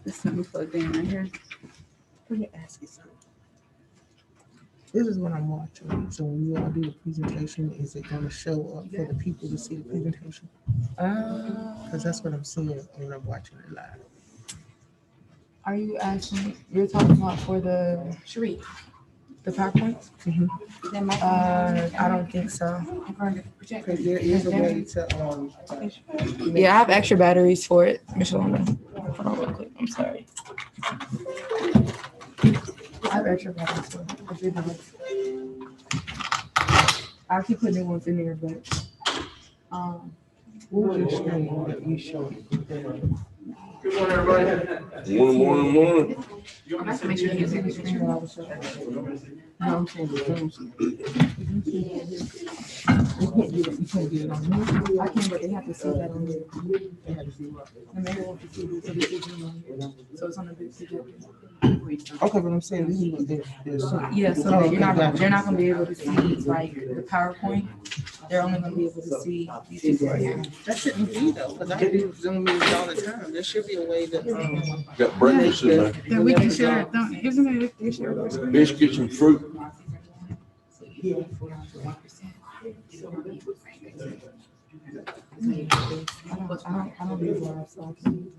There's something plugged in right here. Let me ask you something. This is what I'm watching. So when you all do the presentation, is it going to show up for the people to see the presentation? Because that's what I'm seeing when I'm watching it live. Are you asking? You're talking about for the Sheree. the PowerPoints? Mhm. Is that my I don't think so. Because there is a way to Yeah, I have extra batteries for it, Michelle. Hold on real quick. I'm sorry. I have extra batteries for it. I'll keep putting new ones in there, but what was your screen that you showed? Good morning, everybody. Morning. I have to make sure you see the screen while I was showing. No, I'm saying the Zoom screen. You can't get it on here. I can, but they have to see that on there. They have to see what. And they want to see this, so this is on here. So it's on the big projector. Okay, but I'm saying this is what they're showing. Yeah, so Oh, they're not gotcha. gonna be able to see like the PowerPoint. They're only gonna be able to see these people right here. That shouldn't be though, because I do Zoom meetings all the time. There should be a way to. Got breakfast in there. Then we can share it. Isn't it? They share it. Biscuits and fruit. I don't do live, so I can.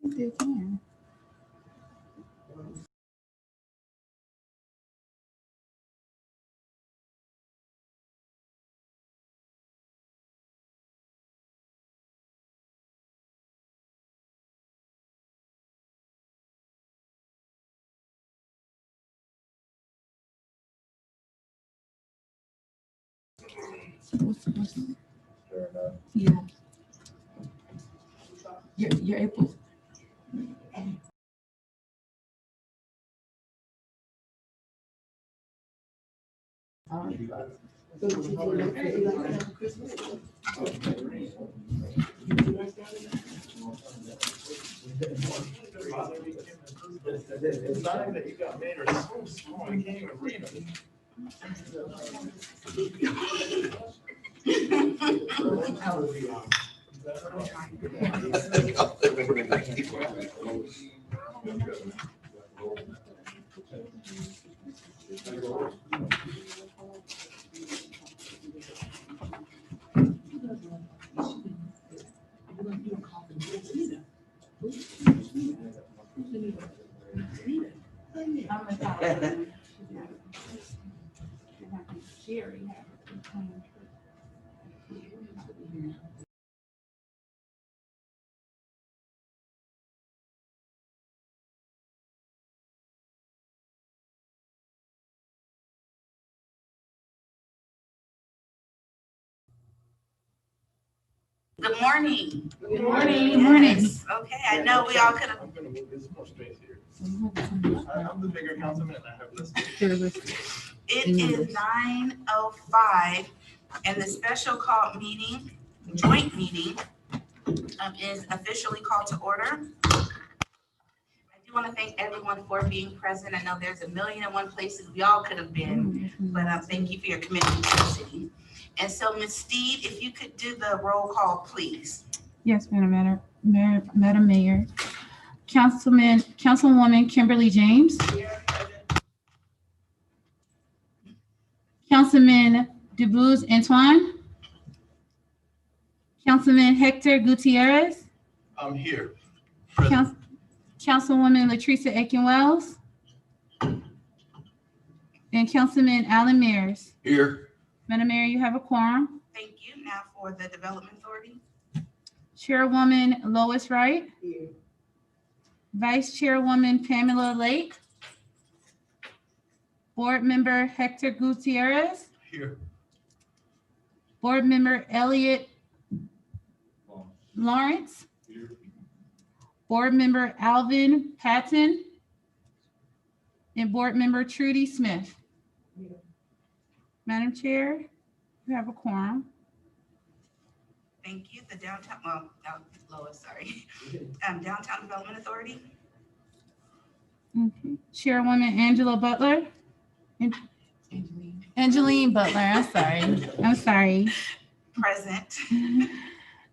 They can. Yeah. You're able. Good morning. Good morning. Good morning. Okay, I know we all could have. I'm the bigger councilman and I have this. It is 9:05 and the special call meeting, joint meeting is officially called to order. I do want to thank everyone for being present. I know there's a million and one places we all could have been, but thank you for your commitment to the city. And so, Ms. Steed, if you could do the roll call, please. Yes, Madam Mayor. Councilwoman Kimberly James. Councilman DeBruz Antoine. Councilman Hector Gutierrez. I'm here. Councilwoman Latricia Aiken-Wells. And Councilman Alan Mears. Here. Madam Mayor, you have a quorum. Thank you. Now for the Development Authority. Chairwoman Lois Wright. Vice Chairwoman Pamela Lake. Board Member Hector Gutierrez. Here. Board Member Elliot Lawrence. Board Member Alvin Patton. And Board Member Trudy Smith. Madam Chair, you have a quorum. Thank you. The downtown, Lois, sorry. Downtown Development Authority. Okay. Chairwoman Angela Butler. And Angeline Butler, I'm sorry. Present.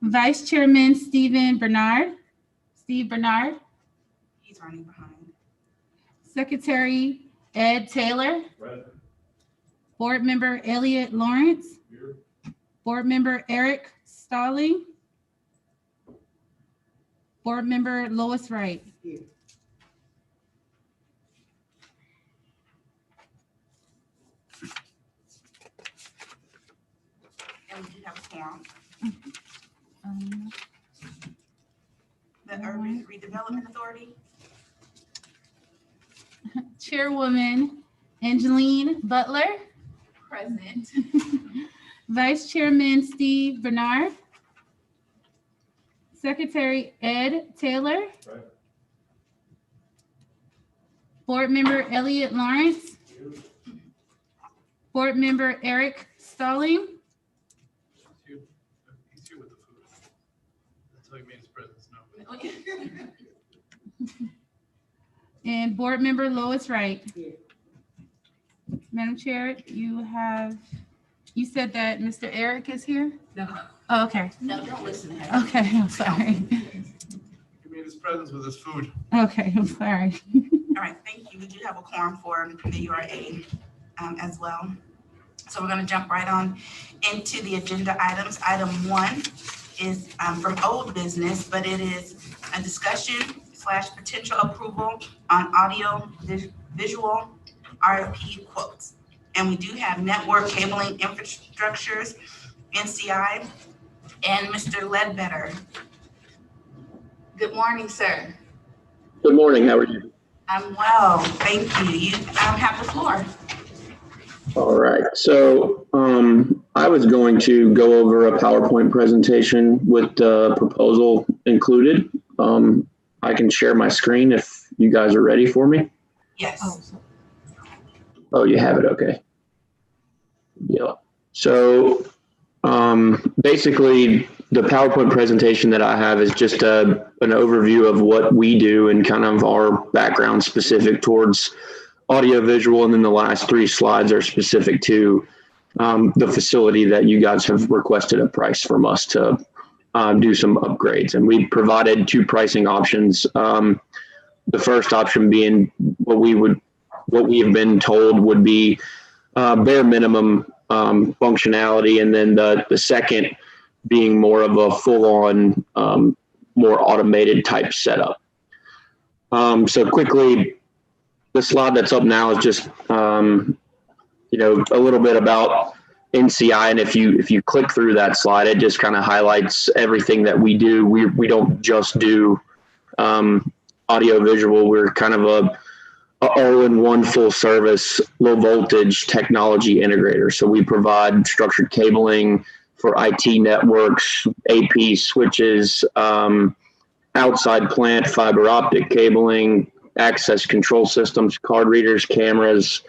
Vice Chairman Steve Bernard. He's running behind. Secretary Ed Taylor. Board Member Elliot Lawrence. Board Member Eric Stalling. Board Member Lois Wright. And we do have a quorum. Um, The Urban Redevelopment Authority. Chairwoman Angeline Butler. Present. Vice Chairman Steve Bernard. Secretary Ed Taylor. Board Member Elliot Lawrence. Board Member Eric Stalling. He's here with the food. That's how he made his presence known. And Board Member Lois Wright. Madam Chair, you said that Mr. Eric is here? No, Oh, okay. no, don't listen to him. Okay, I'm sorry. He made his presence with his food. Okay, I'm sorry. All right, thank you. We do have a quorum for the URA as well. So we're going to jump right on into the agenda items. Item 1 is from old business, but it is a discussion/potential approval on audio visual RFP quotes. And we do have Network Cabling Infrastructures, NCI, and Mr. Ledbetter. Good morning, sir. Good morning, how are you? I'm well, thank you. You have the floor. All right, so I was going to go over a PowerPoint presentation with the proposal included. I can share my screen if you guys are ready for me. Yes. Oh, you have it, okay. Yeah, so basically the PowerPoint presentation that I have is just an overview of what we do and kind of our background specific towards audiovisual, and then the last 3 slides are specific to the facility that you guys have requested a price from us to do some upgrades. And we provided 2 pricing options. The first option being what we have been told would be bare minimum functionality, and then the second being more of a full-on, more automated type setup. So quickly, the slide that's up now is just a little bit about NCI, and if you click through that slide, it just kind of highlights everything that we do. We don't just do audio visual. We're kind of a all-in-one full-service low-voltage technology integrator. So we provide structured cabling for IT networks, AP switches, outside plant fiber optic cabling, access control systems, card readers, cameras,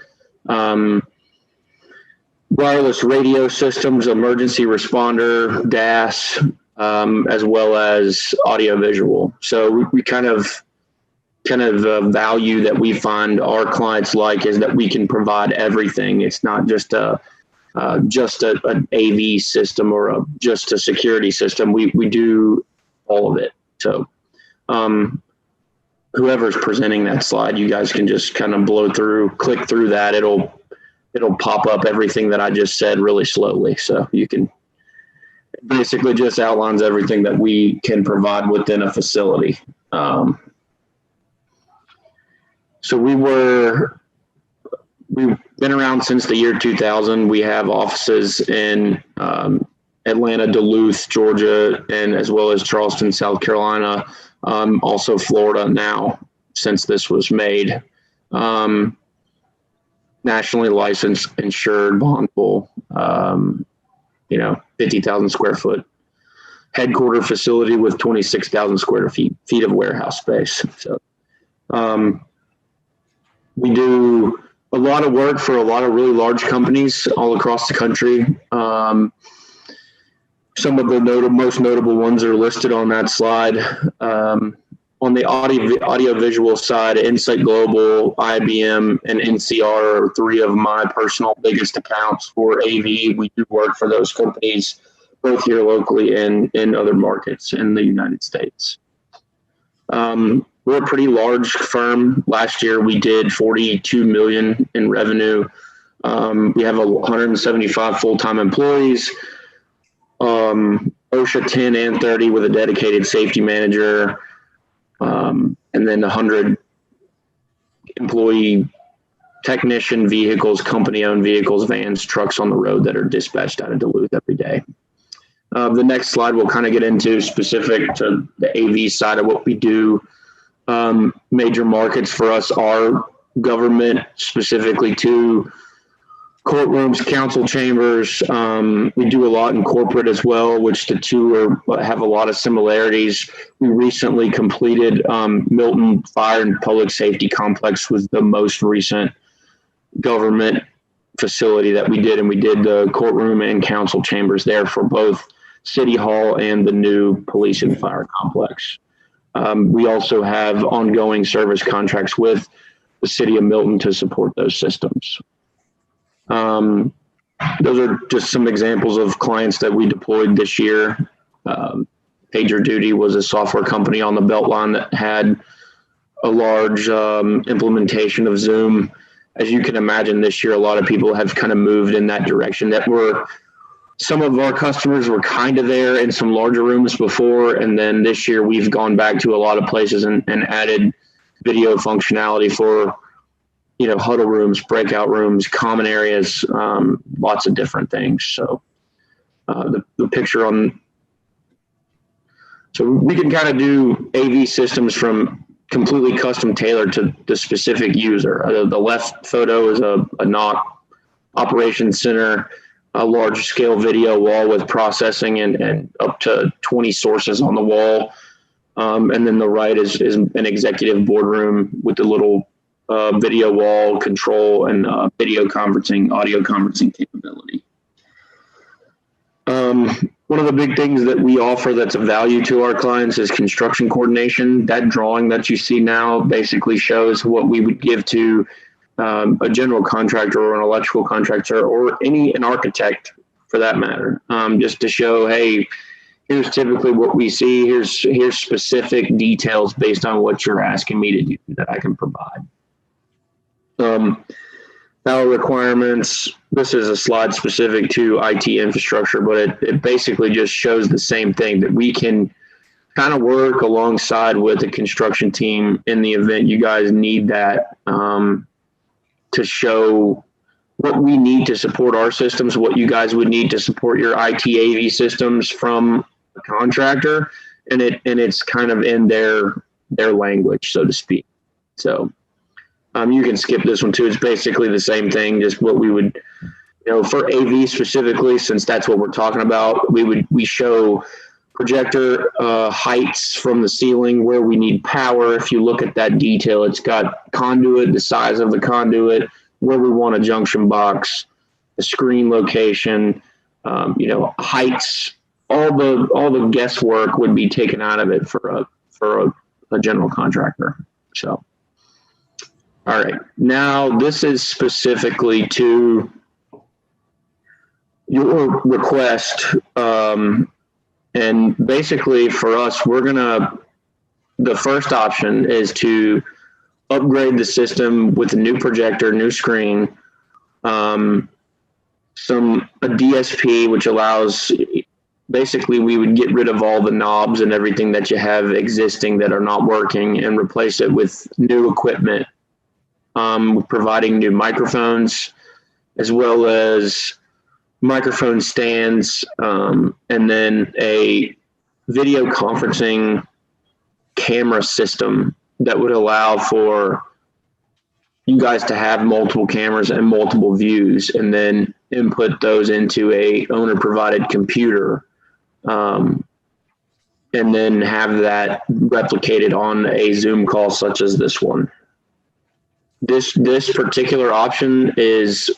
wireless radio systems, emergency responder, DAS, as well as audio-visual. So we kind of value that we find our clients like is that we can provide everything. It's not just an AV system or just a security system. We do all of it. So whoever's presenting that slide, you guys can just kind of click through that. It'll pop up everything that I just said really slowly. So you can basically just outlines everything that we can provide within a facility. So we've been around since the year 2000. We have offices in Atlanta, Duluth, Georgia, and as well as Charleston, South Carolina, also Florida now since this was made. Nationally licensed, insured, bondable, 50,000 square foot headquarter facility with 26,000 square feet of warehouse space. So we do a lot of work for a lot of really large companies all across the country. Some of the most notable ones are listed on that slide. On the audio-visual side, Insight Global, IBM, and NCR are three of my personal biggest accounts for AV. We do work for those companies, both here locally and in other markets in the United States. We're a pretty large firm. Last year, we did $42 million in revenue. We have 175 full-time employees, OSHA 10 and 30 with a dedicated safety manager, and then 100 employee technician vehicles, company-owned vehicles, vans, trucks on the road that are dispatched out of Duluth every day. The next slide we'll kind of get into specific to the AV side of what we do. Major markets for us are government, specifically to courtrooms, council chambers. We do a lot in corporate as well, which the two have a lot of similarities. We recently completed Milton Fire and Public Safety Complex was the most recent government facility that we did, and we did the courtroom and council chambers there for both City Hall and the new police and fire complex. We also have ongoing service contracts with the city of Milton to support those systems. Those are just some examples of clients that we deployed this year. PagerDuty was a software company on the Beltline that had a large implementation of Zoom. As you can imagine, this year a lot of people have kind of moved in that direction. Some of our customers were kind of there in some larger rooms before, and then this year we've gone back to a lot of places and added video functionality for huddle rooms, breakout rooms, common areas, lots of different things. So the picture so we can kind of do AV systems from completely custom tailored to the specific user. The left photo is a NOC operations center, a large scale video wall with processing and up to 20 sources on the wall. And then the right is an executive boardroom with the little video wall control and audio conferencing capability. One of the big things that we offer that's of value to our clients is construction coordination. That drawing that you see now basically shows what we would give to a general contractor or an electrical contractor or an architect for that matter, just to show, hey, here's typically what we see. Here's specific details based on what you're asking me to do that I can provide. Power requirements. This is a slide specific to IT infrastructure, but it basically just shows the same thing, that we can kind of work alongside with the construction team in the event you guys need that, to show what we need to support our systems, what you guys would need to support your IT AV systems from a contractor, and it's kind of in their language, so to speak. So you can skip this one too. It's basically the same thing, just what we would, for AV specifically, since that's what we're talking about, we show projector heights from the ceiling, where we need power. If you look at that detail, it's got conduit, the size of the conduit, where we want a junction box, the screen location, heights. All the guesswork would be taken out of it for a general contractor. So, all right, now this is specifically to your request. And basically for us, the first option is to upgrade the system with a new projector, new screen, a DSP, which allows, basically we would get rid of all the knobs and everything that you have existing that are not working and replace it with new equipment, providing new microphones, as well as microphone stands, and then a video conferencing camera system that would allow for you guys to have multiple cameras and multiple views, and then input those into a owner provided computer, and then have that replicated on a Zoom call such as this one. This particular option is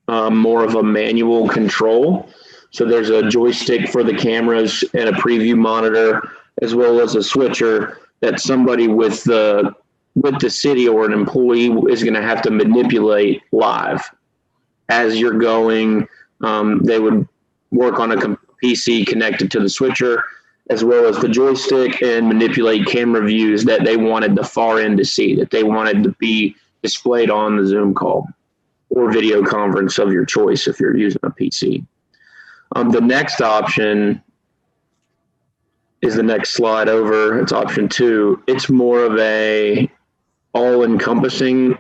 more of a manual control. So there's a joystick for the cameras and a preview monitor, as well as a switcher that somebody with the city or an employee is going to have to manipulate live as you're going. They would work on a PC connected to the switcher as well as the joystick and manipulate camera views that they wanted the far end to see, that they wanted to be displayed on the Zoom call or video conference of your choice if you're using a PC. The next option is the next slide over. It's option 2. It's more of a all-encompassing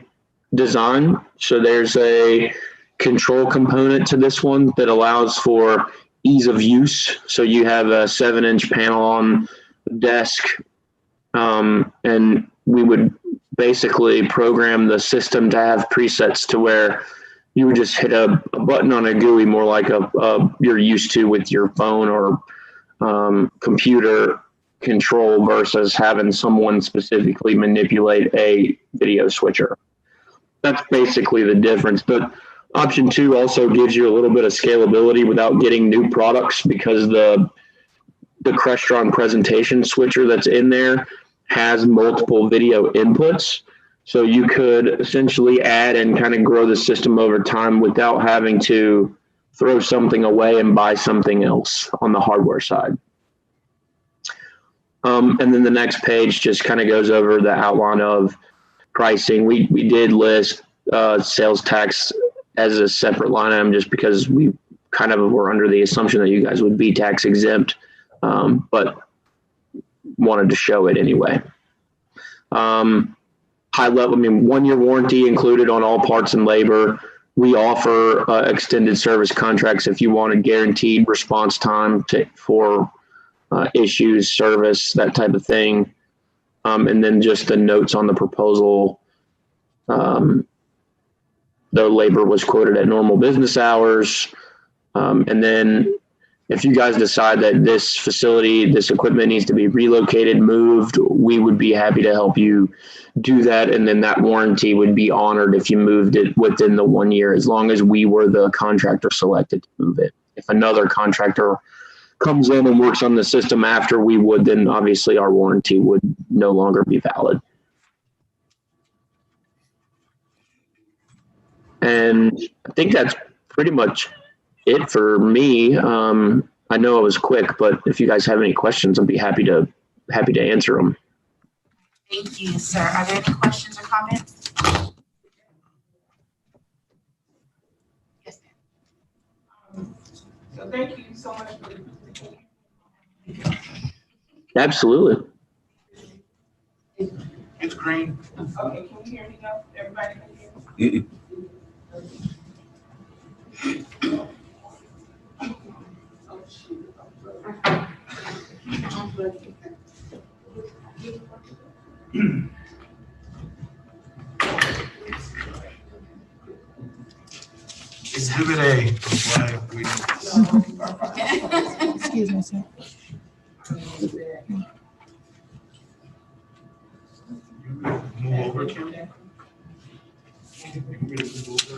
design. So there's a control component to this one that allows for ease of use. So you have a 7-inch panel on the desk, and we would basically program the system to have presets to where you would just hit a button on a GUI more like you're used to with your phone or computer control versus having someone specifically manipulate a video switcher. That's basically the difference. But option 2 also gives you a little bit of scalability without getting new products, because the Crestron presentation switcher that's in there has multiple video inputs. So you could essentially add and kind of grow the system over time without having to throw something away and buy something else on the hardware side. And then the next page just kind of goes over the outline of pricing. We did list sales tax as a separate line item just because we kind of were under the assumption that you guys would be tax exempt, but wanted to show it anyway. High level, 1-year warranty included on all parts and labor. We offer extended service contracts if you want a guaranteed response time for issues, service, that type of thing. And then just the notes on the proposal. The labor was quoted at normal business hours. And then if you guys decide that this facility, this equipment needs to be relocated, moved, we would be happy to help you do that. And then that warranty would be honored if you moved it within the 1 year, as long as we were the contractor selected to move it. If another contractor comes in and works on the system after we would, then obviously our warranty would no longer be valid. And I think that's pretty much it for me. I know it was quick, but if you guys have any questions, I'd be happy to answer them. Thank you, sir. Are there any questions or comments? Yes, ma'am. So thank you so much for the Absolutely. It's green. Okay, can we hear me now? Everybody can hear me? Exhibit A. Excuse me, sir. Move over, Kim. Move over.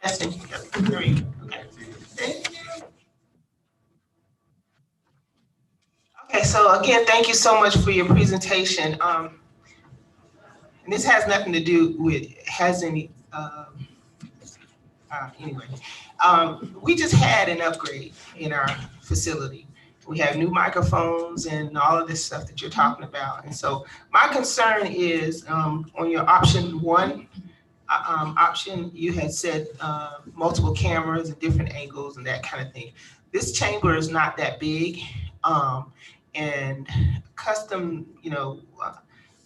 Testing. There you go. Okay. Thank you. Okay, so again, thank you so much for your presentation. And this has nothing to do with, anyway. We just had an upgrade in our facility. We have new microphones and all of this stuff that you're talking about. And so my concern is on your option 1, option, you had said multiple cameras and different angles and that kind of thing. This chamber is not that big, and custom,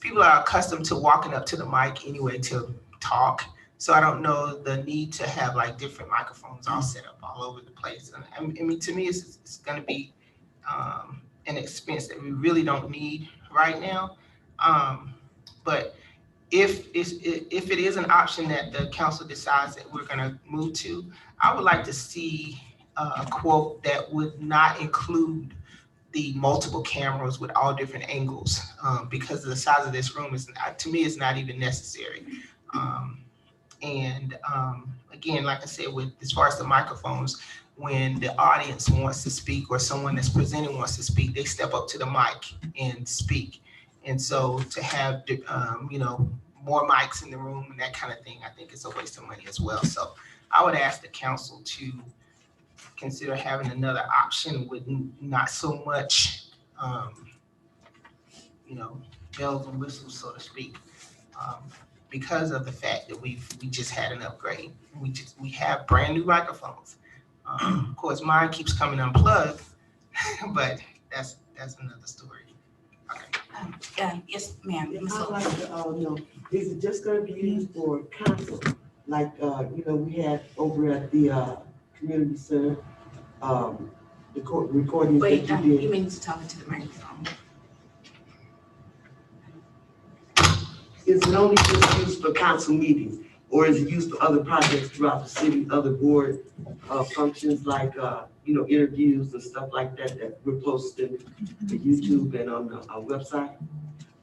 people are accustomed to walking up to the mic anyway to talk. So I don't know the need to have like different microphones all set up all over the place. And I mean, to me, it's going to be an expense that we really don't need right now. But if it is an option that the council decides that we're going to move to, I would like to see a quote that would not include the multiple cameras with all different angles, because the size of this room is, to me, is not even necessary. Again, like I said, as far as the microphones, when the audience wants to speak or someone that's presenting wants to speak, they step up to the mic and speak. And so to have, more mics in the room and that kind of thing, I think it's a waste of money as well. So I would ask the council to consider having another option with not so much, bells and whistles, so to speak, because of the fact that we just had an upgrade. We have brand new microphones. Of course, mine keeps coming unplugged, but that's another story. Okay. Yes, ma'am. Ms. I'd Lewis. like to know, is it just gonna be used for council? Like, we had over at the community center, the recordings that Wait, you you did. mean to talk into the microphone? Is it only just used for council meetings? Or is it used for other projects throughout the city, other board functions like, interviews and stuff like that that we're posting to YouTube and on our website?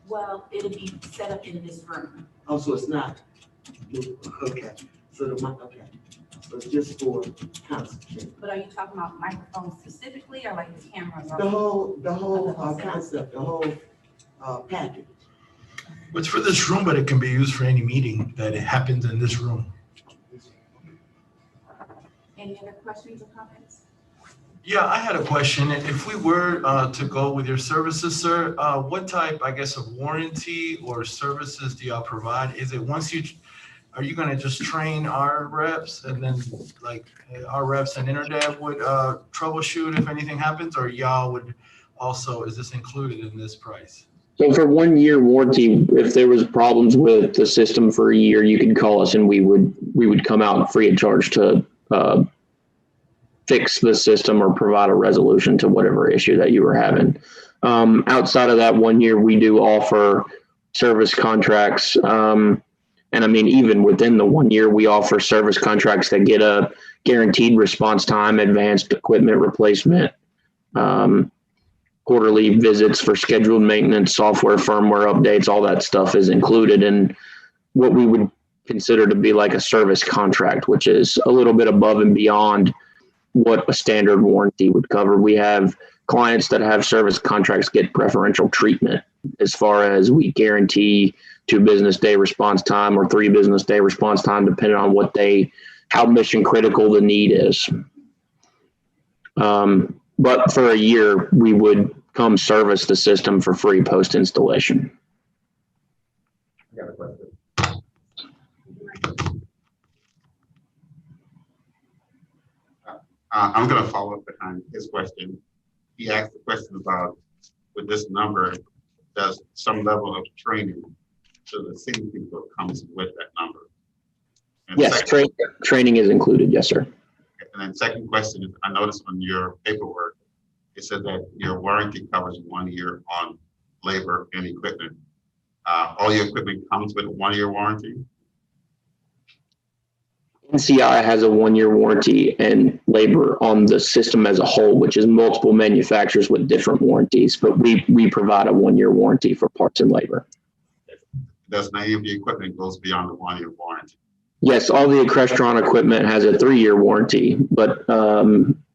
Well, it'll be set up in this room. Oh, so it's not? Okay, so so it's just for council. But are you talking about microphones specifically or like the cameras? The whole concept, the whole package. It's for this room, but it can be used for any meeting that it happens in this room. Any other questions or comments? Yeah, I had a question. If we were to go with your services, sir, what type, I guess, of warranty or services do y'all provide? Is it are you gonna just train our reps and then like our reps and InterDev would troubleshoot if anything happens, or y'all would also, is this included in this price? So for 1 year warranty, if there was problems with the system for a year, you could call us and we would come out free of charge to fix the system or provide a resolution to whatever issue that you were having. Outside of that 1 year, we do offer service contracts. And I mean, even within the 1 year, we offer service contracts that get a guaranteed response time, advanced equipment replacement, quarterly visits for scheduled maintenance, software, firmware updates, all that stuff is included in what we would consider to be like a service contract, which is a little bit above and beyond what a standard warranty would cover. We have clients that have service contracts get preferential treatment as far as we guarantee 2 business day response time or 3 business day response time, depending on how mission critical the need is. But for a year, we would come service the system for free post installation. I got a question. I'm going to follow up behind his question. He asked the question about, with this number, does some level of training to the city people comes with that number? And Yes, training is included. Yes, sir. And then second question is, I noticed on your paperwork, it said that your warranty covers 1 year on labor and equipment. All your equipment comes with a 1 year warranty? NCI has a 1 year warranty and labor on the system as a whole, which is multiple manufacturers with different warranties, but we provide a 1 year warranty for parts and labor. Does any of the equipment goes beyond the 1 year warranty? Yes, all the Equestron equipment has a 3 year warranty, but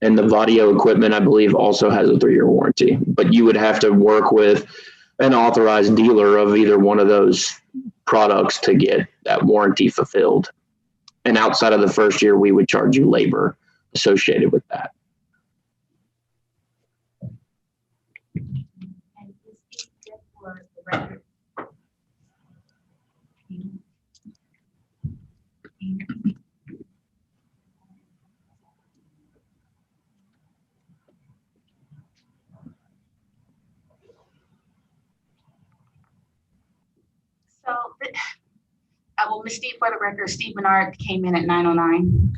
and the Vadio equipment, I believe, also has a 3 year warranty. But you would have to work with an authorized dealer of either one of those products to get that warranty fulfilled. And outside of the first year, we would charge you labor associated with that. And this is just for the record. So, well, Ms. Steve, for the record, Steve Menard came in at 9:09.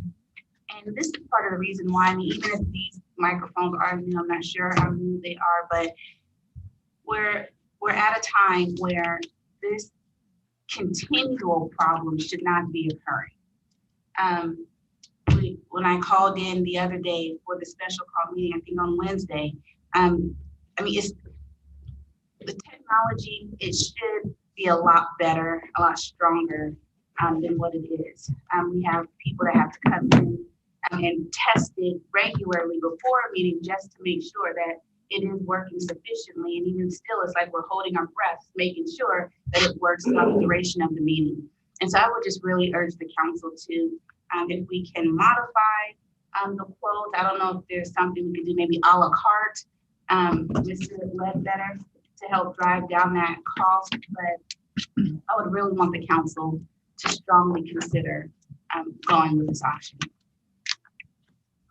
And this is part of the reason why, I mean, even if these microphones are new, I'm not sure how new they are, but we're at a time where this continual problem should not be occurring. When I called in the other day for the special call meeting, I think on Wednesday, I mean, it's the technology, it should be a lot better, a lot stronger than what it is. We have people that have to come in and tested regularly before a meeting just to make sure that it is working sufficiently. And even still, it's like we're holding our breath, making sure that it works throughout the duration of the meeting. And so I would just really urge the council to, if we can modify the quote, I don't know if there's something we could do, maybe a la carte, Mr. Ledbetter, to help drive down that cost. But I would really want the council to strongly consider going with this option.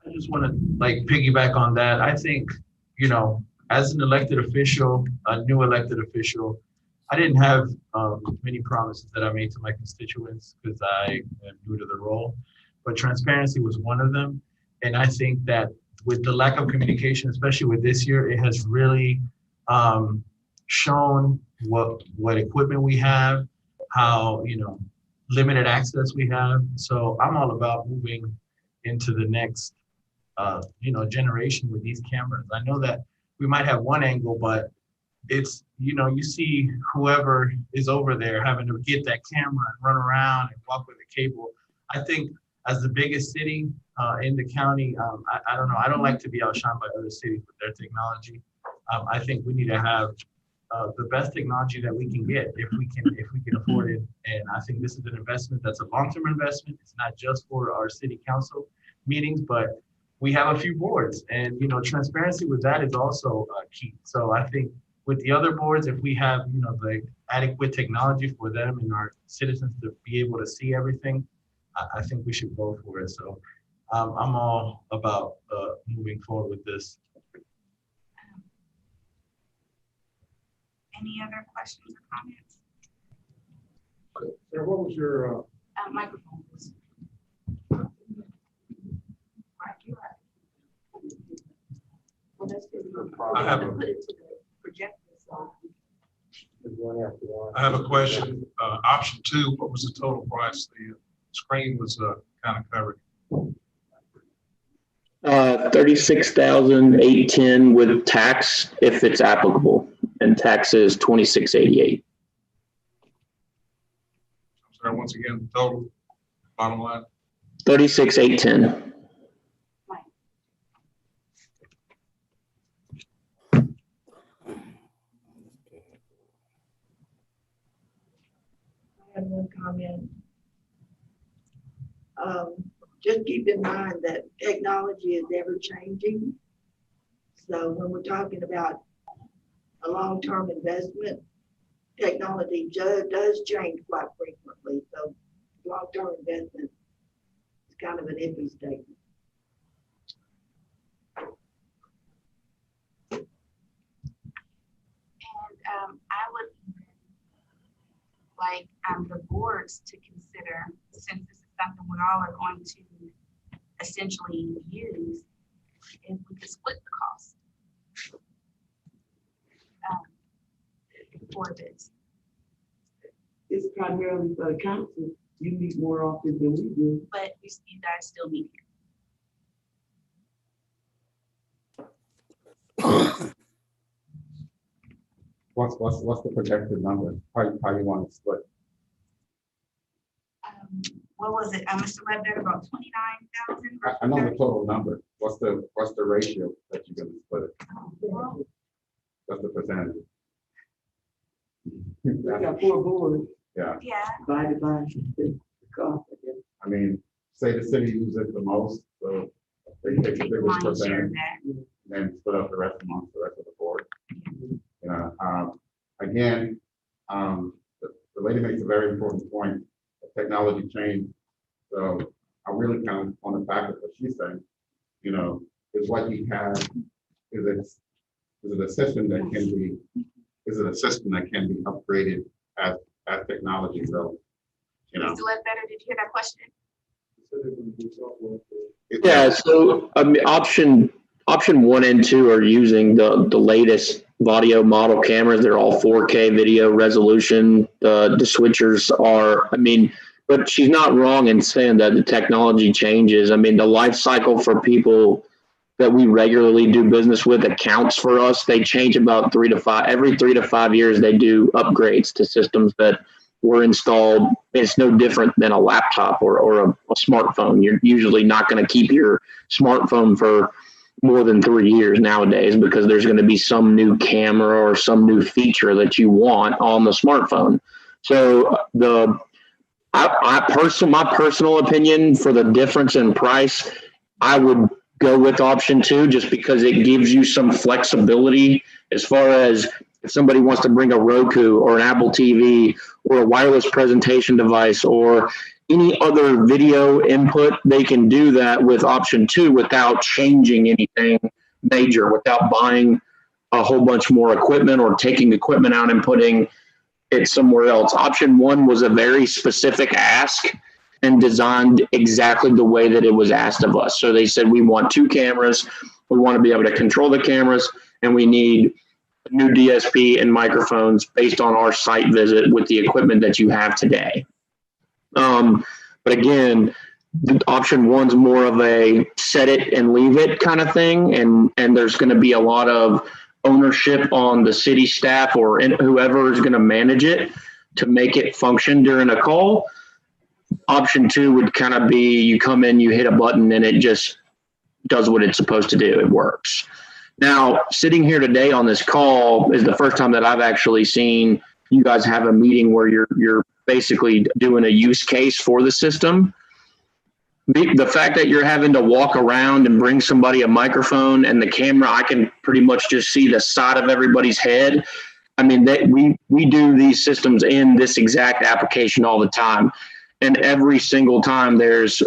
I just want to like piggyback on that. I think, you know, as an elected official, a new elected official, I didn't have many promises that I made to my constituents because I am new to the role, but transparency was one of them. And I think that with the lack of communication, especially with this year, it has really shown what equipment we have, how, you know, limited access we have. So I'm all about moving into the next, you know, generation with these cameras. I know that we might have one angle, but it's, you know, you see whoever is over there having to get that camera and run around and walk with a cable. I think as the biggest city in the county, I don't know, I don't like to be outshined by other cities with their technology. I think we need to have the best technology that we can get if we can afford it. And I think this is an investment that's a long-term investment. It's not just for our city council meetings, but we have a few boards, and, you know, transparency with that is also key. So I think with the other boards, if we have, you know, the adequate technology for them and our citizens to be able to see everything, I think we should go for it. So I'm all about moving forward with this. Any other questions or comments? Sir, what was your Microphone, please. Well, that's good. I have a- Put it to the projector, so. I have a question. Option 2, what was the total price? The screen was kind of covered. 36,810 with tax if it's applicable, and tax is 2688. So once again, total bottom line. 36,810. I have one comment. Just keep in mind that technology is ever changing. So when we're talking about a long-term investment, technology does change quite frequently. So long-term investment is kind of an iffy statement. And I would like the boards to consider, since this is something we all are going to essentially use, if we could split the cost for this. It's primarily for the council. You meet more often than we do. But you guys still meet here. What's the projected number? How you want to split? What was it, Mr. Ledbetter, about 29,000? I know the total number. What's the ratio that you're going to split it? What's the percentage? We got 4 boards. Yeah. Yeah. Divided by the cost, I guess. I mean, say the city uses it the most, so they take the Take the biggest lion's share of percentage, that. and then split up the rest amongst the rest of the board. You know, again, the lady makes a very important point. Technology change. So I really kind of want to back up what she's saying. You know, is what you have, is it a system that can be, upgraded as technology grows? You know. Mr. Ledbetter, did you hear that question? Yeah, so option 1 and 2 are using the latest Audio model cameras. They're all 4K video resolution. The switchers are, I mean, but she's not wrong in saying that the technology changes. I mean, the life cycle for people that we regularly do business with accounts for us. They change about 3 to 5, every 3 to 5 years, they do upgrades to systems that were installed it's no different than a laptop or a smartphone. You're usually not going to keep your smartphone for more than 3 years nowadays because there's going to be some new camera or some new feature that you want on the smartphone. So my personal opinion for the difference in price, I would go with option 2 just because it gives you some flexibility as far as if somebody wants to bring a Roku or an Apple TV or a wireless presentation device or any other video input, they can do that with option 2 without changing anything major, without buying a whole bunch more equipment or taking equipment out and putting it somewhere else. Option 1 was a very specific ask and designed exactly the way that it was asked of us. So they said, we want 2 cameras, we want to be able to control the cameras, and we need new DSP and microphones based on our site visit with the equipment that you have today. But again, option 1's more of a set it and leave it kind of thing. And there's going to be a lot of ownership on the city staff or whoever is going to manage it to make it function during a call. Option 2 would kind of be you come in, you hit a button, and it just does what it's supposed to do. It works. Now, sitting here today on this call is the first time that I've actually seen you guys have a meeting where you're basically doing a use case for the system. The fact that you're having to walk around and bring somebody a microphone and the camera, I can pretty much just see the side of everybody's head. I mean, we do these systems in this exact application all the time. And every single time there's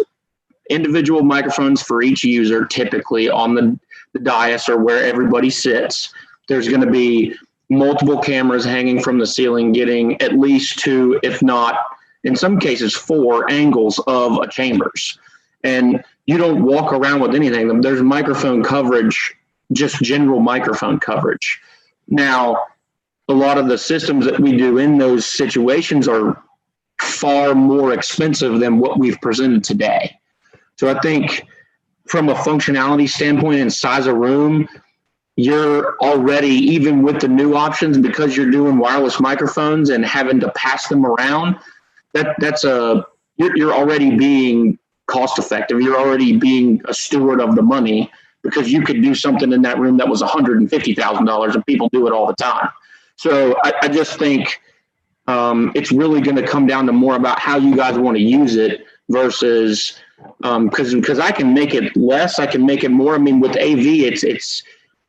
individual microphones for each user, typically on the dais or where everybody sits. There's going to be multiple cameras hanging from the ceiling, getting at least 2, if not, in some cases, 4 angles of a chambers. And you don't walk around with anything. There's microphone coverage, just general microphone coverage. Now, a lot of the systems that we do in those situations are far more expensive than what we've presented today. So I think from a functionality standpoint and size of room, you're already, even with the new options, because you're doing wireless microphones and having to pass them around, you're already being cost effective. You're already being a steward of the money because you could do something in that room that was $150,000 and people do it all the time. So I just think it's really going to come down to more about how you guys want to use it versus because I can make it less, I can make it more. I mean, with AV,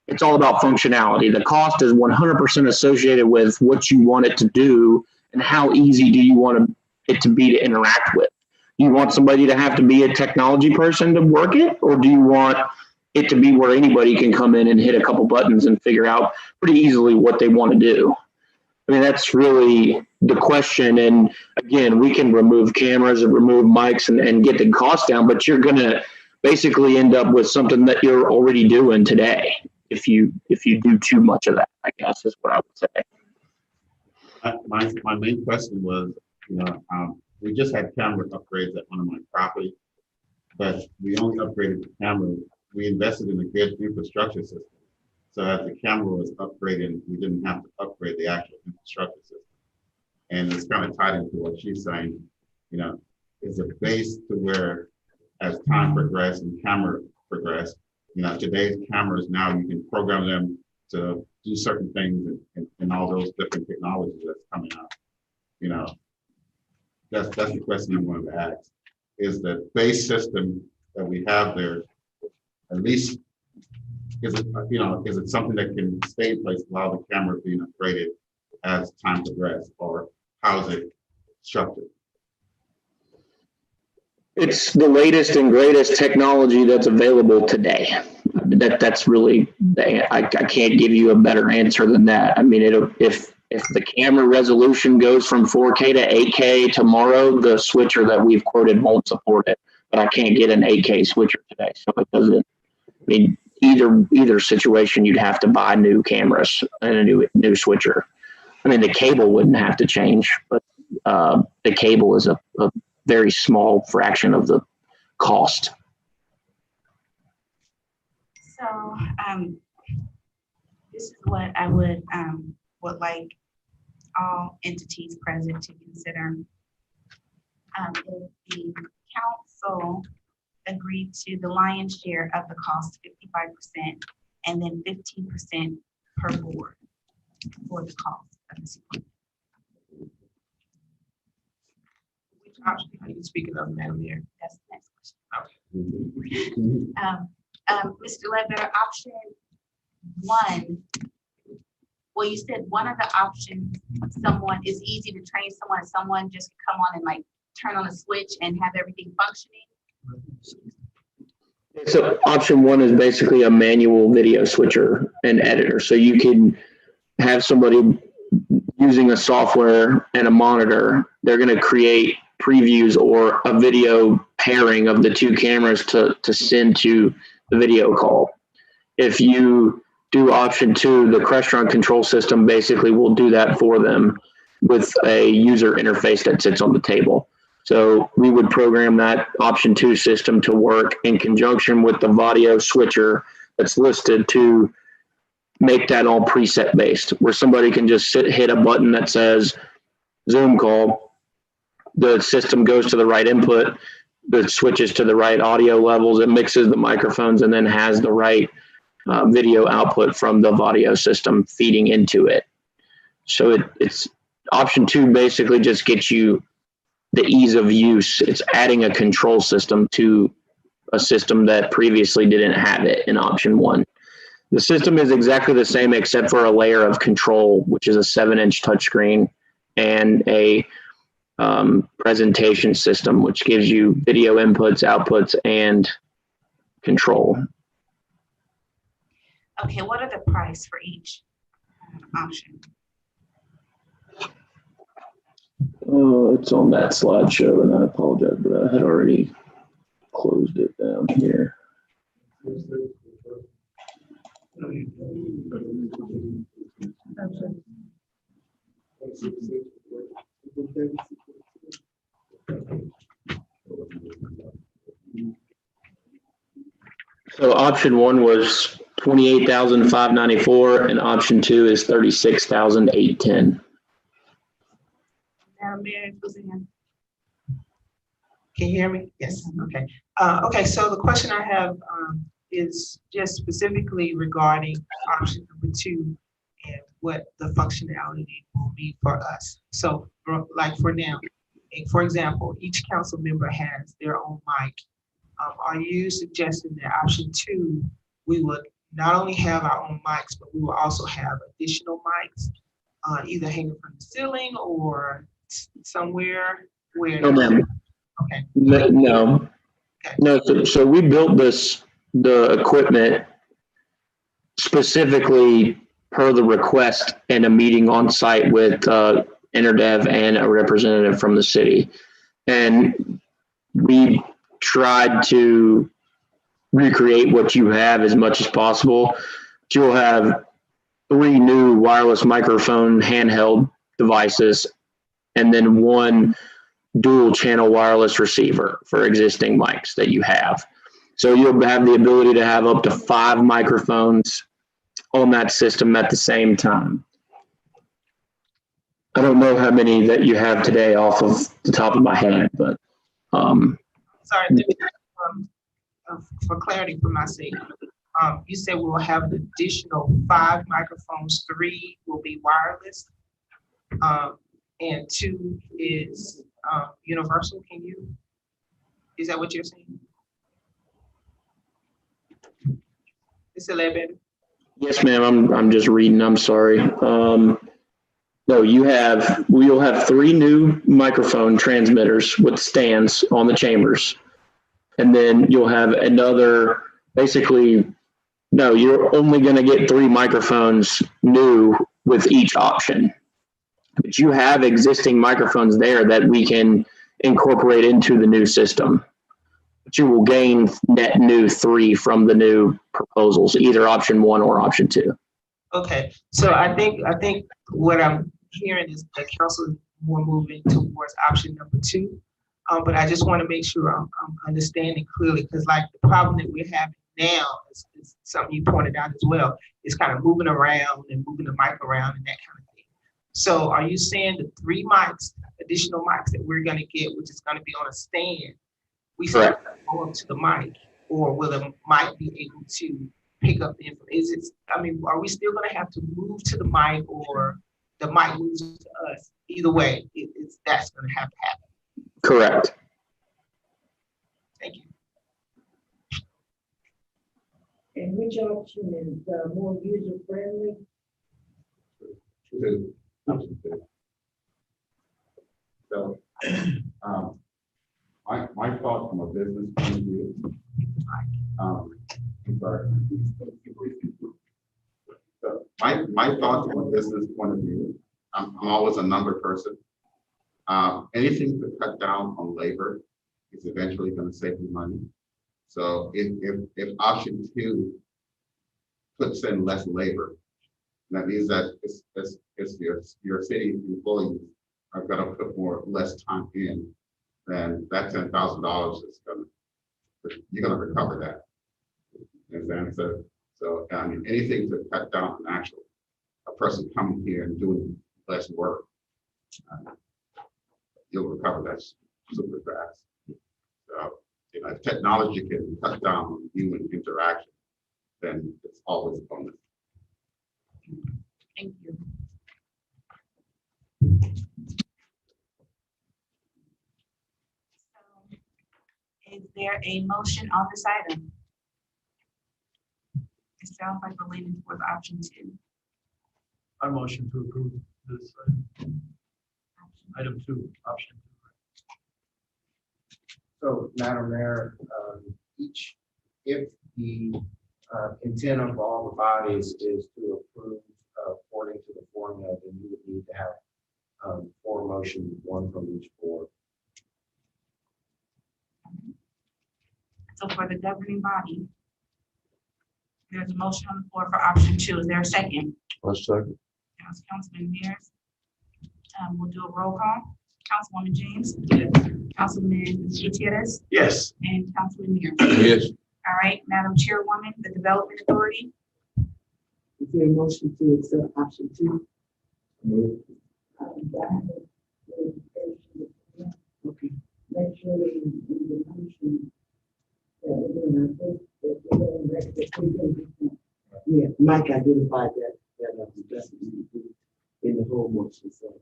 it's all about functionality. The cost is 100% associated with what you want it to do and how easy do you want it to be to interact with. Do you want somebody to have to be a technology person to work it, or do you want it to be where anybody can come in and hit a couple buttons and figure out pretty easily what they want to do? I mean, that's really the question. And again, we can remove cameras and remove mics and get the cost down, but you're going to basically end up with something that you're already doing today if you do too much of that, I guess is what I would say. My main question was, we just had camera upgrades at one of my properties, but we only upgraded the camera. We invested in a good infrastructure system. So as the camera was upgrading, we didn't have to upgrade the actual infrastructure system. And it's kind of tied into what she's saying, is a base to where as time progressed and camera progressed, today's cameras now you can program them to do certain things and all those different technologies that's coming out. That's the question I wanted to ask. Is the base system that we have there, at least, is it something that can stay in place while the camera being upgraded as time progresses, or how is it structured? It's the latest and greatest technology that's available today. That's really, I can't give you a better answer than that. I mean, if the camera resolution goes from 4K to 8K tomorrow, the switcher that we've quoted won't support it. But I can't get an 8K switcher today, so it doesn't. I mean, either situation, you'd have to buy new cameras and a new switcher. I mean, the cable wouldn't have to change, but the cable is a very small fraction of the cost. So this is what I would like all entities present to consider. If the council agreed to the lion's share of the cost, 55%, and then 15% per board for the cost of this equipment. Which option are you speaking of, Madam Mayor? That's the next question. Mr. Ledbetter, option 1. Well, you said one of the options, someone is easy to train someone just come on and like turn on a switch and have everything functioning. So option 1 is basically a manual video switcher and editor. So you can have somebody using a software and a monitor. They're going to create previews or a video pairing of the 2 cameras to send to the video call. If you do option 2, the Crestron control system basically will do that for them with a user interface that sits on the table. So we would program that option 2 system to work in conjunction with the Vadio switcher that's listed to make that all preset based, where somebody can just hit a button that says Zoom call. The system goes to the right input, it switches to the right audio levels, it mixes the microphones, and then has the right video output from the Vadio system feeding into it. So it's option 2 basically just gets you the ease of use. It's adding a control system to a system that previously didn't have it in option 1. The system is exactly the same except for a layer of control, which is a 7-inch touchscreen and a presentation system, which gives you video inputs, outputs, and control. Okay, what are the price for each option? Oh, it's on that slideshow, and I apologize, but I had already closed it down here. So option 1 was $28,594, and option 2 is $36,810. Madam Mayor, can you hear me? Yes, okay. Okay, so the question I have is just specifically regarding option number 2 and what the functionality will be for us. So like for now, for example, each council member has their own mic. Are you suggesting that option 2, we would not only have our own mics, but we will also have additional mics, either hanging from the ceiling or somewhere where? No, ma'am. Okay. No. Okay. No, so we built the equipment specifically per the request in a meeting on site with InterDev and a representative from the city. And we tried to recreate what you have as much as possible. You'll have 3 new wireless microphone handheld devices and then 1 dual channel wireless receiver for existing mics that you have. So you'll have the ability to have up to 5 microphones on that system at the same time. I don't know how many that you have today off of the top of my head, but sorry, for clarity for my sake, you said we'll have an additional 5 microphones, 3 will be wireless, and 2 is universal. Is that what you're saying? Mr. Ledbetter? yes, ma'am, I'm just reading, I'm sorry. No, we'll have 3 new microphone transmitters with stands on the chambers. And then you'll have another, no, you're only going to get 3 microphones new with each option. But you have existing microphones there that we can incorporate into the new system. But you will gain net new 3 from the new proposals, either option 1 or option 2. Okay, so I think what I'm hearing is the council is more moving towards option number 2. But I just want to make sure I'm understanding clearly, because like the problem that we're having now is something you pointed out as well, is kind of moving around and moving the mic around and that kind of thing. So are you saying the 3 mics, additional mics that we're gonna get, which is gonna be on a stand, we still Correct. go up to the mic, or will the mic be able to pick up the info? Is it, I mean, are we still gonna have to move to the mic, or the mic moves to us? Either way, that's gonna have to happen. Correct. Thank you. And which option is more user friendly? Two. Option two. So, my thought from a business point of view, I'm sorry. So my thought from a business point of view, I'm always a number person. Anything to cut down on labor is eventually going to save you money. So if option two puts in less labor, that means that it's your city employees are going to put less time in, then that $10,000 is you're going to recover that. And so I mean, anything to cut down on a person coming here and doing less work, you'll recover that super fast. So, if technology can cut down on human interaction, then it's always a bonus. Thank you. So, is there a motion on this item? It sounds like we're leaning towards option two. I motion to approve this item 2, option 2. So, Madam Mayor, if the intent of all the bodies is to approve according to the formula, then you would need to have 4 motions, 1 from each board. So for the governing body, there's a motion on the floor for option 2. Is there a second? One second. Councilman Mears. We'll do a roll call. Councilwoman James. Yes. Councilman Gutierrez. Yes. And Councilman Mears. Yes. All right, Madam Chairwoman, the Development Authority. Is there a motion to accept option two? Okay. Make sure that you do the motion. Yeah, Mike identified that adjustment in the whole motion, so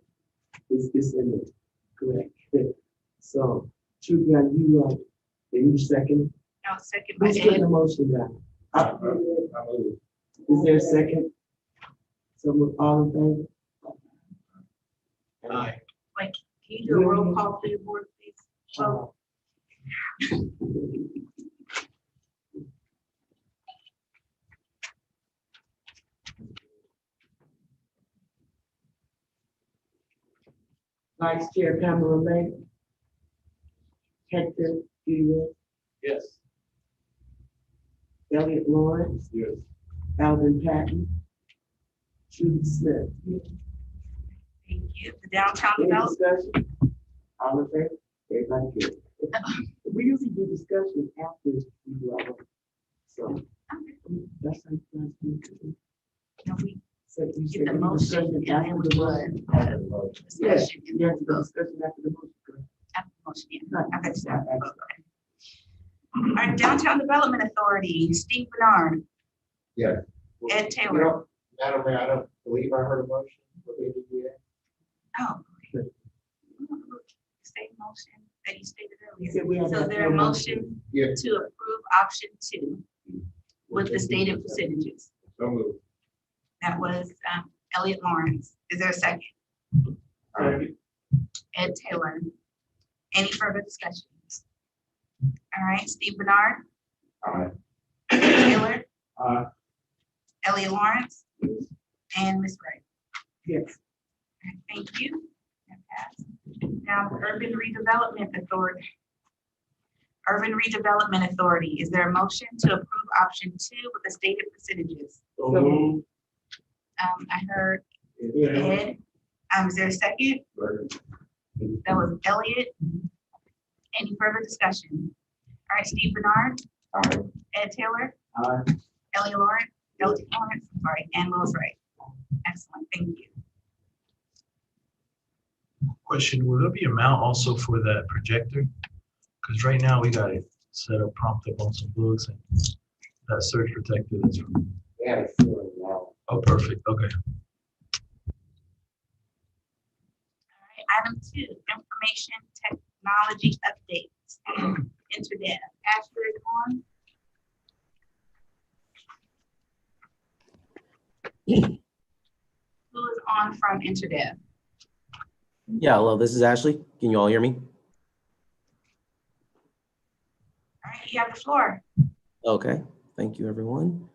it's in it, correct. So, Trudy, are you second? No, second by Who's getting Ed. the motion down? Is there a second? So we're all in favor? Aye. Wait, can you do a roll call for your board, please? Vote. Vice Chair Pamela Lake. Hector Stevens, Yes. Elliot Lawrence, Yes. Alvin Patton, Judy Smith. Thank you. The Downtown Any Development. discussion? All in favor? Everybody good. We usually do discussion after we do our vote. So that's how you guys do. Can we So you get said the we motion discuss and it then after we the would motion. Yes, discussion? you have to do discussion after the motion. correct? After the motion, yeah. Not- Okay, so, not- okay. All right, Downtown Development Authority, Steve Bernard, Yeah. Ed Taylor. Madam Mayor, I don't believe I heard a motion for ADA. Oh. okay. State motion that you stated You said we earlier. have So to there a have a motion Yeah. to approve option 2 with the stated percentages. So moved. That was Elliot Lawrence. Is there a second? Ed Taylor. Any further discussions? All right, Steve Bernard. Aye. Taylor. Aye. Elliot Lawrence. And Ms. Wright. Yes. All right, thank you. That passed. Now, the Urban Redevelopment Authority. Urban Redevelopment Authority, is there a motion to approve option 2 with the stated percentages? I heard Ed. Is there a second? That was Elliot. Any further discussion? All right, Steve Bernard. Aye. Ed Taylor. Aye. Elliot Lawrence, I'm sorry, and Louis Wright. Excellent, thank you. Question, will there be a mount also for that projector? Because right now we got it set up, propped up on some books and that surge protector that's from. Yeah, sure, wow. Oh, perfect, okay. Item 2, information technology updates. InterDev. Asher is on. Who is on from InterDev? Yeah, hello, this is Ashley. Can you all hear me? All right, you have the floor. Okay, thank you, everyone.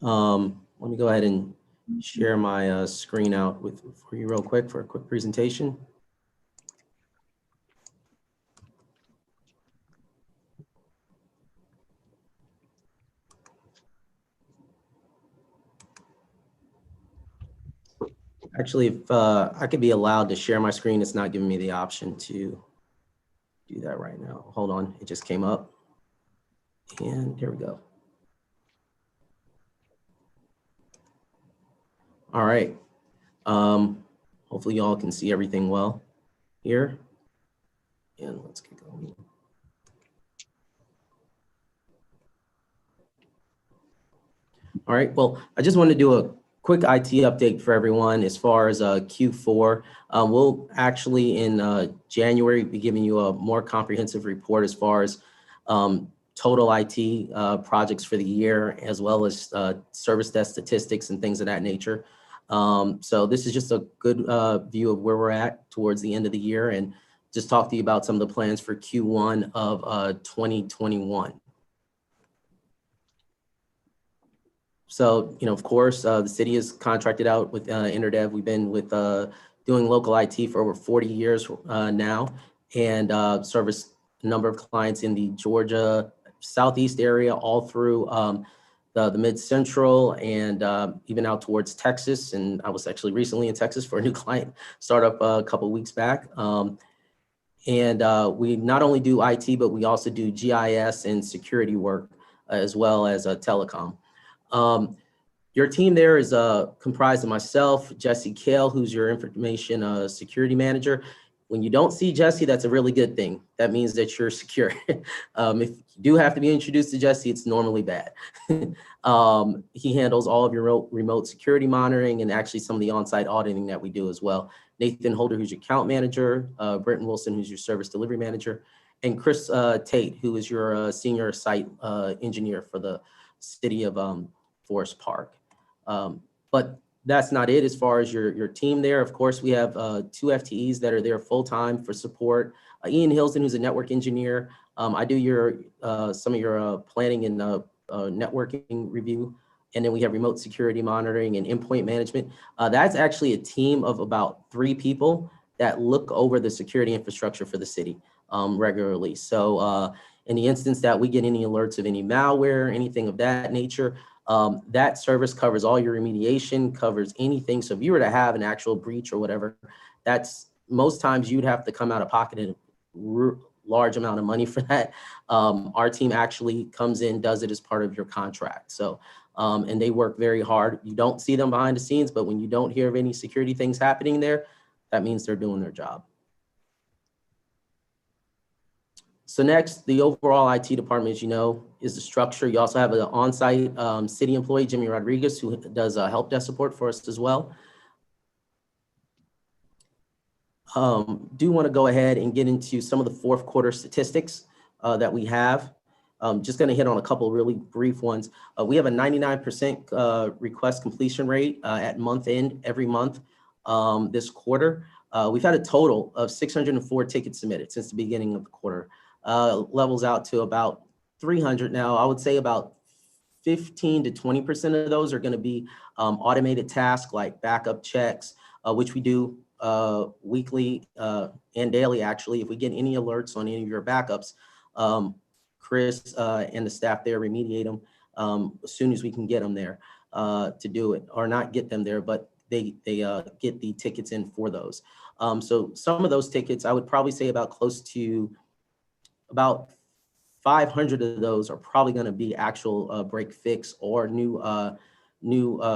Let me go ahead and share my screen out for you real quick for a quick presentation. Actually, if I could be allowed to share my screen, it's not giving me the option to do that right now. Hold on, it just came up. And here we go. All right. Hopefully y'all can see everything well here. And let's get going. All right, well, I just wanted to do a quick IT update for everyone as far as Q4. We'll actually in January be giving you a more comprehensive report as far as total IT projects for the year, as well as service desk statistics and things of that nature. So this is just a good view of where we're at towards the end of the year, and just talk to you about some of the plans for Q1 of 2021. So, of course, the city is contracted out with InterDev. We've been with doing local IT for over 40 years now, and service a number of clients in the Georgia Southeast area, all through the Mid-Central, and even out towards Texas. And I was actually recently in Texas for a new client startup a couple of weeks back. We not only do IT, but we also do GIS and security work, as well as telecom. Your team there is comprised of myself, Jesse Kale, who's your information security manager. When you don't see Jesse, that's a really good thing. That means that you're secure. If you do have to be introduced to Jesse, it's normally bad. He handles all of your remote security monitoring and actually some of the on-site auditing that we do as well. Nathan Holder, who's your account manager, Brenton Wilson, who's your service delivery manager, and Chris Tate, who is your senior site engineer for the city of Forest Park. But that's not it as far as your team there. Of course, we have 2 FTEs that are there full-time for support. Ian Hilson, who's a network engineer. I do some of your planning and networking review. And then we have remote security monitoring and endpoint management. That's actually a team of about 3 people that look over the security infrastructure for the city regularly. So in the instance that we get any alerts of any malware, anything of that nature, that service covers all your remediation, covers anything. So if you were to have an actual breach or whatever, that's most times you'd have to come out of pocket a large amount of money for that. Our team actually comes in, does it as part of your contract. So, and they work very hard. You don't see them behind the scenes, but when you don't hear of any security things happening there, that means they're doing their job. So next, the overall IT department, as you know, is the structure. You also have an on-site city employee, Jimmy Rodriguez, who does help desk support for us as well. Do want to go ahead and get into some of the fourth quarter statistics that we have. Just going to hit on a couple of really brief ones. We have a 99% request completion rate at month end every month this quarter. We've had a total of 604 tickets submitted since the beginning of the quarter. Levels out to about 300 now. I would say about 15 to 20% of those are going to be automated tasks like backup checks, which we do weekly and daily, actually. If we get any alerts on any of your backups, Chris and the staff there remediate them as soon as we can get them there to do it, or not get them there, but they get the tickets in for those. So some of those tickets, I would probably say about close to about 500 of those are probably going to be actual break fix or new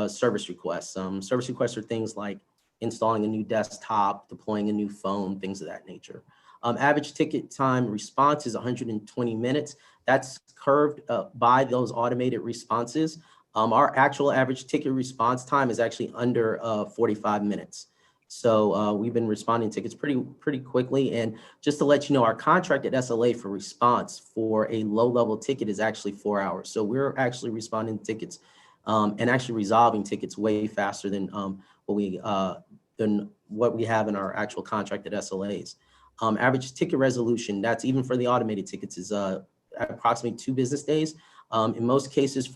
service requests. Service requests are things like installing a new desktop, deploying a new phone, things of that nature. Average ticket time response is 120 minutes. That's curved by those automated responses. Our actual average ticket response time is actually under 45 minutes. So we've been responding to tickets pretty quickly. And just to let you know, our contracted SLA for response for a low-level ticket is actually 4 hours. So we're actually responding to tickets and actually resolving tickets way faster than what we have in our actual contracted SLAs. Average ticket resolution, that's even for the automated tickets, is approximately 2 business days. In most cases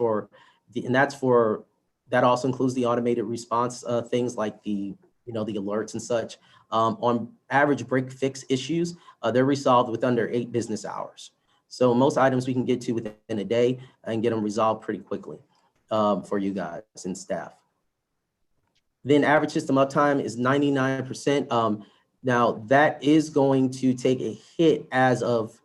that also includes the automated response things like the alerts and such. On average break fix issues, they're resolved with under 8 business hours. So most items we can get to within a day and get them resolved pretty quickly for you guys and staff. Then average system uptime is 99%. Now that is going to take a hit as of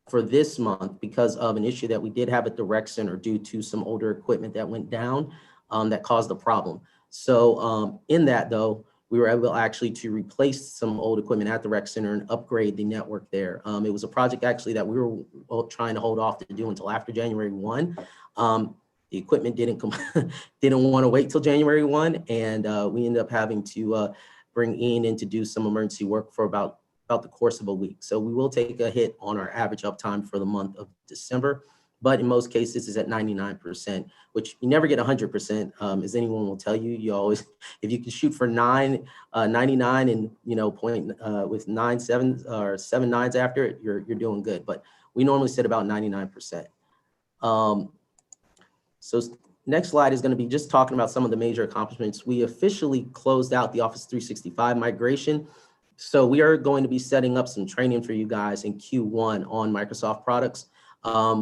for this month because of an issue that we did have at the rec center due to some older equipment that went down that caused a problem. So in that though, we were able actually to replace some old equipment at the rec center and upgrade the network there. It was a project actually that we were trying to hold off to do until after January 1. The equipment didn't want to wait till January 1, and we ended up having to bring Ian in to do some emergency work for about the course of a week. So we will take a hit on our average uptime for the month of December, but in most cases is at 99%, which you never get 100%. As anyone will tell you, you always, if you can shoot for 99 and with 9 sevens or 7 nines after it, you're doing good. But we normally sit about 99%. So next slide is going to be just talking about some of the major accomplishments. We officially closed out the Office 365 migration. So we are going to be setting up some training for you guys in Q1 on Microsoft products.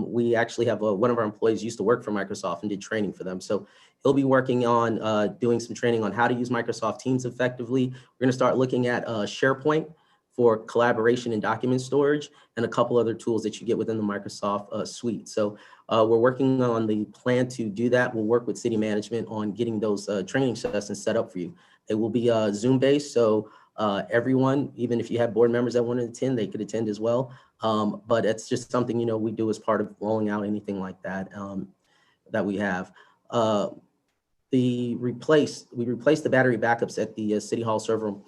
We actually have one of our employees used to work for Microsoft and did training for them. So he'll be working on doing some training on how to use Microsoft Teams effectively. We're going to start looking at SharePoint for collaboration and document storage, and a couple other tools that you get within the Microsoft suite. So we're working on the plan to do that. We'll work with city management on getting those training sessions set up for you. It will be Zoom based, so everyone, even if you have board members that want to attend, they could attend as well. But it's just something, we do as part of rolling out anything like that that we have. We replaced the battery backups at the City Hall server room.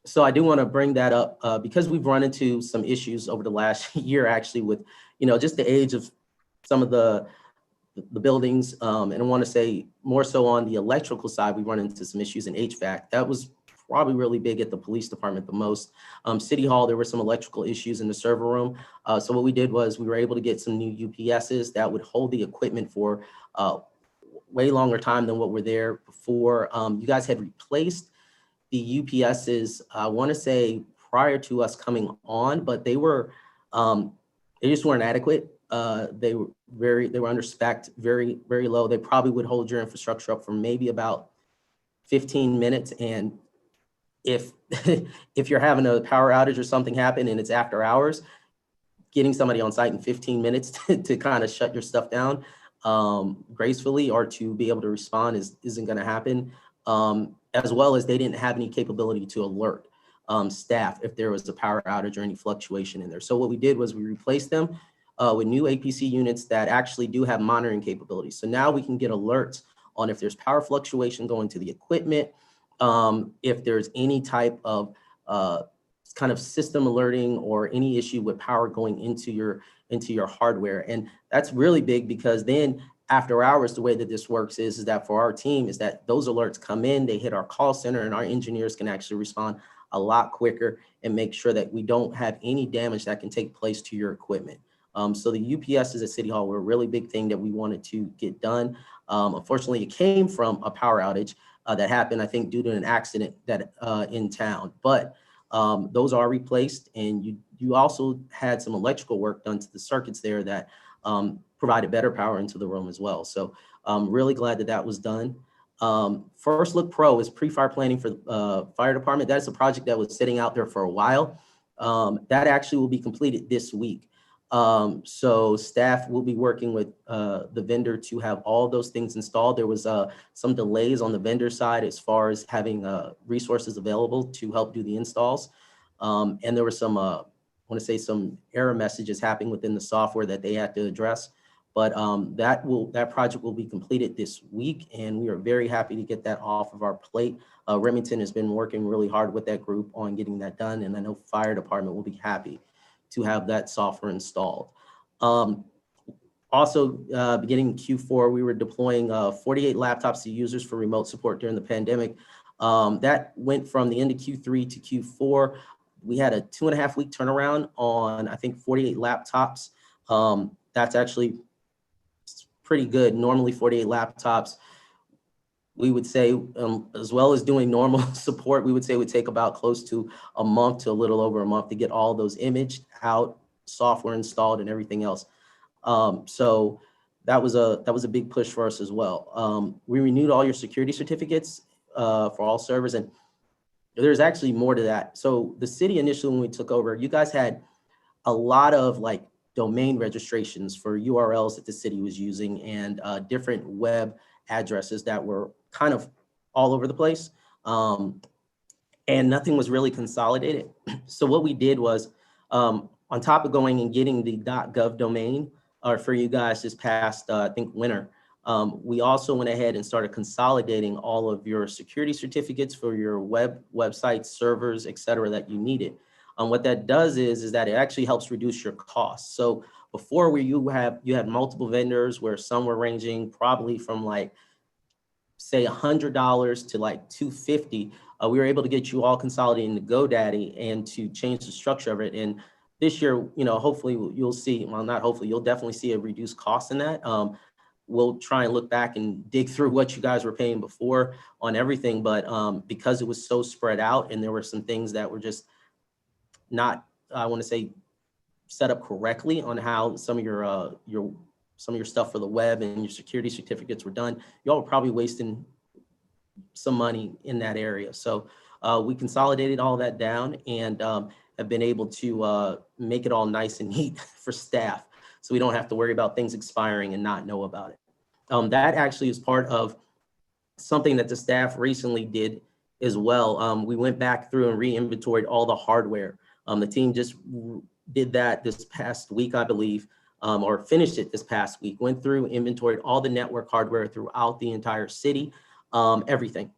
So I do want to bring that up because we've run into some issues over the last year, actually, with, just the age of some of the buildings. And I want to say more so on the electrical side, we run into some issues in HVAC. That was probably really big at the police department the most. City Hall, there were some electrical issues in the server room. So what we did was we were able to get some new UPSs that would hold the equipment for way longer time than what were there before. You guys had replaced the UPSs, I want to say prior to us coming on, but they just weren't adequate. They were under spec'd, very, very low. They probably would hold your infrastructure up for maybe about 15 minutes. And if you're having a power outage or something happen and it's after hours, getting somebody on site in 15 minutes to kind of shut your stuff down gracefully or to be able to respond isn't going to happen. As well as they didn't have any capability to alert staff if there was a power outage or any fluctuation in there. So what we did was we replaced them with new APC units that actually do have monitoring capabilities. So now we can get alerts on if there's power fluctuation going to the equipment, if there's any type of kind of system alerting or any issue with power going into your hardware. And that's really big because then after hours, the way that this works is that for our team is that those alerts come in, they hit our call center, and our engineers can actually respond a lot quicker and make sure that we don't have any damage that can take place to your equipment. So the UPSs at City Hall were a really big thing that we wanted to get done. Unfortunately, it came from a power outage that happened, I think, due to an accident that in town. But those are replaced, and you also had some electrical work done to the circuits there that provided better power into the room as well. So I'm really glad that that was done. First Look Pro is pre-fire planning for the fire department. That's a project that was sitting out there for a while. That actually will be completed this week. So staff will be working with the vendor to have all those things installed. There was some delays on the vendor side as far as having resources available to help do the installs. And there were some, I want to say some error messages happening within the software that they had to address. But that project will be completed this week, and we are very happy to get that off of our plate. Remington has been working really hard with that group on getting that done, and I know fire department will be happy to have that software installed. Also, beginning in Q4, we were deploying 48 laptops to users for remote support during the pandemic. That went from the end of Q3 to Q4. We had a 2.5-week turnaround on, I think, 48 laptops. That's actually pretty good. Normally 48 laptops, we would say, as well as doing normal support, we would say would take about close to a month to a little over a month to get all those imaged out, software installed, and everything else. So that was a big push for us as well. We renewed all your security certificates for all servers, and there's actually more to that. So the city initially, when we took over, you guys had a lot of like domain registrations for URLs that the city was using and different web addresses that were kind of all over the place. And nothing was really consolidated. So what we did was, on top of going and getting the .gov domain for you guys this past, I think, winter, we also went ahead and started consolidating all of your security certificates for your websites, servers, et cetera, that you needed. What that does is that it actually helps reduce your costs. So before, where you had multiple vendors where some were ranging probably from like, say $100 to like $250, we were able to get you all consolidated into GoDaddy and to change the structure of it. And this year, you know, hopefully you'll see, well, not hopefully, you'll definitely see a reduced cost in that. We'll try and look back and dig through what you guys were paying before on everything. But because it was so spread out and there were some things that were just not, I want to say, set up correctly on how some of your stuff for the web and your security certificates were done, y'all were probably wasting some money in that area. So we consolidated all that down and have been able to make it all nice and neat for staff, so we don't have to worry about things expiring and not know about it. That actually is part of something that the staff recently did as well. We went back through and re-inventoried all the hardware. The team just did that this past week, I believe, or finished it this past week, went through, inventoried all the network hardware throughout the entire city, everything.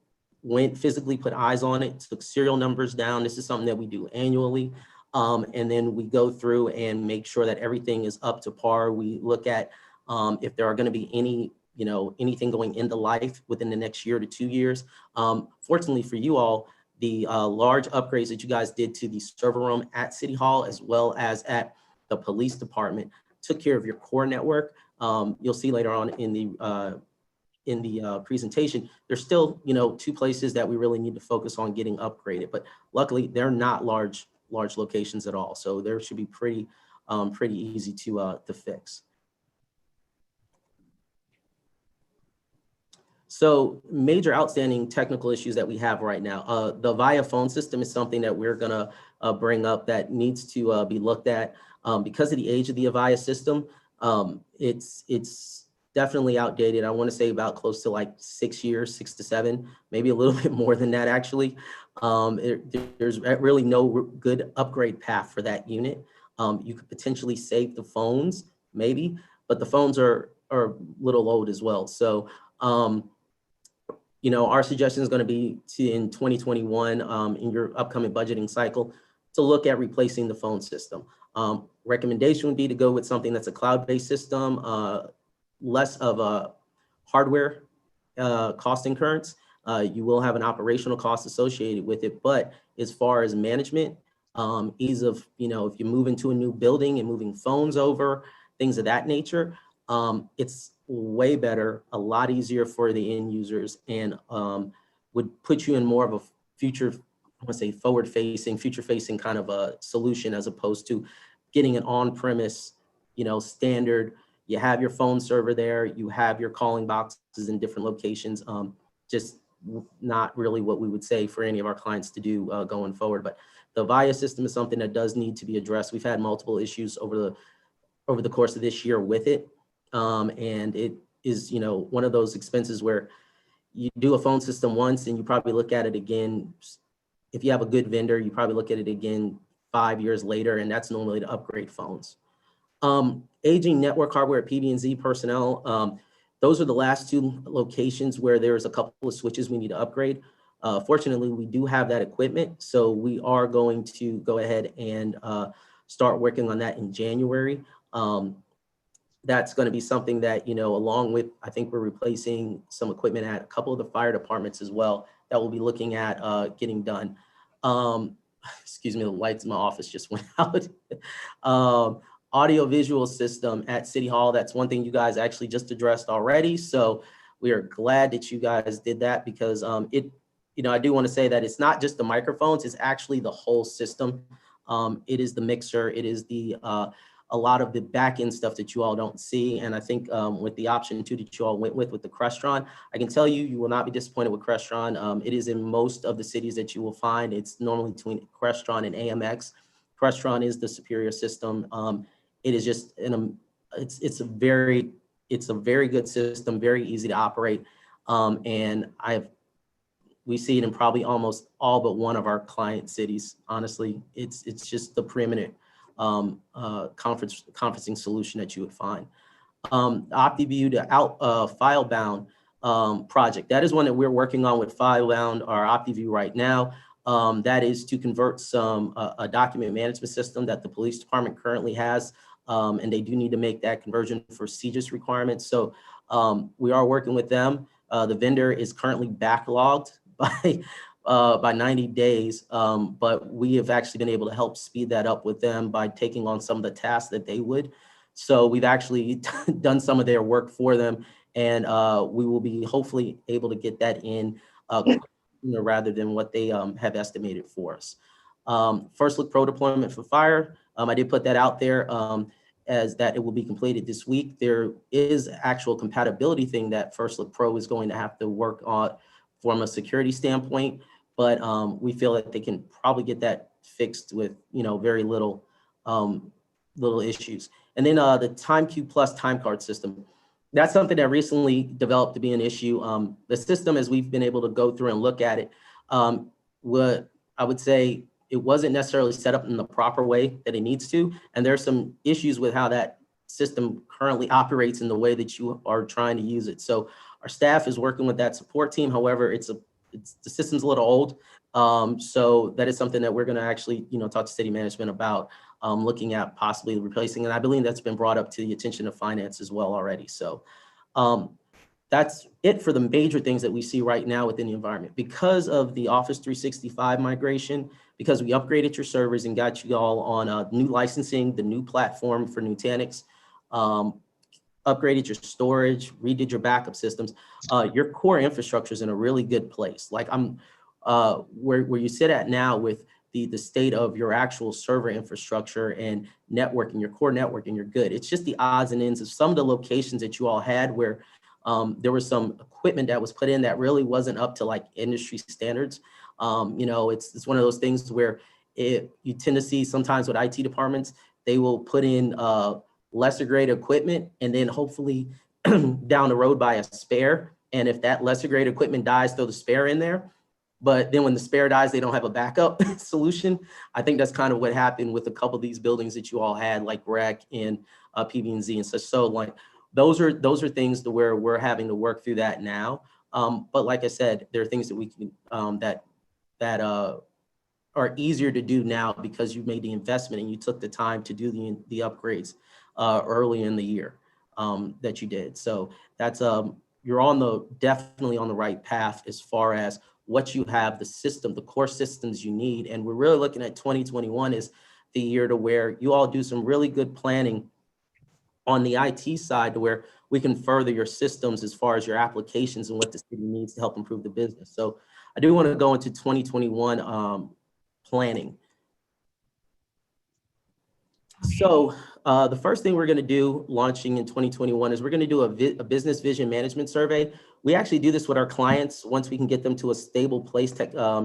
Went physically, put eyes on it, took serial numbers down. This is something that we do annually. And then we go through and make sure that everything is up to par. We look at if there are going to be any, anything going into life within the next year to 2 years. Fortunately for you all, the large upgrades that you guys did to the server room at City Hall, as well as at the police department, took care of your core network. You'll see later on in the presentation, there's still, 2 places that we really need to focus on getting upgraded, but luckily they're not large locations at all. So there should be pretty easy to fix. So major outstanding technical issues that we have right now. The VIA phone system is something that we're gonna bring up that needs to be looked at. Because of the age of the Avaya system, it's definitely outdated. I want to say about close to like 6 years, 6 to 7, maybe a little bit more than that actually. There's really no good upgrade path for that unit. You could potentially save the phones, maybe, but the phones are a little old as well. So, our suggestion is going to be in 2021, in your upcoming budgeting cycle, to look at replacing the phone system. Recommendation would be to go with something that's a cloud-based system, less of a hardware cost incurrence. You will have an operational cost associated with it, but as far as management, ease of, if you move into a new building and moving phones over, things of that nature, it's way better, a lot easier for the end users, and would put you in more of a future, I want to say forward-facing, future-facing kind of a solution, as opposed to getting an on-premise, standard. You have your phone server there, you have your calling boxes in different locations. Just not really what we would say for any of our clients to do going forward. But the VIA system is something that does need to be addressed. We've had multiple issues over over the course of this year with it. And it is, you know, one of those expenses where you do a phone system once and you probably look at it again. If you have a good vendor, you probably look at it again 5 years later, and that's normally to upgrade phones. Aging network hardware at PB&Z personnel. Those are the last two locations where there's a couple of switches we need to upgrade. Fortunately, we do have that equipment, so we are going to go ahead and start working on that in January. That's going to be something that, you know, along with, I think we're replacing some equipment at a couple of the fire departments as well that we'll be looking at getting done. Excuse me, the lights in my office just went out. Audio visual system at City Hall. That's one thing you guys actually just addressed already. So we are glad that you guys did that, because you know, I do want to say that it's not just the microphones, it's actually the whole system. It is the mixer, it is the a lot of the back end stuff that you all don't see. And I think with the option 2 that you all went with the Crestron, I can tell you, you will not be disappointed with Crestron. It is in most of the cities that you will find. It's normally between Crestron and AMX. Crestron is the superior system. It is just it's a very good system, very easy to operate. And we see it in probably almost all but one of our client cities. Honestly, it's just the preeminent conferencing solution that you would find. OptiView to FileBound project. That is one that we're working on with FileBound, our OptiView right now. That is to convert a document management system that the police department currently has, and they do need to make that conversion for CJIS requirements. So we are working with them. The vendor is currently backlogged by 90 days, but we have actually been able to help speed that up with them by taking on some of the tasks that they would. So we've actually done some of their work for them, and we will be hopefully able to get that in rather than what they have estimated for us. First Look Pro deployment for fire. I did put that out there as that it will be completed this week. There is actual compatibility thing that First Look Pro is going to have to work on from a security standpoint, but we feel that they can probably get that fixed with, you know, very little issues. And then the TimeQ Plus time card system. That's something that recently developed to be an issue. The system, as we've been able to go through and look at it, what I would say, it wasn't necessarily set up in the proper way that it needs to. And there's some issues with how that system currently operates in the way that you are trying to use it. So our staff is working with that support team. However, the system's a little old. So that is something that we're going to actually, you know, talk to city management about looking at possibly replacing. And I believe that's been brought up to the attention of finance as well already. So that's it for the major things that we see right now within the environment. Because of the Office 365 migration, because we upgraded your servers and got you all on new licensing, the new platform for Nutanix, upgraded your storage, redid your backup systems, your core infrastructure is in a really good place. Like where you sit at now with the state of your actual server infrastructure and networking, your core networking, you're good. It's just the odds and ends of some of the locations that you all had where there was some equipment that was put in that really wasn't up to like industry standards. You know, it's one of those things where you tend to see sometimes with IT departments, they will put in lesser grade equipment and then hopefully down the road buy a spare. And if that lesser grade equipment dies, throw the spare in there. But then when the spare dies, they don't have a backup solution. I think that's kind of what happened with a couple of these buildings that you all had, like REC and PB&Z and such. So like those are things to where we're having to work through that now. But like I said, there are things that we can that are easier to do now because you made the investment and you took the time to do the upgrades early in the year that you did. So that's you're definitely on the right path as far as what you have, the core systems you need. And we're really looking at 2021 as the year to where you all do some really good planning on the IT side to where we can further your systems as far as your applications and what the city needs to help improve the business. So I do want to go into 2021 planning. So the first thing we're going to do launching in 2021 is we're going to do a business vision management survey. We actually do this with our clients once we can get them to a stable place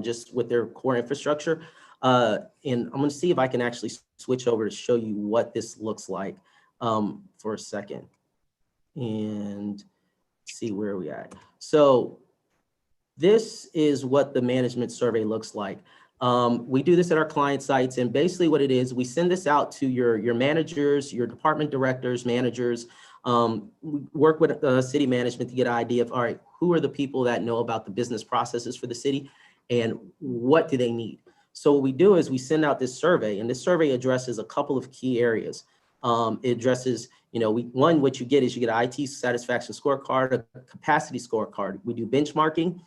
just with their core infrastructure. And I'm going to see if I can actually switch over to show you what this looks like. for a second and see where we at. So this is what the management survey looks like. We do this at our client sites, and basically what it is, we send this out to your managers, your department directors, managers. We work with city management to get an idea of, all right, who are the people that know about the business processes for the city and what do they need? So what we do is we send out this survey, and this survey addresses a couple of key areas. It addresses, one, what you get is you get an IT satisfaction scorecard, a capacity scorecard. We do benchmarking.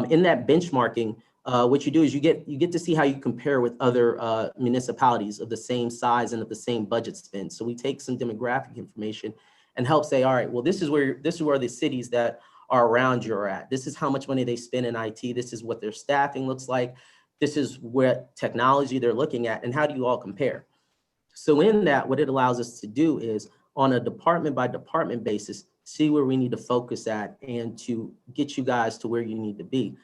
In that benchmarking, what you do is you get to see how you compare with other municipalities of the same size and of the same budget spend. So we take some demographic information and help say, all right, well, this is where the cities that are around you are at. This is how much money they spend in IT. This is what their staffing looks like. This is what technology they're looking at, and how do you all compare? So in that, what it allows us to do is on a department by department basis, see where we need to focus at and to get you guys to where you need to be.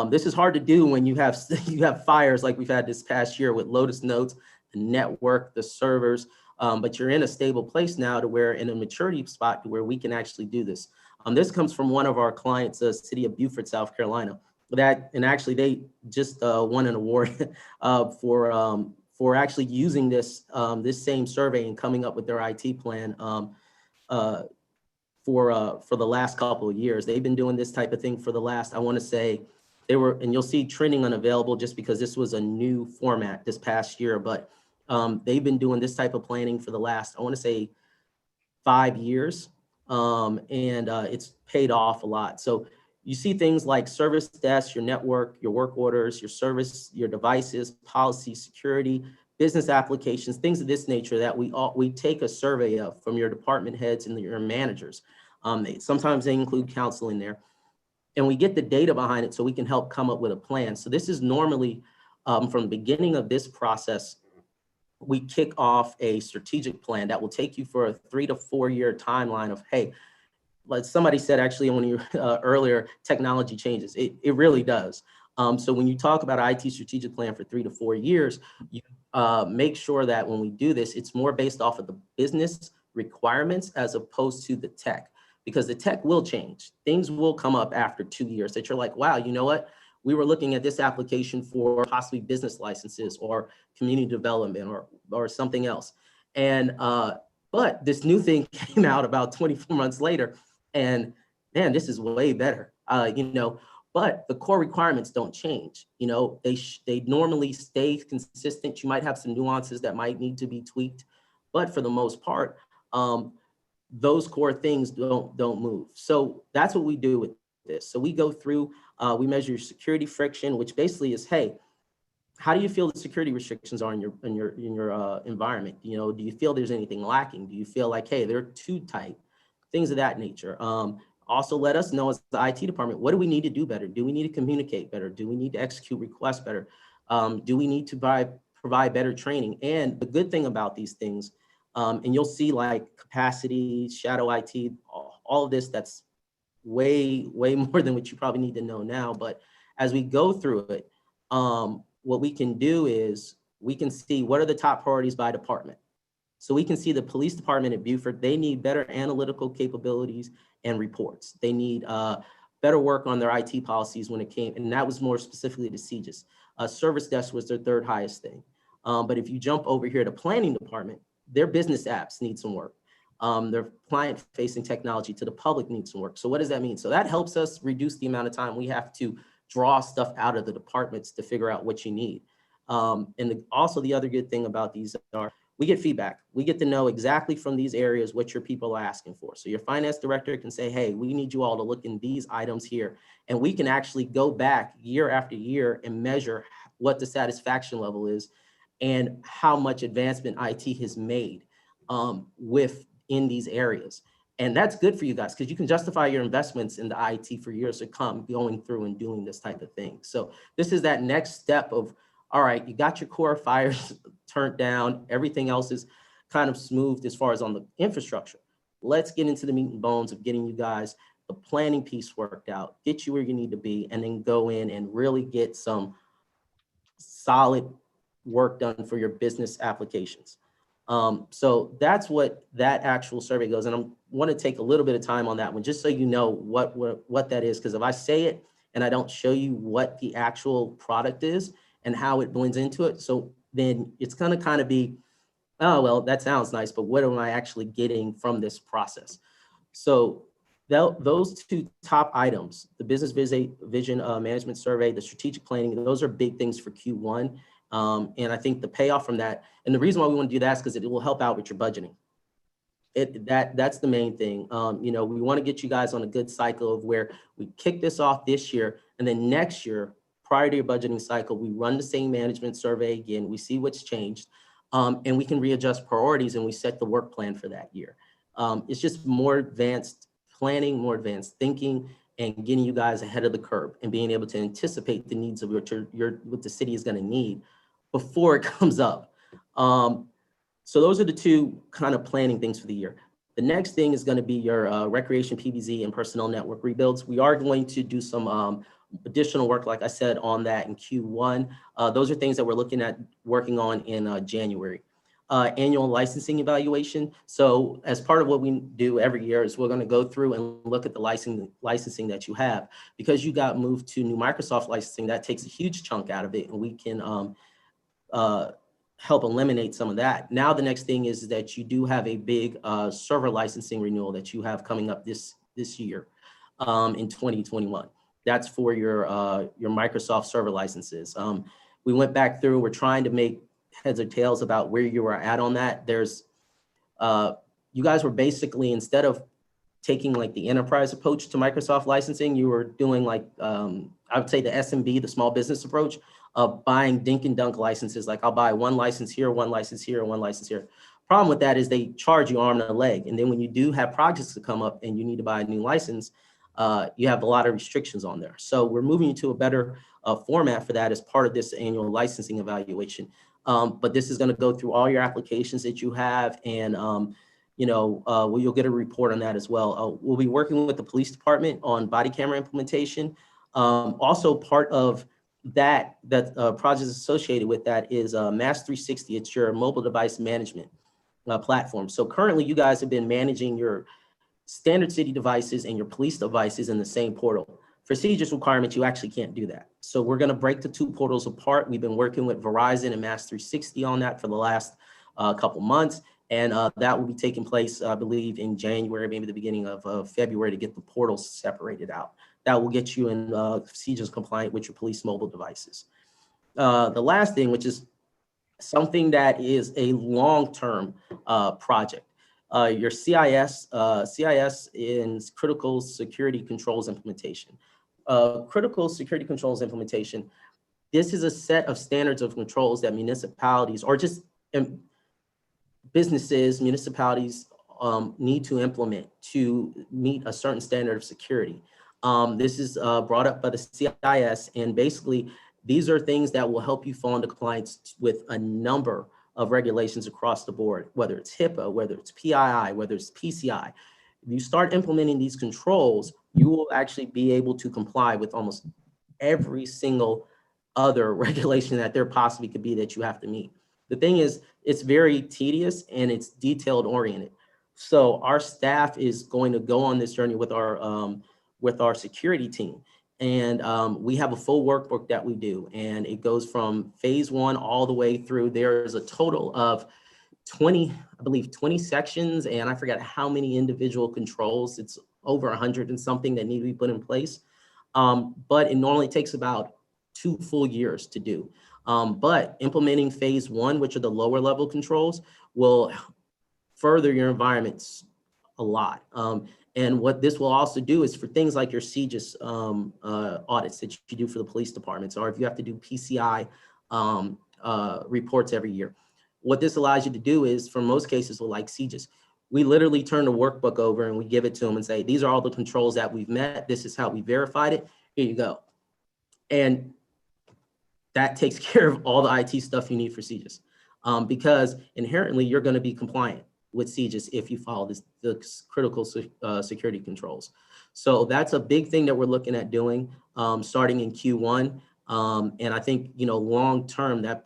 This is hard to do when you have fires like we've had this past year with Lotus Notes, the network, the servers, but you're in a stable place now to where in a maturity spot to where we can actually do this. This comes from one of our clients, the city of Beaufort, South Carolina. And actually they just won an award for actually using this same survey and coming up with their IT plan for the last couple of years. They've been doing this type of thing for the last, I want to say, and you'll see trending unavailable just because this was a new format this past year, but they've been doing this type of planning for the last, I want to say, 5 years, and it's paid off a lot. So you see things like service desk, your network, your work orders, your service, your devices, policy, security, business applications, things of this nature that we take a survey of from your department heads and your managers. Sometimes they include counsel in there, and we get the data behind it so we can help come up with a plan. So this is normally from the beginning of this process, we kick off a strategic plan that will take you for a 3 to 4 year timeline of, hey, like somebody said actually when you earlier, technology changes. It really does. So when you talk about IT strategic plan for 3 to 4 years, you make sure that when we do this, it's more based off of the business requirements as opposed to the tech, because the tech will change. Things will come up after 2 years that you're like, wow, you know what? We were looking at this application for possibly business licenses or community development or something else. And but this new thing came out about 24 months later, and man, this is way better. But the core requirements don't change. They normally stay consistent. You might have some nuances that might need to be tweaked, but for the most part, those core things don't move. So that's what we do with this. So we go through, we measure security friction, which basically is, hey, how do you feel the security restrictions are in your environment? Do you feel there's anything lacking? Do you feel like, hey, they're too tight? Things of that nature. Also let us know as the IT department, what do we need to do better? Do we need to communicate better? Do we need to execute requests better? Do we need to provide better training? And the good thing about these things, and you'll see like capacity, shadow IT, all of this, that's way more than what you probably need to know now. But as we go through it, what we can do is we can see what are the top priorities by department. So we can see the police department at Beaufort, they need better analytical capabilities and reports. They need better work on their IT policies when it came, and that was more specifically to CGIS. Service desk was their third highest thing. But if you jump over here to planning department, their business apps need some work. Their client-facing technology to the public needs some work. So what does that mean? So that helps us reduce the amount of time we have to draw stuff out of the departments to figure out what you need. Also the other good thing about these are we get feedback. We get to know exactly from these areas what your people are asking for. So your finance director can say, hey, we need you all to look in these items here. And we can actually go back year after year and measure what the satisfaction level is and how much advancement IT has made in these areas. And that's good for you guys because you can justify your investments in the IT for years to come, going through and doing this type of thing. So this is that next step of, all right, you got your core fires turned down, everything else is kind of smoothed as far as on the infrastructure. Let's get into the meat and bones of getting you guys the planning piece worked out, get you where you need to be, and then go in and really get some solid work done for your business applications. So that's what that actual survey goes. And I want to take a little bit of time on that one, just so you know what that is. Because if I say it and I don't show you what the actual product is and how it blends into it, so then it's going to kind of be, oh, well, that sounds nice, but what am I actually getting from this process? So those two top items, the business vision management survey, the strategic planning, those are big things for Q1. And I think the payoff from that, and the reason why we want to do that is because it will help out with your budgeting. That's the main thing. You know, we want to get you guys on a good cycle of where we kick this off this year, and then next year, prior to your budgeting cycle, we run the same management survey again, we see what's changed, and we can readjust priorities and we set the work plan for that year. It's just more advanced planning, more advanced thinking, and getting you guys ahead of the curve and being able to anticipate the needs of what the city is going to need before it comes up. So those are the two kind of planning things for the year. The next thing is going to be your recreation PBZ and personnel network rebuilds. We are going to do some additional work, like I said, on that in Q1. Those are things that we're looking at working on in January. Annual licensing evaluation. So as part of what we do every year is we're going to go through and look at the licensing that you have. Because you got moved to new Microsoft licensing, that takes a huge chunk out of it, and we can help eliminate some of that. Now the next thing is that you do have a big server licensing renewal that you have coming up this year in 2021. That's for your Microsoft server licenses. We went back through, we're trying to make heads or tails about where you were at on that. There's, you guys were basically, instead of taking like the enterprise approach to Microsoft licensing, you were doing like, I would say the SMB, the small business approach of buying dink and dunk licenses. Like I'll buy one license here, one license here, one license here. Problem with that is they charge you arm and a leg. And then when you do have projects to come up and you need to buy a new license, you have a lot of restrictions on there. So we're moving to a better format for that as part of this annual licensing evaluation. But this is going to go through all your applications that you have, and you'll get a report on that as well. We'll be working with the police department on body camera implementation. Also, part of that projects associated with that is Mass 360. It's your mobile device management platform. So currently, you guys have been managing your standard city devices and your police devices in the same portal. For CJIS requirements, you actually can't do that. So we're going to break the two portals apart. We've been working with Verizon and Mass 360 on that for the last couple months. And that will be taking place, I believe, in January, maybe the beginning of February, to get the portals separated out. That will get you in CJIS compliant with your police mobile devices. The last thing, which is something that is a long-term project, your CIS in critical security controls implementation. Critical security controls implementation, this is a set of standards of controls that municipalities or just municipalities need to implement to meet a certain standard of security. This is brought up by the CIS, and basically these are things that will help you fall into compliance with a number of regulations across the board, whether it's HIPAA, whether it's PII, whether it's PCI. If you start implementing these controls, you will actually be able to comply with almost every single other regulation that there possibly could be that you have to meet. The thing is, it's very tedious and it's detailed oriented. So our staff is going to go on this journey with our security team. And we have a full workbook that we do, and it goes from phase 1 all the way through. There's a total of 20 sections, and I forgot how many individual controls. It's over 100 and something that need to be put in place. But it normally takes about 2 full years to do. But implementing phase 1, which are the lower level controls, will further your environments a lot. And what this will also do is for things like your CJIS audits that you do for the police departments, or if you have to do PCI reports every year. What this allows you to do is, for most cases, like CJIS, we literally turn the workbook over and we give it to them and say, these are all the controls that we've met. This is how we verified it. Here you go. And that takes care of all the IT stuff you need for CJIS, because inherently you're going to be compliant with CJIS if you follow the critical security controls. So that's a big thing that we're looking at doing starting in Q1. And I think, long term, that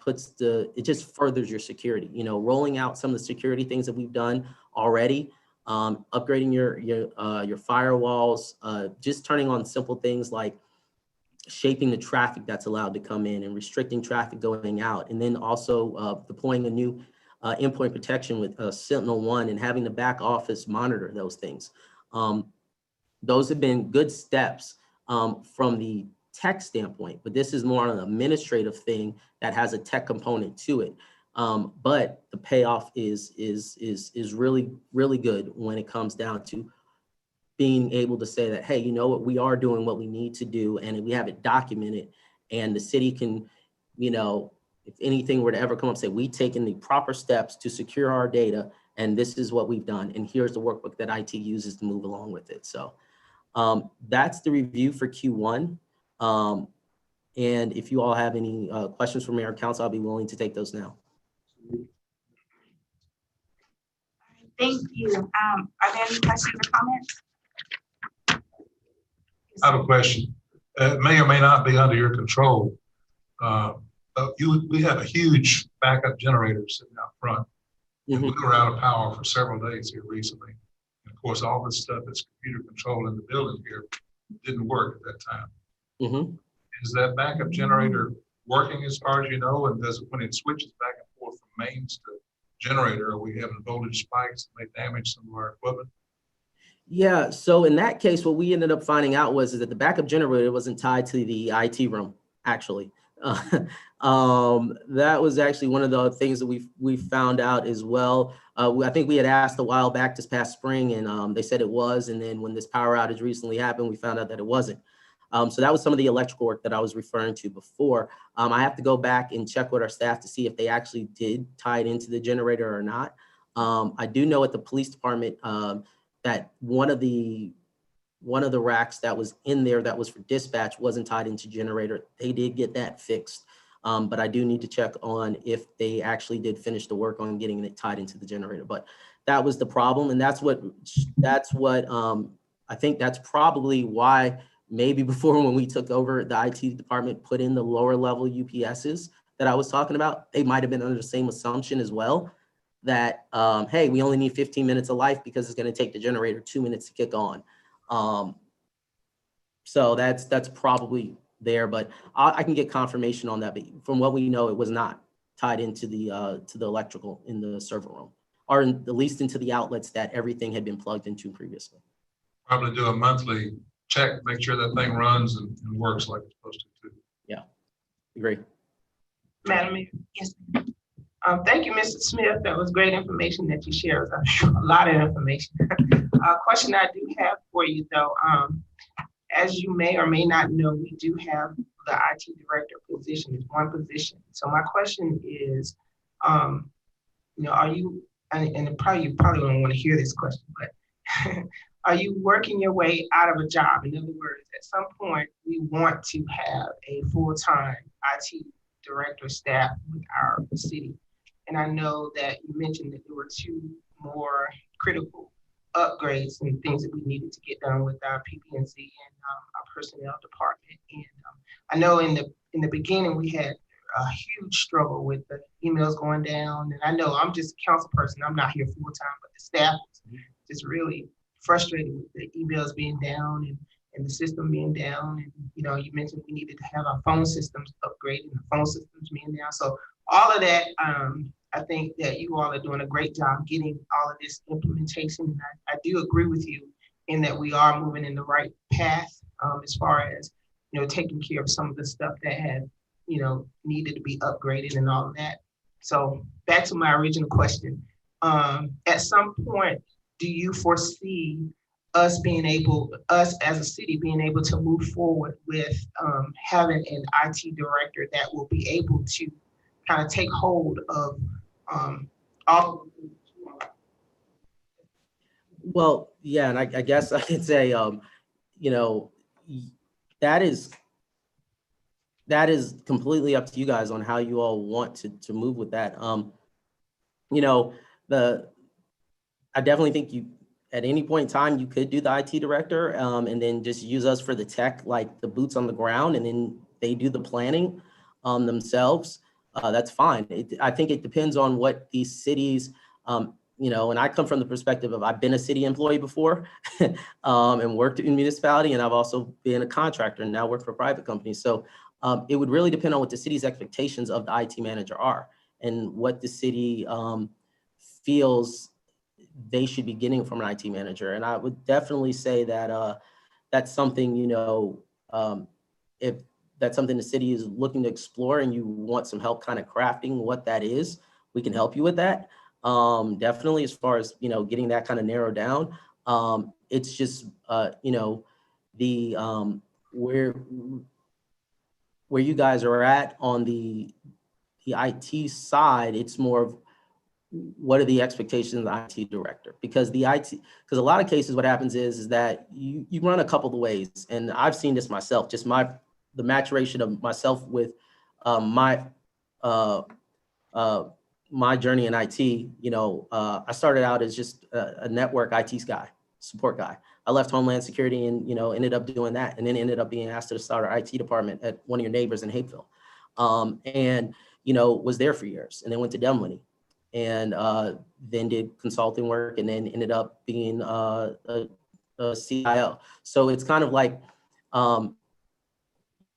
it just furthers your security, rolling out some of the security things that we've done already, upgrading your firewalls, just turning on simple things like shaping the traffic that's allowed to come in and restricting traffic going out. And then also deploying a new endpoint protection with Sentinel-1 and having the back office monitor those things. Those have been good steps from the tech standpoint, but this is more on an administrative thing that has a tech component to it. But the payoff is really, really good when it comes down to being able to say that, hey, you know what, we are doing what we need to do, and we have it documented, and the city can, if anything were to ever come up, say, we've taken the proper steps to secure our data, and this is what we've done, and here's the workbook that IT uses to move along with it. So that's the review for Q1. And if you all have any questions for Mayor or Council, I'll be willing to take those now. Thank you. Are there any questions or comments? I have a question. It may or may not be under your control. We have a huge backup generator sitting out front. And we were out of power for several days here recently. And of course, all this stuff that's computer controlled in the building here didn't work at that time. Is that backup generator working as far as you know? And when it switches back and forth from mains to generator, are we having voltage spikes that may damage some of our equipment? Yeah, so in that case, what we ended up finding out was that the backup generator wasn't tied to the IT room, actually. That was actually one of the things that we found out as well. I think we had asked a while back this past spring, and they said it was. And then when this power outage recently happened, we found out that it wasn't. So that was some of the electrical work that I was referring to before. I have to go back and check with our staff to see if they actually did tie it into the generator or not. I do know at the police department that one of the racks that was in there that was for dispatch wasn't tied into generator. They did get that fixed, but I do need to check on if they actually did finish the work on getting it tied into the generator. But that was the problem, and that's what I think that's probably why maybe before when we took over, the IT department put in the lower level UPSs that I was talking about. They might have been under the same assumption as well, that, hey, we only need 15 minutes of life because it's going to take the generator 2 minutes to kick on. So that's probably there, but I can get confirmation on that. But from what we know, it was not tied into the electrical in the server room, or at least into the outlets that everything had been plugged into previously. Probably do a monthly check, make sure that thing runs and works like it's supposed to too. Yeah, agree. Madam Mayor. Yes. Thank you, Mr. Smith. That was great information that you shared. I'm sure a lot of information. A question I do have for you though, as you may or may not know, we do have the IT director position. It's one position. So my question is, are you, and you probably don't want to hear this question, but are you working your way out of a job? In other words, at some point, we want to have a full-time IT director staff with our city. And I know that you mentioned that there were 2 more critical upgrades and things that we needed to get done with our PPNC and our personnel department. And I know in the beginning we had a huge struggle with the emails going down. And I know I'm just a council person, I'm not here full time, but the staff is just really frustrated with the emails being down and the system being down. And you mentioned we needed to have our phone systems upgraded and the phone systems being down. So all of that, I think that you all are doing a great job getting all of this implementation. And I do agree with you in that we are moving in the right path as far as, taking care of some of the stuff that had, needed to be upgraded and all of that. So back to my original question. At some point, do you foresee us as a city being able to move forward with having an IT director that will be able to kind of take hold of all? Well, yeah, and I guess I could say, that is completely up to you guys on how you all want to move with that. I definitely think you, at any point in time, you could do the IT director and then just use us for the tech, like the boots on the ground, and then they do the planning themselves, that's fine. I think it depends on what these cities, you know, and I come from the perspective of I've been a city employee before and worked in municipality, and I've also been a contractor and now work for private companies. So it would really depend on what the city's expectations of the IT manager are and what the city feels they should be getting from an IT manager. And I would definitely say that that's something, you know, if that's something the city is looking to explore and you want some help kind of crafting what that is, we can help you with that. Definitely, as far as, you know, getting that kind of narrowed down. It's just, you know, the where you guys are at on the IT side, it's more of what are the expectations of the IT director? Because because a lot of cases, what happens is that you run a couple of ways, and I've seen this myself, just the maturation of myself with my journey in IT. You know, I started out as just a network IT guy, support guy. I left Homeland Security and, you know, ended up doing that, and then ended up being asked to start our IT department at one of your neighbors in Hapeville. And, you know, was there for years, and then went to Dunwoody, and then did consulting work, and then ended up being a CIO. So it's kind of like, you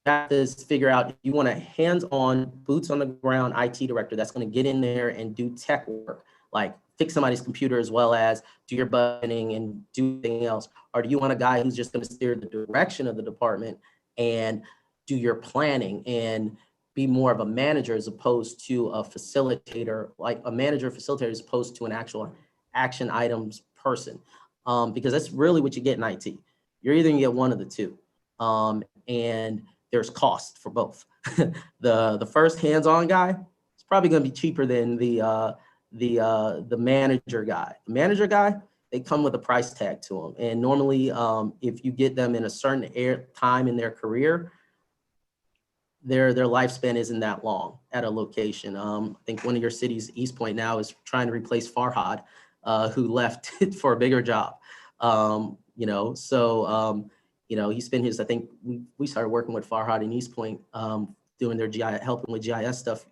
have to figure out if you want a hands-on, boots on the ground IT director that's going to get in there and do tech work, like fix somebody's computer as well as do your budgeting and do anything else. Or do you want a guy who's just going to steer the direction of the department and do your planning and be more of a manager as opposed to a facilitator, like a manager facilitator as opposed to an actual action items person? Because that's really what you get in IT. You're either gonna get one of the two. And there's cost for both. The first hands-on guy is probably gonna be cheaper than the manager guy. The manager guy, they come with a price tag to them. And normally, if you get them in a certain time in their career, their lifespan isn't that long at a location. I think one of your cities, East Point, now is trying to replace Farhad, who left for a bigger job. You know, so you know, he spent his, I think we started working with Farhad in East Point, doing their GIS, helping with GIS stuff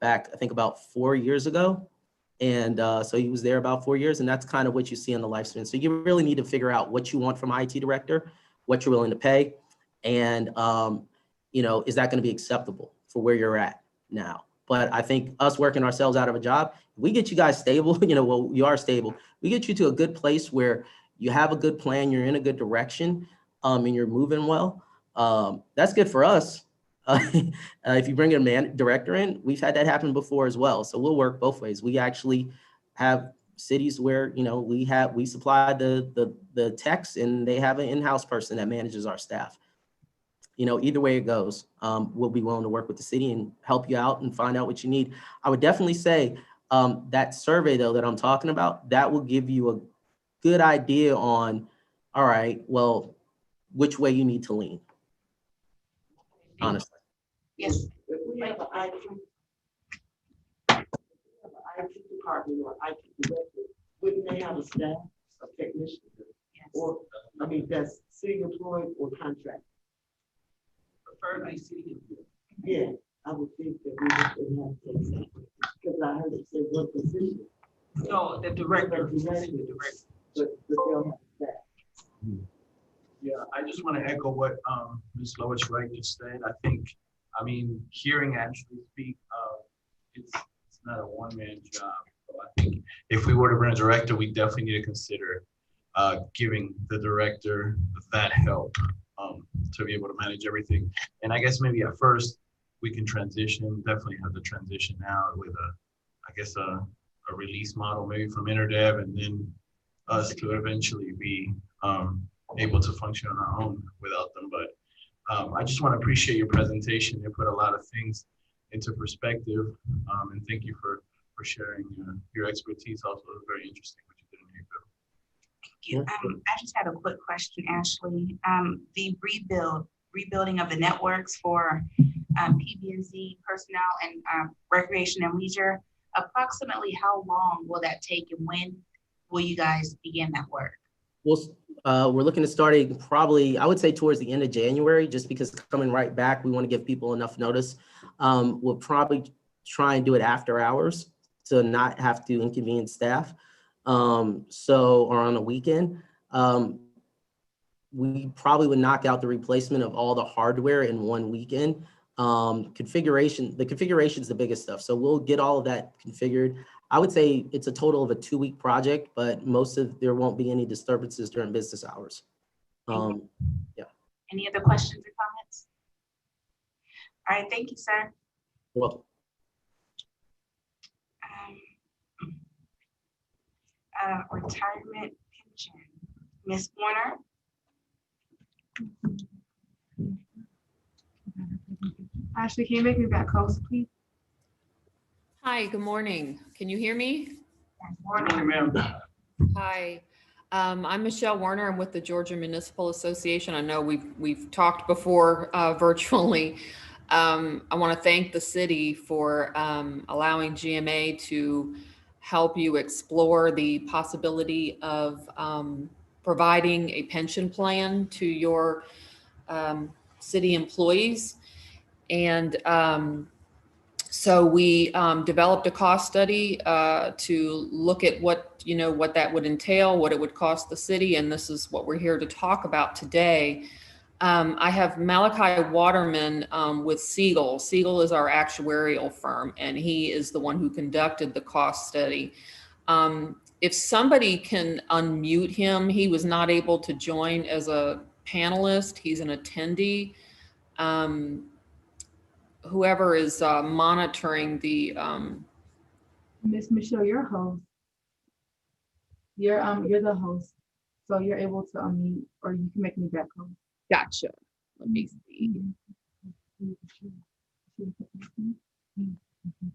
back, I think about 4 years ago. And so he was there about 4 years, and that's kind of what you see on the lifespan. So you really need to figure out what you want from an IT director, what you're willing to pay, and you know, is that going to be acceptable for where you're at now? But I think us working ourselves out of a job, we get you guys stable, you know, well, you are stable. We get you to a good place where you have a good plan, you're in a good direction, and you're moving well. That's good for us. If you bring a director in, we've had that happen before as well. So we'll work both ways. We actually have cities where, you know, we supply the techs, and they have an in-house person that manages our staff. You know, either way it goes, we'll be willing to work with the city and help you out and find out what you need. I would definitely say that survey, though, that I'm talking about, that will give you a good idea on, all right, well, which way you need to lean, honestly. Yes. If we have an IT department or IT director, wouldn't they have a staff of technicians? Yes. Or, I mean, that's city employed or contract? Preferably city. Yeah, I would think that we would have to, because I heard it say one position. No, the director. But they'll have staff. Yeah, I just want to echo what Ms. Lois Wright just said. I mean, hearing Ashley speak, it's not a one-man job. So I think if we were to bring a director, we definitely need to consider giving the director that help to be able to manage everything. And I guess maybe at first we can definitely have the transition now with a release model maybe from InterDev, and then us to eventually be able to function on our own without them. But I just want to appreciate your presentation. You put a lot of things into perspective, and thank you for sharing your expertise. Also, it was very interesting what you did in April. I just had a quick question, Ashley. The rebuilding of the networks for PB&Z personnel and recreation and leisure, approximately how long will that take, and when will you guys begin that work? Well, We're looking to starting probably, I would say towards the end of January, just because coming right back, we want to give people enough notice. We'll probably try and do it after hours to not have to inconvenience staff. Or on a weekend. We probably would knock out the replacement of all the hardware in one weekend. The configuration is the biggest stuff. So we'll get all of that configured. I would say it's a total of a 2-week project, but there won't be any disturbances during business hours. Yeah. Any other questions or comments? All right, thank you, sir. Well, Retirement pension. Ms. Warner? Ashley, can you make me back host, please? Hi, good morning. Can you hear me? Morning, ma'am. Hi, I'm Michelle Warner. I'm with the Georgia Municipal Association. I know we've talked before virtually. I want to thank the city for allowing GMA to help you explore the possibility of providing a pension plan to your city employees. And so we developed a cost study to look at what that would entail, what it would cost the city, and this is what we're here to talk about today. I have Malachi Waterman with Siegel. Siegel is our actuarial firm, and he is the one who conducted the cost study. If somebody can unmute him, he was not able to join as a panelist. He's an attendee. Whoever is monitoring the Miss Michelle, you're a host. You're the host, so you're able to unmute, or you can make me back host. Gotcha. Let me see.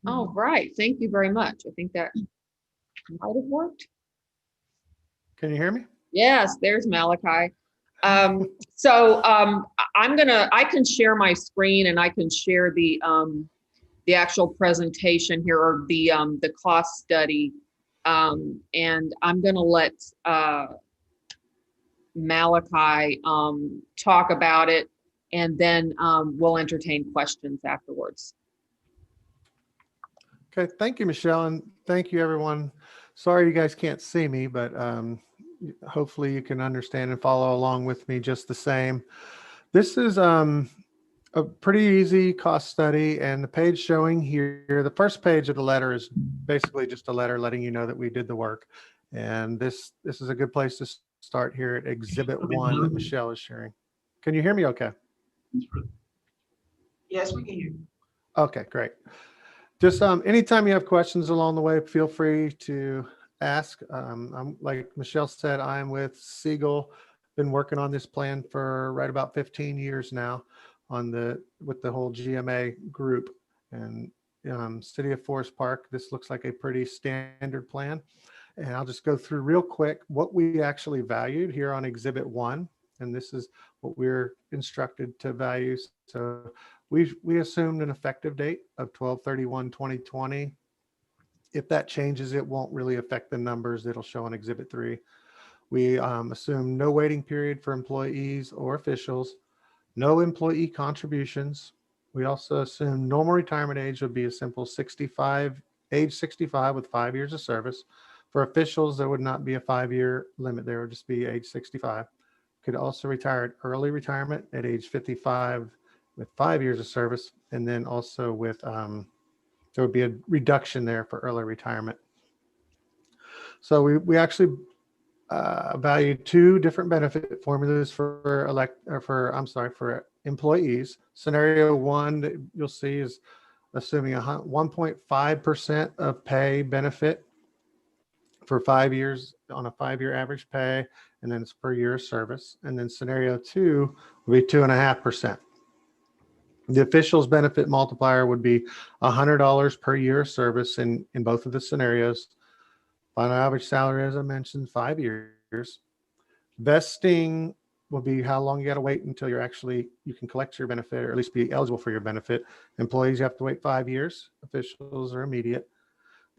All right. Thank you very much. I think that might have worked. Can you hear me? Yes, there's Malachi. I can share my screen and I can share the actual presentation here, or the cost study. And I'm gonna let Malachi talk about it, and then we'll entertain questions afterwards. Okay, thank you, Michelle, and thank you, everyone. Sorry you guys can't see me, but hopefully you can understand and follow along with me just the same. This is a pretty easy cost study, and the page showing here, the first page of the letter is basically just a letter letting you know that we did the work. And this is a good place to start here at Exhibit 1 that Michelle is sharing. Can you hear me okay? Yes, we can hear you. Okay, great. Just anytime you have questions along the way, feel free to ask. I'm, like Michelle said, I'm with Siegel. Been working on this plan for right about 15 years now with the whole GMA group. And City of Forest Park, this looks like a pretty standard plan. And I'll just go through real quick what we actually valued here on Exhibit 1. And this is what we're instructed to value. So we assumed an effective date of 12/31/2020. If that changes, it won't really affect the numbers that'll show on Exhibit 3. We assume no waiting period for employees or officials, no employee contributions. We also assume normal retirement age would be a simple age 65 with 5 years of service. For officials, there would not be a 5-year limit. There would just be age 65. Could also retire at early retirement at age 55 with 5 years of service. And then also with, there would be a reduction there for early retirement. So we actually valued 2 different benefit formulas for employees. Scenario 1 that you'll see is assuming 1.5% of pay benefit for 5 years on a 5-year average pay, and then it's per year of service. And then scenario 2 would be 2.5%. The officials benefit multiplier would be $100 per year of service in both of the scenarios. Final average salary, as I mentioned, 5 years. Vesting will be how long you got to wait until you can collect your benefit, or at least be eligible for your benefit. Employees, you have to wait 5 years. Officials are immediate.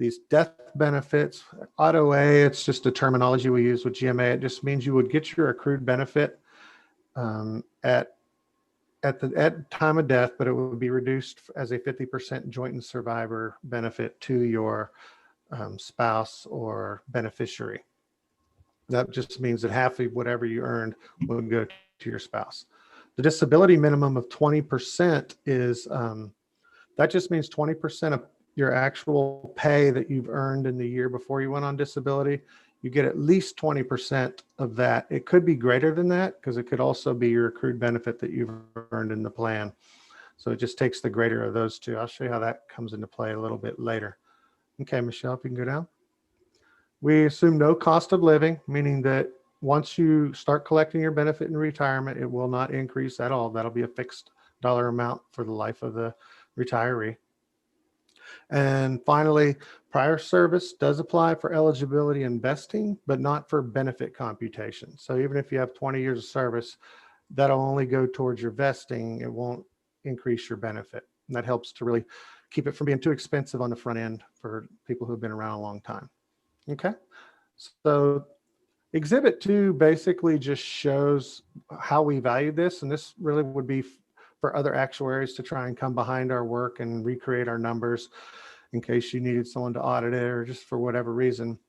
These death benefits, auto A, it's just a terminology we use with GMA. It just means you would get your accrued benefit at time of death, but it would be reduced as a 50% joint and survivor benefit to your spouse or beneficiary. That just means that half of whatever you earned would go to your spouse. The disability minimum of 20% is, that just means 20% of your actual pay that you've earned in the year before you went on disability. You get at least 20% of that. It could be greater than that because it could also be your accrued benefit that you've earned in the plan. So it just takes the greater of those two. I'll show you how that comes into play a little bit later. Okay, Michelle, if you can go down. We assume no cost of living, meaning that once you start collecting your benefit in retirement, it will not increase at all. That'll be a fixed dollar amount for the life of the retiree. And finally, prior service does apply for eligibility and vesting, but not for benefit computation. So even if you have 20 years of service, that'll only go towards your vesting. It won't increase your benefit. And that helps to really keep it from being too expensive on the front end for people who've been around a long time. Okay, so Exhibit 2 basically just shows how we value this, and this really would be for other actuaries to try and come behind our work and recreate our numbers in case you needed someone to audit it or just for whatever reason.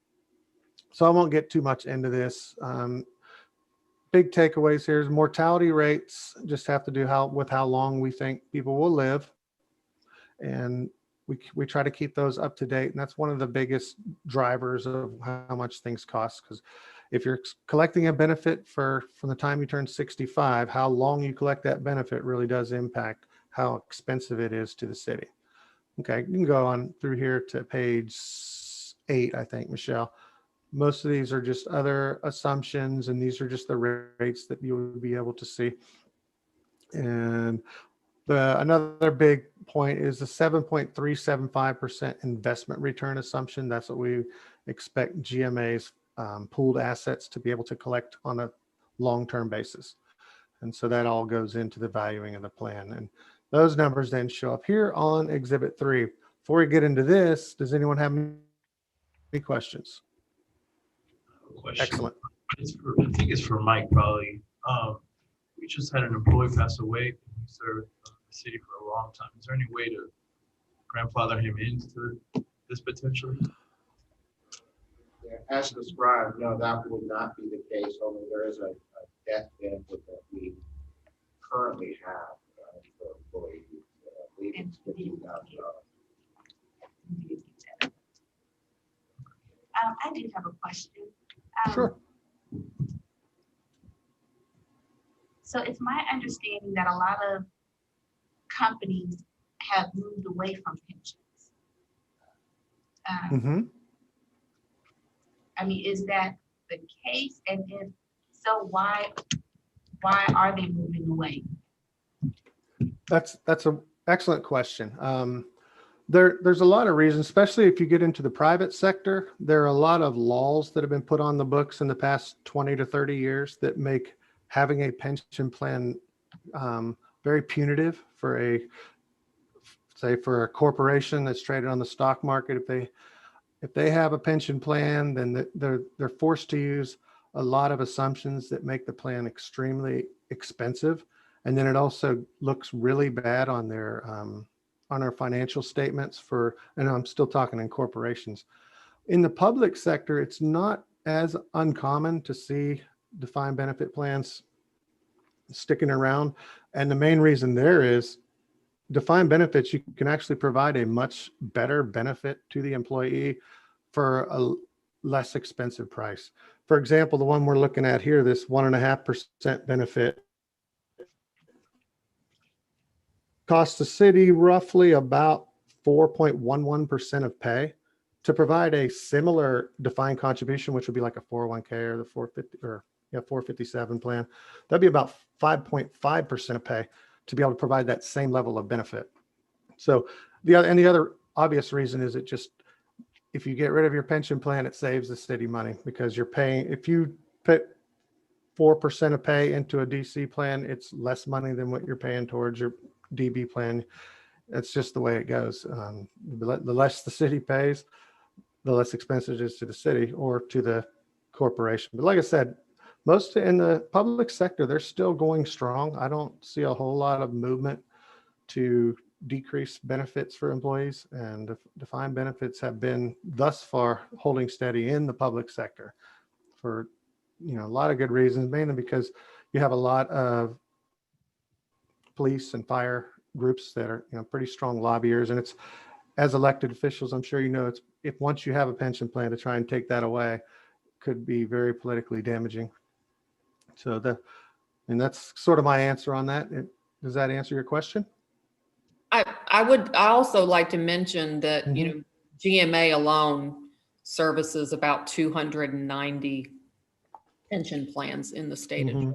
So I won't get too much into this. Big takeaways here is mortality rates just have to do with how long we think people will live. And we try to keep those up to date. And that's one of the biggest drivers of how much things cost. Because if you're collecting a benefit from the time you turn 65, how long you collect that benefit really does impact how expensive it is to the city. Okay, you can go on through here to page 8, I think, Michelle. Most of these are just other assumptions, and these are just the rates that you would be able to see. And another big point is the 7.375% investment return assumption. That's what we expect GMA's pooled assets to be able to collect on a long-term basis. And so that all goes into the valuing of the plan. And those numbers then show up here on Exhibit 3. Before we get into this, does anyone have any questions? Excellent. I think it's for Mike probably. We just had an employee pass away. He served the city for a long time. Is there any way to grandfather him into this potentially? Yeah, as described, no, that would not be the case. Only there is a death benefit that we currently have for employees. Leaving $15,000. I do have a question. Sure. So it's my understanding that a lot of companies have moved away from pensions. I mean, is that the case? And if so, why are they moving away? That's an excellent question. There's a lot of reasons, especially if you get into the private sector. There are a lot of laws that have been put on the books in the past 20 to 30 years that make having a pension plan very punitive for for a corporation that's traded on the stock market. If they have a pension plan, then they're forced to use a lot of assumptions that make the plan extremely expensive, and then it also looks really bad on their on our financial statements and I'm still talking in corporations. In the public sector, it's not as uncommon to see defined benefit plans sticking around. And the main reason there is defined benefits, you can actually provide a much better benefit to the employee for a less expensive price. For example, the one we're looking at here, this 1.5% benefit, costs the city roughly about 4.11% of pay to provide a similar defined contribution, which would be like a 401k or the 457 plan. That'd be about 5.5% of pay to be able to provide that same level of benefit. So the other obvious reason is if you get rid of your pension plan, it saves the city money because you're paying, if you put 4% of pay into a DC plan, it's less money than what you're paying towards your DB plan. That's just the way it goes. The less the city pays, the less expensive it is to the city or to the corporation. But like I said, most in the public sector, they're still going strong. I don't see a whole lot of movement to decrease benefits for employees, and defined benefits have been thus far holding steady in the public sector for a lot of good reasons, mainly because you have a lot of police and fire groups that are pretty strong lobbyers, and it's, as elected officials, I'm sure it's, if once you have a pension plan, to try and take that away could be very politically damaging. So that's sort of my answer on that. Does that answer your question? I also like to mention that, GMA alone services about 290 pension plans in the state of Georgia.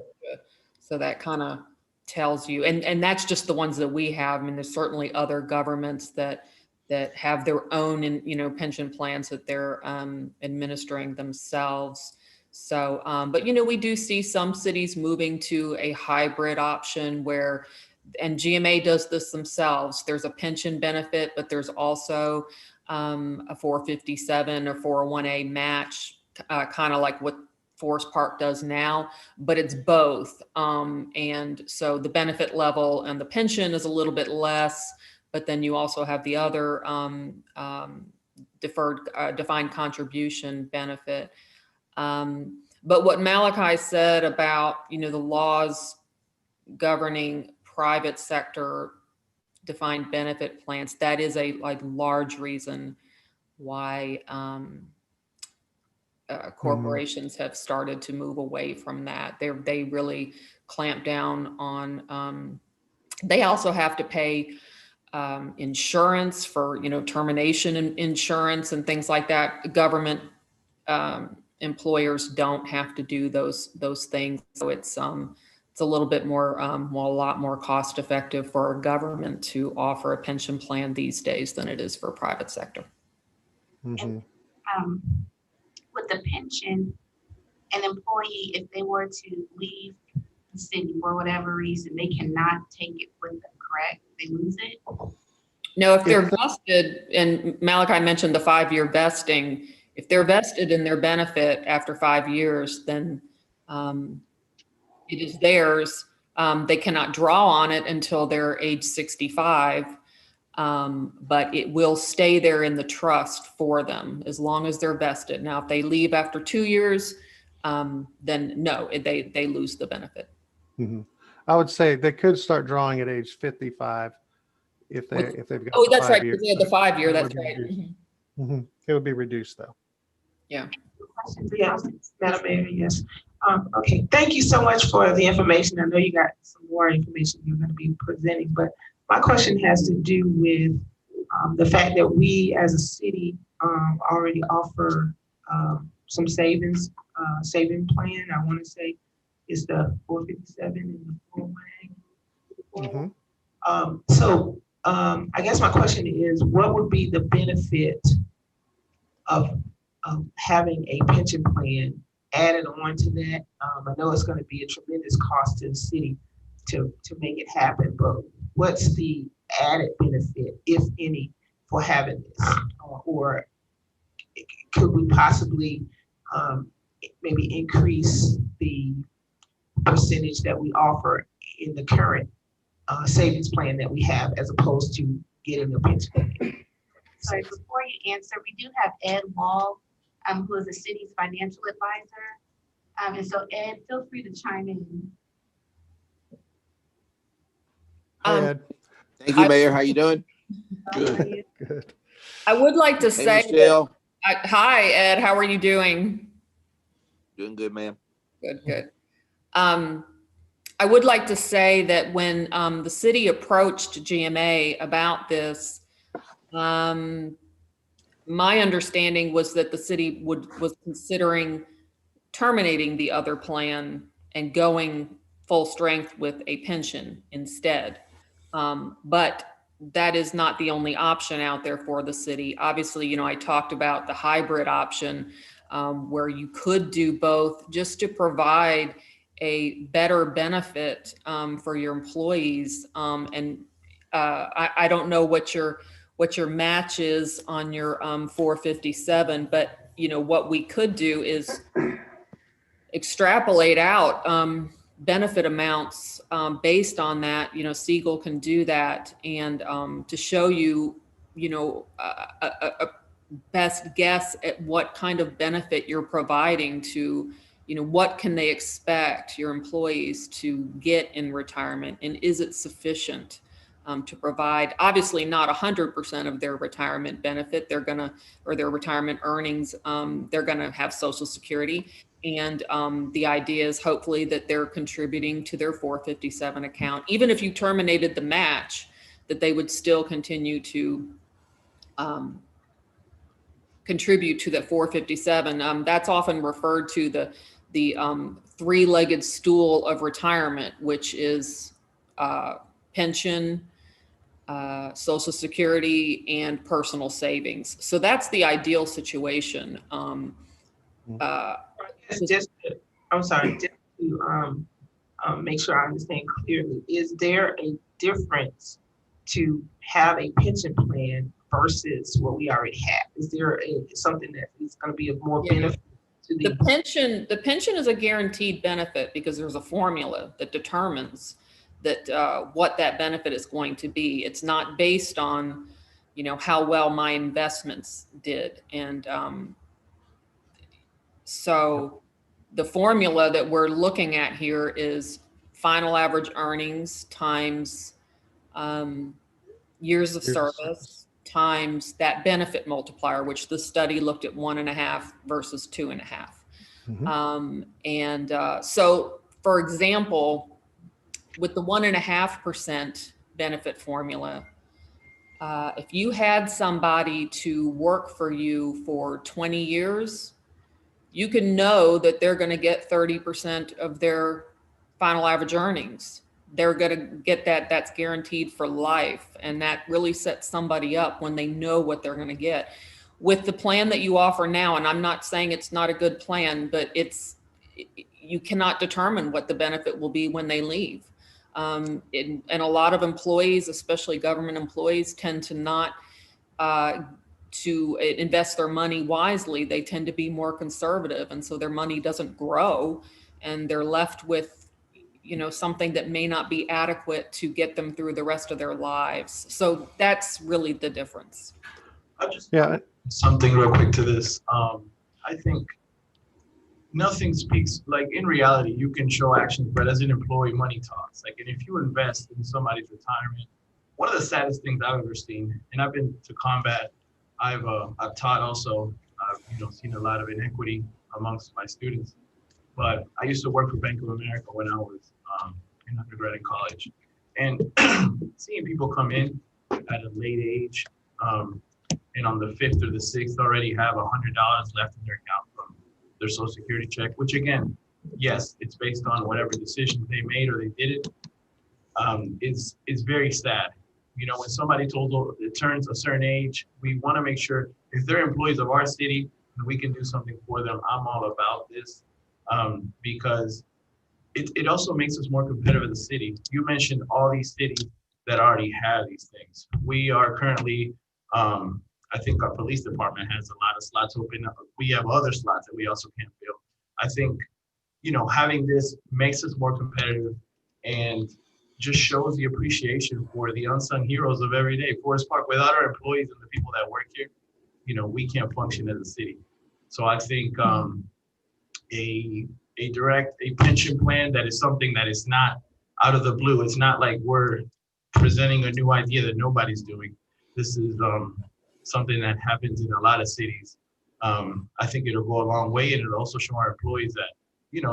So that kind of tells you, and that's just the ones that we have. I mean, there's certainly other governments that have their own, pension plans that they're administering themselves. So, but we do see some cities moving to a hybrid option where, and GMA does this themselves. There's a pension benefit, but there's also a 457 or 401A match, kind of like what Forest Park does now, but it's both. And so the benefit level and the pension is a little bit less, but then you also have the other defined contribution benefit. But what Malachi said about, the laws governing private sector defined benefit plans, that is a large reason why corporations have started to move away from that. They really clamp down on, they also have to pay insurance for, termination insurance and things like that. Government employers don't have to do those things. So it's a little bit more, a lot more cost effective for a government to offer a pension plan these days than it is for private sector. And, with the pension, an employee, if they were to leave the city for whatever reason, they cannot take it with them, correct? They lose it? No, if they're vested, and Malachi mentioned the 5-year vesting, if they're vested in their benefit after 5 years, then it is theirs. They cannot draw on it until they're age 65, but it will stay there in the trust for them as long as they're vested. Now, if they leave after 2 years, then no, they lose the benefit. I would say they could start drawing at age 55 if they've got. Oh, that's right. Years. The 5 year. That's right. It would be reduced though. Yeah. Yes, Madam Mayor, yes. Okay, thank you so much for the information. I know you got some more information you're going to be presenting, but my question has to do with the fact that we as a city already offer some saving plan. I want to say it's the 457 and the 401A. So I guess my question is, what would be the benefit of having a pension plan added on to that? I know it's going to be a tremendous cost to the city to make it happen, but what's the added benefit, if any, for having this? Or could we possibly maybe increase the percentage that we offer in the current savings plan that we have, as opposed to getting a pension plan? Sorry, before you answer, we do have Ed Wall, who is the city's financial advisor. And so Ed, feel free to chime in. Ed. Thank you, Mayor. How you doing? Good. Good. I would like to say, Michelle. Hi, Ed. How are you doing? Doing good, ma'am. Good, good. I would like to say that when the city approached GMA about this, my understanding was that the city was considering terminating the other plan and going full strength with a pension instead. But that is not the only option out there for the city. Obviously, I talked about the hybrid option where you could do both just to provide a better benefit for your employees. I don't know what what your match is on your 457, but what we could do is extrapolate out benefit amounts based on that. Siegel can do that, and to show you, a best guess at what kind of benefit you're providing to, what can they expect your employees to get in retirement, and is it sufficient to provide, obviously not 100% of their retirement benefit, or their retirement earnings, they're gonna have Social Security. And the idea is hopefully that they're contributing to their 457 account. Even if you terminated the match, that they would still continue to contribute to the 457. That's often referred to the three-legged stool of retirement, which is pension, Social Security, and personal savings. So that's the ideal situation. I'm sorry, just to make sure I understand clearly, is there a difference to have a pension plan versus what we already have? Is there something that is going to be of more benefit to the pension? The pension is a guaranteed benefit because there's a formula that determines that what that benefit is going to be. It's not based on, how well my investments did. And so the formula that we're looking at here is final average earnings times years of service times that benefit multiplier, which the study looked at 1.5 versus 2.5. So for example, with the 1.5% benefit formula, if you had somebody to work for you for 20 years, you can know that they're going to get 30% of their final average earnings. They're going to get that. That's guaranteed for life. And that really sets somebody up when they know what they're going to get. With the plan that you offer now, and I'm not saying it's not a good plan, but you cannot determine what the benefit will be when they leave. And a lot of employees, especially government employees, tend to not to invest their money wisely. They tend to be more conservative, and so their money doesn't grow, and they're left with something that may not be adequate to get them through the rest of their lives. So that's really the difference. I'll just something real quick to this. I think nothing speaks, like in reality, you can show actions, but as an employee, money talks. Like, and if you invest in somebody's retirement, one of the saddest things I've ever seen, and I've been to combat, I've taught also, I've seen a lot of inequity amongst my students. But I used to work for Bank of America when I was in undergrad and college, and seeing people come in at a late age, and on the 5th or the 6th already have $100 left in their account from their Social Security check, which again, yes, it's based on whatever decisions they made or they did it, is very sad. When somebody it turns a certain age, we want to make sure if they're employees of our city and we can do something for them, I'm all about this, because it also makes us more competitive as a city. You mentioned all these cities that already have these things. We are currently, I think our police department has a lot of slots open. We have other slots that we also can't fill. I think, having this makes us more competitive and just shows the appreciation for the unsung heroes of every day. Forest Park, without our employees and the people that work here, we can't function as a city. So I think a pension plan that is something that is not out of the blue. It's not like we're presenting a new idea that nobody's doing. This is something that happens in a lot of cities. I think it'll go a long way, and it'll also show our employees that,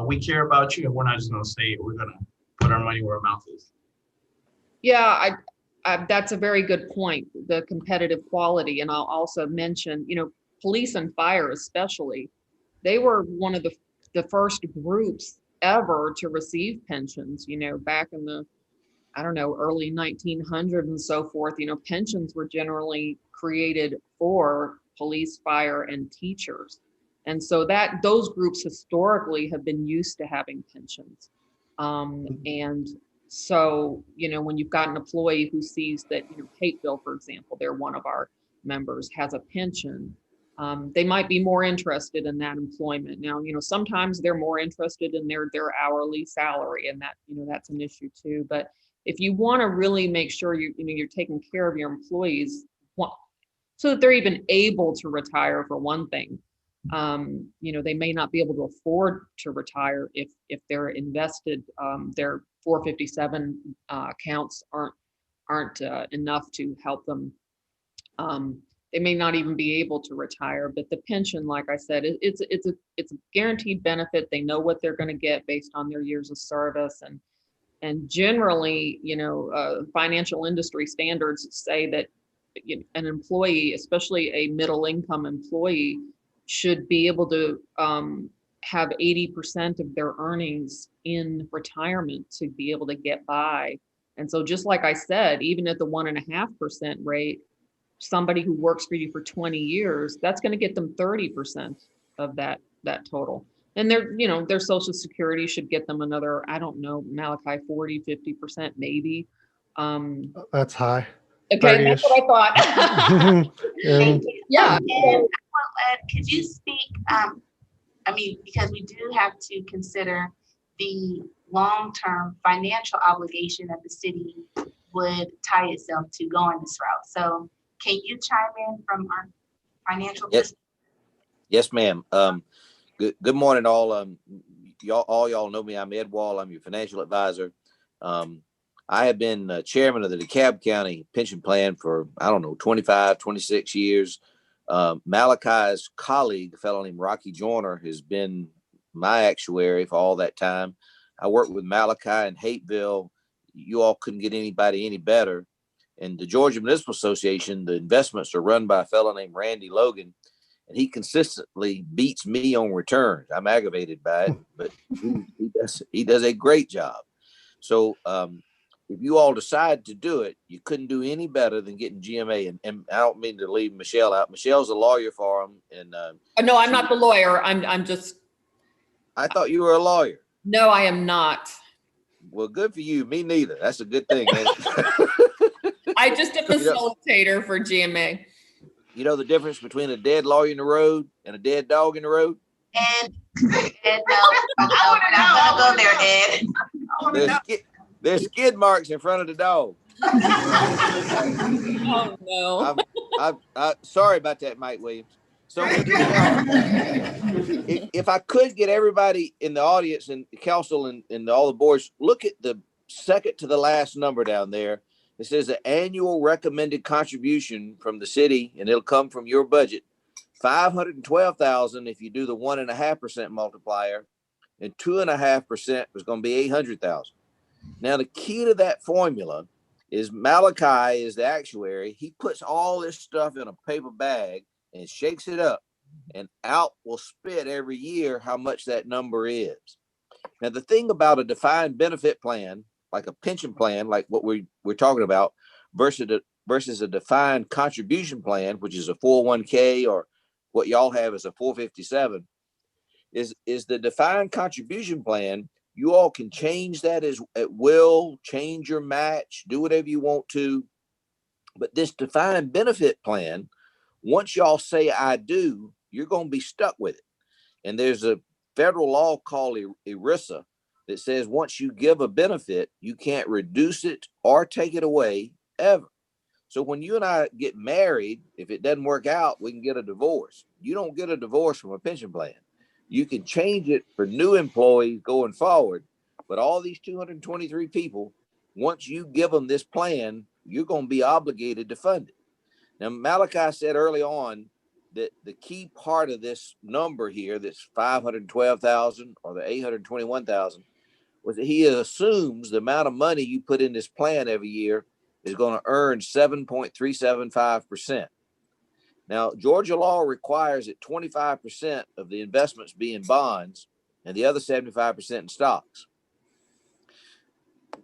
we care about you and we're not just gonna say it, we're gonna put our money where our mouth is. Yeah, that's a very good point, the competitive quality. And I'll also mention, police and fire especially, they were one of the first groups ever to receive pensions, back in the, early 1900s and so forth. Pensions were generally created for police, fire, and teachers. And so those groups historically have been used to having pensions. And So, when you've got an employee who sees that, Pateville, for example, they're one of our members, has a pension, they might be more interested in that employment. Now, sometimes they're more interested in their hourly salary, and that, that's an issue too. But if you want to really make sure you're taking care of your employees, so that they're even able to retire, for one thing. They may not be able to afford to retire if they're invested, their 457 accounts aren't enough to help them. They may not even be able to retire, but the pension, like I said, it's a guaranteed benefit. They know what they're going to get based on their years of service, and generally, financial industry standards say that an employee, especially a middle income employee, should be able to have 80% of their earnings in retirement to be able to get by. And so, just like I said, even at the 1.5% rate, somebody who works for you for 20 years, that's going to get them 30% of that total. And their Social Security should get them another, I don't know, Malachi, 40, 50% maybe. That's high. Okay, that's what I thought. Yeah. Yeah. And could you speak, because we do have to consider the long-term financial obligation that the city would tie itself to going this route. So can you chime in from our financial perspective? Yes, ma'am. Good morning, all. Y'all know me. I'm Ed Wall. I'm your financial advisor. I have been chairman of the DeKalb County Pension Plan for, 25, 26 years. Malachi's colleague, a fellow named Rocky Joyner, has been my actuary for all that time. I worked with Malachi in Hateville. You all couldn't get anybody any better. In the Georgia Municipal Association, the investments are run by a fellow named Randy Logan, and he consistently beats me on returns. I'm aggravated by it, but he does a great job. So if you all decide to do it, you couldn't do any better than getting GMA. And I don't mean to leave Michelle out. Michelle's a lawyer for him. And no, I'm not the lawyer. I'm just. I thought you were a lawyer. No, I am not. Well, good for you. Me neither. That's a good thing. I just a facilitator for GMA. You know the difference between a dead lawyer in the road and a dead dog in the road? And no, I'm not gonna go there, Ed. There's skid marks in front of the dog. Oh no! I'm sorry about that, Mike Williams. So if I could get everybody in the audience and the council and all the boards, look at the second to the last number down there. It says the annual recommended contribution from the city, and it'll come from your budget, $512,000 if you do the 1.5% multiplier, and 2.5% is going to be $800,000. Now the key to that formula is Malachi is the actuary. He puts all this stuff in a paper bag and shakes it up, and out will spit every year how much that number is. Now the thing about a defined benefit plan, like a pension plan, like what we're talking about, versus a defined contribution plan, which is a 401k or what y'all have is a 457, is the defined contribution plan. You all can change that at will, change your match, do whatever you want to. But this defined benefit plan, once y'all say I do, you're going to be stuck with it. And there's a federal law called ERISA that says once you give a benefit, you can't reduce it or take it away ever. So when you and I get married, if it doesn't work out, we can get a divorce. You don't get a divorce from a pension plan. You can change it for new employees going forward, but all these 223 people, once you give them this plan, you're going to be obligated to fund it. Now, Malachi said early on that the key part of this number here, that's 512,000 or the 821,000, was that he assumes the amount of money you put in this plan every year is going to earn 7.375%. Now, Georgia law requires that 25% of the investments be in bonds and the other 75% in stocks.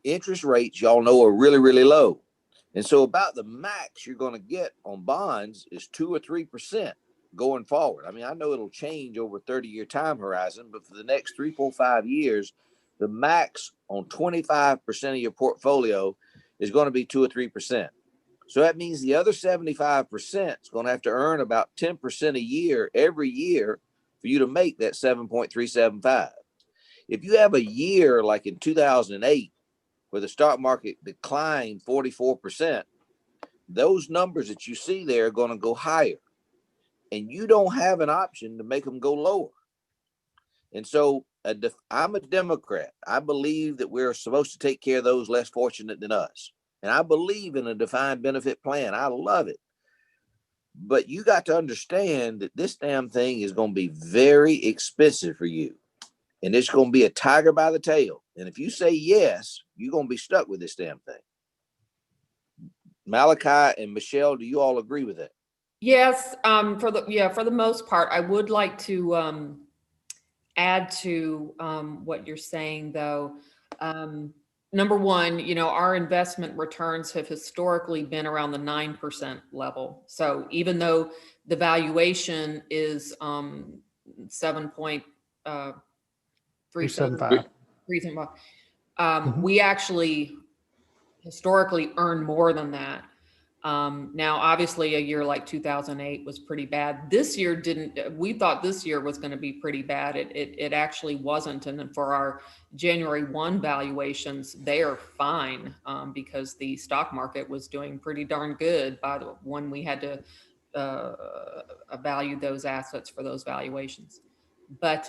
Interest rates, y'all know, are really, really low. And so about the max you're going to get on bonds is 2 or 3% going forward. I mean, I know it'll change over a 30-year time horizon, but for the next 3, 4, 5 years, the max on 25% of your portfolio is going to be 2 or 3%. So that means the other 75% is going to have to earn about 10% a year every year for you to make that 7.375. If you have a year like in 2008, where the stock market declined 44%, those numbers that you see there are going to go higher. And you don't have an option to make them go lower. And so I'm a Democrat. I believe that we're supposed to take care of those less fortunate than us. And I believe in a defined benefit plan. I love it. But you got to understand that this damn thing is going to be very expensive for you. And it's going to be a tiger by the tail. And if you say yes, you're going to be stuck with this damn thing. Malachi and Michelle, do you all agree with that? Yes, for the most part, I would like to add to what you're saying, though. Number one, our investment returns have historically been around the 9% level. So even though the valuation is 7.375, we actually historically earn more than that. Now, obviously, a year like 2008 was pretty bad. This year we thought this year was going to be pretty bad. It actually wasn't. And then for our January 1 valuations, they are fine because the stock market was doing pretty darn good by the when we had to value those assets for those valuations. But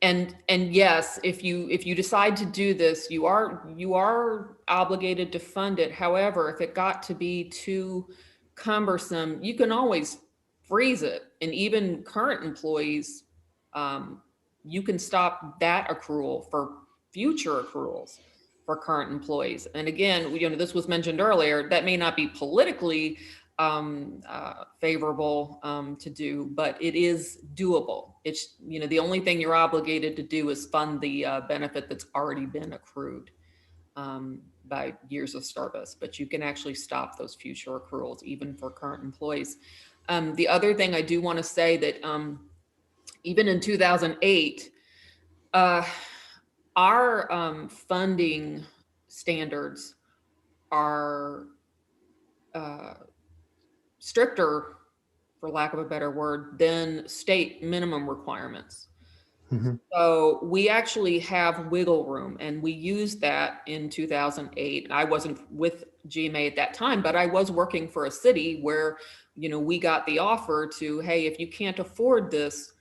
and yes, if you decide to do this, you are obligated to fund it. However, if it got to be too cumbersome, you can always freeze it. And even current employees, you can stop that accrual for future accruals for current employees. And again, this was mentioned earlier, that may not be politically favorable to do, but it is doable. It's, the only thing you're obligated to do is fund the benefit that's already been accrued by years of service, but you can actually stop those future accruals even for current employees. The other thing I do want to say that even in 2008, our funding standards are stricter, for lack of a better word, than state minimum requirements. So we actually have wiggle room, and we used that in 2008. I wasn't with GMA at that time, but I was working for a city where, we got the offer to, hey, if you can't afford this,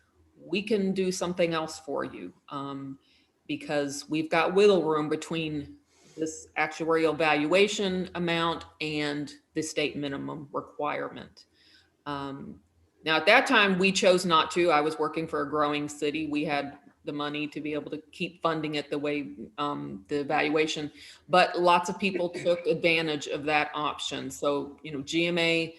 we can do something else for you, because we've got wiggle room between this actuarial valuation amount and the state minimum requirement. Now, at that time, we chose not to. I was working for a growing city. We had the money to be able to keep funding it the way the valuation, but lots of people took advantage of that option. So, GMA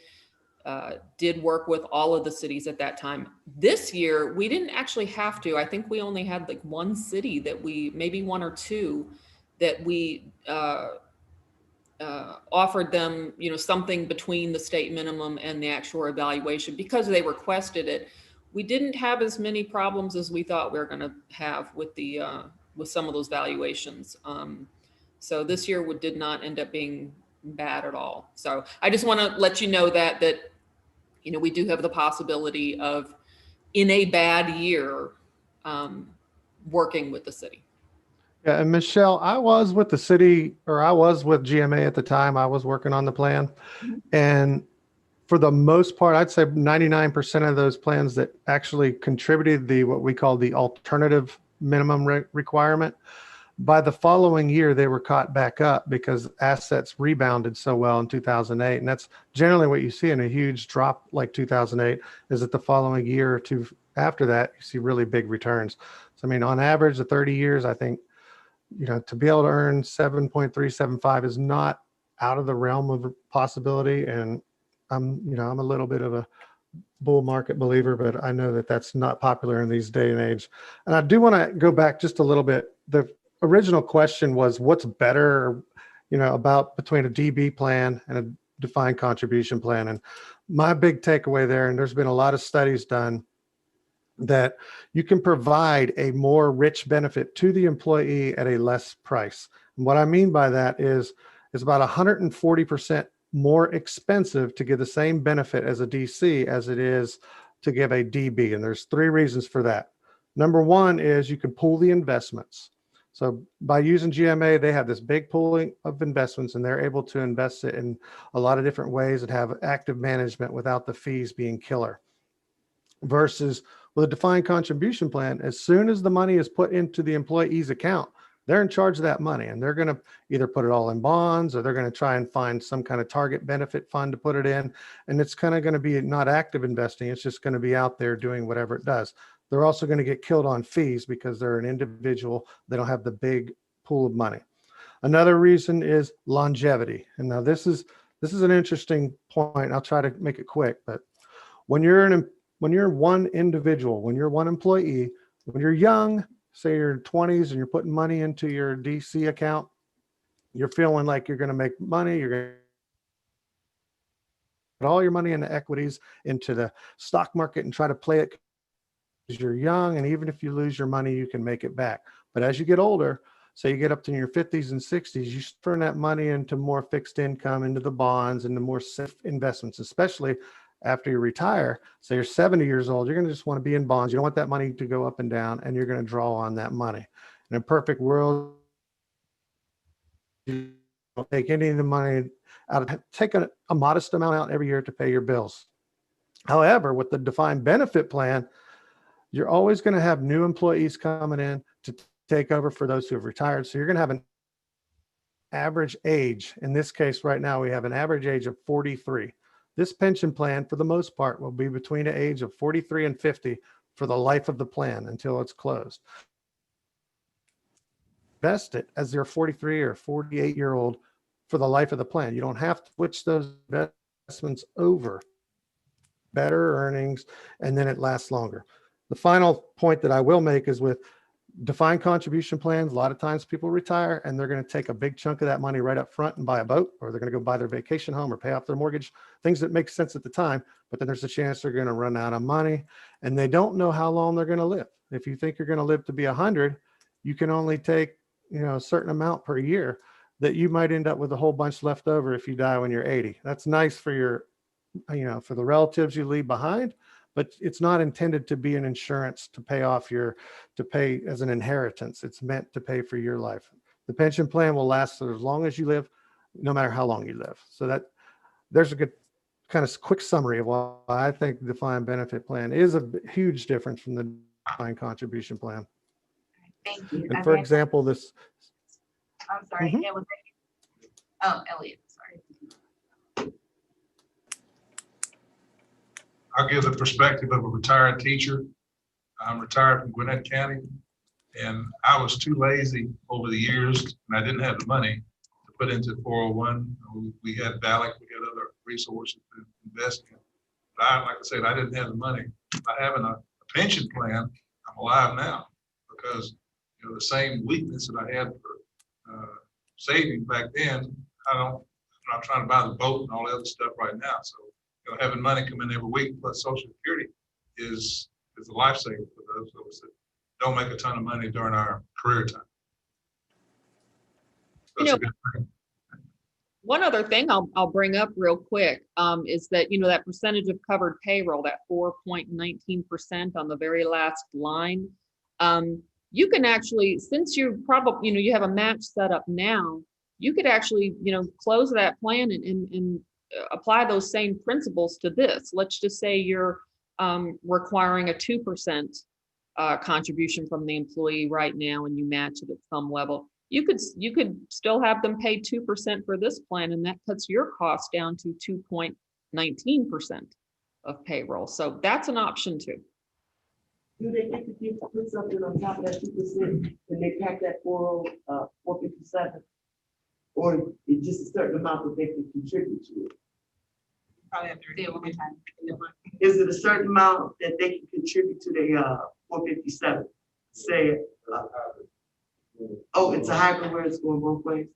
did work with all of the cities at that time. This year, we didn't actually have to. I think we only had like one city that maybe one or two, that we offered them, something between the state minimum and the actual evaluation because they requested it. We didn't have as many problems as we thought we were going to have with with some of those valuations. So this year did not end up being bad at all. So I just want to let you know that we do have the possibility of, in a bad year, working with the city. Yeah, and Michelle, I was with the city, or I was with GMA at the time. I was working on the plan. And for the most part, I'd say 99% of those plans that actually contributed what we call the alternative minimum requirement, by the following year, they were caught back up because assets rebounded so well in 2008. And that's generally what you see in a huge drop like 2008, is that the following year or two after that, you see really big returns. So, I mean, on average, the 30 years, I think, to be able to earn 7.375 is not out of the realm of possibility. And I'm a little bit of a bull market believer, but I know that that's not popular in these day and age. And I do want to go back just a little bit. The original question was, what's better, about between a DB plan and a defined contribution plan? And my big takeaway there, and there's been a lot of studies done, that you can provide a more rich benefit to the employee at a less price. And what I mean by that is it's about 140% more expensive to give the same benefit as a DC as it is to give a DB. And there's 3 reasons for that. Number 1 is you can pool the investments. So by using GMA, they have this big pooling of investments and they're able to invest it in a lot of different ways and have active management without the fees being killer. Versus with a defined contribution plan, as soon as the money is put into the employee's account, they're in charge of that money and they're going to either put it all in bonds or they're going to try and find some kind of target benefit fund to put it in. And it's kind of going to be not active investing. It's just going to be out there doing whatever it does. They're also going to get killed on fees because they're an individual. They don't have the big pool of money. Another reason is longevity. And now this is an interesting point. I'll try to make it quick, but when you're one individual, when you're one employee, when you're young, say you're in 20s and you're putting money into your DC account, you're feeling like you're going to make money. You're going to put all your money into equities, into the stock market and try to play it because you're young. And even if you lose your money, you can make it back. But as you get older, say you get up to your 50s and 60s, you turn that money into more fixed income, into the bonds, into more safe investments, especially after you retire. So you're 70 years old, you're going to just want to be in bonds. You don't want that money to go up and down, and you're going to draw on that money. In a perfect world, you don't take any of the money out, take a modest amount out every year to pay your bills. However, with the defined benefit plan, you're always going to have new employees coming in to take over for those who have retired. So you're going to have an average age. In this case, right now, we have an average age of 43. This pension plan, for the most part, will be between the age of 43 and 50 for the life of the plan until it's closed. Invest it as your 43 or 48-year-old for the life of the plan. You don't have to switch those investments over. Better earnings, and then it lasts longer. The final point that I will make is with defined contribution plans, a lot of times people retire and they're going to take a big chunk of that money right up front and buy a boat, or they're going to go buy their vacation home or pay off their mortgage, things that make sense at the time, but then there's a chance they're going to run out of money and they don't know how long they're going to live. If you think you're going to live to be 100, you can only take, a certain amount per year, that you might end up with a whole bunch left over if you die when you're 80. That's nice for your, for the relatives you leave behind, but it's not intended to be an insurance to pay off to pay as an inheritance. It's meant to pay for your life. The pension plan will last for as long as you live, no matter how long you live. So that there's a good kind of quick summary of why I think the defined benefit plan is a huge difference from the defined contribution plan. Thank you. And for example, this. I'm sorry, it was. Oh, Elliot, sorry. I'll give the perspective of a retired teacher. I'm retired from Gwinnett County, and I was too lazy over the years, and I didn't have the money to put into 401. We had VALIC, we had other resources to invest in. But like I said, I didn't have the money. By having a pension plan, I'm alive now because the same weakness that I had for saving back then, I'm not trying to buy the boat and all the other stuff right now. So having money come in every week plus Social Security is a lifesaver for those of us that don't make a ton of money during our career time. That's a good thing. One other thing I'll bring up real quick is that, that percentage of covered payroll, that 4.19% on the very last line, you can actually, since you probably, you have a match set up now, you could actually, close that plan and apply those same principles to this. Let's just say you're requiring a 2% contribution from the employee right now, and you match it at some level. You could still have them pay 2% for this plan, and that cuts your cost down to 2.19% of payroll. So that's an option too. Do they get to put something on top of that 2% when they pack that 457? Or it's just a certain amount that they can contribute to it? Probably have to do it one more time. Is it a certain amount that they can contribute to the 457? Say, it's a hybrid where it's going both ways?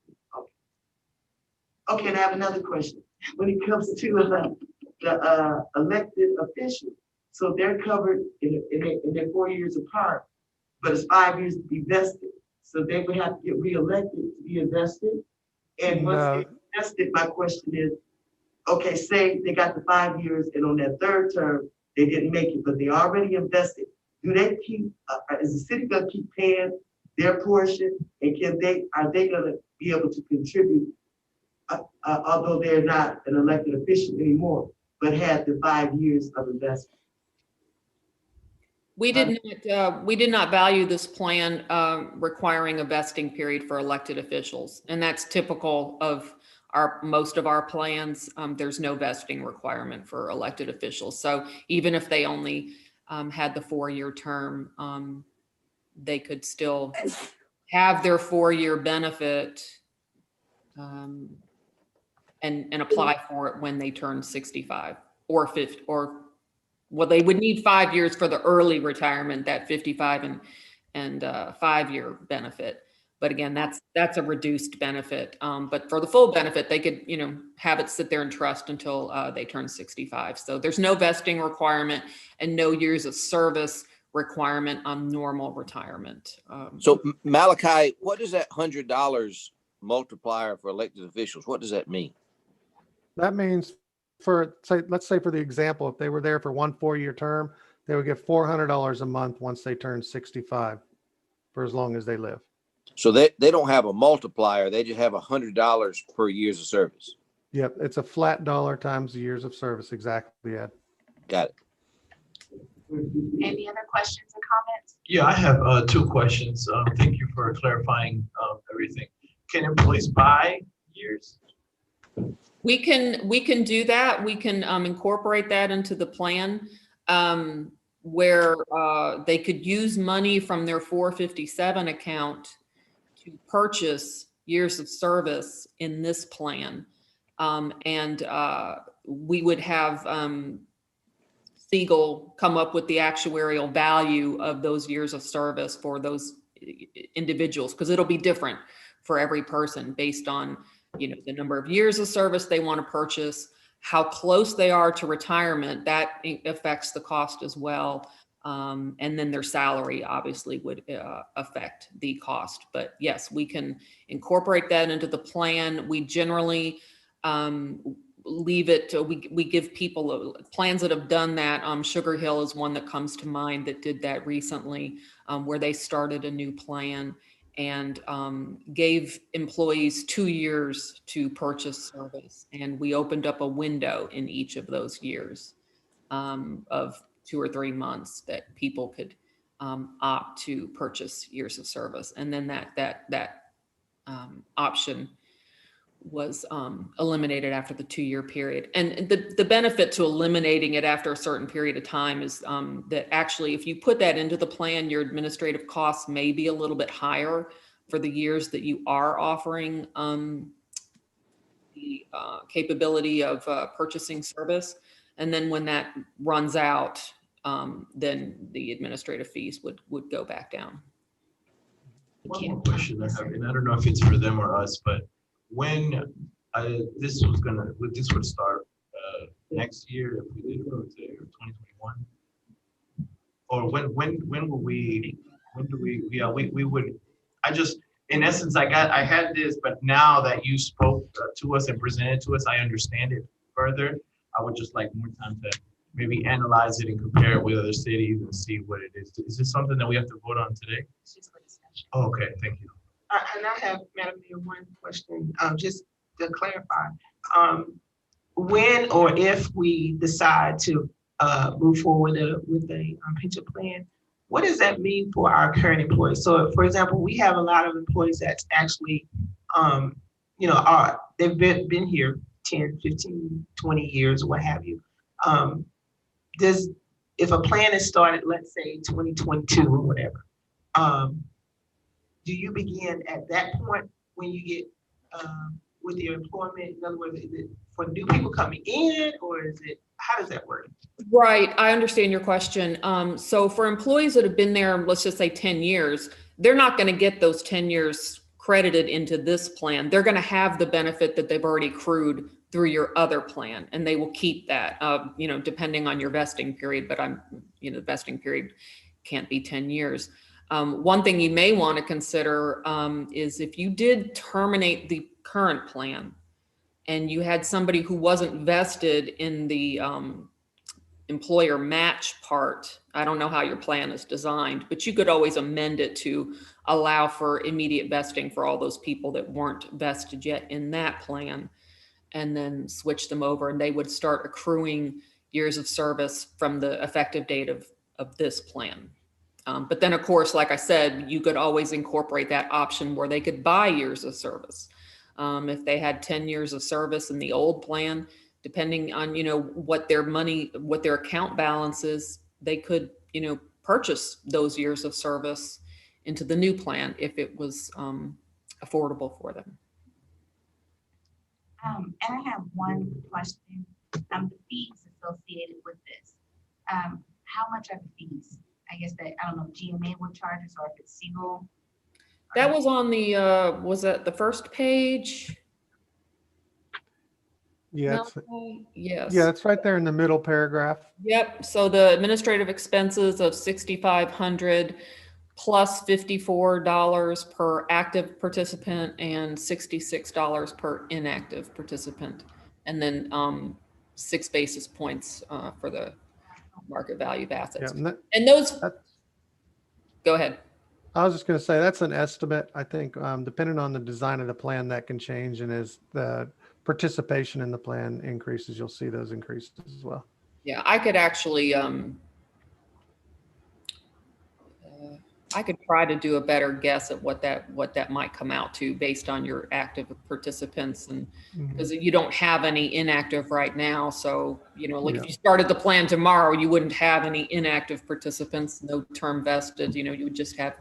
Okay, and I have another question. When it comes to the elected officials, So they're covered in their 4 years apart, but it's 5 years to be vested. So they would have to get reelected to be invested. And once they're invested, my question is, okay, say they got the 5 years and on that third term, they didn't make it, but they already invested. Do they keep, is the city gonna keep paying their portion? And are they gonna be able to contribute, although they're not an elected official anymore, but had the 5 years of investment? We did not value this plan requiring a vesting period for elected officials, and that's typical of most of our plans. There's no vesting requirement for elected officials. So even if they only had the 4-year term, they could still have their 4-year benefit and apply for it when they turn 65 or 50, or well, they would need 5 years for the early retirement, that 55 and 5-year benefit. But again, that's a reduced benefit. But for the full benefit, they could, have it sit there in trust until they turn 65. So there's no vesting requirement and no years of service requirement on normal retirement. So Malachi, what is that $100 multiplier for elected officials? What does that mean? That means let's say for the example, if they were there for one 4-year term, they would get $400 a month once they turn 65 for as long as they live. So they don't have a multiplier. They just have $100 per years of service. Yep. It's a flat dollar times the years of service. Exactly, Ed. Got it. Any other questions or comments? Yeah, I have 2 questions. Thank you for clarifying everything. Can employees buy years? We can do that. We can incorporate that into the plan where they could use money from their 457 account to purchase years of service in this plan. And we would have Siegel come up with the actuarial value of those years of service for those individuals, because it'll be different for every person based on the number of years of service they want to purchase, how close they are to retirement. That affects the cost as well. And then their salary obviously would affect the cost. But yes, we can incorporate that into the plan. We generally leave it to, we give people plans that have done that. Sugar Hill is one that comes to mind that did that recently, where they started a new plan and gave employees 2 years to purchase service. And we opened up a window in each of those years of 2 or 3 months that people could opt to purchase years of service. And then that option was eliminated after the 2-year period. And the benefit to eliminating it after a certain period of time is that actually, if you put that into the plan, your administrative costs may be a little bit higher for the years that you are offering the capability of purchasing service. And then when that runs out, then the administrative fees would go back down. One more question I have, and I don't know if it's for them or us, but when this would start next year, if we did it, or 2021, or when will we would, in essence, I had this, but now that you spoke to us and presented to us, I understand it further. I would just like more time to maybe analyze it and compare it with other cities and see what it is. Is this something that we have to vote on today? It's just for discussion. Oh, okay, thank you. And I have, Madam Mayor, one question, just to clarify. When or if we decide to move forward with a pension plan, what does that mean for our current employees? So, for example, we have a lot of employees that's actually, they've been here 10, 15, 20 years, what have you. If a plan is started, let's say 2022 or whatever, do you begin at that point when you get with your employment? In other words, is it for new people coming in, or is it, how does that work? Right, I understand your question. So for employees that have been there, let's just say 10 years, they're not going to get those 10 years credited into this plan. They're going to have the benefit that they've already accrued through your other plan, and they will keep that, you know, depending on your vesting period, but you know, the vesting period can't be 10 years. One thing you may want to consider is if you did terminate the current plan and you had somebody who wasn't vested in the employer match part, I don't know how your plan is designed, but you could always amend it to allow for immediate vesting for all those people that weren't vested yet in that plan, and then switch them over, and they would start accruing years of service from the effective date of this plan. But then, of course, like I said, you could always incorporate that option where they could buy years of service. If they had 10 years of service in the old plan, depending on, you know, what their account balance is, they could, you know, purchase those years of service into the new plan if it was affordable for them. And I have one question. The fees associated with this. How much are the fees? I guess that, I don't know, GMA would charge us, or if it's Siegel. That was on the, was that the first page? Yeah, Yes. yeah, it's right there in the middle paragraph. Yep. So the administrative expenses of $6,500 plus $54 per active participant and $66 per inactive participant, and then 6 basis points for the market value of assets. Yeah, and those. Go ahead. I was just going to say that's an estimate. I think depending on the design of the plan, that can change, and as the participation in the plan increases, you'll see those increases as well. Yeah, I could actually, I could try to do a better guess at what that might come out to based on your active participants, and because you don't have any inactive right now. So, you know, like if you started the plan tomorrow, you wouldn't have any inactive participants, no term vested, you know, you would just have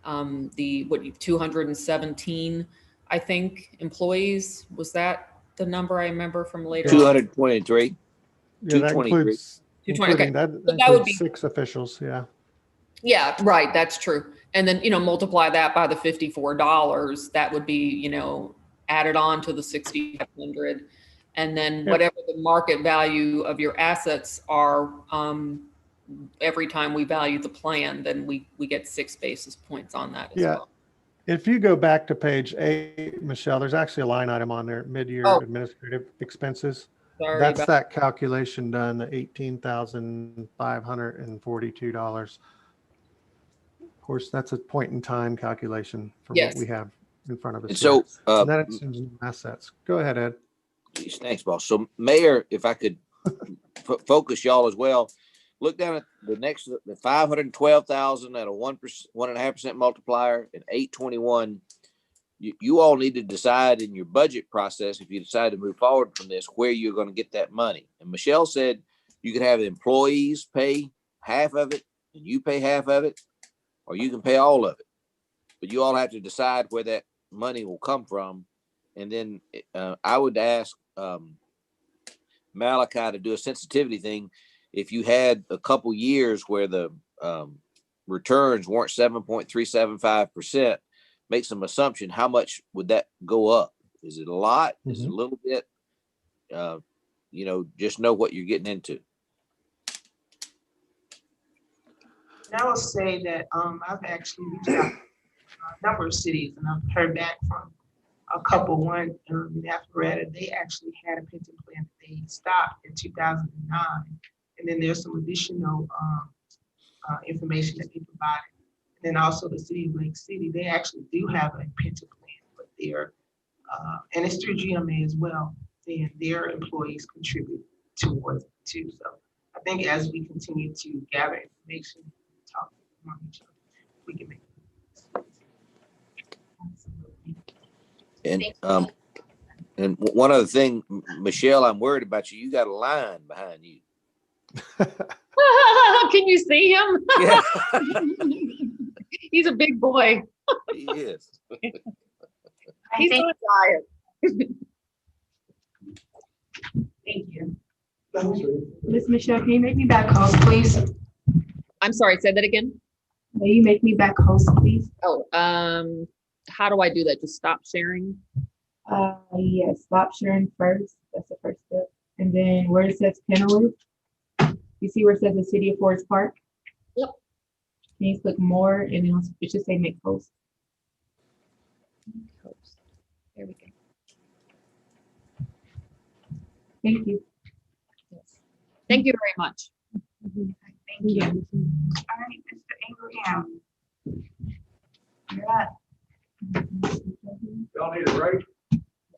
217, I think, employees. Was that the number I remember from later? 223. Yeah, that includes 220. Okay. That that would be 6 officials. Yeah. Yeah, right. That's true. And then, you know, multiply that by the $54. That would be, you know, added on to the 6,500. And then whatever the market value of your assets are, every time we value the plan, then we get 6 basis points on that as well. If you go back to page 8, Michelle, there's actually a line item on there, mid-year administrative expenses. That's that calculation done, the $18,542. Of course, that's a point in time calculation from what we have in front of us. So that assumes assets. Go ahead, Ed. Geez, thanks, boss. So, Mayor, if I could focus y'all as well, look down at the next, the 512,000 at a 1.5% multiplier and 821. You all need to decide in your budget process, if you decide to move forward from this, where you're going to get that money. And Michelle said you could have employees pay half of it and you pay half of it, or you can pay all of it. But you all have to decide where that money will come from. And then I would ask Malachi to do a sensitivity thing. If you had a couple years where the returns weren't 7.375%, make some assumption. How much would that go up? Is it a lot? Is it a little bit? You know, just know what you're getting into. And I will say that I've actually reached out to a number of cities, and I've heard back from a couple. One in Alpharetta, they actually had a pension plan that they stopped in 2009, and then there's some additional information that they provided. And then also the city of Lake City, they actually do have a pension plan, but they're and it's through GMA as well. And their employees contribute towards it too. So I think as we continue to gather information, talk among each other, we can make it. And one other thing, Michelle, I'm worried about you. You got a lion behind you. Can you see him? Yeah. He's a big boy. He is. He's so tired. Thank you. Miss Michelle, can you make me back host, please? I'm sorry, say that again. May you make me back host, please? Oh, how do I do that? Just stop sharing? Yes, stop sharing first. That's the first step. And then where it says panelists, you see where it says the City of Forest Park? Yep. Can you click more and then it should say make post. There we go. Thank you. Thank you very much. Thank you. All right, Mr. Abraham. You're up. Y'all need a break?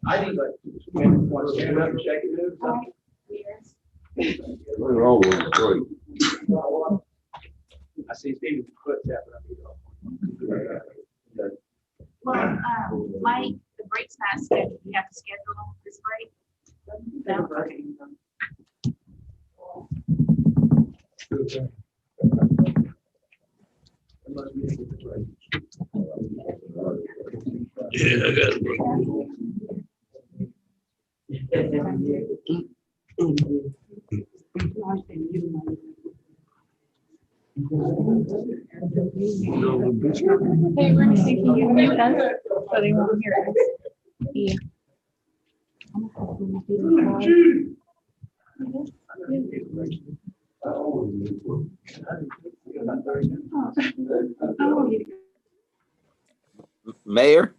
I need like, want to stand up and shake it. All right. Yes. We're all over the break. I see Steven's foot tapping up. Well, Mike, the break's not scheduled. You have to schedule this break. No? Okay. Yeah, I got it. Hey, we're thinking you mute us, so they won't hear us. Yeah. Mayor?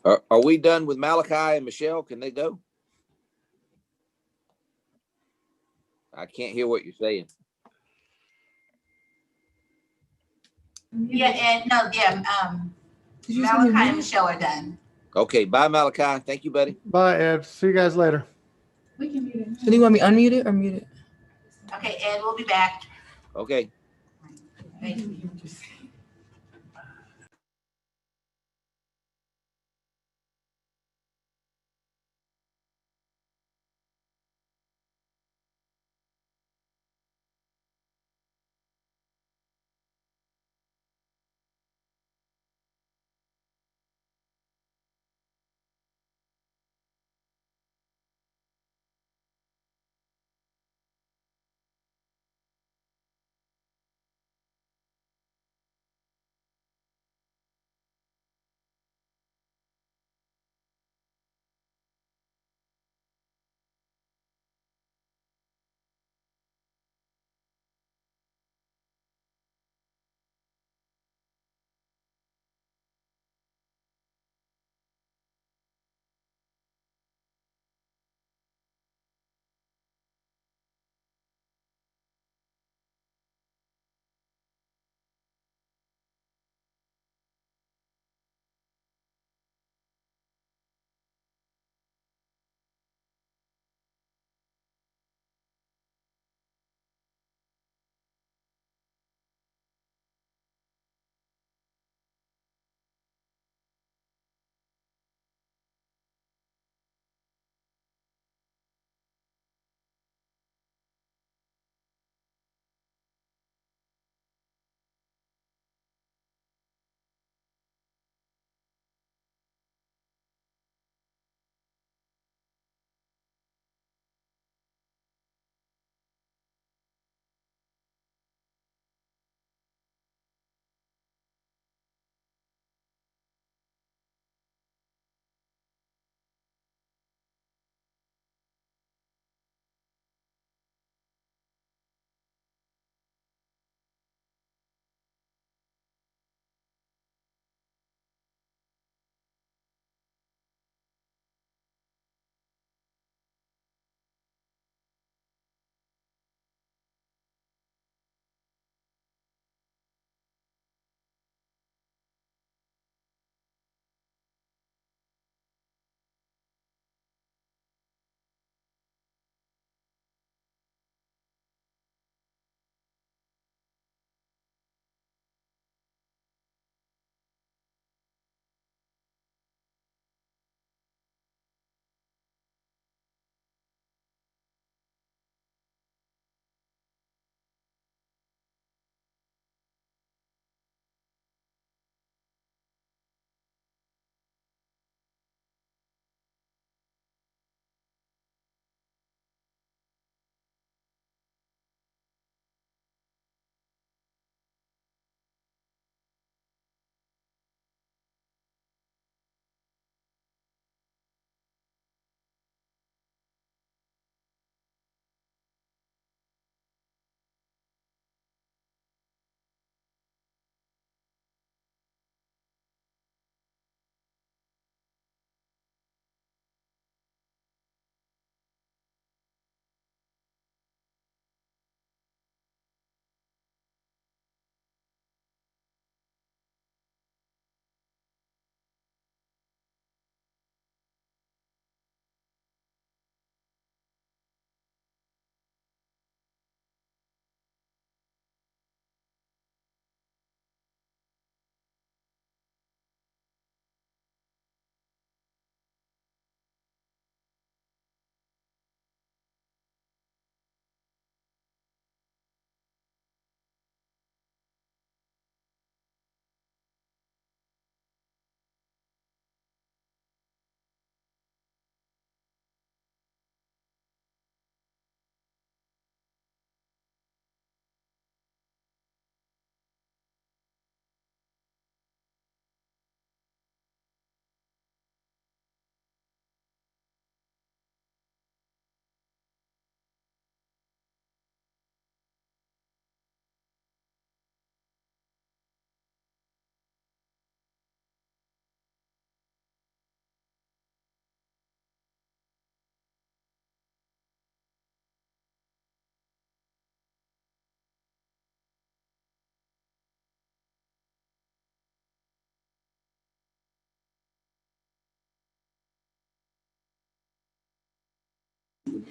Are we done with Malachi and Michelle? Can they go? I can't hear what you're saying. Yeah, and no, yeah, Malachi and Michelle are done. Okay, bye Malachi. Thank you, buddy. Bye, Ed. See you guys later. We can mute it. So do you want me unmuted or muted? Okay, Ed, we'll be back. Okay. Thank you.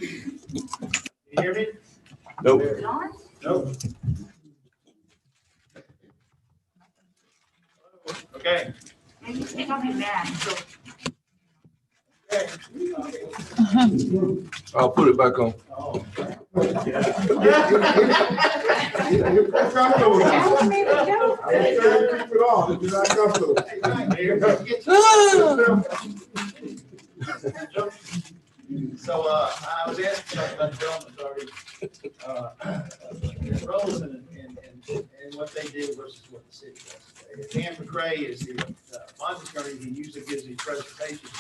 You hear me? Nope. Is it on? Nope. Okay. Maybe take off your mask. So I'll put it back on. So, I was asking about the development authority, their roles and what they do versus what the city does. Dan McCray is the bond attorney, he usually gives these presentations.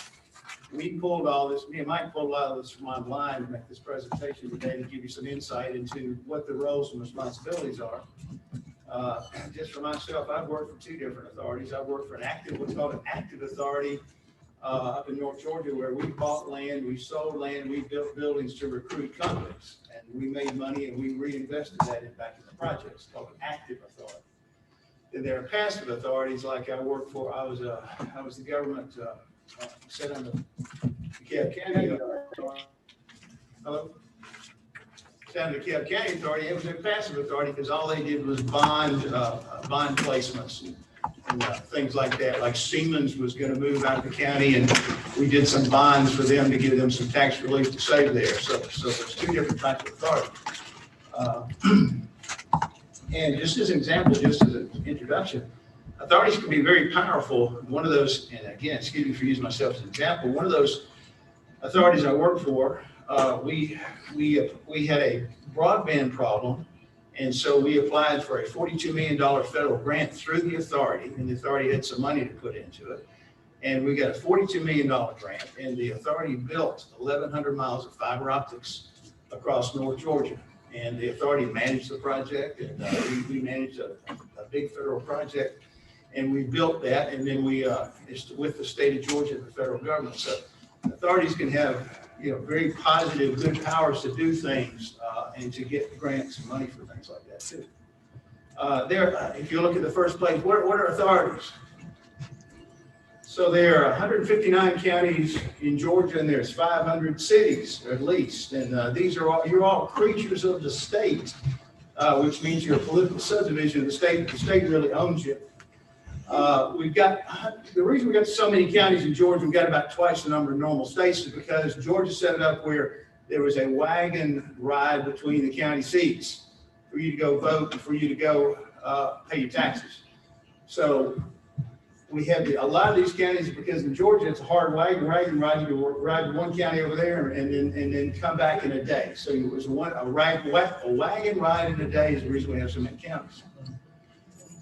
We pulled all this, me and Mike pulled a lot of this from online to make this presentation today to give you some insight into what the roles and responsibilities are. Just for myself, I've worked for two different authorities. I've worked for what's called an active authority up in North Georgia, where we bought land, we sold land, we built buildings to recruit companies, and we made money and we reinvested that back in the projects, called an active authority. Then there are passive authorities, like I worked for. I was the government set on the DeKalb County. Hello. Down to the DeKalb County Authority. It was a passive authority because all they did was bond placements and things like that. Like Siemens was going to move out of the county, and we did some bonds for them to give them some tax relief to save there. So there's two different types of authority. And just as an example, just as an introduction, authorities can be very powerful. One of those, and again, excuse me for using myself as an example, one of those authorities I worked for, we had a broadband problem, and so we applied for a $42 million federal grant through the authority, and the authority had some money to put into it. And we got a $42 million grant, and the authority built 1,100 miles of fiber optics across North Georgia. And the authority managed the project, and we managed a big federal project, and we built that, and then it's with the state of Georgia and the federal government. So authorities can have, very positive, good powers to do things and to get grants and money for things like that too. If you look at the first place, what are authorities? So there are 159 counties in Georgia, and there's 500 cities at least. And you're all creatures of the state, which means you're a political subdivision of the state. The state really owns you. The reason we got so many counties in Georgia, we've got about twice the number of normal states, is because Georgia set it up where there was a wagon ride between the county seats for you to go vote and for you to go pay your taxes. So we have a lot of these counties, because in Georgia it's a hard wagon ride. You ride to one county over there and then come back in a day. So it was a wagon ride in a day is the reason we have so many counties.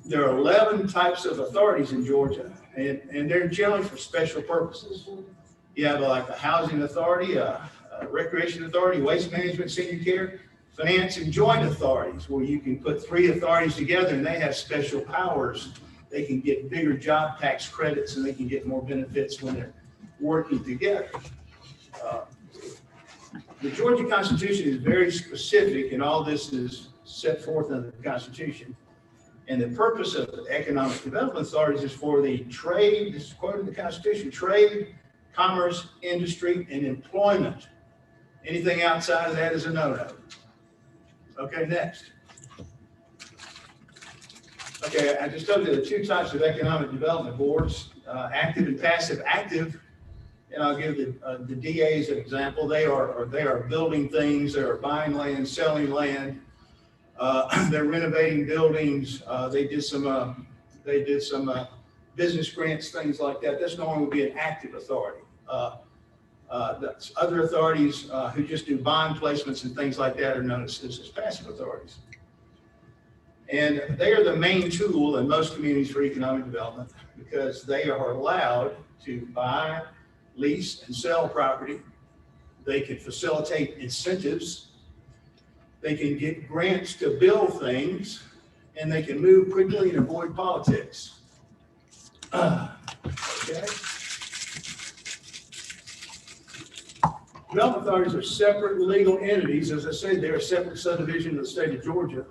There are 11 types of authorities in Georgia, and they're generally for special purposes. You have like a housing authority, a recreation authority, waste management, senior care, finance, and joint authorities, where you can put 3 authorities together and they have special powers. They can get bigger job tax credits, and they can get more benefits when they're working together. The Georgia Constitution is very specific, and all this is set forth in the Constitution. And the purpose of the economic development authorities is for the trade, this is quoted in the Constitution, trade, commerce, industry, and employment. Anything outside of that is a no-no. Okay, next. Okay, I just told you the 2 types of economic development boards, active and passive. Active, and I'll give the DA as an example. They are building things. They are buying land, selling land. They're renovating buildings. They did some business grants, things like that. This normally would be an active authority. Other authorities who just do bond placements and things like that are known as passive authorities. And they are the main tool in most communities for economic development, because they are allowed to buy, lease, and sell property. They can facilitate incentives. They can get grants to build things, and they can move quickly and avoid politics. Okay. Development authorities are separate legal entities. As I said, they're a separate subdivision of the state of Georgia,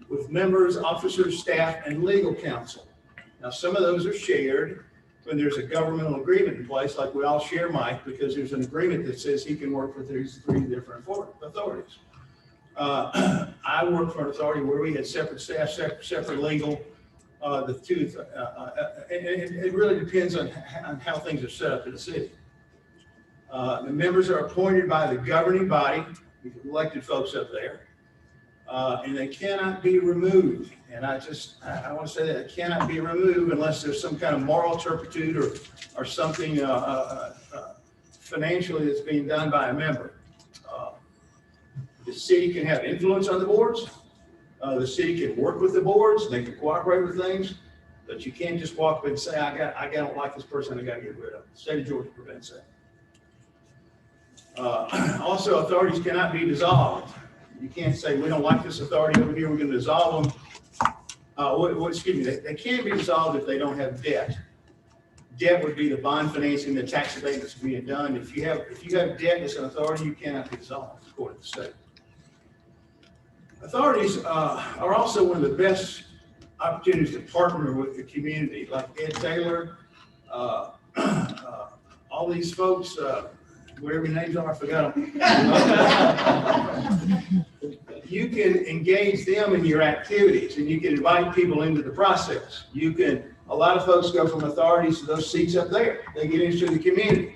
with members, officers, staff, and legal counsel. Now, some of those are shared, when there's a governmental agreement in place, like we all share Mike, because there's an agreement that says he can work for these 3 different authorities. I work for an authority where we had separate staff, separate legal. The two, it really depends on how things are set up in the city. The members are appointed by the governing body, elected folks up there, and they cannot be removed. And I want to say that it cannot be removed unless there's some kind of moral turpitude or something financially that's being done by a member. The city can have influence on the boards. The city can work with the boards. They can cooperate with things, but you can't just walk up and say, I don't like this person, I got to get rid of them. The state of Georgia prevents that. Also, authorities cannot be dissolved. You can't say, we don't like this authority over here, we're going to dissolve them. Excuse me, they can be dissolved if they don't have debt. Debt would be the bond financing, the tax abatements being done. If you have debt as an authority, you cannot be dissolved, according to the state. Authorities are also one of the best opportunities to partner with the community, like Ed Taylor, all these folks, whatever your names are, I forgot them. You can engage them in your activities, and you can invite people into the process. A lot of folks go from authorities to those seats up there. They get into the community.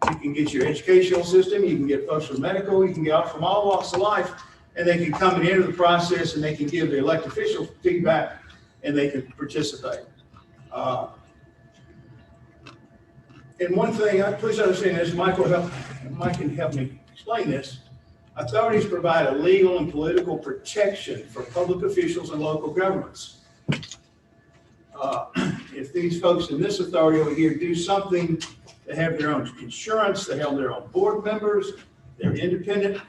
You can get your educational system, you can get folks from medical, you can get out from all walks of life, and they can come and enter the process, and they can give the elected official feedback, and they can participate. And one thing, please understand this, Mike can help me explain this. Authorities provide a legal and political protection for public officials and local governments. If these folks in this authority over here do something, they have their own insurance, they have their own board members, they're independent,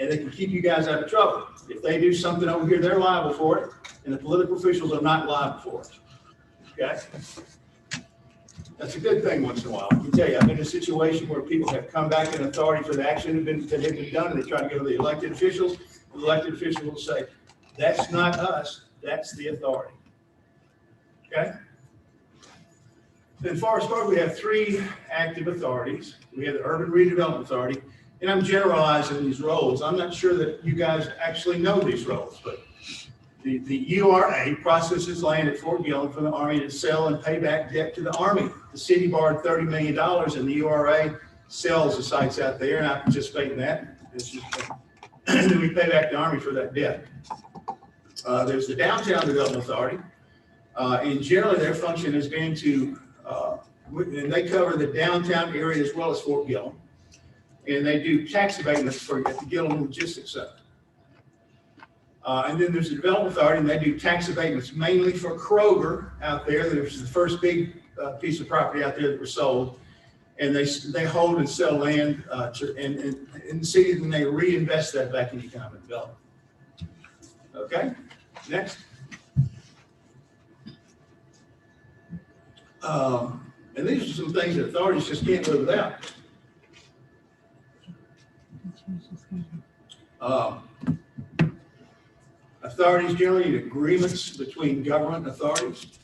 and they can keep you guys out of trouble. If they do something over here, they're liable for it, and the political officials are not liable for it. Okay? That's a good thing once in a while. I can tell you, I've been in a situation where people have come back in authority for the action that had been done, and they try to go to the elected officials. The elected officials will say, that's not us, that's the authority. Okay? Then Forest Park, we have 3 active authorities. We have the Urban Redevelopment Authority, and I'm generalizing these roles. I'm not sure that you guys actually know these roles, but the URA processes land at Fort Gillem for the Army to sell and pay back debt to the Army. The city borrowed $30 million, and the URA sells the sites out there, and I participate in that. And then we pay back the Army for that debt. There's the Downtown Development Authority, and generally their function has been to, and they cover the downtown area as well as Fort Gillem, and they do tax abatements at the Gillem Logistics Center. And then there's the Development Authority, and they do tax abatements mainly for Kroger out there. There's the first big piece of property out there that was sold, and they hold and sell land in the city, and they reinvest that back in economic development. Okay, next. And these are some things that authorities just can't live without. Authorities generally need agreements between government authorities.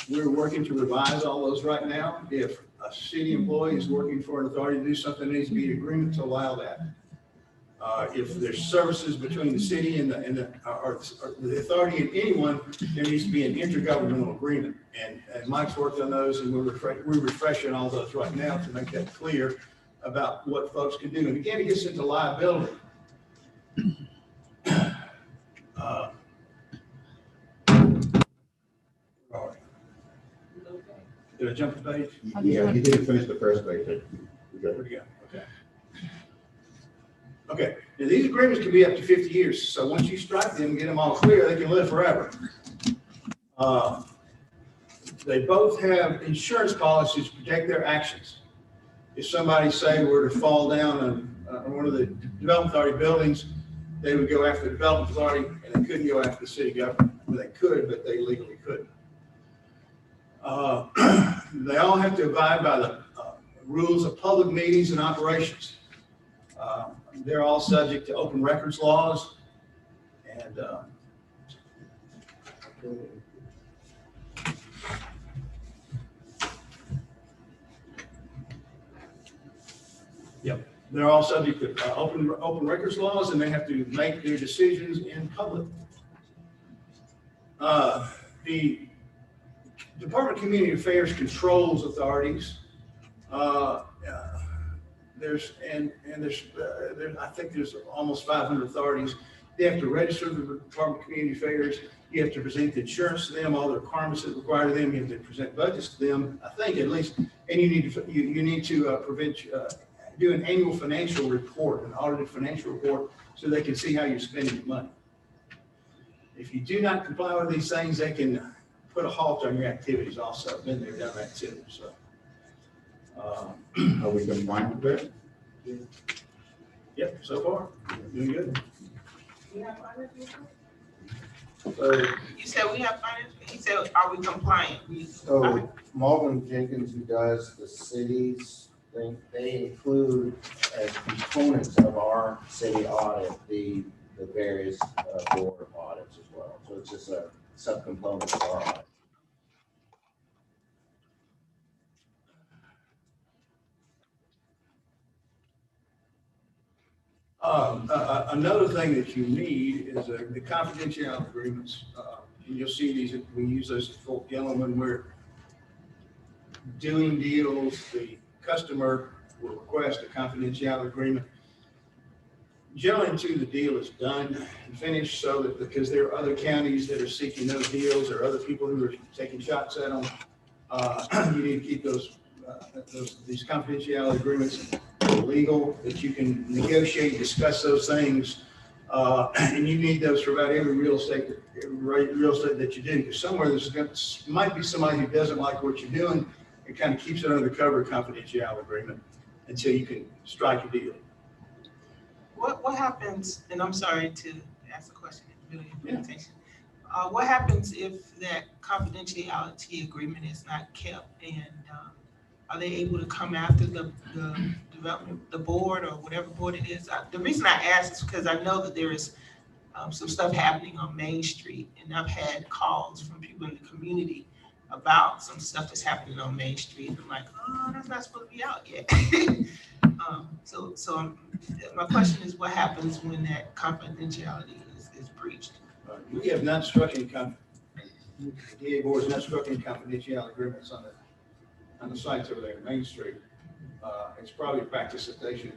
We're working to revise all those right now. If a city employee is working for an authority to do something, there needs to be an agreement to allow that. If there's services between the city and the authority and anyone, there needs to be an intergovernmental agreement. And Mike's worked on those, and we're refreshing all those right now to make that clear about what folks can do. And again, it gets into liability. Did I jump the page? Yeah, you didn't finish the first page. Where'd it go? Okay. Okay. Now, these agreements can be up to 50 years. So once you strike them and get them all clear, they can live forever. They both have insurance policies to protect their actions. If somebody, say, were to fall down on one of the development authority buildings, they would go after the development authority, and they couldn't go after the city government. Well, they could, but they legally couldn't. They all have to abide by the rules of public meetings and operations. They're all subject to open records laws, and They're all subject to open records laws, and they have to make their decisions in public. The Department of Community Affairs controls authorities. I think there's almost 500 authorities. They have to register to the Department of Community Affairs. You have to present the insurance to them, all the requirements that require them. You have to present budgets to them, I think at least, and you need to do an annual financial report, an audited financial report, so they can see how you're spending your money. If you do not comply with these things, they can put a halt on your activities also. Been there, done that too, so. Are we compliant with that? Yep, so far, doing good. So you said we have finance, he said, are we compliant? So Malvin Jenkins, who does the cities thing, they include as components of our city audit, the various board audits as well. So it's just a subcomponent of our audit. Another thing that you need is the confidentiality agreements. And you'll see these, we use those at Fort Gillum when we're doing deals. The customer will request a confidentiality agreement. Generally, until the deal is done and finished, so that because there are other counties that are seeking those deals or other people who are taking shots at them, you need to keep these confidentiality agreements legal, that you can negotiate, discuss those things, and you need those for about every real estate that you do. Because somewhere might be somebody who doesn't like what you're doing and kind of keeps it under the cover of confidentiality agreement until you can strike a deal. What happens, and I'm sorry to ask a question in the middle of your presentation. What happens if that confidentiality agreement is not kept, and are they able to come after the development, the board or whatever board it is? The reason I ask is because I know that there is some stuff happening on Main Street, and I've had calls from people in the community about some stuff that's happening on Main Street. I'm like, oh, that's not supposed to be out yet. My question is, what happens when that confidentiality is breached? We have not struck any the DA board has not struck any confidentiality agreements on the sites over there on Main Street. It's probably a practice that they should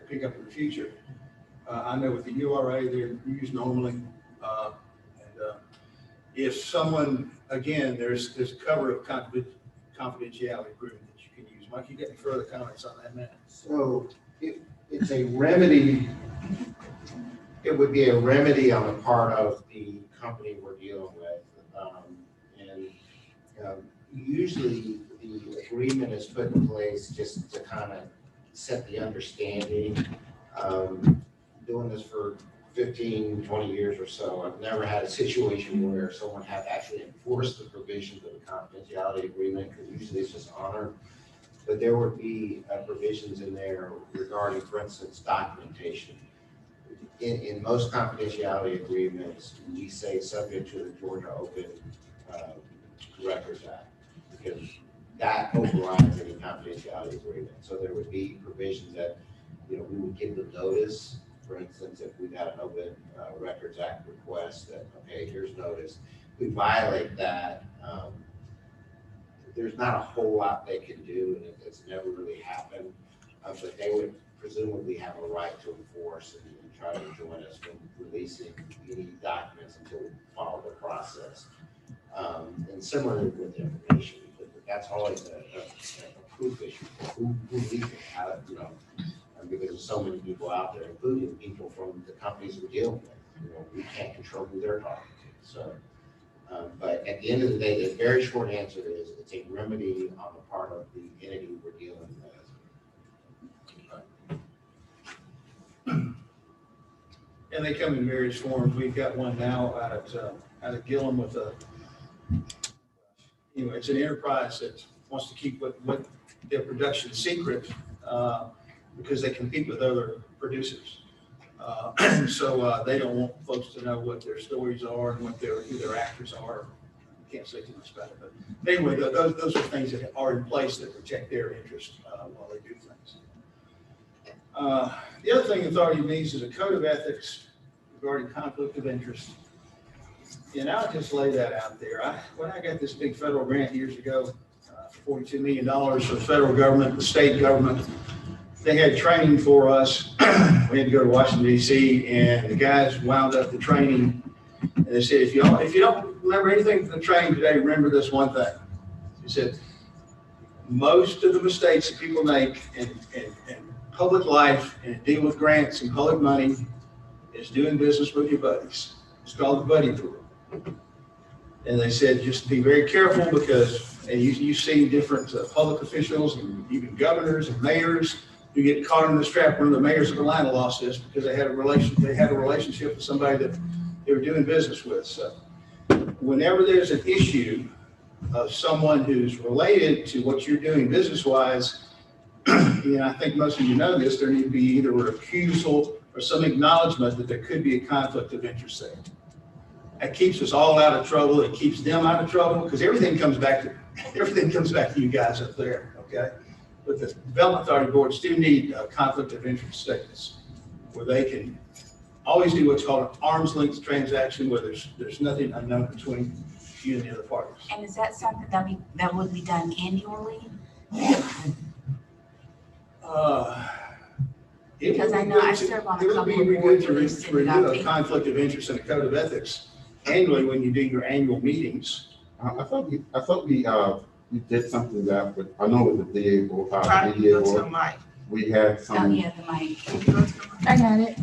pick up in the future. I know with the URA, they're used normally. If someone, again, there's a cover of confidentiality agreement that you can use. Mike, you got any further comments on that, man? So it's a remedy. It would be a remedy on the part of the company we're dealing with. Usually the agreement is put in place just to kind of set the understanding. Doing this for 15, 20 years or so, I've never had a situation where someone had to actually enforce the provisions of the confidentiality agreement, because usually it's just honored. But there would be provisions in there regarding, for instance, documentation. In most confidentiality agreements, we say subject to the Georgia Open Records Act, because that overrides any confidentiality agreement. So there would be provisions that, we would give them notice. For instance, if we got an Open Records Act request that, okay, here's notice, we violate that, there's not a whole lot they can do, and it's never really happened, but they would presumably have a right to enforce and try to join us from releasing any documents until we follow the process. And similarly with information, but that's always a proof issue. Who leaks it? How, because there's so many people out there, including people from the companies we're dealing with. We can't control who they're talking to. So, but at the end of the day, the very short answer is it's a remedy on the part of the entity we're dealing with. And they come in various forms. We've got one now out of Gillum with it's an enterprise that wants to keep what their production secret because they compete with other producers. So they don't want folks to know what their stories are and who their actors are. Can't say too much about it, but anyway, those are things that are in place that protect their interest while they do things. The other thing authority needs is a code of ethics regarding conflict of interest. And I'll just lay that out there. When I got this big federal grant years ago, $42 million for the federal government, the state government, they had training for us. We had to go to Washington, D.C., and the guys wound up the training. And they said, if you don't remember anything from the training today, remember this one thing. He said, most of the mistakes that people make in public life and deal with grants and public money is doing business with your buddies. It's called the buddy rule. And they said, just be very careful because, and you see different public officials and even governors and mayors who get caught in this trap. One of the mayors of Atlanta lost this because they had a relationship with somebody that they were doing business with. So whenever there's an issue of someone who's related to what you're doing business-wise, I think most of you know this, there need to be either a recusal or some acknowledgement that there could be a conflict of interest there. That keeps us all out of trouble. It keeps them out of trouble because everything comes back to you guys up there, okay? But the development authority boards do need a conflict of interest statements where they can always do what's called an arm's length transaction where there's nothing unknown between you and the other parties. And is that something that would be done annually? Because I know I serve on a couple of boards. It would be good to renew a conflict of interest and a code of ethics annually when you do your annual meetings. I thought we did something that with, I know with the DA board, we had some. Oh, yeah, the mic. I got it.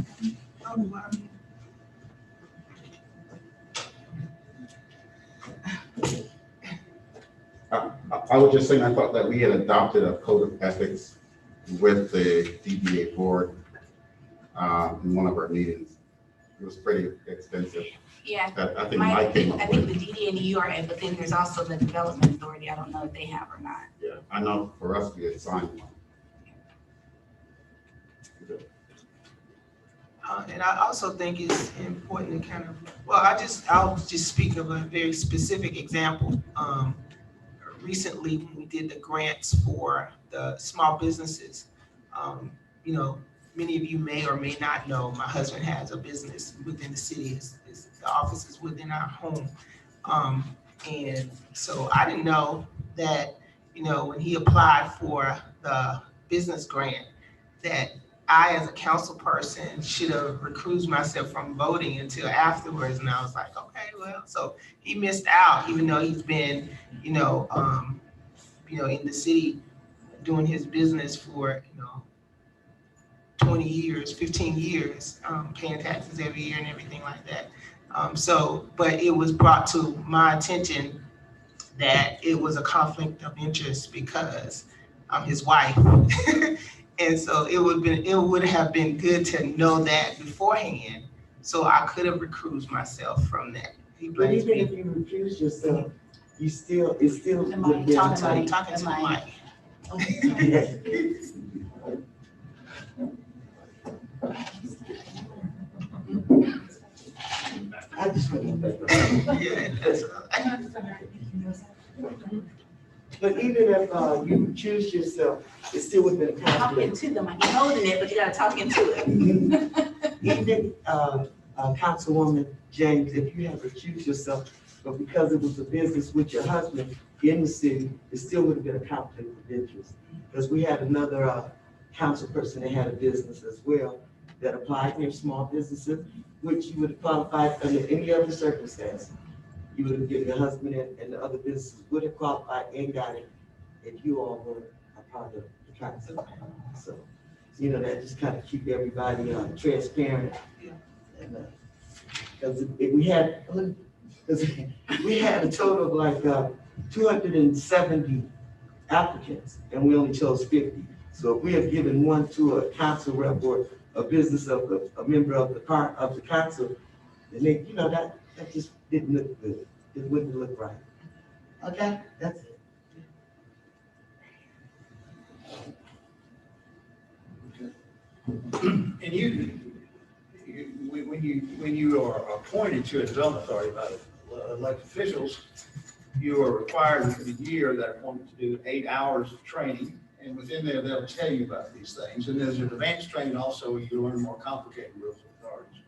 I was just saying, I thought that we had adopted a code of ethics with the DDA board in one of our meetings. It was pretty extensive. Yeah, I think Mike came up I think with. the DD and the URA, but then there's also the development authority. I don't know if they have or not. Yeah, I know for us, we had signed one. And I also think it's important to kind of, I'll just speak of a very specific example. Recently, when we did the grants for the small businesses, many of you may or may not know, my husband has a business within the city. The office is within our home. And so I didn't know that, when he applied for the business grant, that I, as a council person, should have recused myself from voting until afterwards. And I was like, okay, well, so he missed out, even though he's been, in the city doing his business for, 20 years, 15 years, paying taxes every year and everything like that. But it was brought to my attention that it was a conflict of interest because I'm his wife. And so it would have been good to know that beforehand, so I could have recused myself from that. But even if you recuse yourself, it's still. Talking to the mic. I just But even if you choose yourself, it's still within a conflict. Talking to them, you're holding it, but you gotta talk into it. Even Councilwoman James, if you have recused yourself, but because it was a business with your husband in the city, it still would have been a conflict of interest. Because we had another council person that had a business as well that applied near small businesses, which you would have qualified under any other circumstance. You would have given your husband and the other businesses would have qualified and got it if you all were a part of the council. So, that just kind of keep everybody transparent. Because we had a total of like 270 applicants and we only chose 50. So if we have given one to a council rep or a business of a member of the council, and they, that just didn't look good. It wouldn't look right. Okay, that's it. And when you are appointed to a development authority by elected officials, you are required for the year that appointment to do 8 hours of training And within there, they'll tell you about these things. And there's an advanced training also where you learn more complicated rules and authorities.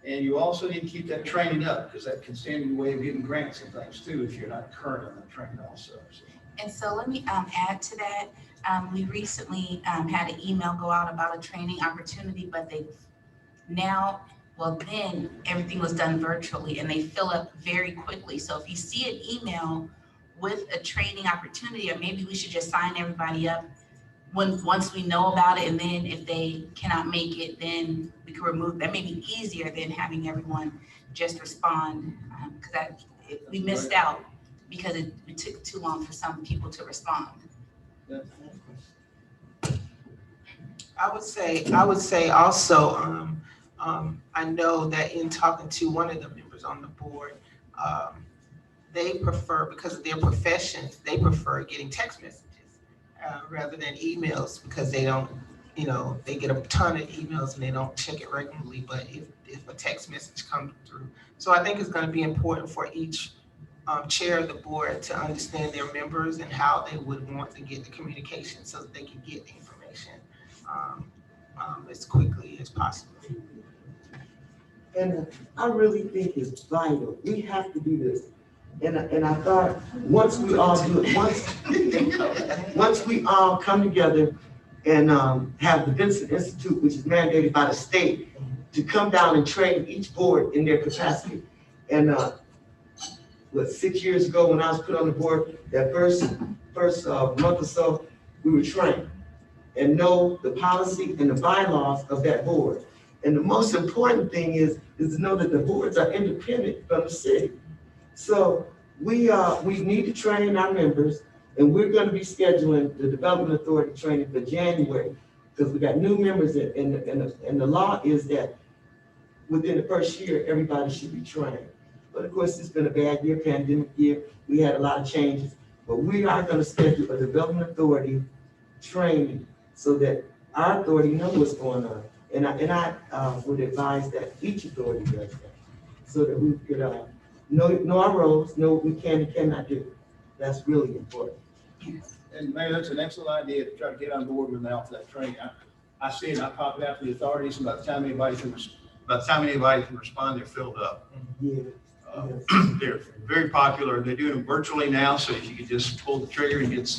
And you also need to keep that training up because that can stand in the way of getting grants and things too if you're not current on that training also. So. And so let me add to that. We recently had an email go out about a training opportunity, but they now, well, then everything was done virtually and they fill up very quickly. So if you see an email with a training opportunity, or maybe we should just sign everybody up once we know about it, and then if they cannot make it, then we can remove. That may be easier than having everyone just respond, because we missed out because it took too long for some people to respond. I would say also, I know that in talking to one of the members on the board, they prefer, because of their profession, they prefer getting text messages rather than emails, because they don't, they get a ton of emails and they don't check it regularly. But if a text message comes through, so I think it's going to be important for each chair of the board to understand their members and how they would want to get the communication so that they can get the information as quickly as possible. And I really think it's vital. We have to do this. And I thought once we all do it, once we all come together and have the Vincent Institute, which is mandated by the state, to come down and train each board in their capacity. And 6 years ago when I was put on the board, that first month or so, we were trained and know the policy and the bylaws of that board. And the most important thing is to know that the boards are independent from the city. So we need to train our members, and we're going to be scheduling the Development Authority training for January, because we got new members, and the law is that within the first year, everybody should be trained. But of course, it's been a bad year, pandemic year. We had a lot of changes, but we are going to schedule a Development Authority training so that our authority knows what's going on. And I would advise that each authority does that, so that we could know our roles, know what we can and cannot do. That's really important. And Mayor, that's an excellent idea to try to get on board with now for that training. I see it, I pop it out to the authorities, and by the time anybody can respond, they're filled up. Yeah. They're very popular. They do them virtually now, so you can just pull the trigger and get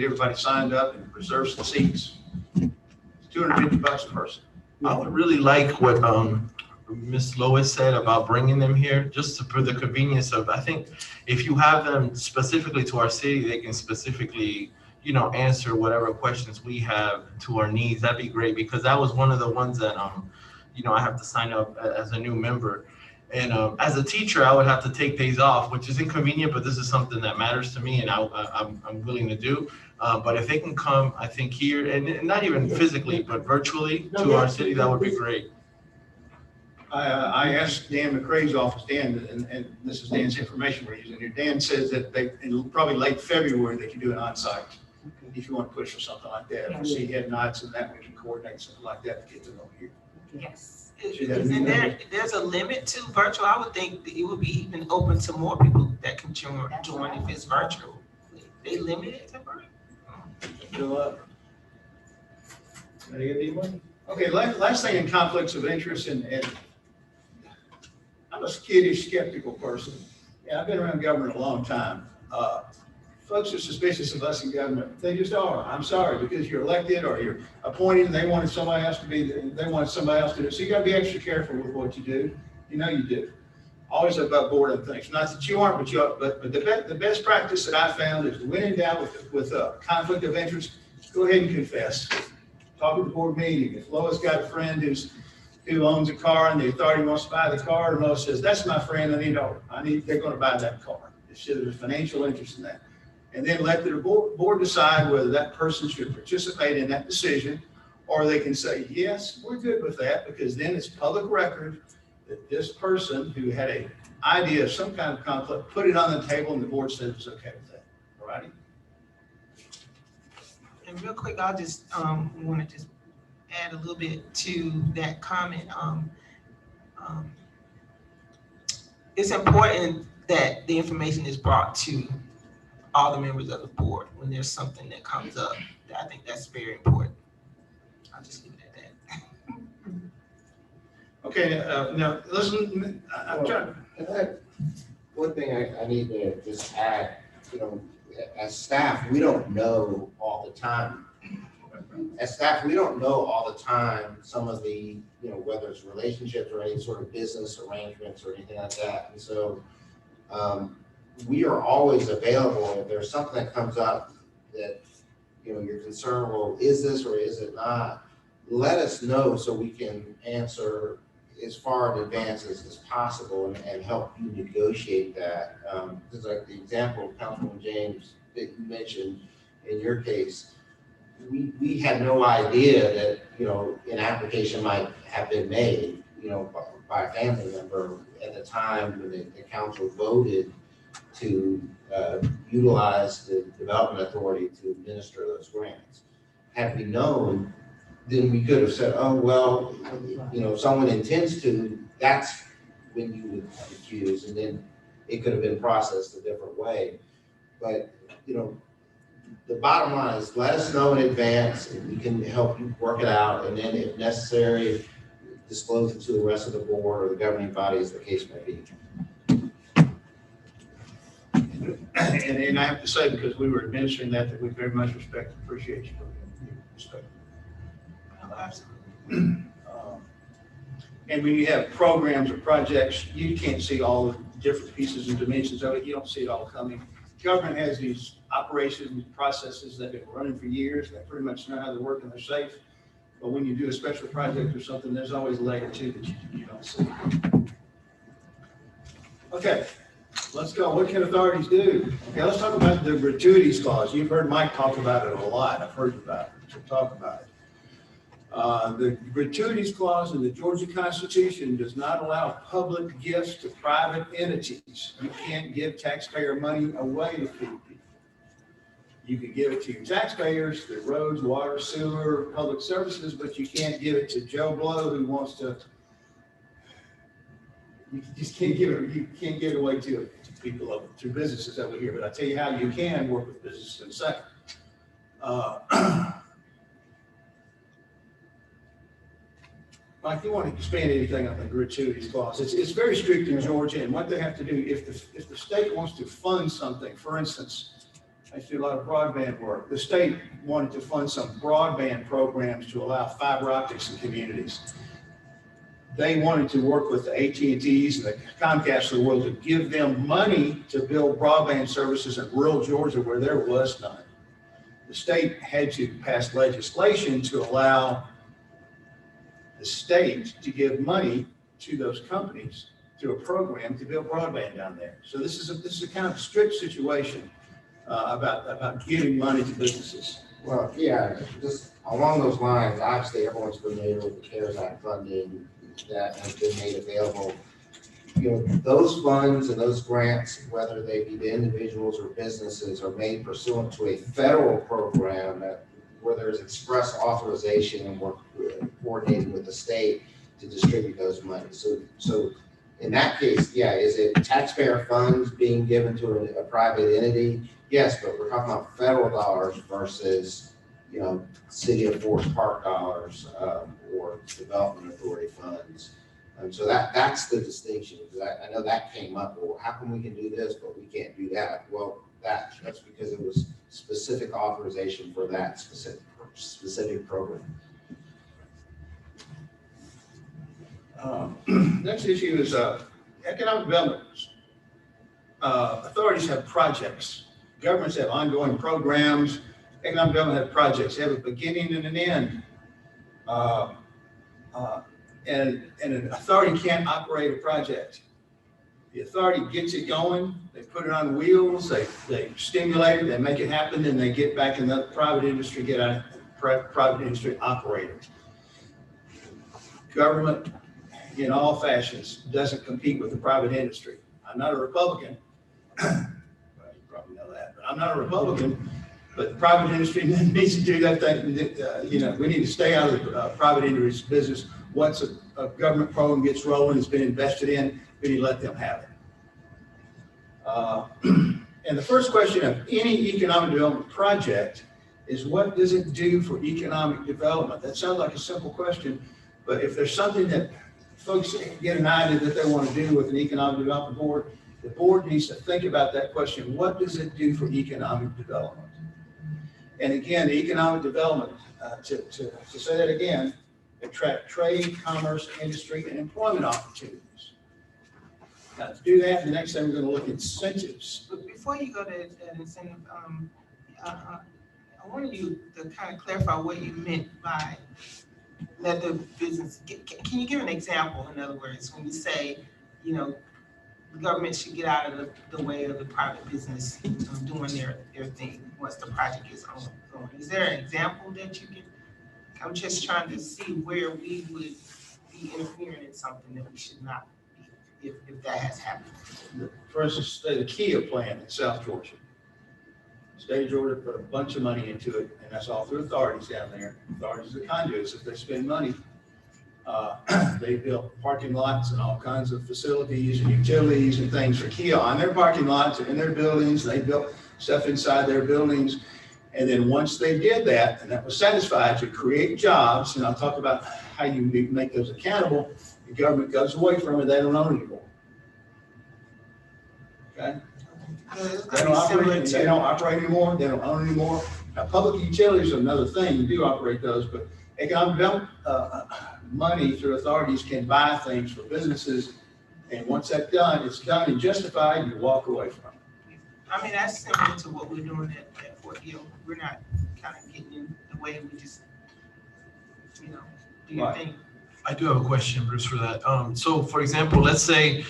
everybody signed up and reserve some seats. It's $250 a person. I would really like what Ms. Lois said about bringing them here, just for the convenience of, I think if you have them specifically to our city, they can specifically, answer whatever questions we have to our needs. That'd be great, because that was one of the ones that, I have to sign up as a new member. And as a teacher, I would have to take days off, which is inconvenient, but this is something that matters to me and I'm willing to do. But if they can come, I think here, and not even physically, but virtually to our city, that would be great. I asked Dan McCrae's office, Dan, and this is Dan's information we're using here. Dan says that in probably late February, they can do an on-site if you want to push for something like that. If you see head nods and that, we can coordinate something like that to get them over here. Yes. And there's a limit to virtual. I would think that it would be even open to more people that can join if it's virtual. They limit it to virtual. Okay, last thing in conflicts of interest, and I'm a skittish, skeptical person. Yeah, I've been around government a long time. Folks are suspicious of us in government. They just are. I'm sorry, because you're elected or you're appointed and they wanted somebody else to be, they wanted somebody else to do it. So you gotta be extra careful with what you do. You do. Always above board on things. Not that you aren't, but you are. But the best practice that I found is when in doubt with a conflict of interest, go ahead and confess. Talk at the board meeting. If Lois got a friend who owns a car and the authority wants to buy the car, and Lois says, "That's my friend. They're going to buy that car." There's a financial interest in that. And then let the board decide whether that person should participate in that decision, or they can say, yes, we're good with that, because then it's public record that this person who had an idea of some kind of conflict put it on the table and the board said it was okay with that. All righty? And real quick, I'll just want to just add a little bit to that comment. It's important that the information is brought to all the members of the board when there's something that comes up. I think that's very important. I'll just leave it at that. Okay, now, listen, I'm trying. One thing I need to just add, you know, as staff, we don't know all the time. As staff, we don't know all the time some of the, you know, whether it's relationships or any sort of business arrangements or anything like that. And so we are always available if there's something that comes up that, you know, you're concerned, well, is this or is it not? Let us know so we can answer as far in advance as possible and help you negotiate that. Because like the example of Councilman James that you mentioned in your case, we had no idea that, you know, an application might have been made, you know, by a family member at the time when the council voted to utilize the development authority to administer those grants. Had we known, then we could have said, oh, well, you know, if someone intends to, that's when you would accuse, and then it could have been processed a different way. But, you know, the bottom line is let us know in advance and we can help you work it out. And then if necessary, disclose it to the rest of the board or the governing body as the case may be. And I have to say, because we were administering that we very much respect and appreciate you. Respect. Absolutely. And when you have programs or projects, you can't see all the different pieces and dimensions of it. You don't see it all coming. Government has these operations and processes that have been running for years that pretty much know how they work and they're safe. But when you do a special project or something, there's always a layer two that you don't see. Okay, let's go. What can authorities do? Okay, let's talk about the gratuities clause. You've heard Mike talk about it a lot. I've heard about it. We'll talk about it. The gratuities clause in the Georgia Constitution does not allow public gifts to private entities. You can't give taxpayer money away to people. You can give it to your taxpayers, the roads, water, sewer, public services, but you can't give it to Joe Blow who wants to. You just can't give it. You can't give it away to people to businesses over here. But I tell you how you can work with businesses in a second. Mike, you want to expand anything on the gratuities clause? It's very strict in Georgia, and what they have to do if the state wants to fund something, for instance, I do a lot of broadband work. The state wanted to fund some broadband programs to allow fiber optics in communities. They wanted to work with the AT&Ts and the Comcasts of the world to give them money to build broadband services in rural Georgia where there was none. The state had to pass legislation to allow the state to give money to those companies through a program to build broadband down there. So this is a kind of strict situation about giving money to businesses. Well, yeah, just along those lines, obviously everyone's familiar with the CARES Act funding that has been made available. You know, those funds and those grants, whether they be to individuals or businesses, are made pursuant to a federal program where there's express authorization and work coordinated with the state to distribute those monies. So in that case, yeah, is it taxpayer funds being given to a private entity? Yes, but we're talking about federal dollars versus, you know, City of Forest Park dollars or development authority funds. So that's the distinction, because I know that came up. Well, how come we can do this, but we can't do that? Well, that's because it was specific authorization for that specific program. Next issue is economic development. Authorities have projects. Governments have ongoing programs. Economic development have projects. They have a beginning and an end. And an authority can't operate a project. The authority gets it going, they put it on wheels, they stimulate it, they make it happen, then they get back in the private industry, get out private industry operating. Government, in all fashions, doesn't compete with the private industry. I'm not a Republican. Well, you probably know that, but I'm not a Republican. But the private industry needs to do that thing. You know, we need to stay out of the private industry business. Once a government program gets rolling, it's been invested in, we need to let them have it. And the first question of any economic development project is, what does it do for economic development? That sounds like a simple question, but if there's something that folks get an idea that they want to do with an economic development board, the board needs to think about that question. What does it do for economic development? And again, the economic development, to say that again, attract trade, commerce, industry, and employment opportunities. Now, to do that, the next thing we're going to look at incentives. But before you go to that incentive, I wanted you to kind of clarify what you meant by let the business, can you give an example? In other words, when you say, you know, the government should get out of the way of the private business doing their thing once the project is ongoing. Is there an example that you can? I'm just trying to see where we would be interfering in something that we should not be, if that has happened. For instance, the Kia plant in South Georgia. The state of Georgia put a bunch of money into it, and that's all through authorities down there. Authorities are the conduits. If they spend money, they built parking lots and all kinds of facilities and utilities and things for Kia on their parking lots and in their buildings. They built stuff inside their buildings. And then once they did that, and that was satisfied to create jobs, and I'll talk about how you make those accountable, the government goes away from it. They don't own it anymore. Okay? They don't operate anymore. They don't own anymore. Now, public utilities are another thing. You do operate those, but economic development money through authorities can buy things for businesses. And once that's done, it's done and justified, you walk away from it. I mean, that's similar to what we're doing at Fort Hill. We're not kind of getting in the way. We just, you know, do your thing. I do have a question, Bruce, for that. So for example, let's say,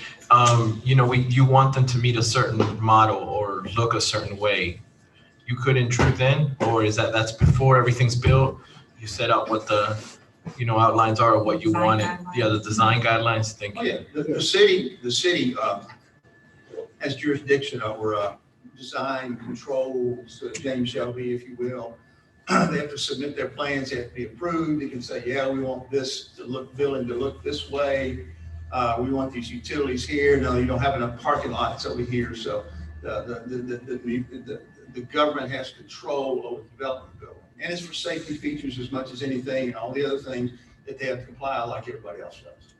you know, you want them to meet a certain model or look a certain way. You could intrude then, or is that's before everything's built? You set out what the, you know, outlines are of what you want, the design guidelines. Thank you. Yeah, the city has jurisdiction over design controls, James Shelby, if you will. They have to submit their plans, they have to be approved. They can say, yeah, we want this to look, building to look this way. We want these utilities here. No, you don't have enough parking lots over here. So the government has control over the development building. And it's for safety features as much as anything, and all the other things that they have to comply like everybody else does.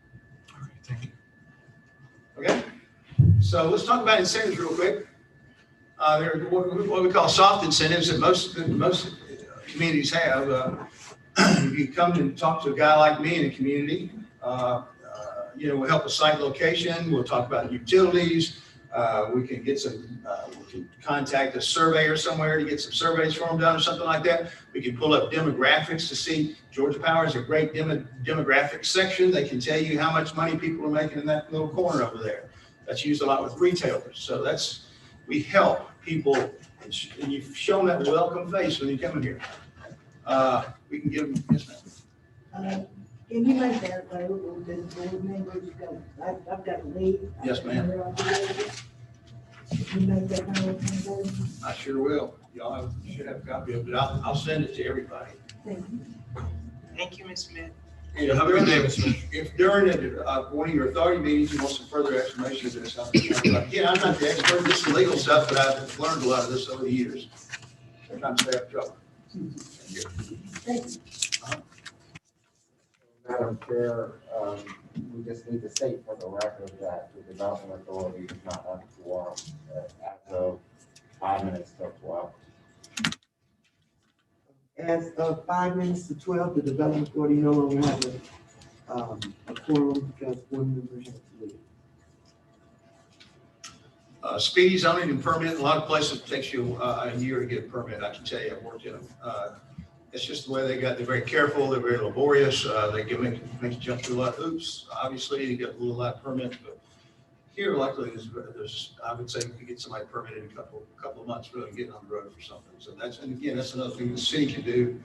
Okay, thank you. Okay, so let's talk about incentives real quick. There are what we call soft incentives that most communities have. If you come and talk to a guy like me in a community, you know, we'll help with site location. We'll talk about utilities. We can get some, we can contact a surveyor somewhere to get some surveys for them done or something like that. We can pull up demographics to see. Georgia Power is a great demographic section. They can tell you how much money people are making in that little corner over there. That's used a lot with retailers. So we help people, and you've shown that welcome face when you come in here. We can give them, yes, ma'am. Can you make that available to the board members? I've got to leave. Yes, ma'am. Can you make that available? I sure will. Y'all should have a copy of it. I'll send it to everybody. Thank you. Thank you, Ms. Smith. If during one of your authority meetings you want some further explanation of this, again, I'm not the expert in this legal stuff, but I've learned a lot of this over the years. Sometimes stay up trouble. Thanks. Madam Chair, we just need to state for the record that the Development Authority does not have a quorum as of 5 minutes till 12. As of 5 minutes to 12, the Development Authority no longer has a quorum because one member has to leave. Speedy zoning and permit, a lot of places it takes you a year to get a permit. I can tell you, I've worked in them. It's just the way they're very careful, they're very laborious. They make you jump through a lot of hoops. Obviously, you get a lot of permits, but here, luckily, there's I would say we could get somebody permitted in a couple of months, really getting on the road for something. So that's another thing the city can do.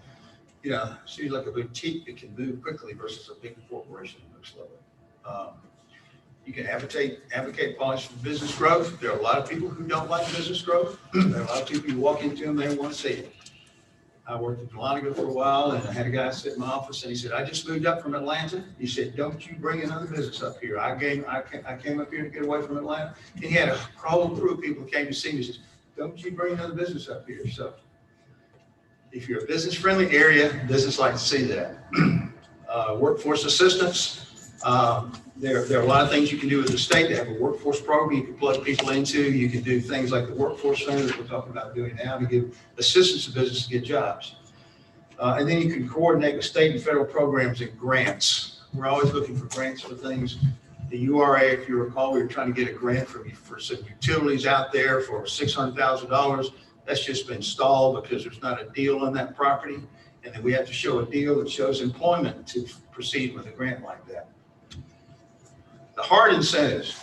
You know, city's like a boutique that can move quickly versus a big corporation that moves slowly. You can advocate policy for business growth. There are a lot of people who don't like business growth. There are a lot of people who walk into them, they want to see it. I worked at Delonico for a while, and I had a guy sit in my office, and he said, "I just moved up from Atlanta." He said, "Don't you bring another business up here. I came up here to get away from Atlanta." And he had a whole crew of people who came to see me. He says, don't you bring another business up here? So if you're a business-friendly area, business like to see that. Workforce assistance, there are a lot of things you can do with the state. They have a workforce program you can plug people into. You can do things like the workforce center that we're talking about doing now to give assistance to business to get jobs. And then you can coordinate with state and federal programs and grants. We're always looking for grants for things. The URA, if you recall, we were trying to get a grant for some utilities out there for $600,000. That's just been stalled because there's not a deal on that property. And then we have to show a deal that shows employment to proceed with a grant like that. The hard incentives,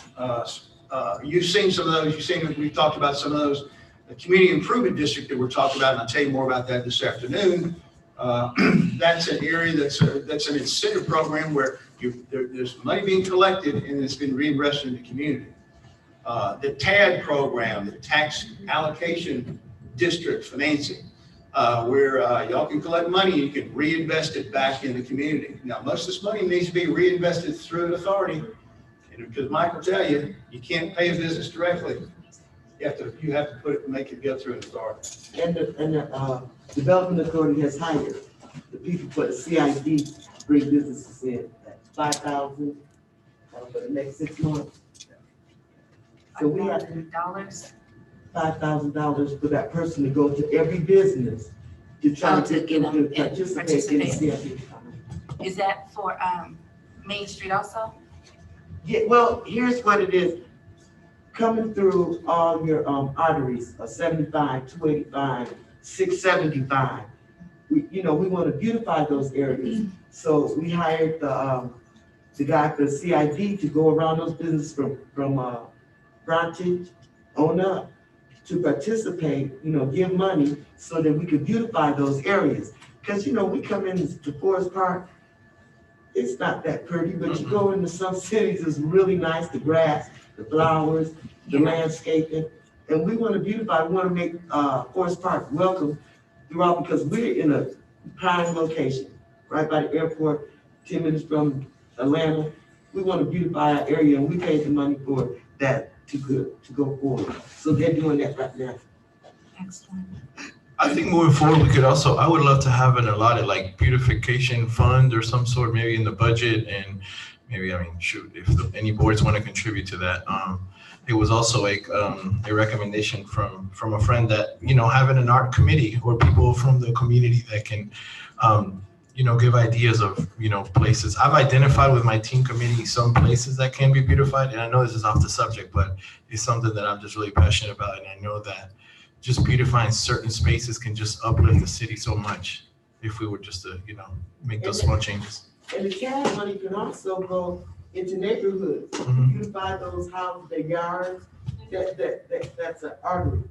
you've seen some of those. We've talked about some of those. The community improvement district that we're talking about, and I'll tell you more about that this afternoon. That's an area that's an incentive program where there's money being collected and it's been reinvested in the community. The TAD program, the tax allocation district financing, where y'all can collect money, you can reinvest it back in the community. Now, most of this money needs to be reinvested through an authority, and because Mike will tell you, you can't pay a business directly. You have to make it go through an authority. And the development authority has hired the people for the CID bring businesses in at $5,000 for the next 6 months. So we have $5,000 for that person to go to every business to try to get them to participate in the CID. Is that for Main Street also? Yeah, well, here's what it is. Coming through all your arteries, 75, 285, 675. We want to beautify those areas. So we hired the guy for the CID to go around those businesses from Frontage on up to participate, give money so that we could beautify those areas. Because, we come into Forest Park, it's not that pretty, but you go into some cities, it's really nice, the grass, the flowers, the landscaping, and we want to beautify, we want to make Forest Park welcome throughout because we're in a prime location, right by the airport, 10 minutes from Atlanta. We want to beautify our area and we paid the money for that to go forward. So they're doing that right now. Excellent. I think moving forward, I would love to have an allotted like beautification fund or some sort, maybe in the budget, and maybe, shoot, if any boards want to contribute to that. It was also a recommendation from a friend that, having an art committee or people from the community that can, give ideas of, places. I've identified with my team committee some places that can be beautified, and I know this is off the subject, but it's something that I'm just really passionate about, and I know that just beautifying certain spaces can just uplift the city so much if we were just to, make those small changes. And the CAD money can also go into neighborhoods, beautify those houses, their yards. That's an artery.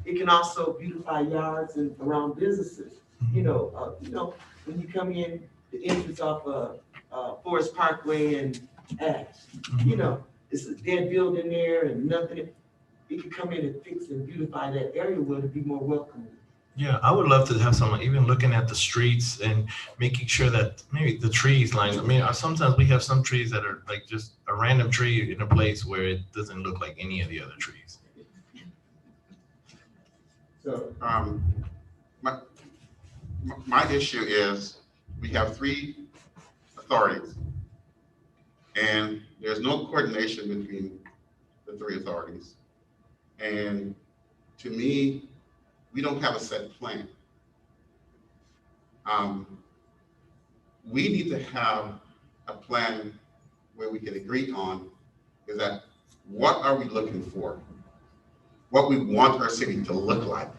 It can also beautify yards and around businesses. When you come in, the entrance off Forest Parkway and Ash, it's a dead building there and nothing. You can come in and fix and beautify that area where it'd be more welcoming. Yeah, I would love to have someone even looking at the streets and making sure that maybe the trees lines. Sometimes we have some trees that are like just a random tree in a place where it doesn't look like any of the other trees. So my issue is we have 3 authorities and there's no coordination between the 3 authorities. And to me, we don't have a set plan. We need to have a plan where we can agree on is that what are we looking for? What we want our city to look like.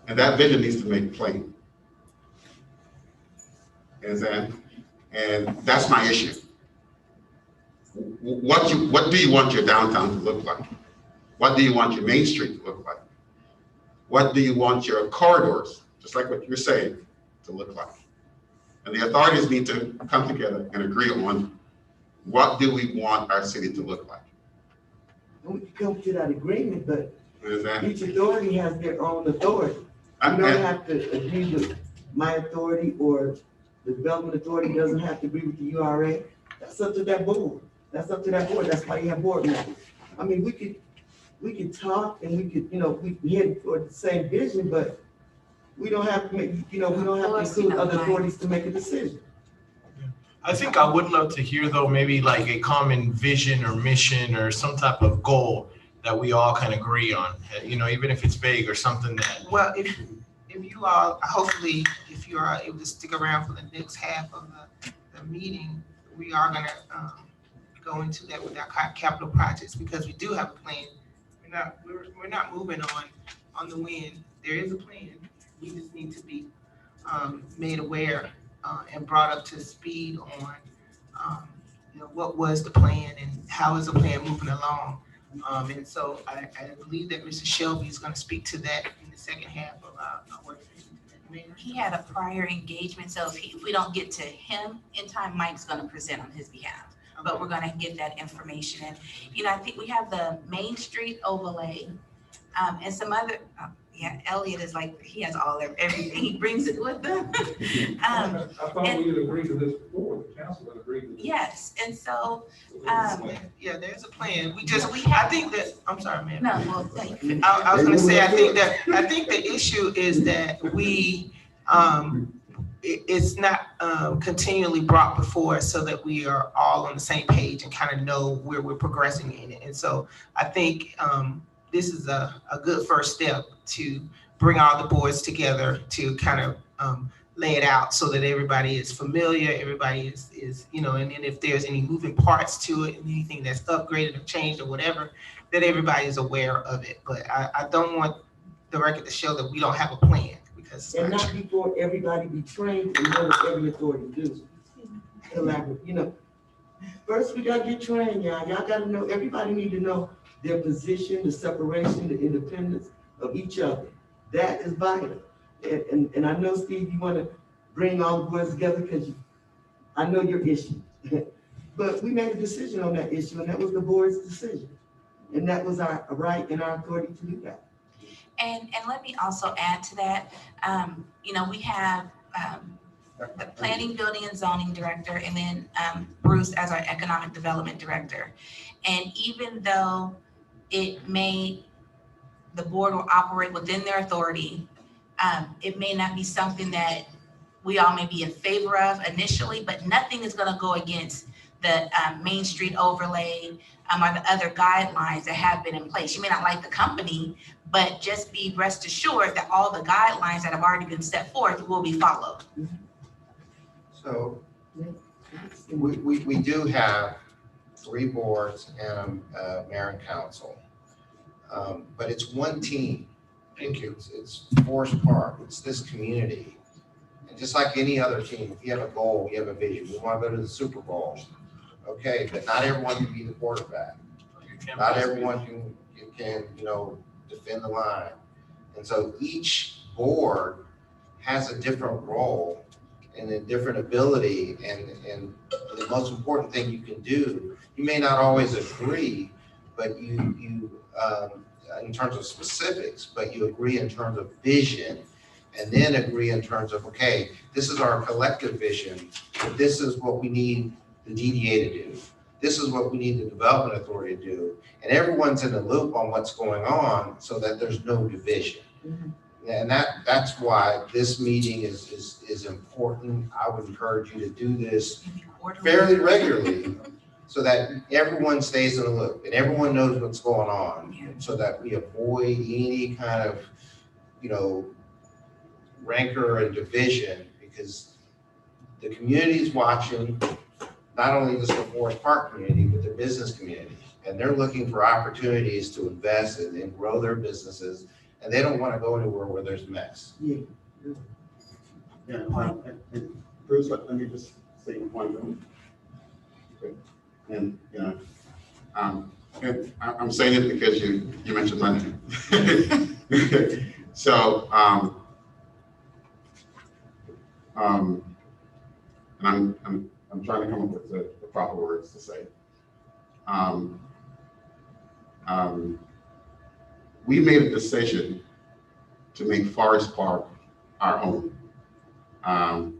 And that vision needs to make plain. And that's my issue. What do you want your downtown to look like? What do you want your Main Street to look like? What do you want your corridors, just like what you're saying, to look like? And the authorities need to come together and agree on what do we want our city to look like. We can come to that agreement, but each authority has their own authority. You don't have to agree with my authority, or the development authority doesn't have to agree with the URA. That's up to that board. That's up to that board. That's why you have board members. We could we could talk and we could, we head toward the same vision, but we don't have to make, we don't have to include other authorities to make a decision. I think I would love to hear though, maybe like a common vision or mission or some type of goal that we all can agree on, even if it's vague or something that. Well, if you all, hopefully, if you are able to stick around for the next half of the meeting, we are gonna go into that with our capital projects, because we do have a plan. We're not moving on the wind. There is a plan. We just need to be made aware and brought up to speed on what was the plan and how is the plan moving along. And so I believe that Mr. Shelby is going to speak to that in the second half of our work. He had a prior engagement, so if we don't get to him in time, Mike's going to present on his behalf. But we're going to get that information. And, I think we have the Main Street overlay and some other, Elliot is like, he has everything. He brings it with him. I thought we had agreed to this before, the council had agreed to this. Yes, and so. Yeah, there's a plan. I think that, I'm sorry, ma'am. No, well, I was going to say, I think the issue is that we, it's not continually brought before us so that we are all on the same page and kind of know where we're progressing in it. And so I think this is a good first step to bring all the boards together to kind of lay it out so that everybody is familiar, everybody is and then if there's any moving parts to it, and anything that's upgraded or changed or whatever, that everybody is aware of it. But I don't want the record to show that we don't have a plan, because and not before everybody be trained and know what every authority do. Elaborate, first we gotta get trained, y'all. Y'all gotta know, everybody need to know their position, the separation, the independence of each other. That is vital. And I know, Steve, you want to bring all the boys together because I know your issue. But we made a decision on that issue, and that was the board's decision. And that was our right and our authority to do that. And let me also add to that, we have the Planning, Building, and Zoning Director, and then Bruce as our Economic Development Director. And even though the board will operate within their authority, it may not be something that we all may be in favor of initially, but nothing is going to go against the Main Street overlay or the other guidelines that have been in place. You may not like the company, but just be rest assured that all the guidelines that have already been set forth will be followed. So we do have 3 boards and a mayor and council, but it's one team. Thank you. It's Forest Park. It's this community. And just like any other team, if you have a goal, you have a vision. We want to go to the Super Bowl. Okay, but not everyone can be the quarterback. Not everyone can defend the line. And so each board has a different role and a different ability. And the most important thing you can do, you may not always agree, but you in terms of specifics, but you agree in terms of vision, and then agree in terms of, okay, this is our collective vision, but this is what we need the DDA to do. This is what we need the Development Authority to do. And everyone's in the loop on what's going on so that there's no division. Mm-hmm. And that's why this meeting is important. I would encourage you to do this fairly regularly so that everyone stays in the loop and everyone knows what's going on, so that we avoid any kind of, rancor and division, because the community is watching, not only just the Forest Park community, but the business community. And they're looking for opportunities to invest and grow their businesses. And they don't want to go anywhere where there's mess. Yeah. And Bruce, let me just say one thing. And and I'm saying it because you mentioned money. So and I'm trying to come up with the proper words to say. We made a decision to make Forest Park our home. I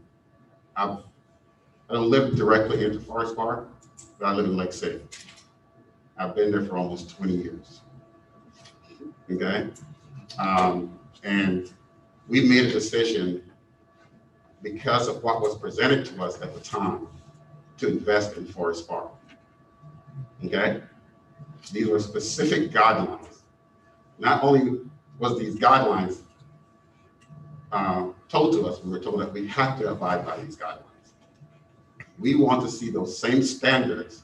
don't live directly into Forest Park, but I live in Lake City. I've been there for almost 20 years. okay? And we made a decision because of what was presented to us at the time to invest in Forest Park, okay? These were specific guidelines. Not only was these guidelines told to us, we were told that we have to abide by these guidelines. We want to see those same standards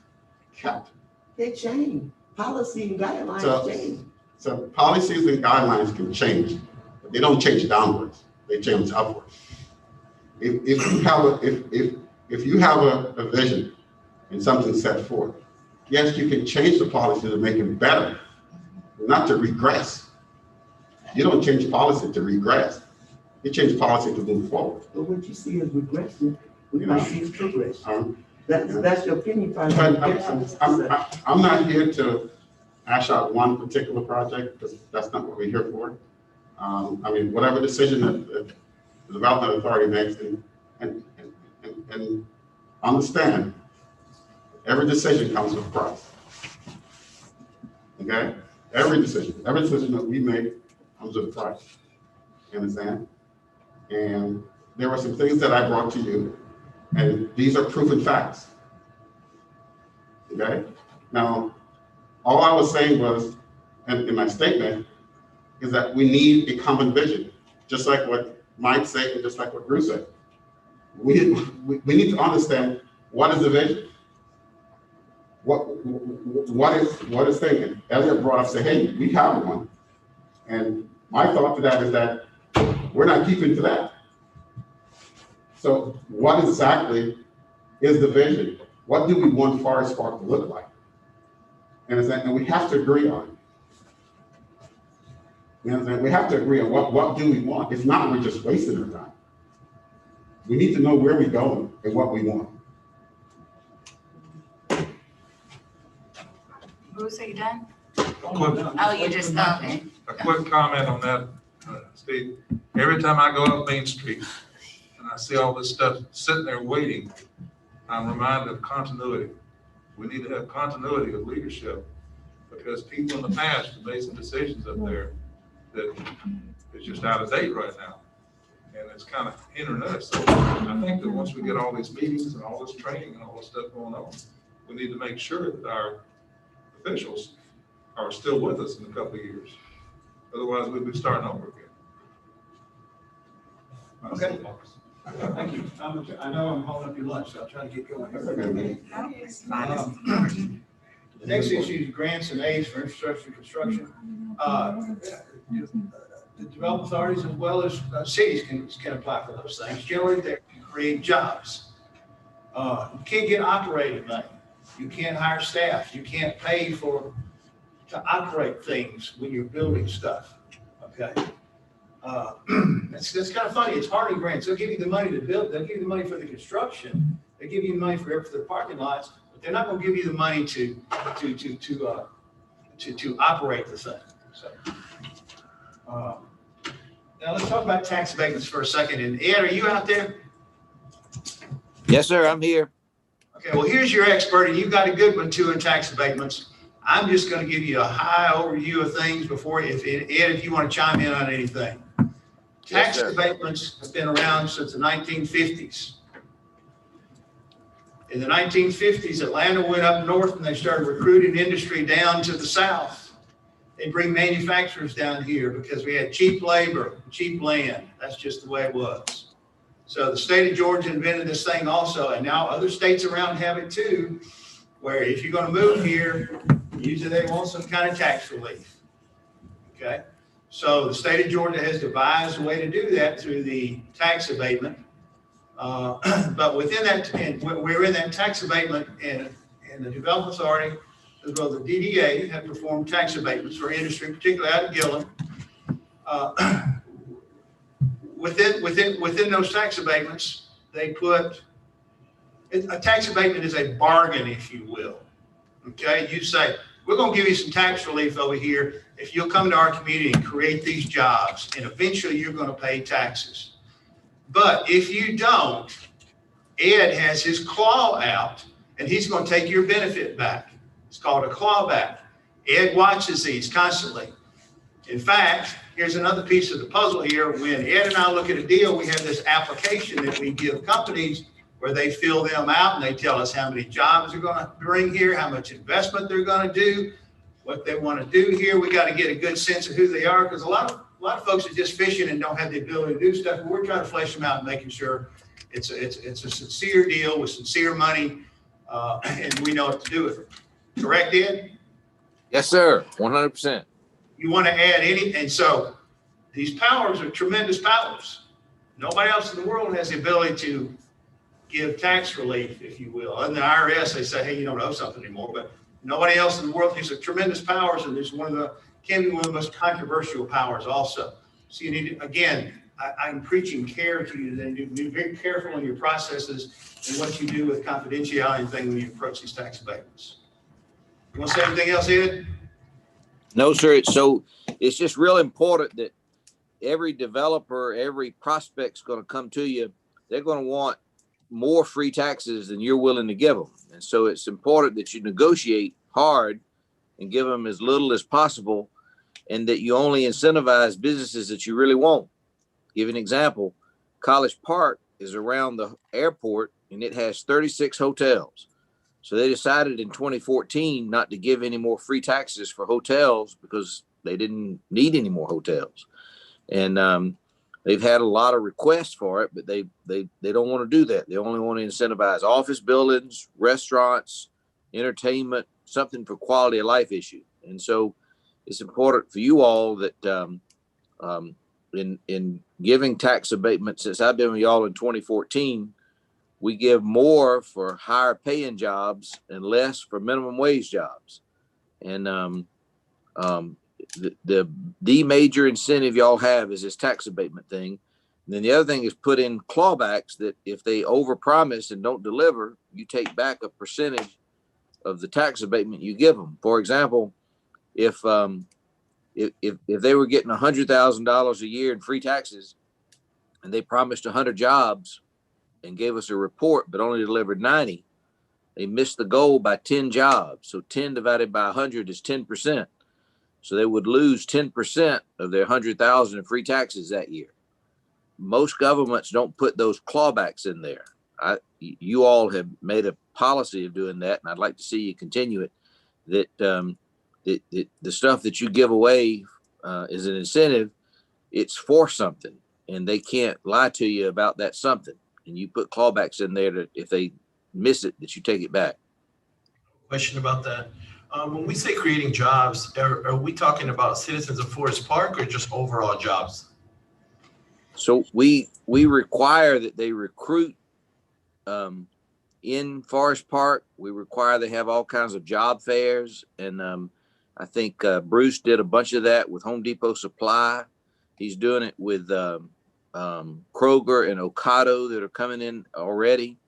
kept. They change. Policy and guidelines change. So policies and guidelines can change, but they don't change downwards. They change upwards. If you have a vision and something set forth, yes, you can change the policy to make it better, not to regress. You don't change policy to regress. You change policy to move forward. But what you see is regression. We might see is progression. That's your opinion. I'm not here to hash out one particular project because that's not what we're here for. I mean, whatever decision that the Development Authority makes, and understand, every decision comes with a price. Okay? Every decision that we make comes with a price. You understand? And there were some things that I brought to you, and these are proven facts. Okay? Now, all I was saying was, in my statement, is that we need a common vision, just like what Mike said and just like what Bruce said. We need to understand what is the vision. What is thinking? Elliot brought up, say, hey, we have one. And my thought to that is that we're not keeping to that. So what exactly is the vision? What do we want Forest Park to look like? And we have to agree on it. You know what I'm saying? We have to agree on what do we want. If not, we're just wasting our time. We need to know where we're going and what we want. Bruce, are you done? Quick- Oh, you just, okay. A quick comment on that, Steve. Every time I go up Main Street and I see all this stuff sitting there waiting, I'm reminded of continuity. We need to have continuity of leadership because people in the past have made some decisions up there that is just out of date right now. And it's kind of hindering us. So I think that once we get all these meetings and all this training and all this stuff going on, we need to make sure that our officials are still with us in a couple of years. Otherwise, we'll be starting over again. Okay. Thank you. I know I'm holding up your lunch, so I'll try to get going. The next issue is grants and aids for infrastructure construction. The development authorities as well as cities can apply for those things. Generally, they create jobs. You can't get operating money. You can't hire staff. You can't pay to operate things when you're building stuff. Okay. That's kind of funny. It's hardly grants. They'll give you the money to build. They'll give you the money for the construction. They give you the money for the parking lots, but they're not going to give you the money to operate the thing. So, now let's talk about tax abatements for a second. And Ed, are you out there? Yes, sir. I'm here. Okay. Well, here's your expert, and you've got a good one too in tax abatements. I'm just going to give you a high overview of things before, if you want to chime in on anything. Tax abatements have been around since the 1950s. In the 1950s, Atlanta went up north and they started recruiting industry down to the south. They bring manufacturers down here because we had cheap labor, cheap land. That's just the way it was. So the state of Georgia invented this thing also, and now other states around have it too, where if you're going to move here, usually they want some kind of tax relief. Okay. So the state of Georgia has devised a way to do that through the tax abatement. But within that, and we're in that tax abatement, and the Development Authority, as well as the DDA, have performed tax abatements for industry, particularly out of Gillon. Within those tax abatements, they put a tax abatement is a bargain, if you will. Okay, you say, we're going to give you some tax relief over here if you'll come to our community and create these jobs, and eventually you're going to pay taxes. But if you don't, Ed has his claw out, and he's going to take your benefit back. It's called a clawback. Ed watches these constantly. In fact, here's another piece of the puzzle here. When Ed and I look at a deal, we have this application that we give companies where they fill them out and they tell us how many jobs they're going to bring here, how much investment they're going to do, what they want to do here. We got to get a good sense of who they are, because a lot of folks are just fishing and don't have the ability to do stuff. But we're trying to flesh them out and making sure it's a sincere deal with sincere money, and we know what to do with it. Correct, Ed? Yes, sir. 100%. You want to add any, and so these powers are tremendous powers. Nobody else in the world has the ability to give tax relief, if you will. In the IRS, they say, hey, you don't owe something anymore, but nobody else in the world. These are tremendous powers, and there's can be one of the most controversial powers also. So you need to, again, I'm preaching care to you today. Be very careful in your processes and what you do with confidentiality and things when you approach these tax abatements. You want to say anything else, Ed? No, sir. So it's just real important that every developer, every prospect's going to come to you. They're going to want more free taxes than you're willing to give them. And so it's important that you negotiate hard and give them as little as possible, and that you only incentivize businesses that you really want. Give an example. College Park is around the airport and it has 36 hotels. So they decided in 2014 not to give any more free taxes for hotels because they didn't need any more hotels. And they've had a lot of requests for it, but they don't want to do that. They only want to incentivize office buildings, restaurants, entertainment, something for quality of life issue. And so it's important for you all that in giving tax abatement, since I've been with y'all in 2014, we give more for higher paying jobs and less for minimum wage jobs. And the major incentive y'all have is this tax abatement thing. And then the other thing is put in clawbacks that if they overpromise and don't deliver, you take back a percentage of the tax abatement you give them. For example, if they were getting $100,000 a year in free taxes and they promised 100 jobs and gave us a report, but only delivered 90, they missed the goal by 10 jobs. So 10 divided by 100 is 10%. So they would lose 10% of their 100,000 in free taxes that year. Most governments don't put those clawbacks in there. You all have made a policy of doing that, and I'd like to see you continue it. That the stuff that you give away as an incentive, it's for something, and they can't lie to you about that something. And you put clawbacks in there that if they miss it, that you take it back. Question about that. When we say creating jobs, are we talking about citizens of Forest Park or just overall jobs? So we require that they recruit in Forest Park. We require they have all kinds of job fairs. And I think Bruce did a bunch of that with Home Depot Supply. He's doing it with Kroger and Ocado that are coming in already.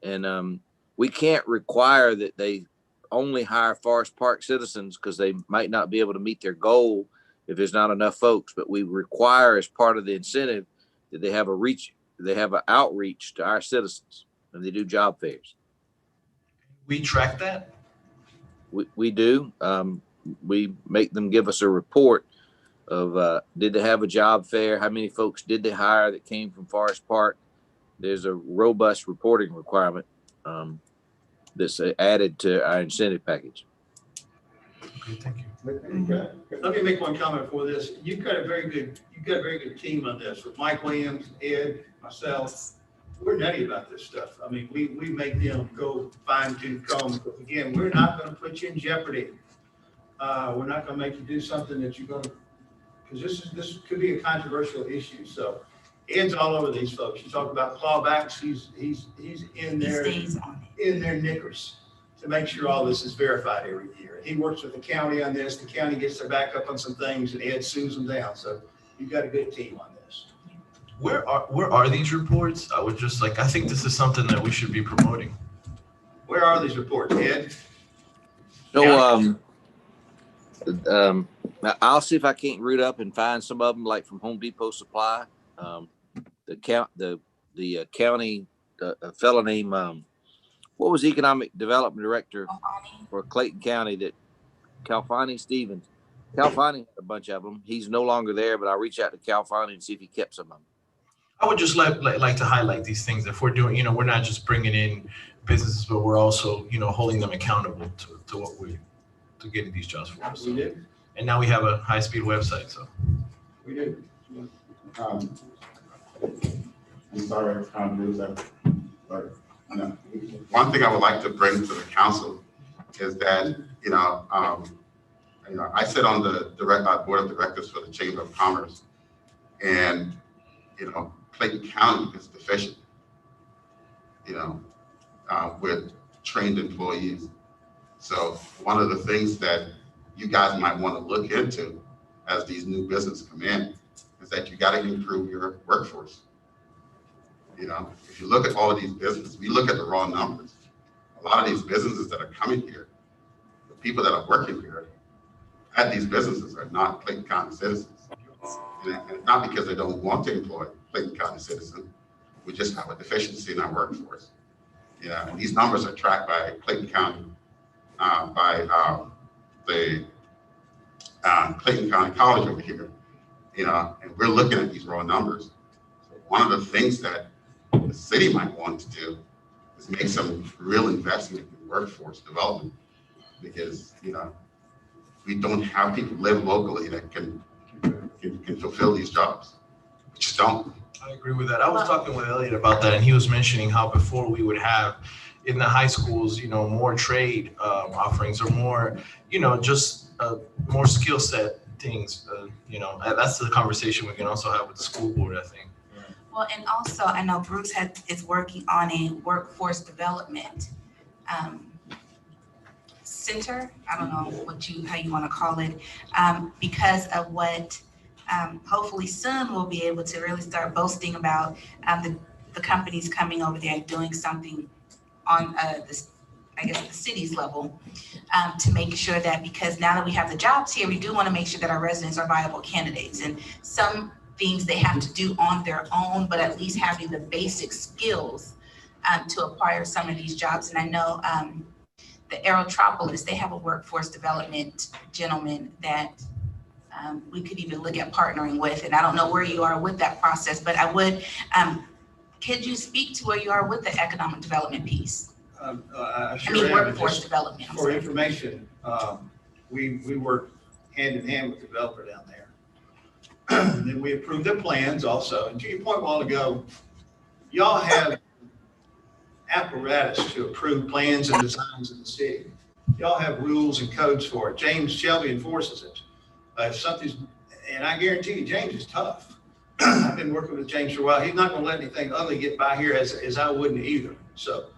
And we can't require that they only hire Forest Park citizens because they might not be able to meet their goal if there's not enough folks. But we require, as part of the incentive, that they have an outreach to our citizens, and they do job fairs. We track that? We do. We make them give us a report of did they have a job fair? How many folks did they hire that came from Forest Park? There's a robust reporting requirement that's added to our incentive package. Okay, thank you. Let me make one comment for this. You've got a very good team on this with Mike Williams, Ed, myself. We're nutty about this stuff. I mean, we make them go fine tooth comb. Because again, we're not going to put you in jeopardy. We're not going to make you do something that you're going to, because this could be a controversial issue. So Ed's all over these folks. You talk about clawbacks. He's in there in their knickers to make sure all this is verified every year. He works with the county on this. The county gets their back up on some things, and Ed sues them down. So you've got a good team on this. Where are these reports? I would just I think this is something that we should be promoting. Where are these reports, Ed? So I'll see if I can't root up and find some of them, like from Home Depot Supply. The county, a fellow named what was the economic development director for Clayton County, that Calfani Stevens. Cal Fani had a bunch of them. He's no longer there, but I'll reach out to Cal Fani and see if he kept some of them. I would just like to highlight these things. If we're doing, we're not just bringing in businesses, but we're also, holding them accountable to what to getting these jobs for us. So. We do. And now we have a high-speed website, so. We do. I'm sorry, but one thing I would like to bring to the council is that, I sit on the board of directors for the Chamber of Commerce, and, Clayton County is deficient, with trained employees. So one of the things that you guys might want to look into as these new businesses come in is that you got to improve your workforce. If you look at all of these businesses, we look at the raw numbers. A lot of these businesses that are coming here, the people that are working here at these businesses are not Clayton County citizens. And it's not because they don't want to employ Clayton County citizens. We just have a deficiency in our workforce. And these numbers are tracked by Clayton County, by the Clayton County College over here. And we're looking at these raw numbers. So one of the things that the city might want to do is make some real investment in workforce development, because we don't have people live locally that can fulfill these jobs. We just don't. I agree with that. I was talking with Elliot about that, and he was mentioning how before we would have in the high schools, more trade offerings, or more, just more skill set things. That's the conversation we can also have with the school board, I think. Well, and also I know Bruce is working on a workforce development center. I don't know how you want to call it, because of what hopefully soon we'll be able to really start boasting about the companies coming over there and doing something on the city's level, to make sure that, because now that we have the jobs here, we do want to make sure that our residents are viable candidates, and some things they have to do on their own, but at least having the basic skills to acquire some of these jobs. And I know the Aerotropolis, they have a workforce development gentleman that we could even look at partnering with. And I don't know where you are with that process, but I would, could you speak to where you are with the economic development piece? Workforce development. For information, we work hand in hand with the developer down there. And then we approve their plans also. And to your point a while ago, y'all have apparatus to approve plans and designs in the city. Y'all have rules and codes for it. James Shelby enforces it. If something's, and I guarantee you, James is tough. I've been working with James for a while. He's not going to let anything ugly get by here, as I wouldn't either. So,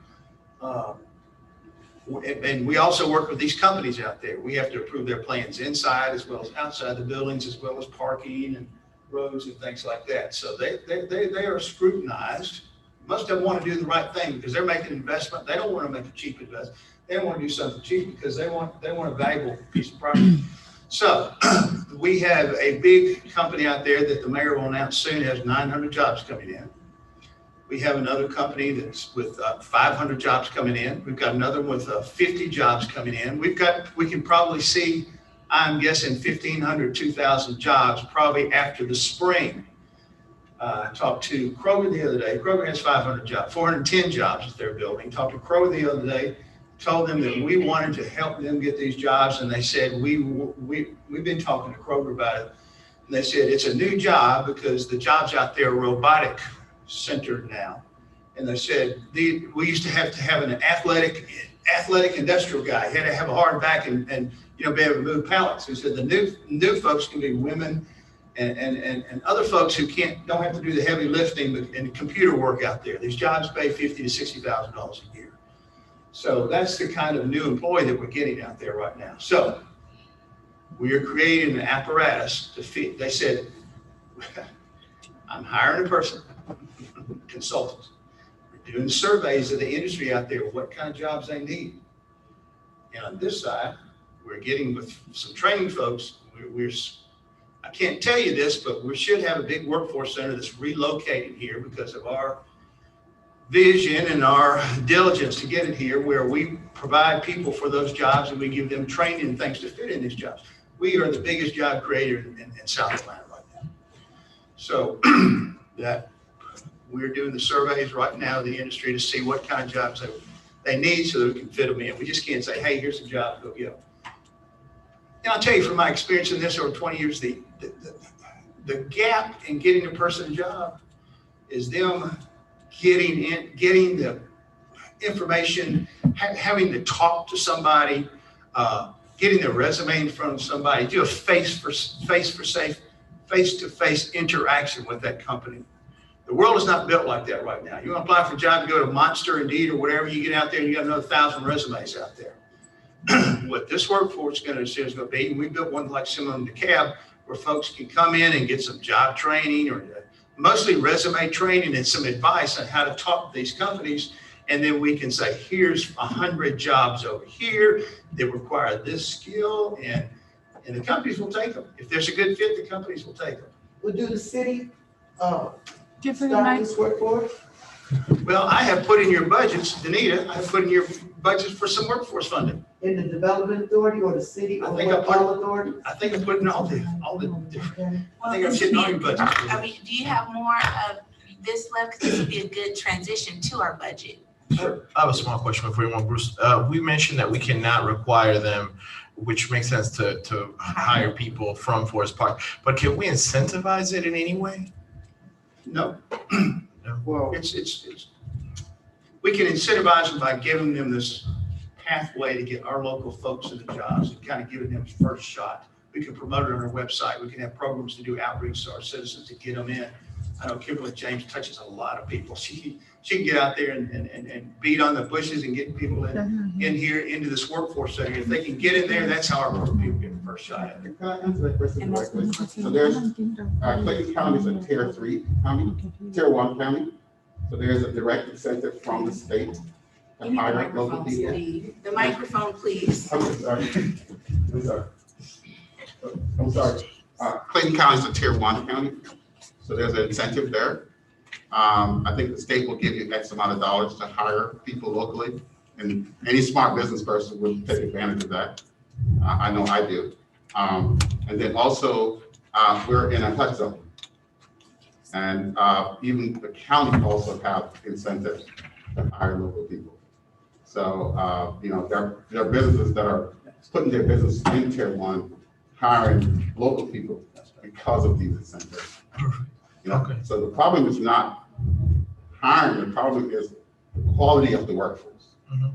and we also work with these companies out there. We have to approve their plans inside as well as outside the buildings, as well as parking and roads and things like that. So they are scrutinized. Most of them want to do the right thing because they're making an investment. They don't want to make a cheap investment. They don't want to do something cheap because they want a valuable piece of property. So we have a big company out there that the mayor will announce soon has 900 jobs coming in. We have another company that's with 500 jobs coming in. We've got another one with 50 jobs coming in. We can probably see, I'm guessing 1,500, 2,000 jobs probably after the spring. I talked to Kroger the other day. Kroger has 500 jobs, 410 jobs that they're building. Talked to Kroger the other day, told them that we wanted to help them get these jobs. And they said, we've been talking to Kroger about it. And they said, it's a new job because the jobs out there are robotic centered now. And they said, we used to have an athletic industrial guy. He had to have a hard back and be able to move pallets. He said the new folks can be women and other folks who don't have to do the heavy lifting and computer work out there. These jobs pay $50,000 to $60,000 a year. So that's the kind of new employee that we're getting out there right now. So we are creating an apparatus to fit. They said, I'm hiring a person, consultants. We're doing surveys of the industry out there, what kind of jobs they need. And on this side, we're getting with some training folks. I can't tell you this, but we should have a big workforce center that's relocated here because of our vision and our diligence to get it here, where we provide people for those jobs and we give them training and things to fit in these jobs. we are the biggest job creator in South Atlanta right now. So that we're doing the surveys right now of the industry to see what kind of jobs they need so that we can fit them in. We just can't say, hey, here's a job, go get them. And I'll tell you from my experience in this over 20 years, the gap in getting a person a job is them getting the information, having to talk to somebody, getting their resume in front of somebody, do a face-to-face interaction with that company. The world is not built like that right now. You want to apply for a job, you go to Monster, Indeed, or whatever, you get out there and you got another 1,000 resumes out there. What this workforce is going to be, we built one like similar to CAB, where folks can come in and get some job training or mostly resume training and some advice on how to talk to these companies. And then we can say, here's 100 jobs over here that require this skill, and the companies will take them. If there's a good fit, the companies will take them. Well, do the city start this workforce? Well, I have put in your budgets, Danita, I have put in your budgets for some workforce funding. In the development authority or the city or local authority? I think I put in all the different, I think I'm This hitting would all your be budgets. I mean, do you have more of this left? Because this would be a good transition to our budget. Sure. I have a small question before you want, Bruce. We mentioned that we cannot require them, which makes sense to hire people from Forest Park, but can we incentivize it in any way? No. Well, we can incentivize them by giving them this pathway to get our local folks into jobs and kind of giving them first shot. We can promote it on our website. We can have programs to do outreach to our citizens to get them in. I know Kimberly James touches a lot of people. She can get out there and beat on the bushes and get people in here into this workforce setting. If they can get in there, that's how our people get the first shot at it. Can I answer that question directly? So there's, Clayton County is a tier 3 county, tier 1 county. So there's a direct incentive from the state to hire local people. The microphone, please. I'm sorry. Clayton County is a tier 1 county. So there's an incentive there. I think the state will give you X amount of dollars to hire people locally, and any smart business person will take advantage of that. I know I do. And then also, we're in a HUD zone. And even the county also have incentives to hire local people. So, you know, there are businesses that are putting their business in tier 1, hiring local people because of these incentives. You know? Okay. So the problem is not hiring, the problem is the quality of the workforce. Mm-hmm.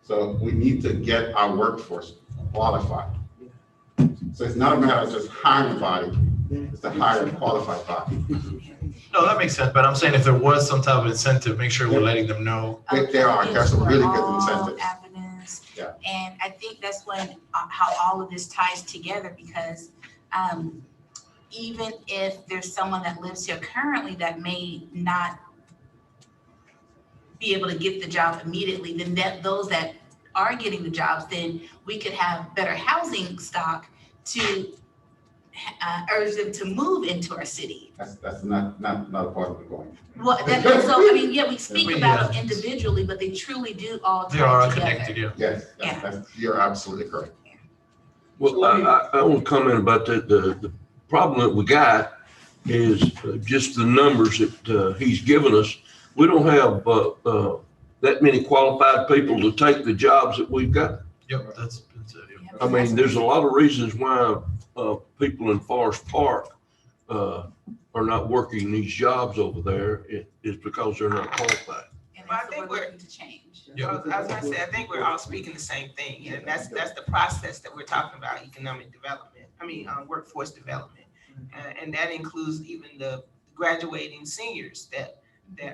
So we need to get our workforce qualified. So it's not a matter of just hiring a body, it's to hire a qualified body. No, that makes sense, but I'm saying if there was some type of incentive, make sure we're letting them know. There's some really good incentives. Avenues. Yeah. And I think that's when how all of this ties together, because even if there's someone that lives here currently that may not be able to get the job immediately, then those that are getting the jobs, then we could have better housing stock to urge them to move into our city. That's not a part of the point. Well, that also, I mean, yeah, we speak about them individually, but they truly do all they are together. connected, yeah. Yes, you're absolutely correct. Well, I want to comment about that. The problem that we got is just the numbers that he's given us. We don't have that many qualified people to take the jobs that we've got. Yep, that's it. Yeah. I mean, there's a lot of reasons why people in Forest Park are not working these jobs over there. It's because they're not qualified. Well, I think we're looking to change. I was gonna say, I think we're all speaking the same thing, and that's the process that we're talking about, economic development, workforce development. And that includes even the graduating seniors that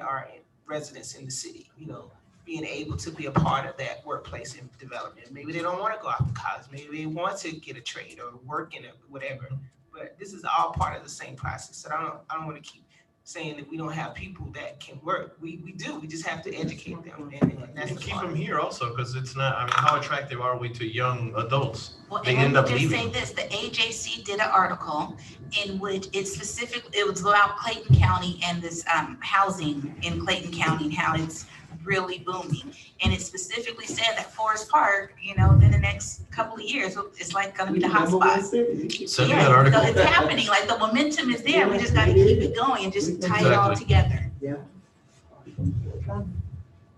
are residents in the city, you know, being able to be a part of that workplace and development. Maybe they don't want to go off to college, maybe they want to get a trade or work in it, whatever. But this is all part of the same process. So I don't want to keep saying that we don't have people that can work. We do. We just have to educate them, and that's and keep them here also, because it's not. I mean, how attractive are we to young adults? Well, they and end up let me just leaving. say this: the AJC did an article in which it was about Clayton County and this housing in Clayton County and how it's really booming. And it specifically said that Forest Park, you know, in the next couple of years, it's like gonna be the hot spot. Send me that Yeah, article. so it's happening, like the momentum is there, we just gotta keep it going and just tie it all together.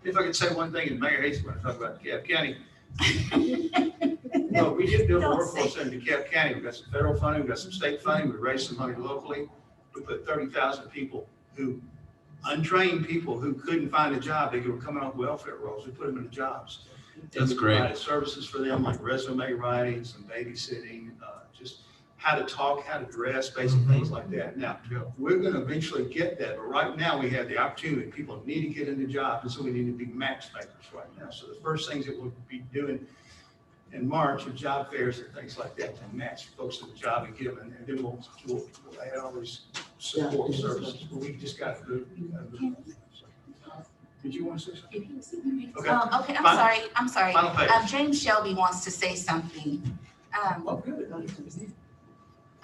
If I could say one thing, and Mayor hates when I talk about DeKalb County. No, we did build a workforce center in DeKalb County. We've got some federal funding, we've got some state funding, we raised some money locally. We put 30,000 people untrained people who couldn't find a job, they were coming off welfare rolls, we put them into jobs. That's And we great. provided services for them like resume writing, some babysitting, just how to talk, how to dress, basic things like that. Now, we're gonna eventually get that, but right now we have the opportunity, people need to get into jobs, and so we need to be matchmakers right now. So the first things that we'll be doing in March are job fairs and things like that to match folks to the job and get them, and then we'll add all these support services, but we just got to do. Did you want to say something? Okay. Okay, I'm sorry. Final page. James Shelby wants to say something. Oh, good.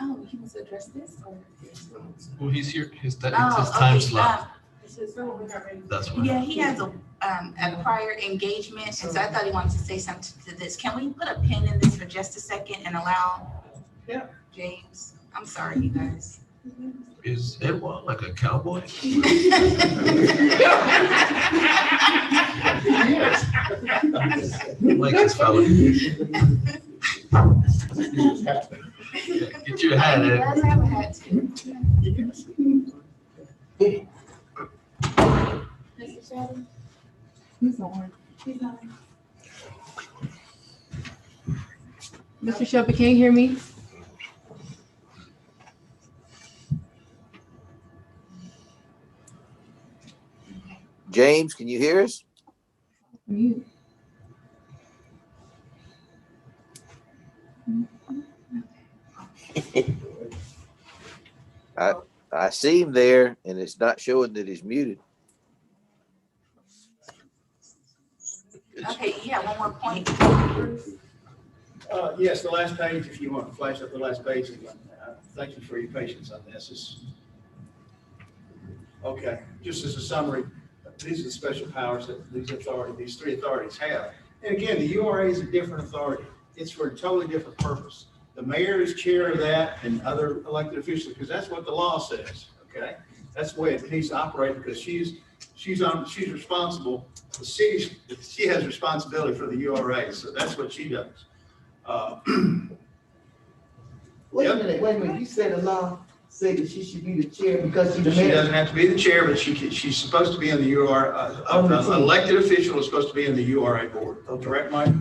Oh, he wants to address this or? Well, he's here, it's his Oh, time okay, slot. That's why. Yeah, he has a prior engagement, and so I thought he wanted to say something to this. Can we put a pin in this for just a second and allow James? I'm sorry, you guys. Is Edward like a cowboy? Like his fellow. Get your hat, He Ed. does have a hat too. Mr. Shelby? He's on. He's on. Mr. Shelby, can you hear me? James, can you hear us? Mute. I see him there and it's not showing that he's muted. Okay, yeah, one more point. Yes, the last page, if you want to flash up the last page. Thank you for your patience on this. Okay, just as a summary, these are the special powers that these three authorities have. And again, the URA is a different authority. It's for a totally different purpose. The mayor is chair of that and other elected officials, because that's what the law says, okay? That's the way it needs to operate, because she's responsible. The city, she has responsibility for the URA, so that's what she does. Wait a minute, you said the law said that she should be the chair because she's the She mayor. doesn't have to be the chair, but she's supposed to be in the URA, an elected official is supposed to be in the URA board, correct, Mike?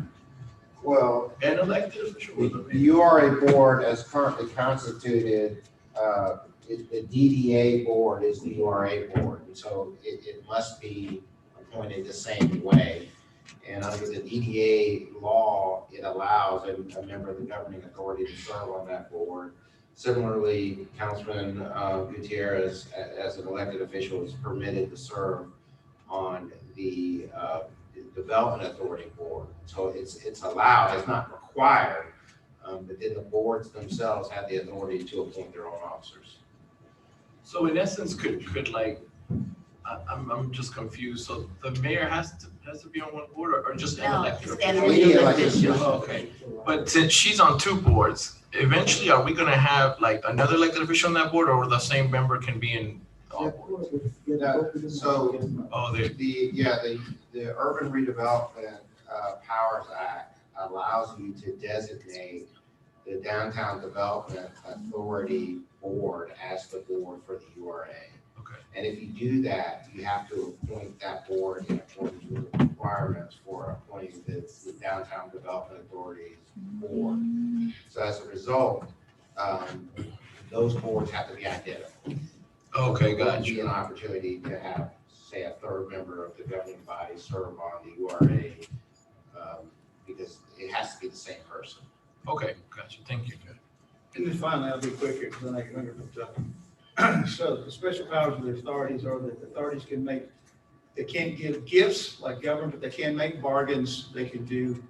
Well, An elected official. the URA board as currently constituted, the DDA board is the URA board. And so it must be appointed the same way. And under the DDA law, it allows a member of the governing authority to serve on that board. Similarly, Councilman Gutierrez, as an elected official, is permitted to serve on the Development Authority board. So it's allowed, it's not required, but then the boards themselves have the authority to appoint their own officers. So in essence, could like, I'm just confused. So the mayor has to be on one board or just an elected official? Oh, okay, but since she's on two boards, eventually are we gonna have like another elected official on that board, or the same member can be in all boards? So the Urban Redevelopment Powers Act allows you to designate the Downtown Development Authority Board as the board for the URA. Okay. And if you do that, you have to appoint that board in accordance with the requirements for appointing the Downtown Development Authority's board. So as a result, those boards have to be identical. Okay, There gotcha. would be an opportunity to have, say, a third member of the governing body serve on the URA because it has to be the same person. Okay, gotcha. Thank you. And then finally, I'll be quick here because then I can remember. So the special powers of the authorities are that the authorities can make, they can't give gifts like government, but they can make bargains. They can do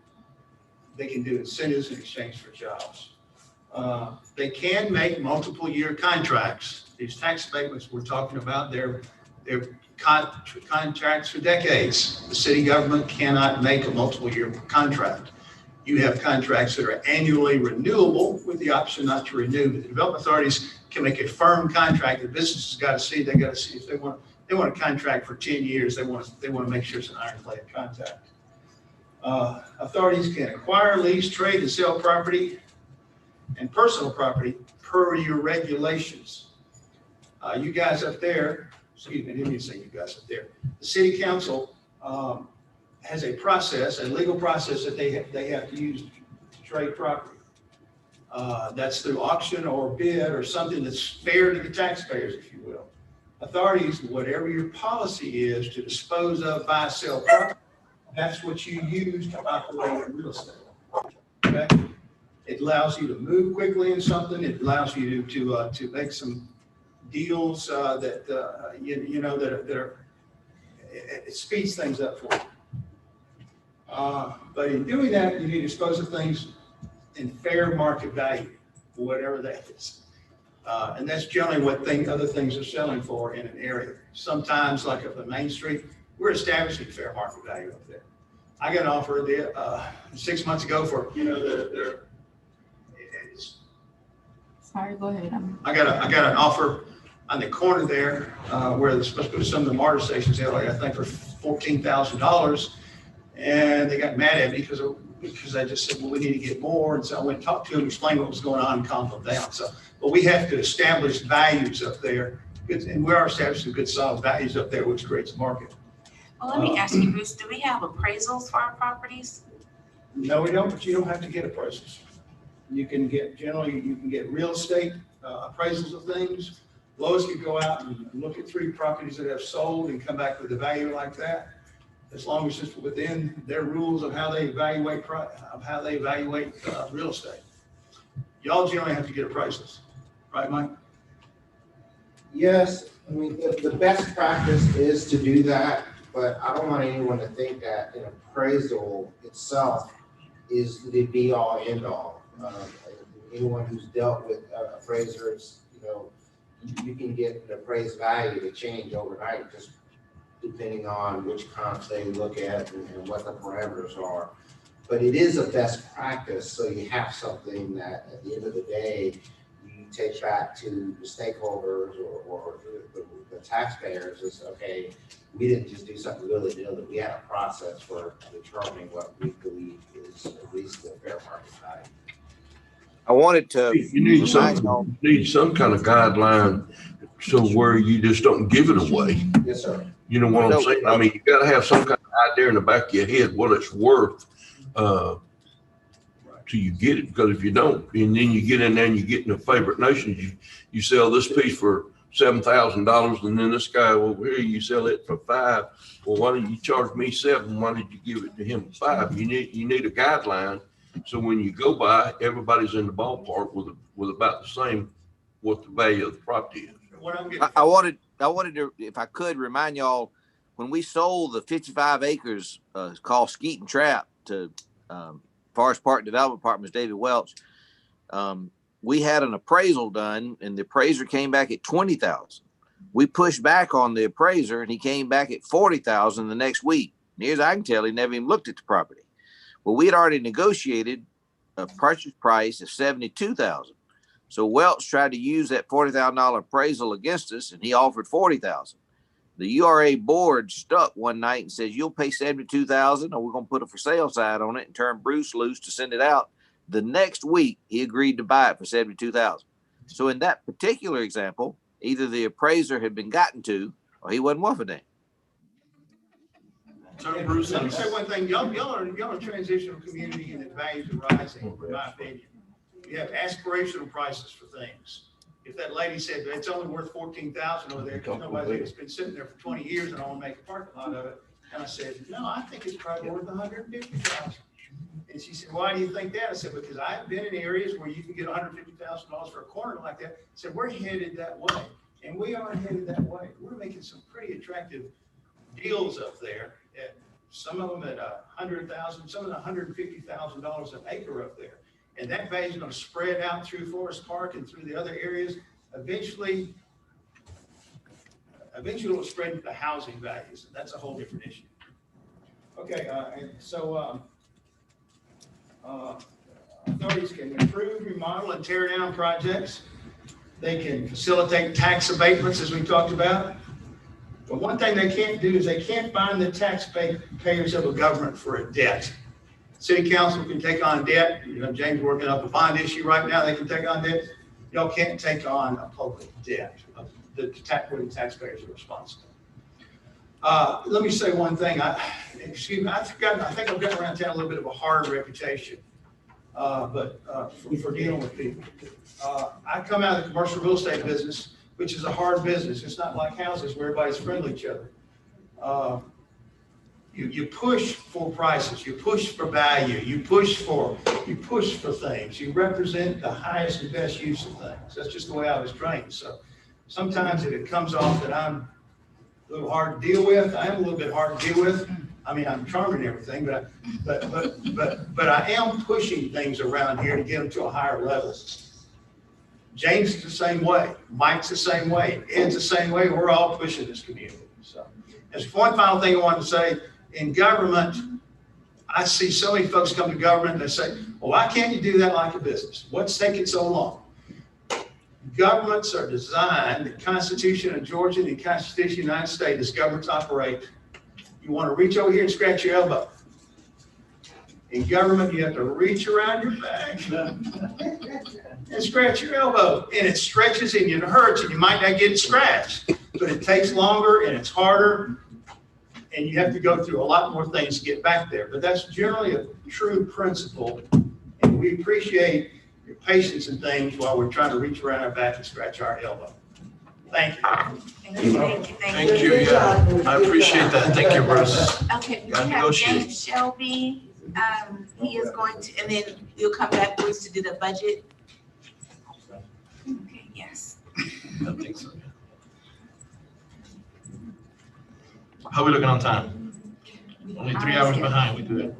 incentives in exchange for jobs. They can make multiple year contracts. These tax abatements we're talking about, they're They're contracts for decades. The city government cannot make a multiple year contract. You have contracts that are annually renewable with the option not to renew. The development authorities can make a firm contract. The business has got to see, they got to see if they want a contract for 10 years. They want to make sure it's an ironclad contract. Authorities can acquire, lease, trade, and sell property and personal property per your regulations. You guys up there, excuse me, I didn't mean to say you guys up there. The city council has a process, a legal process that they have to use to trade property. That's through auction or bid or something that's fair to the taxpayers, if you will. Authorities, whatever your policy is to dispose of, buy, sell property, that's what you use to operate in real estate. Okay? It allows you to move quickly in something. It allows you to make some deals that it speeds things up for you. But in doing that, you need to dispose of things in fair market value, whatever that is. And that's generally what other things are selling for in an area. Sometimes, like up on Main Street, we're establishing fair market value up there. I got an offer there 6 months ago for, Sorry, go ahead. I got an offer on the corner there where they're supposed to put some of the MARTA stations there, like I think for $14,000. And they got mad at me because I just said, well, we need to get more. And so I went and talked to them, explained what was going on, and calmed them down. So, but we have to establish values up there. And we are establishing good solid values up there, which creates a market. Well, let me ask you, Bruce, do we have appraisals for our properties? No, we don't, but you don't have to get appraisals. You can get real estate appraisals of things. Lois could go out and look at 3 properties that have sold and come back with a value like that, as long as it's within their rules of how they evaluate real estate. Y'all generally have to get appraisals, right, Mike? Yes, I mean, the best practice is to do that, but I don't want anyone to think that an appraisal itself is the be all end all. Anyone who's dealt with appraisers, you can get an appraised value to change overnight just depending on which comps they look at and what the parameters are. But it is a best practice, so you have something that at the end of the day, you take back to the stakeholders or the taxpayers is, okay, we didn't just do something willy-nilly. We had a process for determining what we believe is at least the fair market value. I wanted to. You need some kind of guideline so where you just don't give it away. Yes, sir. You know what I'm saying? I mean, you got to have some kind of idea in the back of your head what it's worth till you get it. Because if you don't, and then you get in there and you get in a favorite nation, you sell this piece for $7,000, and then this guy over here, you sell it for $5,000. Well, why didn't you charge me $7,000? Why did you give it to him for $5,000? You need a guideline. So when you go by, everybody's in the ballpark with about the same what the value of the property is. I wanted to, if I could, remind y'all when we sold the 55 acres called Skeeton Trap to Forest Park Development Partners, David Welch. We had an appraisal done, and the appraiser came back at $20,000. We pushed back on the appraiser, and he came back at $40,000 the next week. Near as I can tell, he never even looked at the property. Well, we had already negotiated a purchase price of $72,000. So Welch tried to use that $40,000 appraisal against us, and he offered $40,000. The URA board stuck one night and says, "You'll pay $72,000, or we're going to put a for sale sign on it and turn Bruce loose to send it out." The next week, he agreed to buy it for $72,000. So in that particular example, either the appraiser had been gotten to, or he wasn't worth a damn. So Bruce, let me say one thing. Y'all are a transitional community, and the values are rising, in my opinion. You have aspirational prices for things. If that lady said it's only worth $14,000 over there because it's been sitting there for 20 years and I want to make a parking lot of it, and I said, no, I think it's probably worth $150,000. And she said, why do you think that? I said, because I've been in areas where you can get $150,000 for a corner like that. I said, we're headed that way, and we are headed that way. We're making some pretty attractive deals up there. Some of them at $100,000, some of them $150,000 an acre up there. And that value is going to spread out through Forest Park and through the other areas. Eventually, Eventually it'll spread to the housing values. That's a whole different issue. Okay, and so authorities can improve, remodel, and tear down projects. They can facilitate tax abatements, as we talked about. But one thing they can't do is they can't bind the taxpayers of a government for a debt. City council can take on debt. You know, James working up a bond issue right now. They can take on debt. Y'all can't take on a public debt. The taxpayers are responsible. Let me say one thing. Excuse me. I think I've gotten around town a little bit of a hard reputation, for dealing with people. I come out of the commercial real estate business, which is a hard business. It's not like houses where everybody's friendly to each other. You push for prices, you push for value, you push for things. You represent the highest and best use of things. That's just the way I was trained. So sometimes if it comes off that I'm a little hard to deal with, I am a little bit hard to deal with. I mean, I'm charming and everything, but I am pushing things around here to get them to a higher level. James is the same way. Mike's the same way. Ed's the same way. We're all pushing this community. So, as one final thing I wanted to say, in government, I see so many folks come to government and they say, well, why can't you do that like a business? What's taking so long? Governments are designed, the Constitution of Georgia, the Constitution of the United States, as governments operate. You want to reach over here and scratch your elbow. In government, you have to reach around your back and scratch your elbow. And it stretches and it hurts and you might not get it scratched, but it takes longer and it's harder. And you have to go through a lot more things to get back there. But that's generally a true principle. And we appreciate your patience and things while we're trying to reach around our back and scratch our elbow. Thank you. Thank you. Yeah, I appreciate that. Thank you, Bruce. Okay, we have James Shelby. He is going to, and then you'll come back, Bruce, to do the budget. Okay, yes. I think so. How are we looking on time? Only 3 hours behind. We do that.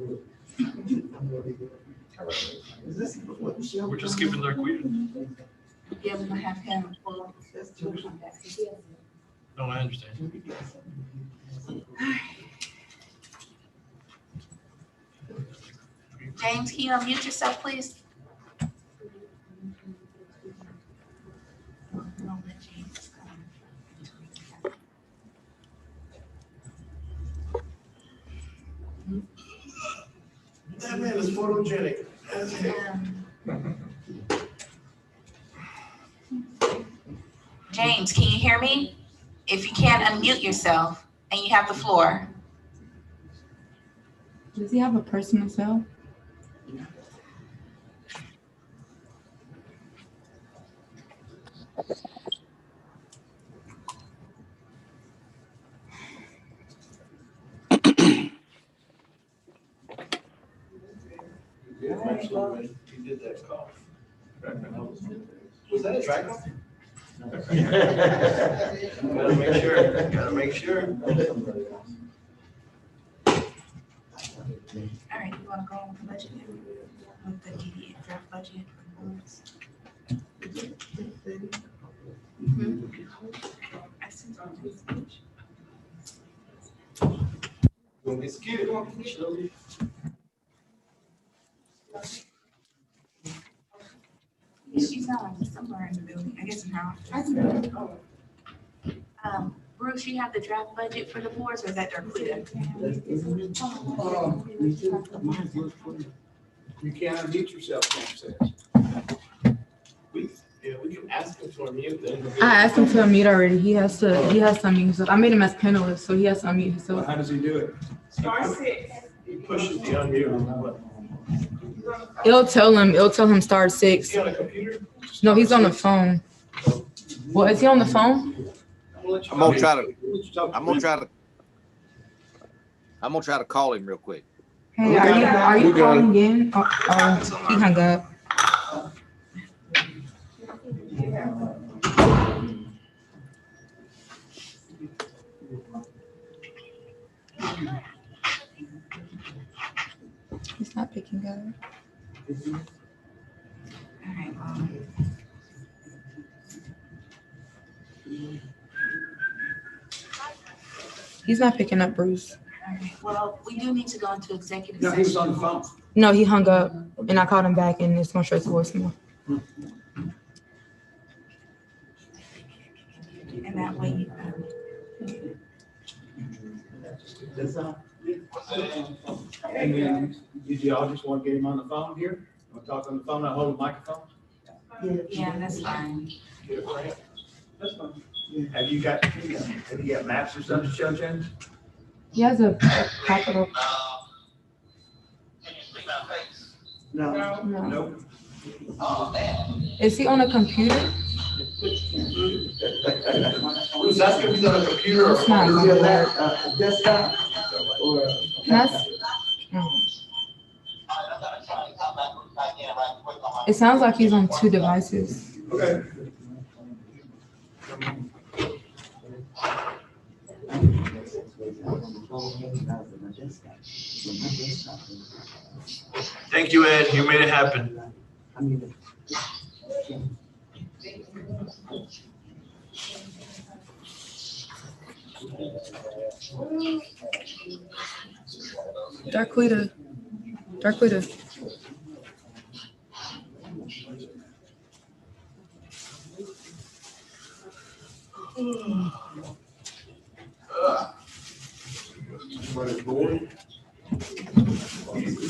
We're just skipping their quiz. Yeah, we're gonna have him. No, I understand. James, can you unmute yourself, please? That man is photogenic. James, can you hear me? If you can't, unmute yourself and you have the floor. Does he have a personal cell? He did that cough. Was that a dry cough? Gotta make sure, gotta make sure. All right, you wanna go on with the budget? With the DDA draft budget? I sent all this. Gonna be scared. She's somewhere in the building, I guess in her office. Bruce, you have the draft budget for the boards, or is that Darquita? You can't unmute yourself, James says. We can ask him to unmute them. I asked him to unmute already. He has to unmute himself. I made him as panelist, so he has to unmute himself. How does he do it? Star 6. He pushes the unmute button. It'll tell him star 6. Is he on a computer? No, he's on the phone. Well, is he on the phone? I'm gonna try to call him real quick. Hey, are you calling in? Oh, he hung up. He's not picking up. All right, He's not picking up, Bruce. Okay, well, we do need to go into executive No, he was on session. the phone. No, he hung up, and I called him back, and it's going straight to voicemail. And that way you And then, did y'all just want to get him on the phone here? Want to talk on the phone, I hold the microphone? yeah, that's fine. That's fine. Have you got maps or something to show, James? He has a capital. No. No. Nope. Is he on a computer? Bruce, that's gonna be on a computer or It's not phone. gonna work. Desktop or? Can I It sounds like he's on 2 devices. Okay. Thank you, Ed. You made it happen. Darklita.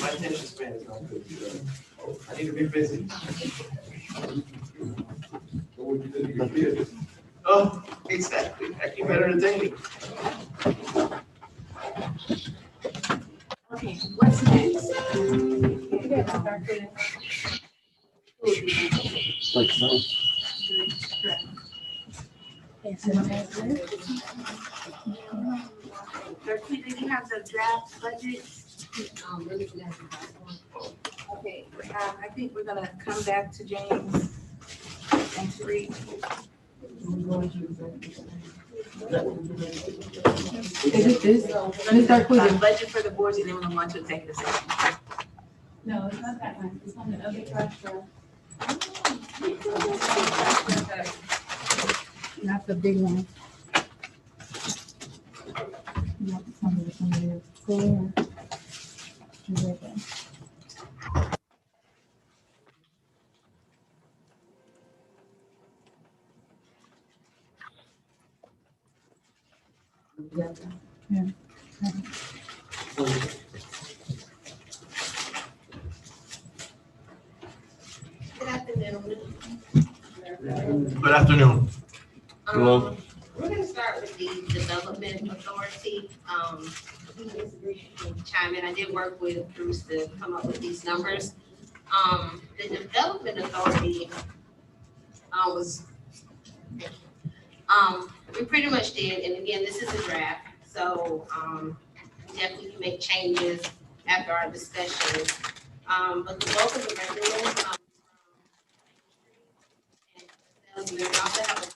My attention span is not good. I need to be busy. What would you do to your kids? Oh, exactly. I keep entertaining. Okay, what's next? Like so. Darquita, you have the draft budget? Okay, I think we're gonna come back to James next week. Is it this? Ms. Darklita. Budget for the boards, and then we're gonna go into executive session. No, it's not that one. It's on the other draft. Not the big one. Good afternoon. Good afternoon. Hello. We're gonna start with the Development Authority. Chime in, I did work with Bruce to come up with these numbers. The Development Authority we pretty much did, and again, this is a draft, so definitely can make changes after our discussion. But the bulk of the revenue we also have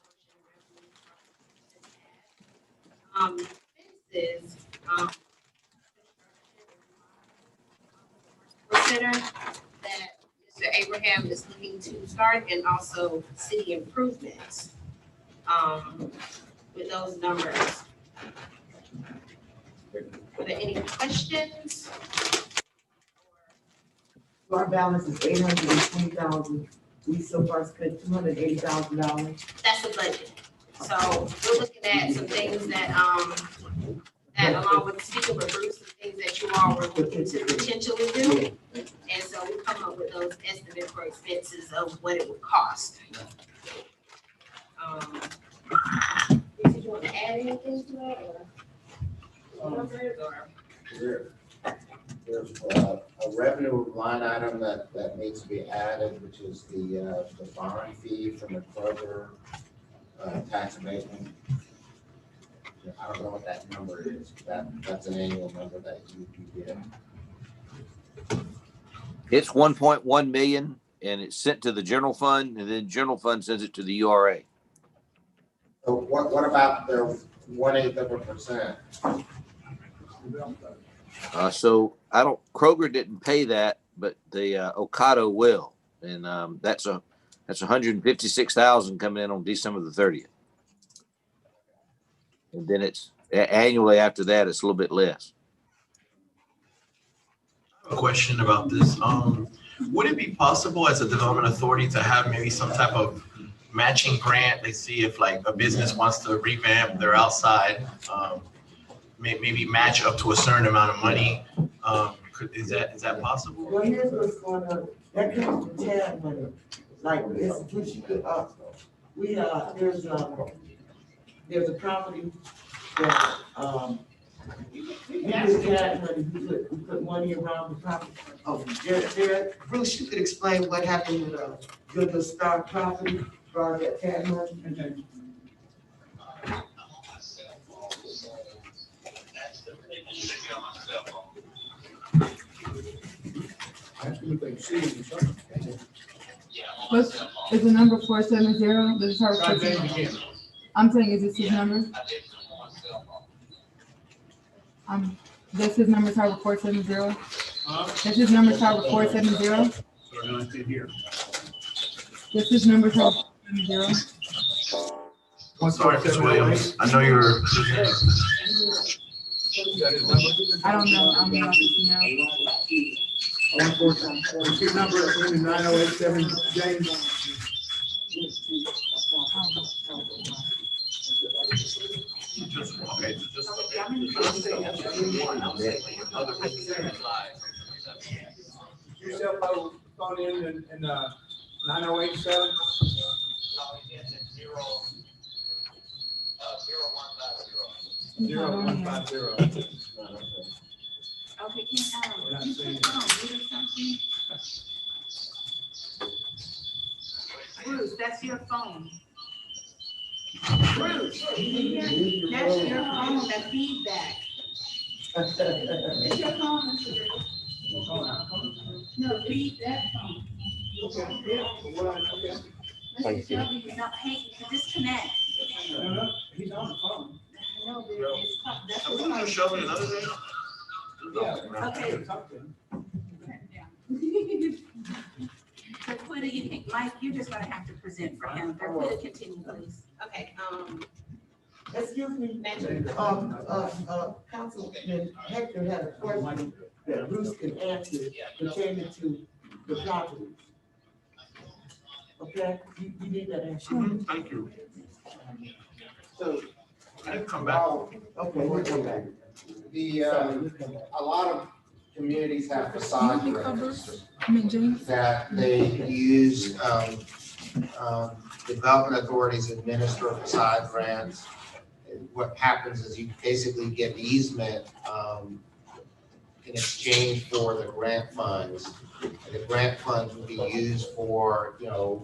expenses, center that Mr. Abraham is looking to start, and also city improvements with those numbers. Are there any questions? Our balance is $820,000. We so far spent $280,000. That's the budget. So we're looking at some things that, that along with speaking with Bruce, some things that you all were looking to potentially do. And so we come up with those estimates for expenses of what it would cost. Did you want to add anything to that, or numbers, or? There's a revenue line item that needs to be added, which is the bond fee from the Kroger tax abatement. I don't know what that number is. That's an annual number that you get. It's 1.1 million and it's sent to the general fund, and then general fund sends it to the URA. So what about the 1/8%? So I don't, Kroger didn't pay that, but the Ocado will. And that's 156,000 coming in on December the 30th. And then it's Annually after that, it's a little bit less. A question about this. Would it be possible as a development authority to have maybe some type of matching grant? They see if like a business wants to revamp their outside, maybe match up to a certain amount of money. Is that possible? Well, here's what's going on. That comes from TAD money. Like, it's, which you could, there's a property that, we put TAD money, we put money around the property. Oh, Bruce, you could explain what happened with the Star property, for that TAD money? What's, is the number 470? Does it start with I'm saying, is this his number? Does his number start with 470? Does his number start with 470? Does his number start with 470? I'm sorry, Ms. Williams. I know you're. I don't know. I'm not now. Your number is 9087 James. Your cell phone in 9087. Zero 150. Okay, you something? Bruce, that's your phone. Bruce, that's your phone, that feedback. It's your phone, Mr. Bruce. No, feed that phone. Thank you. No, hey, disconnect. He's on the phone. No, that's Are we gonna show me another day? Okay. But Quita, Mike, you're just gonna have to present for him. But Quita, continue, please. Okay, Excuse me, Councilman Hector had a question that Bruce can answer pertaining to the property. Okay, you need that answer. Thank you. So, I come back. Okay, we'll come back. A lot of communities have facade grants James? that they use, development authorities administer facade grants. What happens is you basically get easement, in exchange for the grant funds. And the grant funds will be used for,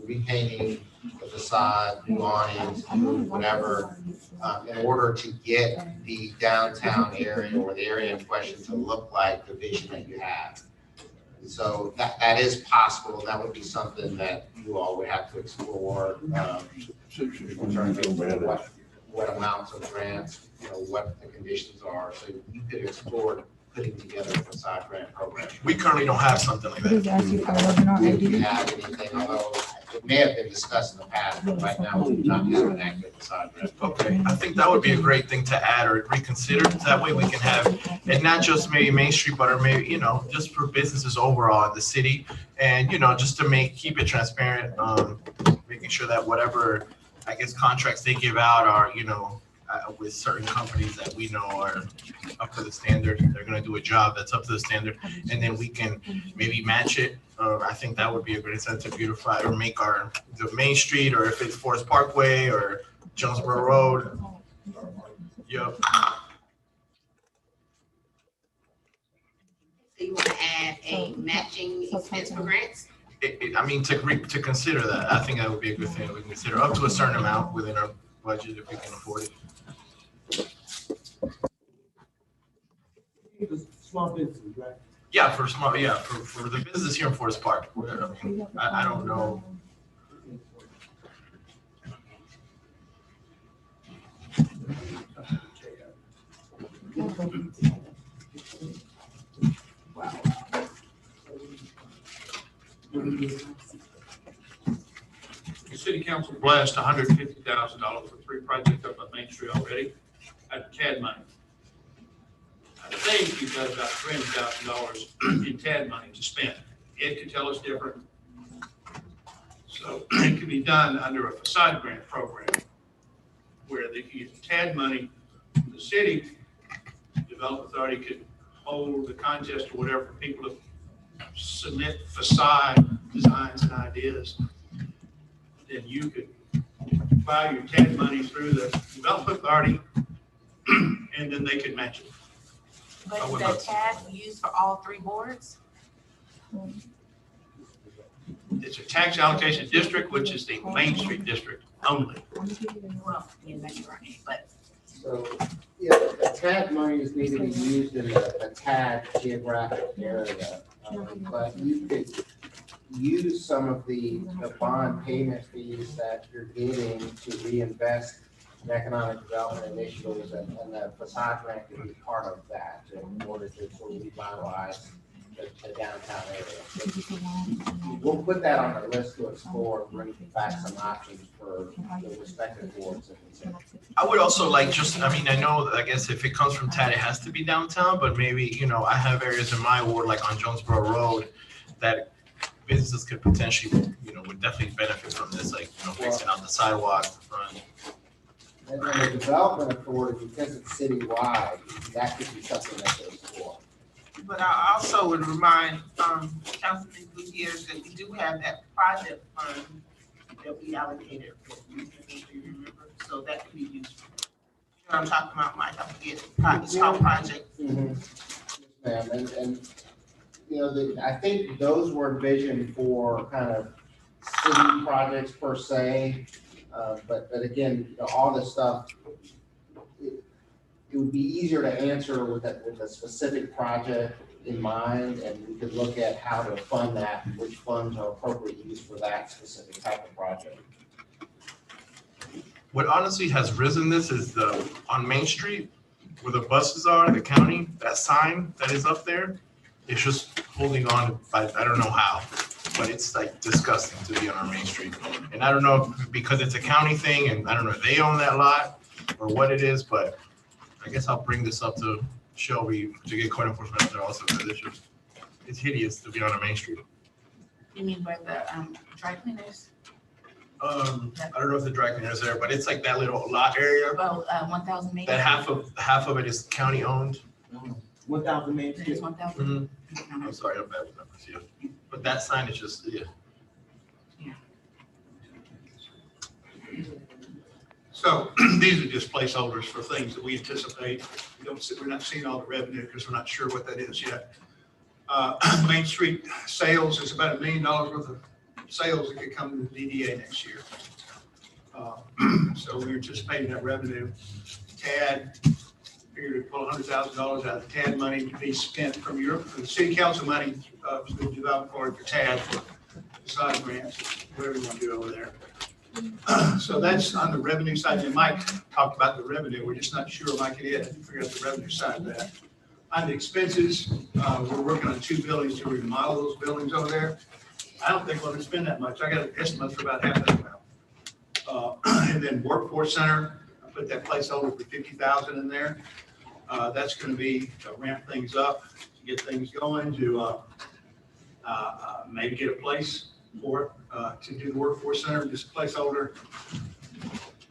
repainting the facade, new awnings, new whatever, in order to get the downtown area or the area in question to look like the vision that you have. And so that is possible. That would be something that you all would have to explore, in terms of what amounts of grants, what the conditions are. So you could explore putting together a facade grant program. We currently don't have something like that. If you have anything, although it may have been discussed in the past, but right now we do not have an active facade grant. Okay, I think that would be a great thing to add or reconsider. That way we can have, and not just maybe Main Street, but or maybe, just for businesses overall in the city. And, just to keep it transparent, making sure that whatever, I guess, contracts they give out are, with certain companies that we know are up to the standard. They're gonna do a job that's up to the standard, and then we can maybe match it. I think that would be a great incentive to beautify or make the Main Street, or if it's Forest Parkway or Jonesboro Road. Yep. so you want to add a matching expense for grants? To consider that, I think that would be a good thing. We can consider up to a certain amount within our budget if we can afford it. Small businesses, right? Yeah, for the business here in Forest Park. I don't know. The city council blessed $150,000 for 3 projects up on Main Street already. TAD money. I think you've got about $300,000 in TAD money to spend. It could tell us different. So it could be done under a facade grant program where they could use TAD money. The city development authority could hold the contest or whatever for people to submit facade designs and ideas. Then you could buy your TAD money through the development authority and then they could match it. But is that TAD used for all three boards? It's a tax allocation district, which is the Main Street district only. Well, yeah, that's right, but. So, yeah, the TAD monies need to be used in the TAD geographic area. But you could use some of the bond payment fees that you're getting to reinvest in economic development initiatives, and the facade grant could be part of that in order to sort of revitalize the downtown area. We'll put that on the list to explore, bring back some options for the respective boards. I would also like I know, I guess if it comes from TAD, it has to be downtown, but maybe, I have areas in my ward, like on Jonesboro Road, that businesses could potentially, would definitely benefit from this, like, fixing out the sidewalk, the front. And the development authority, because it's citywide, that could be something that they explore. But I also would remind Councilman Gutierrez that we do have that project fund that we allocated for, you remember? So that could be used. You know what I'm talking about, Mike? I forget. It's called project. Mm-hmm. Yes, ma'am. And I think those were envisioned for kind of city projects per se. But again, all this stuff, it would be easier to answer with a specific project in mind, and we could look at how to fund that, and which funds are appropriate use for that specific type of project. What honestly has risen this is on Main Street, where the buses are, the county, that sign that is up there, it's just holding on by, I don't know how, but it's like disgusting to be on our Main Street. And I don't know if because it's a county thing, and I don't know if they own that lot or what it is, but I guess I'll bring this up to Shelby to get code enforcement out there also, because it's hideous to be on a Main Street. You mean by the dry cleaners? I don't know if the dry cleaner is there, but it's like that little lot area. About 1,000 Main. That half of it is county owned. 1,000 Main It is 1,000. I'm sorry, I'm bad with numbers, yeah. But that sign is just, yeah. So these are just placeholders for things that we anticipate. We're not seeing all the revenue because we're not sure what that is yet. Main Street sales is about $1 million worth of sales that could come to the DDA next year. So we're anticipating that revenue. TAD, figured to pull $100,000 out of the TAD money to be spent from the city council money, to the development authority for TAD for facade grants, whatever you want to do over there. So that's on the revenue side. And Mike talked about the revenue. We're just not sure, Mike, yet to figure out the revenue side of that. On the expenses, we're working on 2 buildings to remodel those buildings over there. I don't think we're going to spend that much. I got an estimate for about half that amount. And then workforce center, I put that placeholder for 50,000 in there. That's going to be to ramp things up, to get things going, to maybe get a place for it, to do the workforce center, just placeholder.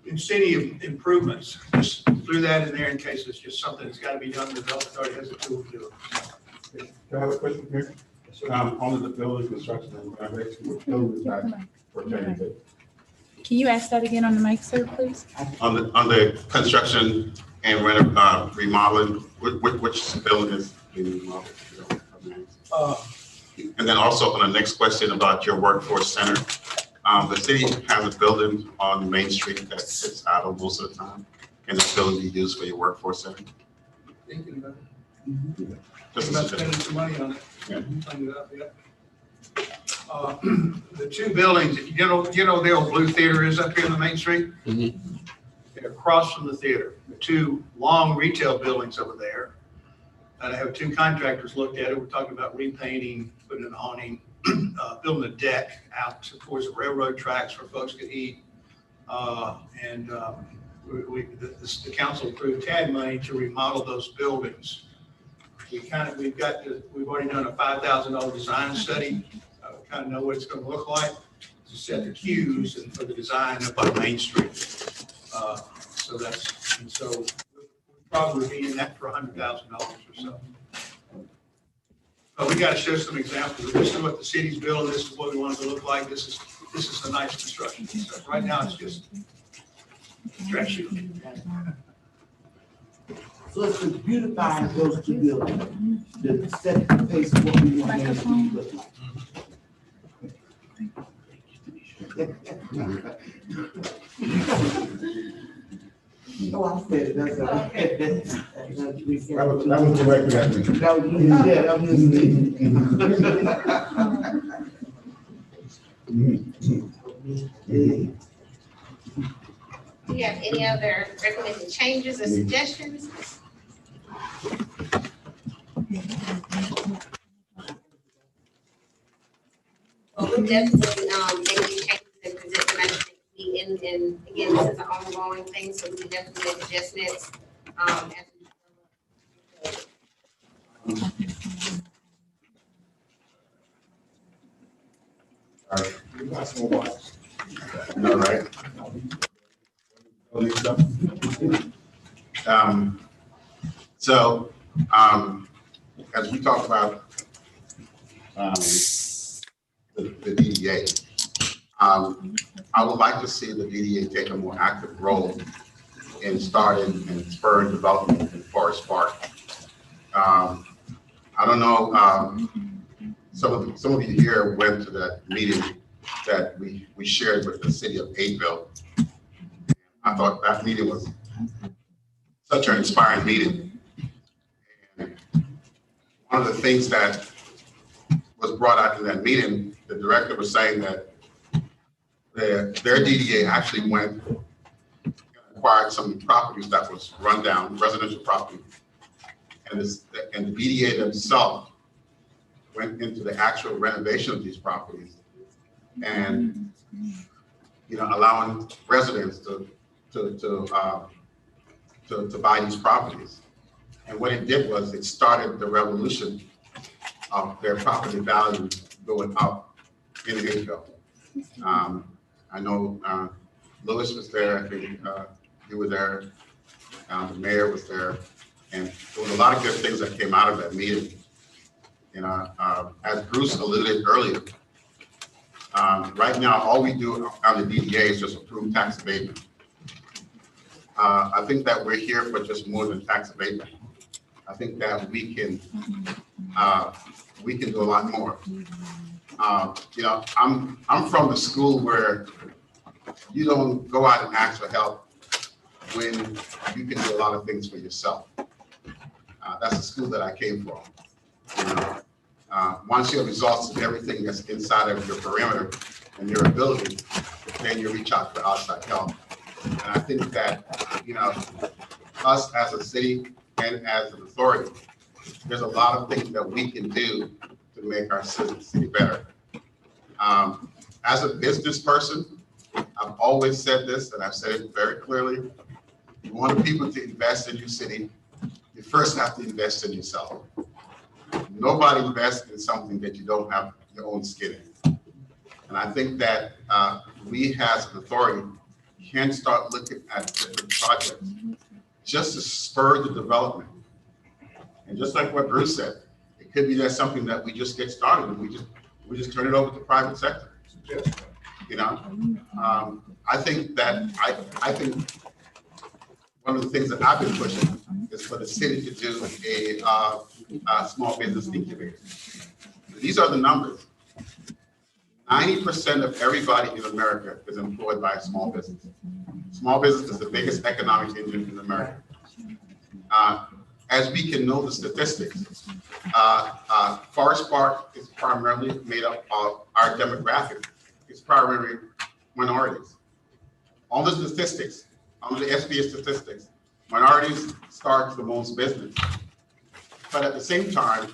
In city improvements, just threw that in there in case it's just something that's got to be done. The development authority has a tool to do it. Can I have a question here? On the building construction and renovation, what building is that pertaining to? Can you ask that again on the mic, sir, please? On the construction and remodeling, which building is being remodeled? And then also on the next question about your workforce center, the city has a building on Main Street that sits idle most of the time. Can this building be used for your workforce center? Thinking about it. Just about spending some money on it. Clean it up, yeah. The 2 buildings, you know the old Blue Theater is up here in the Main Street? They're across from the theater. The 2 long retail buildings over there. I have 2 contractors looked at it. We're talking about repainting, putting an awning, building a deck out towards the railroad tracks where folks could eat. And the council approved TAD money to remodel those buildings. We've already done a $5,000 design study. Kind of know what it's going to look like to set the cues and for the design up on Main Street. So we'll probably be in that for $100,000 or so. But we got to show some examples. This is what the city's building. This is what we want it to look like. This is a nice construction. So right now, it's just trashy. So it's to beautify those two buildings, to set the pace of what we want them to look like. No, I said it, that's all. That was directed at me. That was, yeah, that was Do you have any other recommended changes or suggestions? Well, we'll definitely make these changes and present them as we and again, this is an ongoing thing, so we can definitely make adjustments as we All right. As we talk about the DDA, I would like to see the DDA take a more active role in starting and spurring development in Forest Park. I don't know, some of you here went to that meeting that we shared with the city of Adeville. I thought that meeting was such an inspiring meeting. And one of the things that was brought out in that meeting, the director was saying that their DDA actually went and acquired some properties that was run down, residential property. And the DDA themselves went into the actual renovation of these properties and, allowing residents to buy these properties. And what it did was it started the revolution of their property value going up in Adeville. I know Lewis was there, I think you were there, the mayor was there, and there was a lot of good things that came out of that meeting. As Bruce alluded earlier, right now, all we do on the DDA is just approve tax abatement. I think that we're here for just more than tax abatement. I think that we can do a lot more. I'm from the school where you don't go out and ask for help when you can do a lot of things for yourself. That's the school that I came from. Once you have exhausted everything that's inside of your perimeter and your ability, then you reach out for outside help. And I think that, us as a city and as an authority, there's a lot of things that we can do to make our city better. As a business person, I've always said this, and I've said it very clearly. You want people to invest in your city, you first have to invest in yourself. Nobody invests in something that you don't have your own skin in. And I think that we as an authority can start looking at different projects just to spur the development. And just like what Bruce said, it could be that something that we just get started and we just turn it over to the private sector. I think one of the things that I've been pushing is for the city to do a small business incubator. These are the numbers. 90% of everybody in America is employed by a small business. Small business is the biggest economic engine in America. As we can know the statistics, Forest Park is primarily made up of our demographic. It's primarily minorities. On the statistics, on the SBA statistics, minorities start the most business. But at the same time,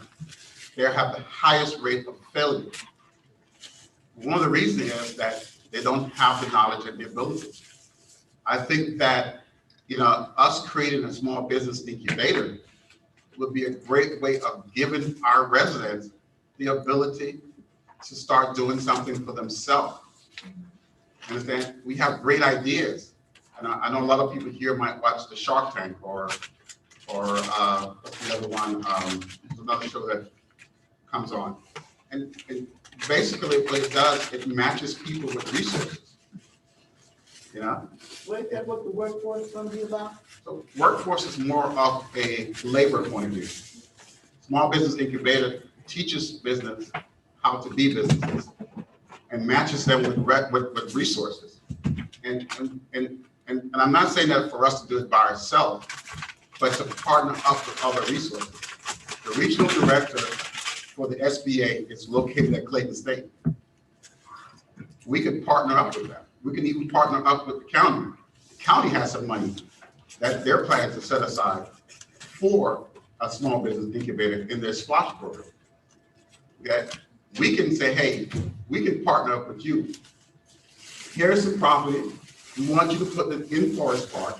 they have the highest rate of failure. One of the reasons is that they don't have the knowledge and the ability. I think that you know, us creating a small business incubator would be a great way of giving our residents the ability to start doing something for themselves. Understand? We have great ideas. And I know a lot of people here might watch the Shark Tank or what's the other one? There's another show that comes on. And basically what it does, it matches people with resources. You know? What is that what the workforce is gonna be about? So workforce is more of a labor point of view. Small business incubator teaches business how to be businesses and matches them with resources. And I'm not saying that for us to do it by ourselves, but to partner up with other resources. The regional director for the SBA is located at Clayton State. We could partner up with them. We can even partner up with the county. The county has some money that they're planning to set aside for a small business incubator in their SPLOSH program. Okay, we can say, hey, we can partner up with you. Here's some property. We want you to put it in Forest Park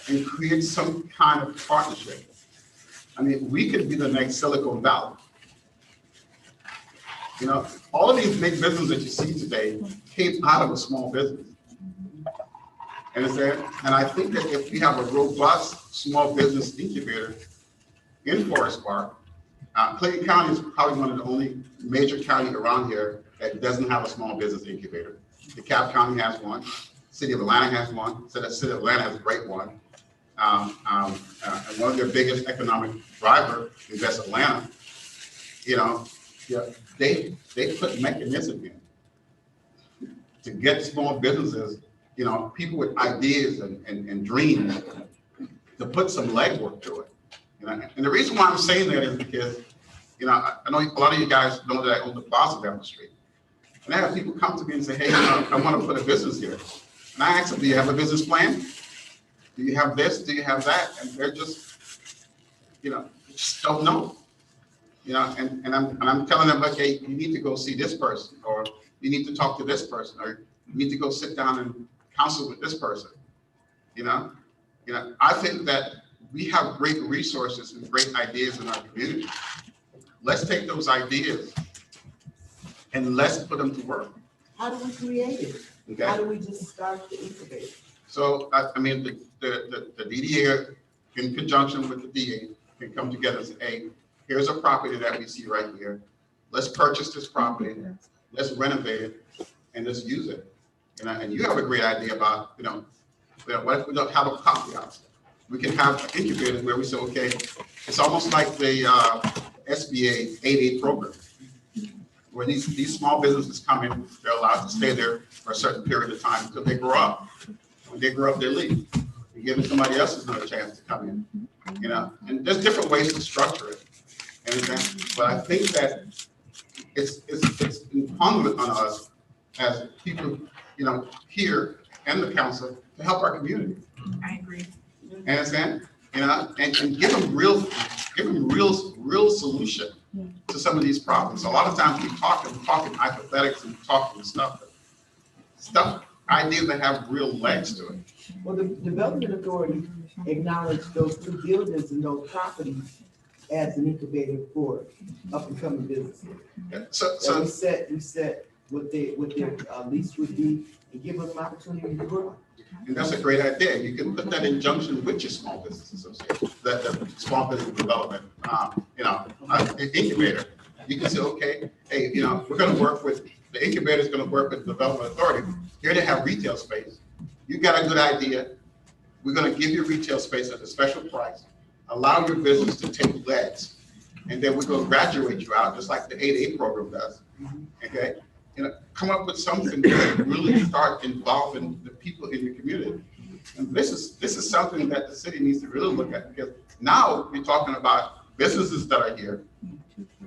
and create some kind of partnership. I mean, we could be the next Silicon Valley. You know, all of these big businesses that you see today came out of a small business. Understand? And I think that if we have a robust small business incubator in Forest Park, Clayton County is probably one of the only major counties around here that doesn't have a small business incubator. DeKalb County has one. City of Atlanta has one. So the City of Atlanta has a great one. And one of their biggest economic driver is that's Atlanta. You know, yeah, they put mechanism in to get small businesses, you know, people with ideas and dreams to put some legwork to it. You know? And the reason why I'm saying that is because, you know, I know a lot of you guys know that I own the plaza down the street. And I have people come to me and say, hey, you know, I want to put a business here. And I ask them, do you have a business plan? Do you have this? Do you have that? And they're just, you know, just don't know. You know, and I'm telling them, okay, you need to go see this person, or you need to talk to this person, or you need to go sit down and counsel with this person. You know, I think that we have great resources and great ideas in our community. Let's take those ideas and let's put them to work. How do we create it? Okay. How do we just start the incubator? So, I mean, the DDA in conjunction with the DA can come together and say, hey, here's a property that we see right here. Let's purchase this property, let's renovate it, and let's use it. And you have a great idea about, you know, what if we don't have a coffee house? We can have incubators where we say, okay, it's almost like the SBA 8A program, where these small businesses come in, they're allowed to stay there for a certain period of time until they grow up. When they grow up, they leave. You give somebody else another chance to come in, you know, and there's different ways to structure it. But I think that it's incumbent on us as people, you know, here and the council to help our community. I agree. Understand? You know, and give them real solution to some of these problems. A lot of times we talking hypothetics and talking stuff ideas that have real legs to it. Well, the Development Authority acknowledged those two buildings and those properties as an incubator for up and coming businesses. Yeah. So we set what their lease would be and give them an opportunity to grow. And that's a great idea. You can put that in junction with your small business association, the small business development, incubator. You can say, okay, hey, you know, we're going to work with the incubator is going to work with the Development Authority. Here they have retail space. You got a good idea. We're going to give you retail space at a special price. Allow your business to take legs, and then we're going to graduate you out, just like the 8A program does. Okay, you know, come up with something that really start involving the people in your community. And this is something that the city needs to really look at, because now we're talking about businesses that are here,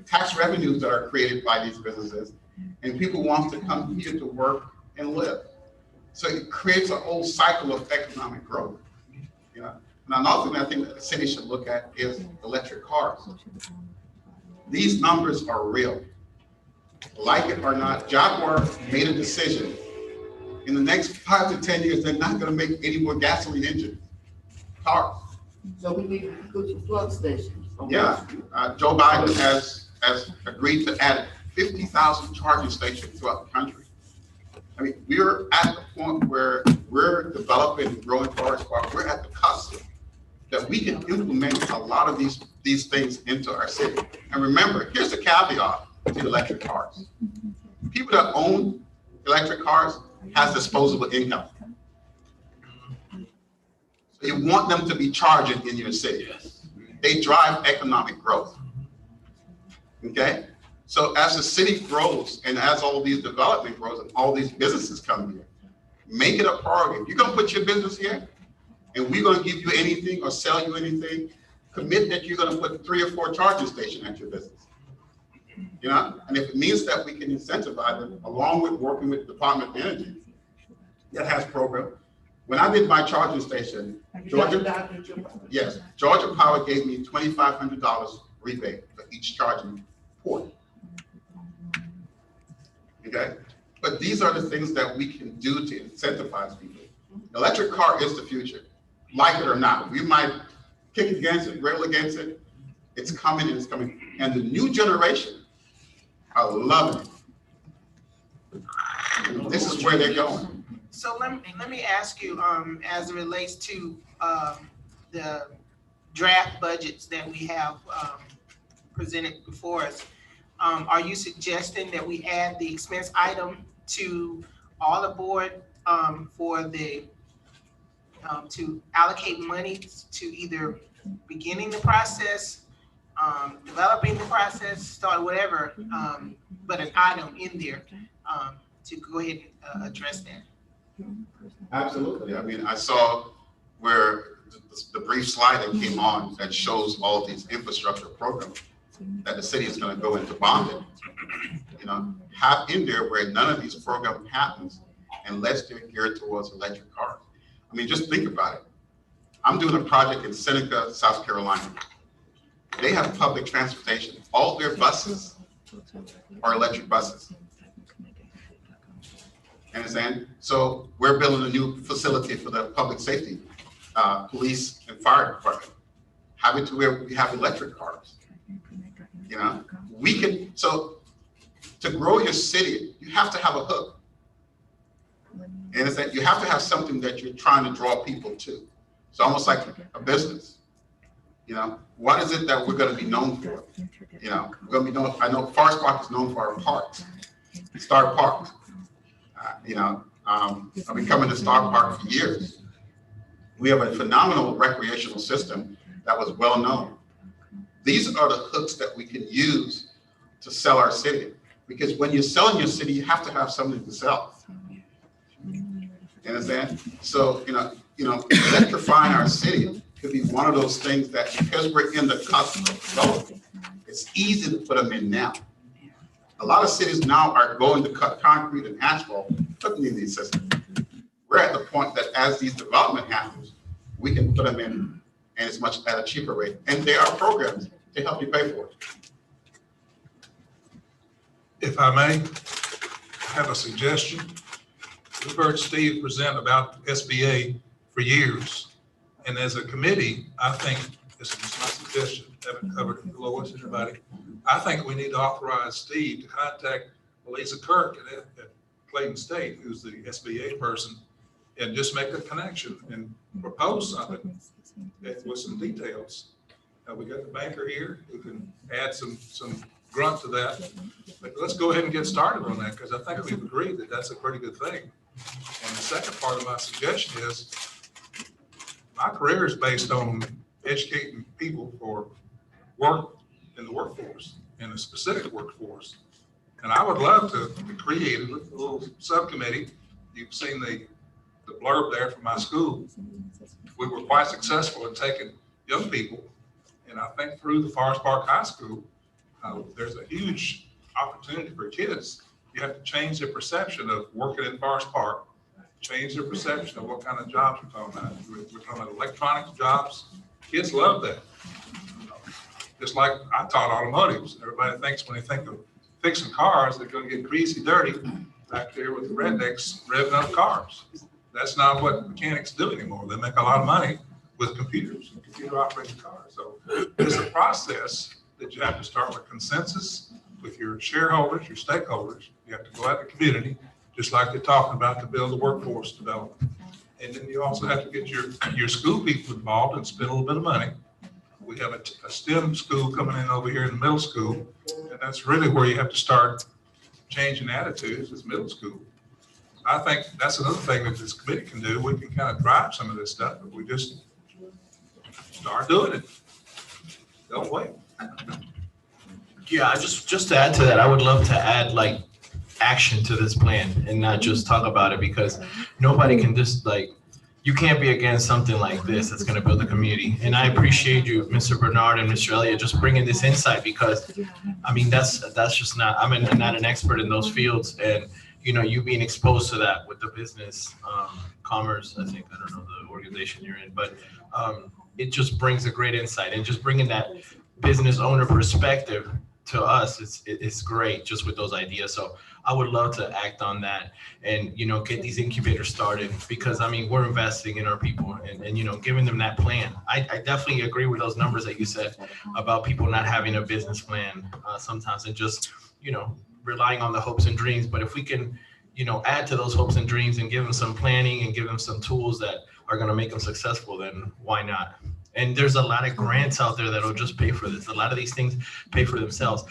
tax revenues that are created by these businesses, and people want to come here to work and live. So it creates a whole cycle of economic growth. You know, and another thing I think that the city should look at is electric cars. These numbers are real. Like it or not, Jaguar made a decision. In the next 5 to 10 years, they're not going to make any more gasoline engines. cars. So we need to put your plug stations. Yeah, Joe Biden has agreed to add 50,000 charging stations throughout the country. I mean, we're at the point where we're developing and growing Forest Park. We're at the cusp that we can implement a lot of these things into our city. And remember, here's the caveat to electric cars. People that own electric cars has disposable income. So you want them to be charging in your city. They drive economic growth. Okay? So as the city grows and as all these development grows and all these businesses come here, make it a priority. If you're gonna put your business here and we're gonna give you anything or sell you anything, commit that you're gonna put 3 or 4 charging stations at your business. You know, and if it means that we can incentivize them along with working with the Department of Energy that has program. When I did my charging station, Georgia Power gave me $2,500 rebate for each charging port. Okay, but these are the things that we can do to incentivize people. Electric car is the future, like it or not. We might kick against it, rail against it. It's coming and it's coming. And the new generation are loving it. This is where they're going. So let me ask you, as it relates to the draft budgets that we have presented before us, are you suggesting that we add the expense item to all the board for the to allocate money to either beginning the process, developing the process, start whatever, but an item in there to go ahead and address that? Absolutely. I mean, I saw where the brief slide that came on that shows all these infrastructure programs that the city is going to go into bonding. You know, have in there where none of these programs happens unless they're geared towards electric cars. I mean, just think about it. I'm doing a project in Seneca, South Carolina. They have public transportation. All their buses are electric buses. Understand? So we're building a new facility for the public safety, police and fire department. Have it to where we have electric cars. You know, we can, so to grow your city, you have to have a hook. And it's that you have to have something that you're trying to draw people to. It's almost like a business. You know, what is it that we're going to be known for? You know, we're going to be known, I know Forest Park is known for our parks, Star Park. You know, I've been coming to Star Park for years. We have a phenomenal recreational system that was well known. These are the hooks that we can use to sell our city. Because when you're selling your city, you have to have something to sell. You understand? So, you know, electrifying our city could be one of those things that because we're in the cusp of development, it's easy to put them in now. A lot of cities now are going to cut concrete and asphalt, putting in these systems. We're at the point that as these development happens, we can put them in, and it's much at a cheaper rate. And there are programs to help you pay for it. If I may, I have a suggestion. We've heard Steve present about SBA for years. And as a committee, I think, this is my suggestion, haven't covered it, Lois, anybody. I think we need to authorize Steve to contact Lisa Kirk at Clayton State, who's the SBA person, and just make a connection and propose something with some details. We got the banker here who can add some grunt to that. But let's go ahead and get started on that, because I think we've agreed that that's a pretty good thing. And the second part of my suggestion is, my career is based on educating people for work in the workforce, in a specific workforce. And I would love to create a little subcommittee. You've seen the blurb there from my school. We were quite successful in taking young people, and I think through the Forest Park High School, there's a huge opportunity for kids. You have to change their perception of working in Forest Park, change their perception of what kind of jobs we're talking about. We're talking about electronic jobs. Kids love that. Just like I taught automotives. Everybody thinks when they think of fixing cars, they're going to get greasy, dirty back there with the rednecks revving up cars. That's not what mechanics do anymore. They make a lot of money with computers, and computer operated cars. So it's a process that you have to start with consensus with your shareholders, your stakeholders. You have to go out in the community, just like they're talking about, to build the workforce development. And then you also have to get your school people involved and spend a little bit of money. We have a STEM school coming in over here in the middle school, and that's really where you have to start changing attitudes, is middle school. I think that's another thing that this committee can do. We can kind of drive some of this stuff, but we just start doing it. Don't wait. Yeah, just to add to that, I would love to add like action to this plan and not just talk about it, because nobody can just like, you can't be against something like this that's going to build a community. And I appreciate you, Mr. Bernard and Mr. Elliott, just bringing this insight, because I mean, that's just not, I'm not an expert in those fields. And, you know, you being exposed to that with the business, commerce, I think, I don't know the organization you're in, but it just brings a great insight, and just bringing that business owner perspective to us, it's great just with those ideas. So I would love to act on that and, you know, get these incubators started, because I mean, we're investing in our people and you know, giving them that plan. I definitely agree with those numbers that you said about people not having a business plan sometimes, and just, you know, relying on the hopes and dreams. But if we can, you know, add to those hopes and dreams and give them some planning and give them some tools that are going to make them successful, then why not? And there's a lot of grants out there that'll just pay for this. A lot of these things pay for themselves.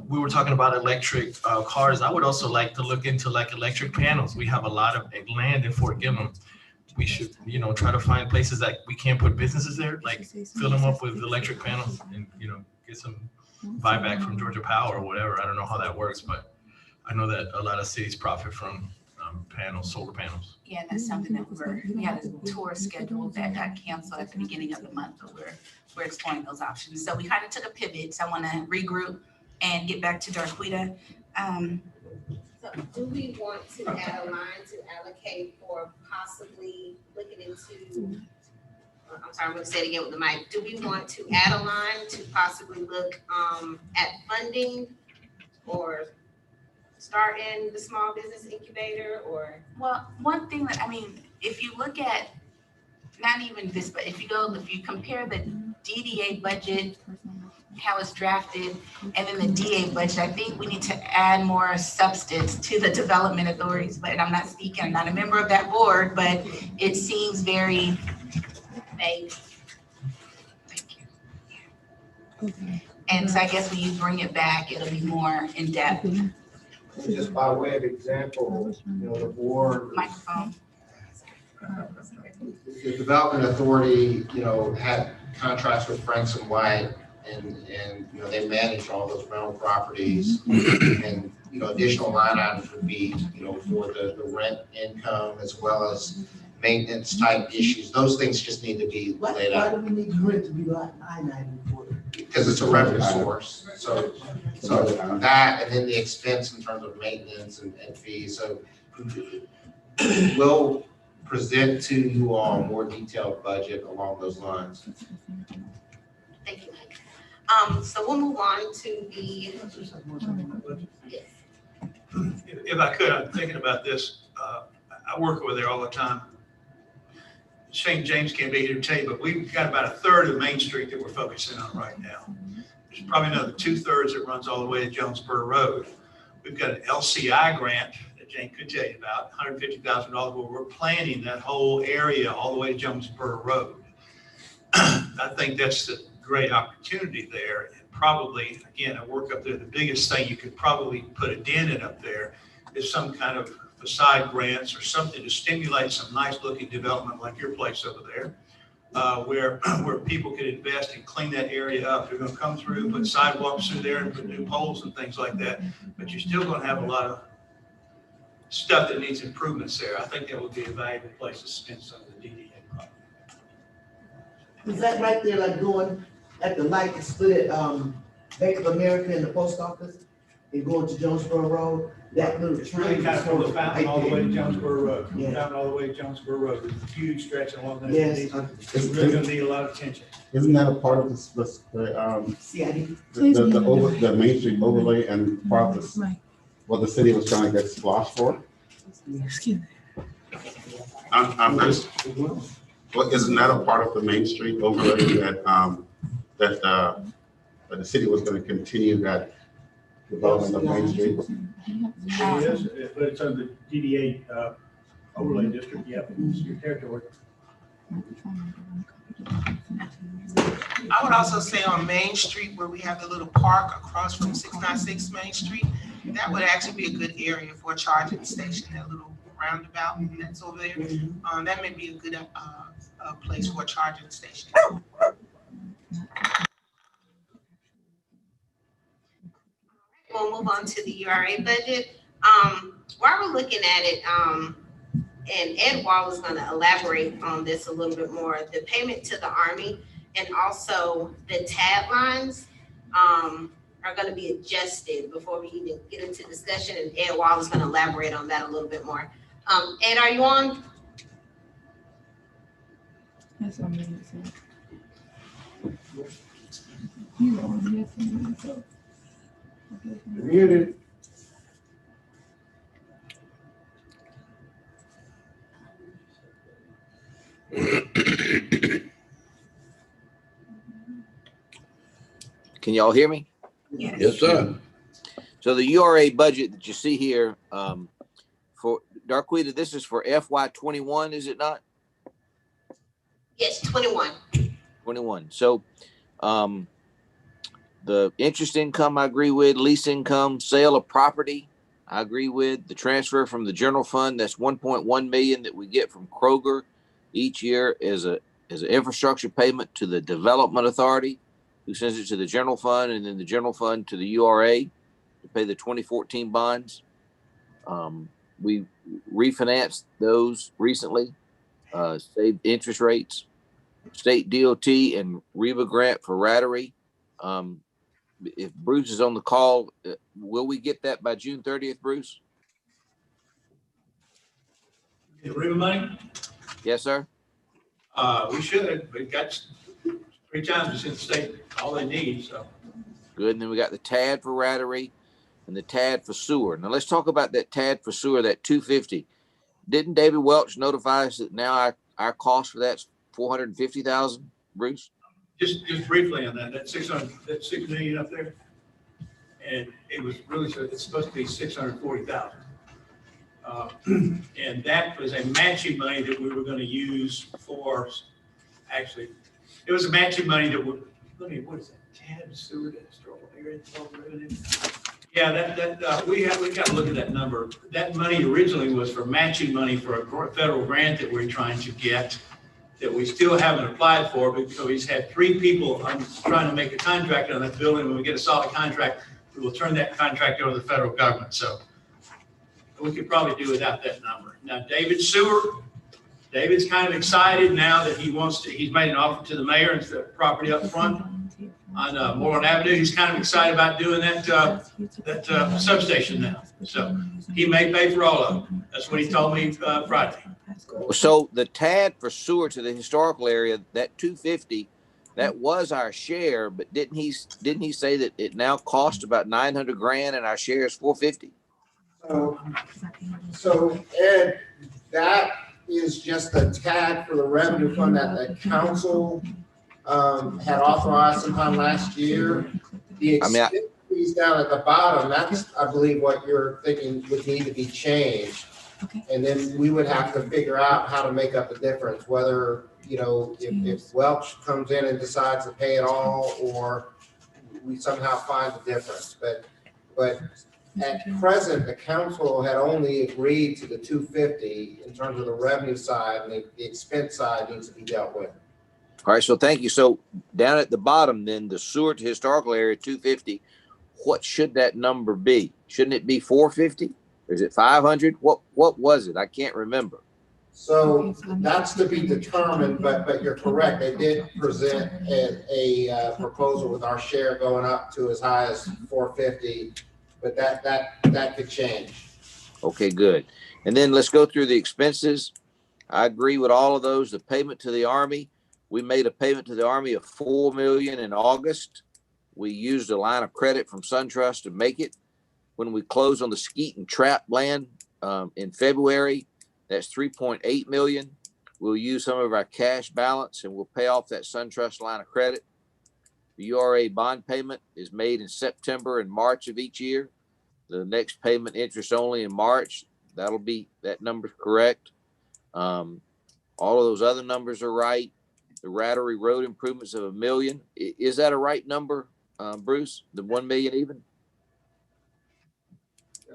We were talking about electric cars. I would also like to look into like electric panels. We have a lot of land in Fort Gillem. We should, you know, try to find places that we can't put businesses there, like fill them up with electric panels and, you know, get some buyback from Georgia Power or whatever. I don't know how that works, but I know that a lot of cities profit from panels, solar panels. Yeah, and that's something that we had a tour scheduled that got canceled at the beginning of the month, but we're exploring those options. So we kind of took a pivot. So I want to regroup and get back to Darquita. So do we want to add a line to allocate for possibly looking into, I'm sorry, I'm going to say it again with the mic. Do we want to add a line to possibly look at funding or start in the small business incubator? Or well, one thing that, I mean, if you look at not even this, but if you compare the DDA budget, how it's drafted, and then the DA budget, I think we need to add more substance to the development authorities. But I'm not speaking, I'm not a member of that board, but it seems very vague. Thank you. Okay. And so I guess when you bring it back, it'll be more in depth. Just by way of example, you know, the board, Microphone. the development authority, you know, had contracts with Franks and White, and you know, they manage all those rental properties. And you know, additional line items would be, you know, for the rent income as well as maintenance type issues. Those things just need to be laid out. Why do we need rent to be line item for it? Because it's a revenue source. So that, and then the expense in terms of maintenance and fees. So we'll present to you all a more detailed budget along those lines. thank you, Mike. So we'll move on to the, yes. If I could, I'm thinking about this. I work over there all the time. Shane James can't be here to tell you, but we've got about a third of Main Street that we're focusing on right now. There's probably another 2/3 that runs all the way to Jonesboro Road. We've got an LCI grant that Jane could tell you about, $150,000, where we're planning that whole area all the way to Jonesboro Road. I think that's a great opportunity there. And probably, again, I work up there, the biggest thing you could probably put a dent in up there is some kind of facade grants or something to stimulate some nice looking development like your place over there, where people could invest and clean that area up. They're going to come through, put sidewalks through there and put new poles and things like that. But you're still going to have a lot of stuff that needs improvements there. I think that would be a valuable place to spend some of the DDA money. Is that right there, like going at the light to split at Bank of America and the post office and going to Jonesboro Road? That little train. Kind of from the fountain all the way to Jonesboro Road. Yeah. Fountain all the way to Jonesboro Road. There's a huge stretch along that. Yes. It's really going to need a lot of attention. Isn't that a part of the Main Street overlay and part of what the city was trying to get SPLOST for? Excuse me. I'm just, Well, isn't that a part of the Main Street overlay that the city was going to continue that development of Main Street? It is, but it's under the DDA overlay district, yeah, it's your territory. I would also say on Main Street where we have the little park across from 696 Main Street, that would actually be a good area for a charging station, that little roundabout that's over there. That may be a good place for a charging station. We'll move on to the URA budget. While we're looking at it, and Ed Wall is going to elaborate on this a little bit more, the payment to the Army and also the TAD lines are going to be adjusted before we even get into discussion, and Ed Wall is going to elaborate on that a little bit more. Ed, are you on? That's what I'm going to say. You're on, yes, Muted. Can y'all hear me? Yes, sir. So the URA budget that you see here, for Darquita, this is for FY21, is it not? Yes, 21. 21. So, the interest income I agree with, lease income, sale of property, I agree with. The transfer from the general fund, that's 1.1 million that we get from Kroger each year as an infrastructure payment to the development authority, who sends it to the general fund, and then the general fund to the URA to pay the 2014 bonds. We refinanced those recently, saved interest rates. State DOT and REBA grant for Rattery. If Bruce is on the call, will we get that by June 30th, Bruce? The REBA money, Yes, sir. we should, but got 3 times it's in the state, all they need, so. Good. And then we got the TAD for Rattery and the TAD for sewer. Now let's talk about that TAD for sewer, that 250. Didn't David Welch notify us that now our cost for that's 450,000, Bruce? Just briefly on that, that 6 million up there. And it was really, so it's supposed to be 640,000. And that was a matching money that we were going to use for, actually, it was a matching money that would, what is that? TAD sewer, historical area, revenue. Yeah, we got to look at that number. That money originally was for matching money for a federal grant that we're trying to get, that we still haven't applied for, because he's had 3 people trying to make a contract on that building. When we get a solid contract, we will turn that contract over to the federal government. So we could probably do without that number. Now, David's kind of excited now that he's made an offer to the mayor and the property up front on Moreland Avenue. He's kind of excited about doing that substation now. So he may pay for all of it. That's what he told me Friday. So the TAD for sewer to the historical area, that 250, that was our share, but didn't he say that it now costs about 900 grand and our share is 450? So Ed, that is just a TAD for the revenue fund that the council had authorized sometime last year. The expense fees down at the bottom, that's, I believe, what you're thinking would need to be changed. Okay. And then we would have to figure out how to make up the difference, whether, if Welch comes in and decides to pay it all, or we somehow find the difference. But at present, the council had only agreed to the 250 in terms of the revenue side, and the expense side needs to be dealt with. All right, so thank you. So down at the bottom, then the sewer to historical area 250, what should that number be? Shouldn't it be 450? Or is it 500? What was it? I can't remember. So that's to be determined, but you're correct. They did present a proposal with our share going up to as high as 450, but that could change. Okay, good. And then let's go through the expenses. I agree with all of those. The payment to the Army, we made a payment to the Army of $4 million in August. We used a line of credit from SunTrust to make it. When we close on the Skeet and Trap land in February, that's $3.8 million. We'll use some of our cash balance and we'll pay off that SunTrust line of credit. The URA bond payment is made in September and March of each year. The next payment, interest only, in March. That number's correct. All of those other numbers are right. The Rattery Road improvements of $1 million. Is that a right number, Bruce? The 1 million even?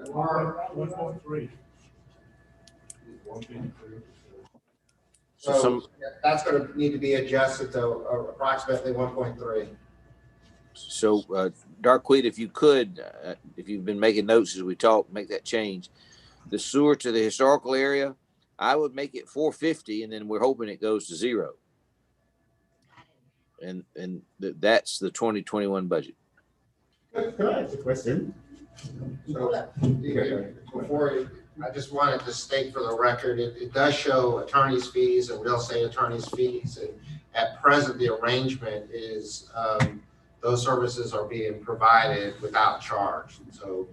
1.3. So that's going to need to be adjusted to approximately 1.3. So, Darquita, if you could, if you've been making notes as we talk, make that change. The sewer to the historical area, I would make it 450, and then we're hoping it goes to 0. And that's the 2021 budget. Can I ask a question? So, before, I just wanted to state for the record, it does show attorney's fees and real estate attorney's fees. And at present, the arrangement is those services are being provided without charge. So,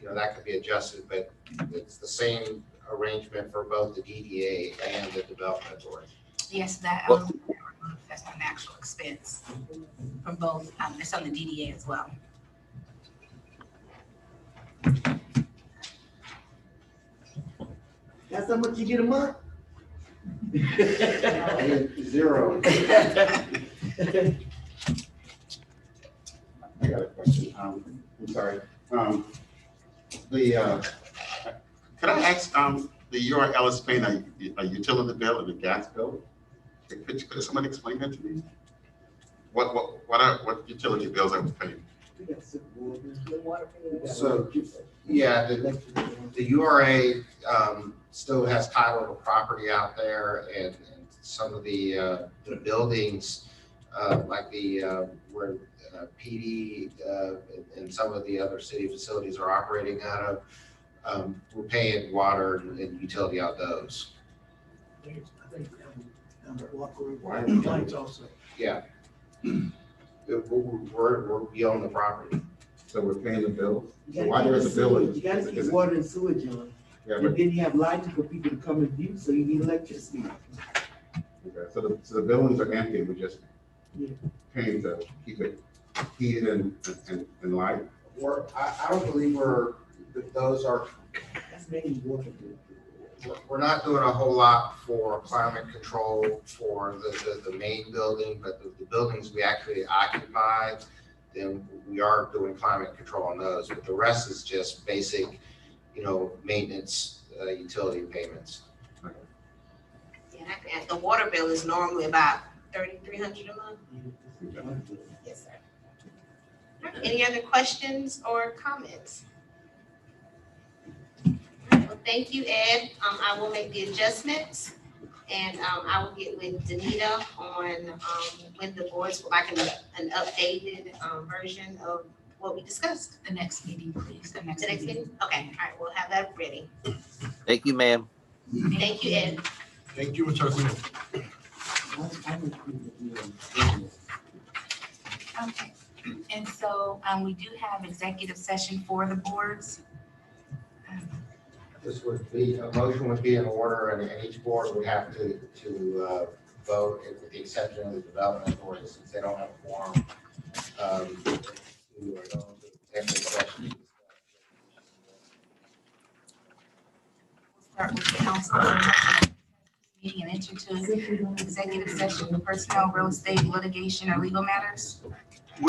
that could be adjusted, but it's the same arrangement for both the DDA and the development authority. Yes, that's an actual expense from both. It's on the DDA as well. That's how much you get a month? 0. I got a question. I'm sorry. Could I ask, the URL is paying a utility bill and a gas bill? Could somebody explain that to me? What utility bills are we paying? So, yeah, the URA still has title of the property out there, and some of the buildings, like the where PD and some of the other city facilities are operating out of, we're paying water and utility out those. Yeah. We own the property. So we're paying the bill? You So why there is a bill? You gotta keep water and sewage on. Yeah, And then you have lighting for people to come and view, so you need electricity. okay, so the buildings are empty, we're just Yeah. paying to keep it heated and light? I don't believe those are, That's mainly water. we're not doing a whole lot for climate control for the main building, but the buildings we actually occupy, then we are doing climate control on those, but the rest is just basic, maintenance, utility payments. Yeah, and the water bill is normally about $3,300 a month. Yes, sir. Any other questions or comments? Well, thank you, Ed. I will make the adjustments, and I will get with Danita on when the boards would like an updated version of what we discussed. The next meeting, please. The next meeting? Okay, all right, we'll have that ready. Thank you, ma'am. Thank you, Ed. Thank you, Mr. Aquino. Okay, and so we do have executive session for the boards. This would be, a motion would be in order, and each board would have to vote, with the exception of the development authority, since they don't have a quorum. We are going to executive session. Start with the council meeting and enter to executive session for personnel, real estate, litigation, or legal matters. We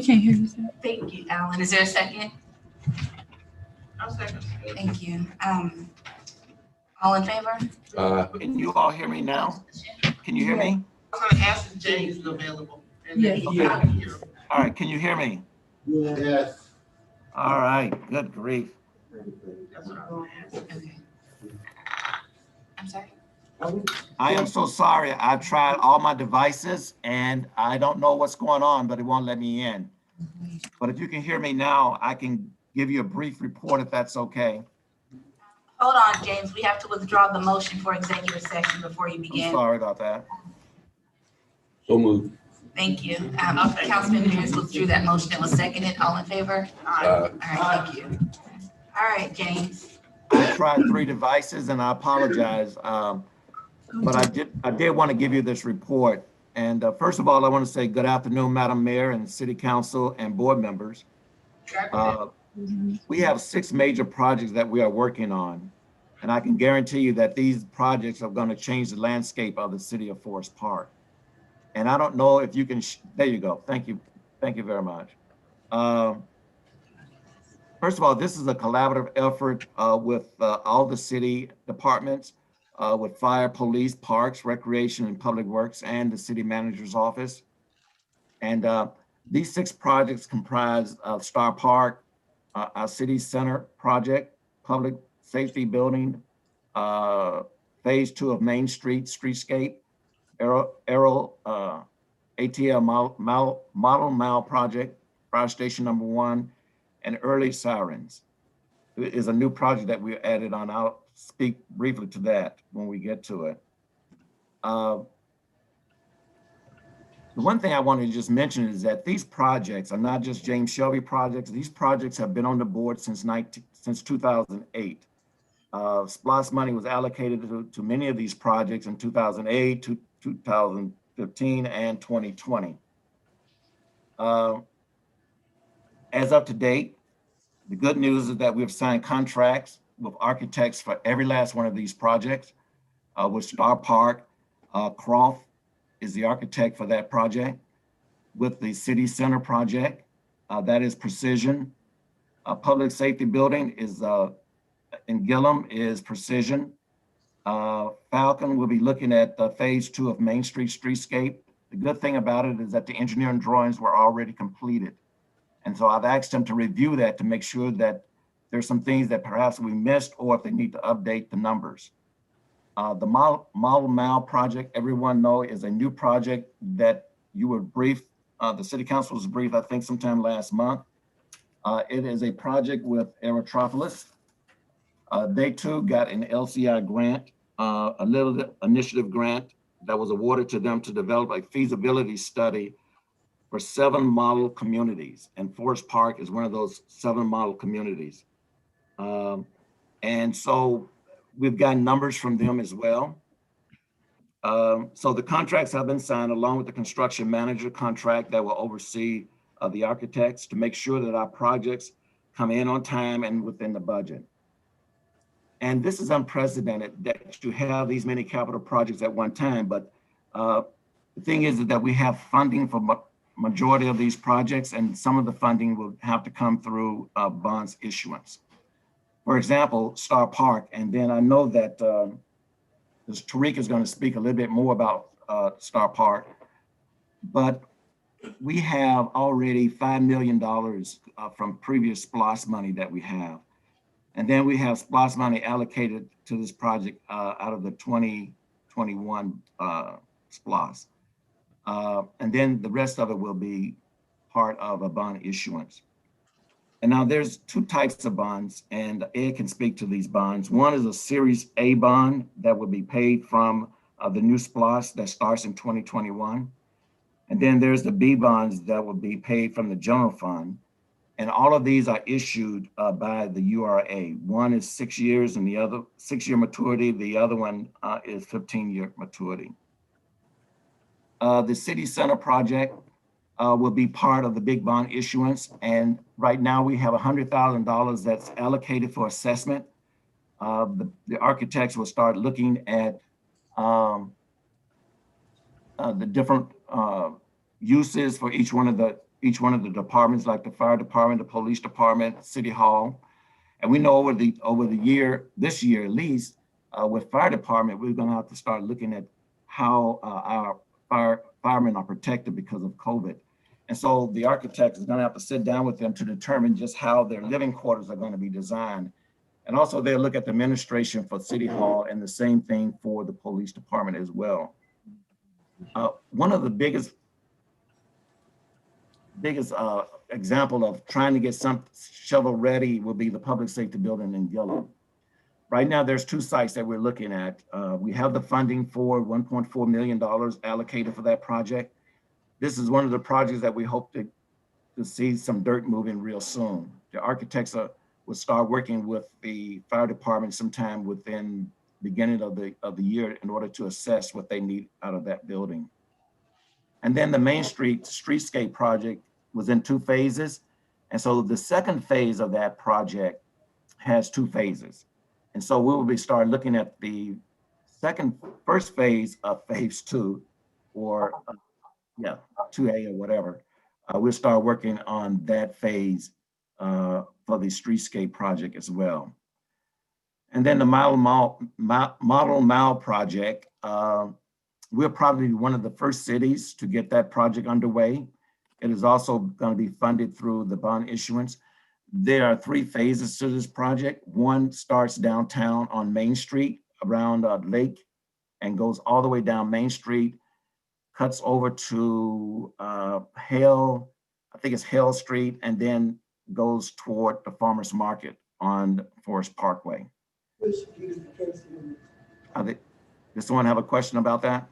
can't hear you, sir. Thank you, Alan. Is there a second? I'll second. Thank you. All in favor? Can you all hear me now? Can you hear me? I was gonna ask if James is available. And then Yes. he got here. All right, can you hear me? Yes. All right, good grief. That's what I was gonna ask. Okay. I'm sorry? I am so sorry. I've tried all my devices and I don't know what's going on, but it won't let me in. But if you can hear me now, I can give you a brief report if that's okay. Hold on, James. We have to withdraw the motion for executive session before you I'm begin. sorry about that. So moved. Thank you. Councilman Mears withdrew that motion. It was seconded. All in favor? All right, thank you. All right, James. I tried 3 devices and I apologize. But I did want to give you this report. And first of all, I want to say good afternoon, Madam Mayor and City Council and board members. We have 6 major projects that we are working on. And I can guarantee you that these projects are going to change the landscape of the city of Forest Park. And I don't know if you can, there you go. Thank you. Thank you very much. First of all, this is a collaborative effort with all the city departments, with fire, police, parks, recreation, and public works, and the city manager's office. And these 6 projects comprise of Star Park, our city center project, public safety building, phase 2 of Main Street streetscape, ATL model mile project, fire station number 1, and early sirens. It is a new project that we added on. I'll speak briefly to that when we get to it. The one thing I wanted to just mention is that these projects are not just James Shelby projects. These projects have been on the board since 2008. SPLOST money was allocated to many of these projects in 2008, 2015, and 2020. As of to date, the good news is that we've signed contracts with architects for every last one of these projects. With Star Park, Croft is the architect for that project. With the City Center project, that is Precision. Public Safety Building is in Gillum is Precision. Falcon will be looking at phase 2 of Main Street streetscape. The good thing about it is that the engineering drawings were already completed. And so I've asked them to review that to make sure that there's some things that perhaps we missed or if they need to update the numbers. The model mile project, everyone know, is a new project that you were briefed, the city council was briefed, I think sometime last month. It is a project with Aerotropolis. They too got an LCI grant, a little initiative grant that was awarded to them to develop a feasibility study for 7 model communities. And Forest Park is one of those 7 model communities. And so we've gotten numbers from them as well. So the contracts have been signed along with the construction manager contract that will oversee the architects to make sure that our projects come in on time and within the budget. And this is unprecedented that you have these many capital projects at one time, but the thing is that we have funding for majority of these projects, and some of the funding will have to come through bonds issuance. For example, Star Park, and then I know that Tariq is going to speak a little bit more about Star Park, but we have already $5 million from previous SPLOST money that we have. And then we have SPLOST money allocated to this project out of the 2021 SPLOST. And then the rest of it will be part of a bond issuance. And now there's 2 types of bonds, and Ed can speak to these bonds. One is a Series A bond that will be paid from the new SPLOST that starts in 2021. And then there's the B bonds that will be paid from the general fund. And all of these are issued by the URA. One is 6 years and the other 6-year maturity. The other one is 15-year maturity. The City Center project will be part of the big bond issuance. And right now we have $100,000 that's allocated for assessment. The architects will start looking at the different uses for each one of the departments, like the fire department, the police department, city hall. And we know over the year, this year at least, with fire department, we're going to have to start looking at how our firemen are protected because of COVID. And so the architect is going to have to sit down with them to determine just how their living quarters are going to be designed. And also they'll look at the administration for city hall and the same thing for the police department as well. One of the biggest example of trying to get some shovel ready will be the public safety building in Gillum. Right now, there's 2 sites that we're looking at. We have the funding for $1.4 million allocated for that project. This is one of the projects that we hope to see some dirt moving real soon. The architects are we'll start working with the fire department sometime within beginning of the year in order to assess what they need out of that building. And then the Main Street streetscape project was in 2 phases. And so the second phase of that project has 2 phases. And so we will be starting looking at the first phase of phase 2, or 2A or whatever. We'll start working on that phase for the streetscape project as well. And then the Model Mall project, we're probably one of the first cities to get that project underway. It is also going to be funded through the bond issuance. There are 3 phases to this project. One starts downtown on Main Street around Lake and goes all the way down Main Street, cuts over to Hale, I think it's Hale Street, and then goes toward the Farmers Market on Forest Parkway. Does someone have a question about that?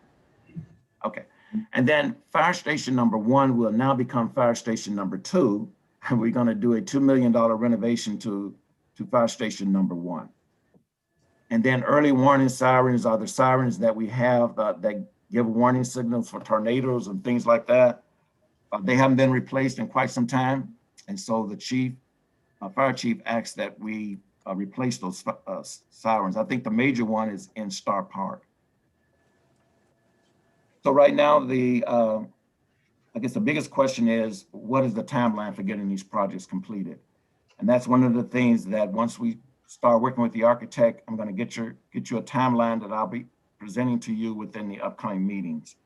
Okay. And then fire station number 1 will now become fire station number 2. And we're going to do a $2 million renovation to fire station number 1. And then early warning sirens are the sirens that we have that give warning signals for tornadoes and things like that. They haven't been replaced in quite some time. And so the fire chief asked that we replace those sirens. I think the major one is in Star Park. So right now, I guess the biggest question is, what is the timeline for getting these projects completed? And that's one of the things that once we start working with the architect, I'm going to get you a timeline that I'll be presenting to you within the upcoming meetings.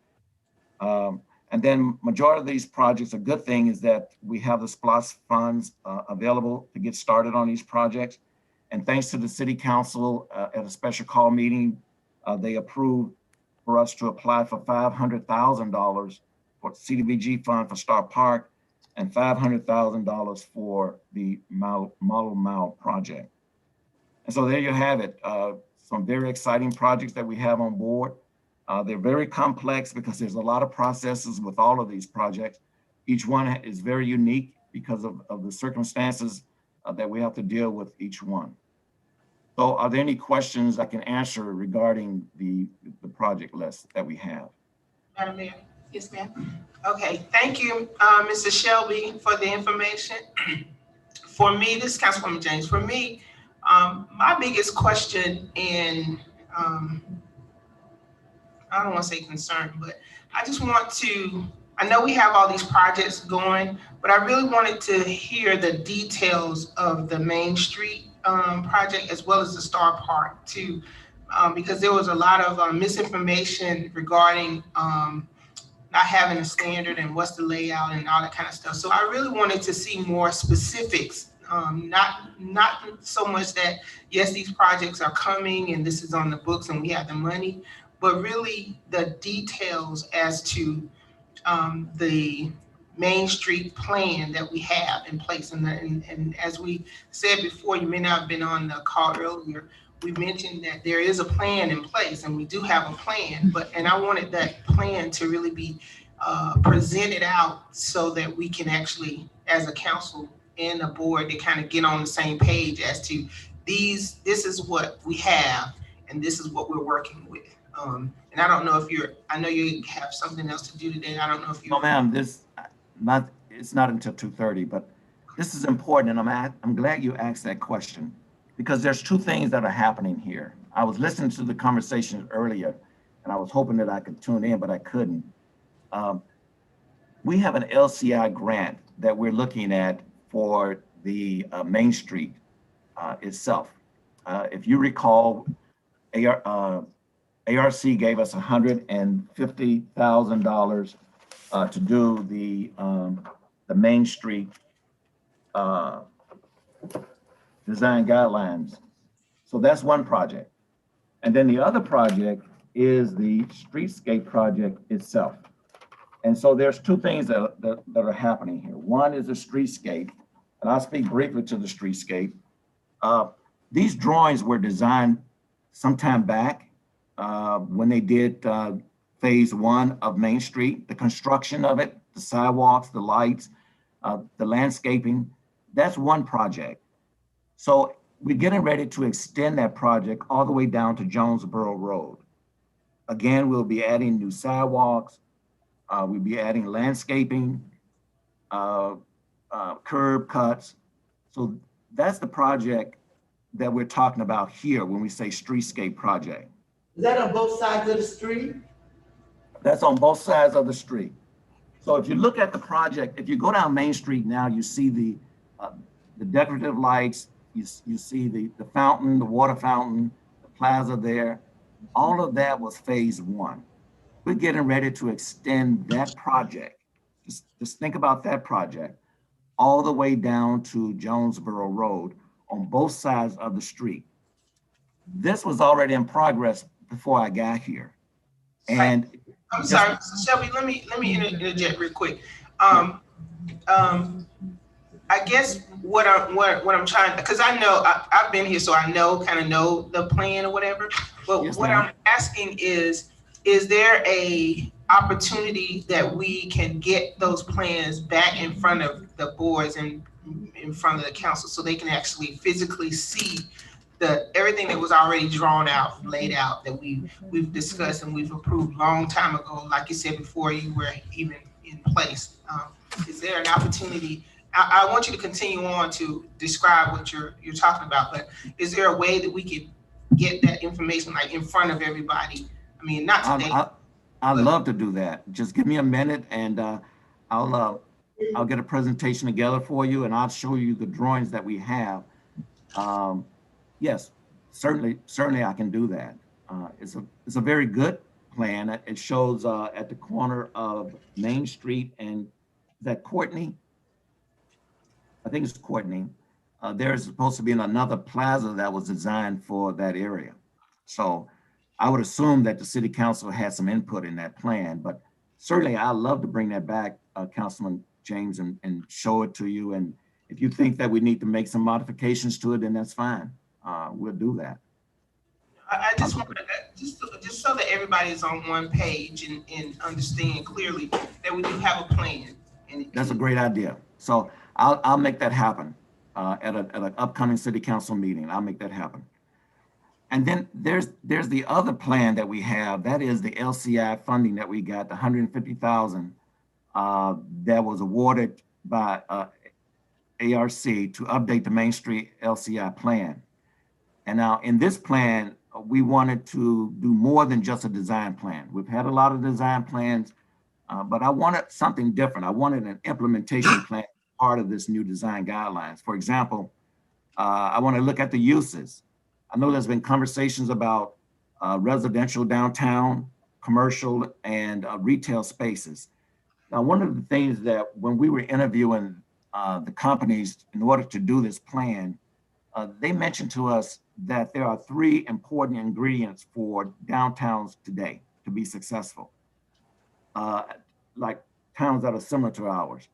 And then majority of these projects, a good thing is that we have the SPLOST funds available to get started on these projects. And thanks to the city council at a special call meeting, they approved for us to apply for $500,000 for CDBG fund for Star Park and $500,000 for the Model Mall project. And so there you have it. Some very exciting projects that we have on board. They're very complex because there's a lot of processes with all of these projects. Each one is very unique because of the circumstances that we have to deal with each one. So are there any questions I can answer regarding the project list that we have? Madam Mayor? Yes, ma'am. Okay, thank you, Mr. Shelby, for the information. For me, this is Councilwoman James. For me, my biggest question and I don't want to say concern, but I just want to, I know we have all these projects going, but I really wanted to hear the details of the Main Street project as well as the Star Park too, because there was a lot of misinformation regarding not having a standard and what's the layout and all that kind of stuff. So I really wanted to see more specifics, not so much that, yes, these projects are coming and this is on the books and we have the money, but really the details as to the Main Street plan that we have in place. And as we said before, you may not have been on the call earlier, we mentioned that there is a plan in place and we do have a plan, and I wanted that plan to really be presented out so that we can actually, as a council and a board, to kind of get on the same page as to this is what we have and this is what we're working with. And I don't know if I know you have something else to do today. I don't know if you. No, ma'am, it's not until 2:30, but this is important, and I'm glad you asked that question because there's 2 things that are happening here. I was listening to the conversation earlier, and I was hoping that I could tune in, but I couldn't. We have an LCI grant that we're looking at for the Main Street itself. If you recall, ARC gave us $150,000 to do the Main Street design guidelines. So that's one project. And then the other project is the streetscape project itself. And so there's 2 things that are happening here. One is the streetscape, and I'll speak briefly to the streetscape. These drawings were designed some time back when they did phase 1 of Main Street, the construction of it, the sidewalks, the lights, the landscaping. That's one project. So we're getting ready to extend that project all the way down to Jonesboro Road. Again, we'll be adding new sidewalks. We'll be adding landscaping, curb cuts. So that's the project that we're talking about here when we say streetscape project. Is that on both sides of the street? That's on both sides of the street. So if you look at the project, if you go down Main Street now, you see the decorative lights, you see the fountain, the water fountain, the plaza there. All of that was phase one. We're getting ready to extend that project. Just think about that project all the way down to Jonesboro Road on both sides of the street. This was already in progress before I got here. And I'm sorry, Shelby, let me interject real quick. I guess what I'm trying, because I know I've been here, so I kind of know the plan or whatever. But yes, what I'm asking is there a opportunity that we can get those plans back in front of the boards and in front of the council so they can actually physically see everything that was already drawn out, laid out, that we've discussed and we've approved long time ago, like you said, before you were even in place? Is there an opportunity? I want you to continue on to describe what you're talking about, but is there a way that we could get that information like in front of everybody? I mean, not today. I'd love to do that. Just give me a minute and I'll get a presentation together for you and I'll show you the drawings that we have. Yes, certainly I can do that. It's a very good plan. It shows at the corner of Main Street and that Courtney. I think it's Courtney. There's supposed to be another plaza that was designed for that area. So I would assume that the city council had some input in that plan, but certainly I'd love to bring that back, Councilman James, and show it to you. And if you think that we need to make some modifications to it, then that's fine. We'll do that. I just want to, just so that everybody is on one page and understand clearly that we do have a plan. That's a great idea. So I'll make that happen at an upcoming city council meeting. I'll make that happen. And then there's the other plan that we have. That is the LCI funding that we got, the $150,000 that was awarded by ARC to update the Main Street LCI plan. And now in this plan, we wanted to do more than just a design plan. We've had a lot of design plans, but I wanted something different. I wanted an implementation plan, part of this new design guidelines. For example, I want to look at the uses. I know there's been conversations about residential downtown, commercial, and retail spaces. Now, one of the things that when we were interviewing the companies in order to do this plan, they mentioned to us that there are 3 important ingredients for downtowns today to be successful, like towns that are similar to ours.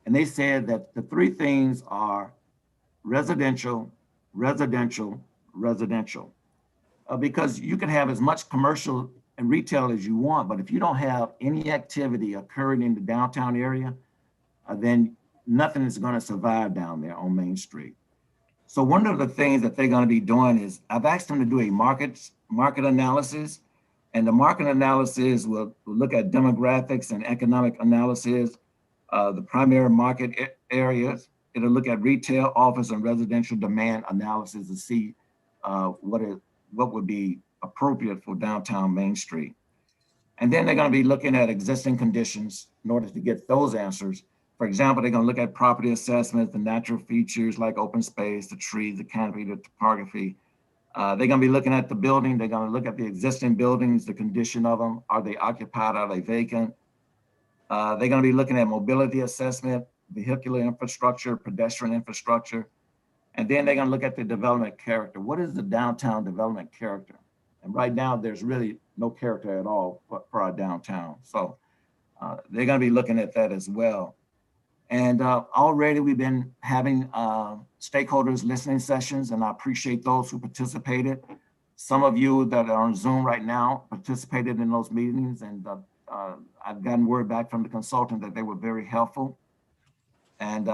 And they said that the 3 things are residential, residential, residential. Because you can have as much commercial and retail as you want, but if you don't have any activity occurring in the downtown area, then nothing is going to survive down there on Main Street. So one of the things that they're going to be doing is I've asked them to do a market analysis, and the market analysis will look at demographics and economic analysis, the primary market areas. It'll look at retail, office, and residential demand analysis to see what would be appropriate for downtown Main Street. And then they're going to be looking at existing conditions in order to get those answers. For example, they're going to look at property assessments, the natural features like open space, the trees, the canopy, the topography. They're going to be looking at the building. They're going to look at the existing buildings, the condition of them. Are they occupied? Are they vacant? They're going to be looking at mobility assessment, vehicular infrastructure, pedestrian infrastructure. And then they're going to look at the development character. What is the downtown development character? And right now, there's really no character at all for our downtown. So they're going to be looking at that as well. And already we've been having stakeholders listening sessions, and I appreciate those who participated. Some of you that are on Zoom right now participated in those meetings, and I've gotten word back from the consultant that they were very helpful. And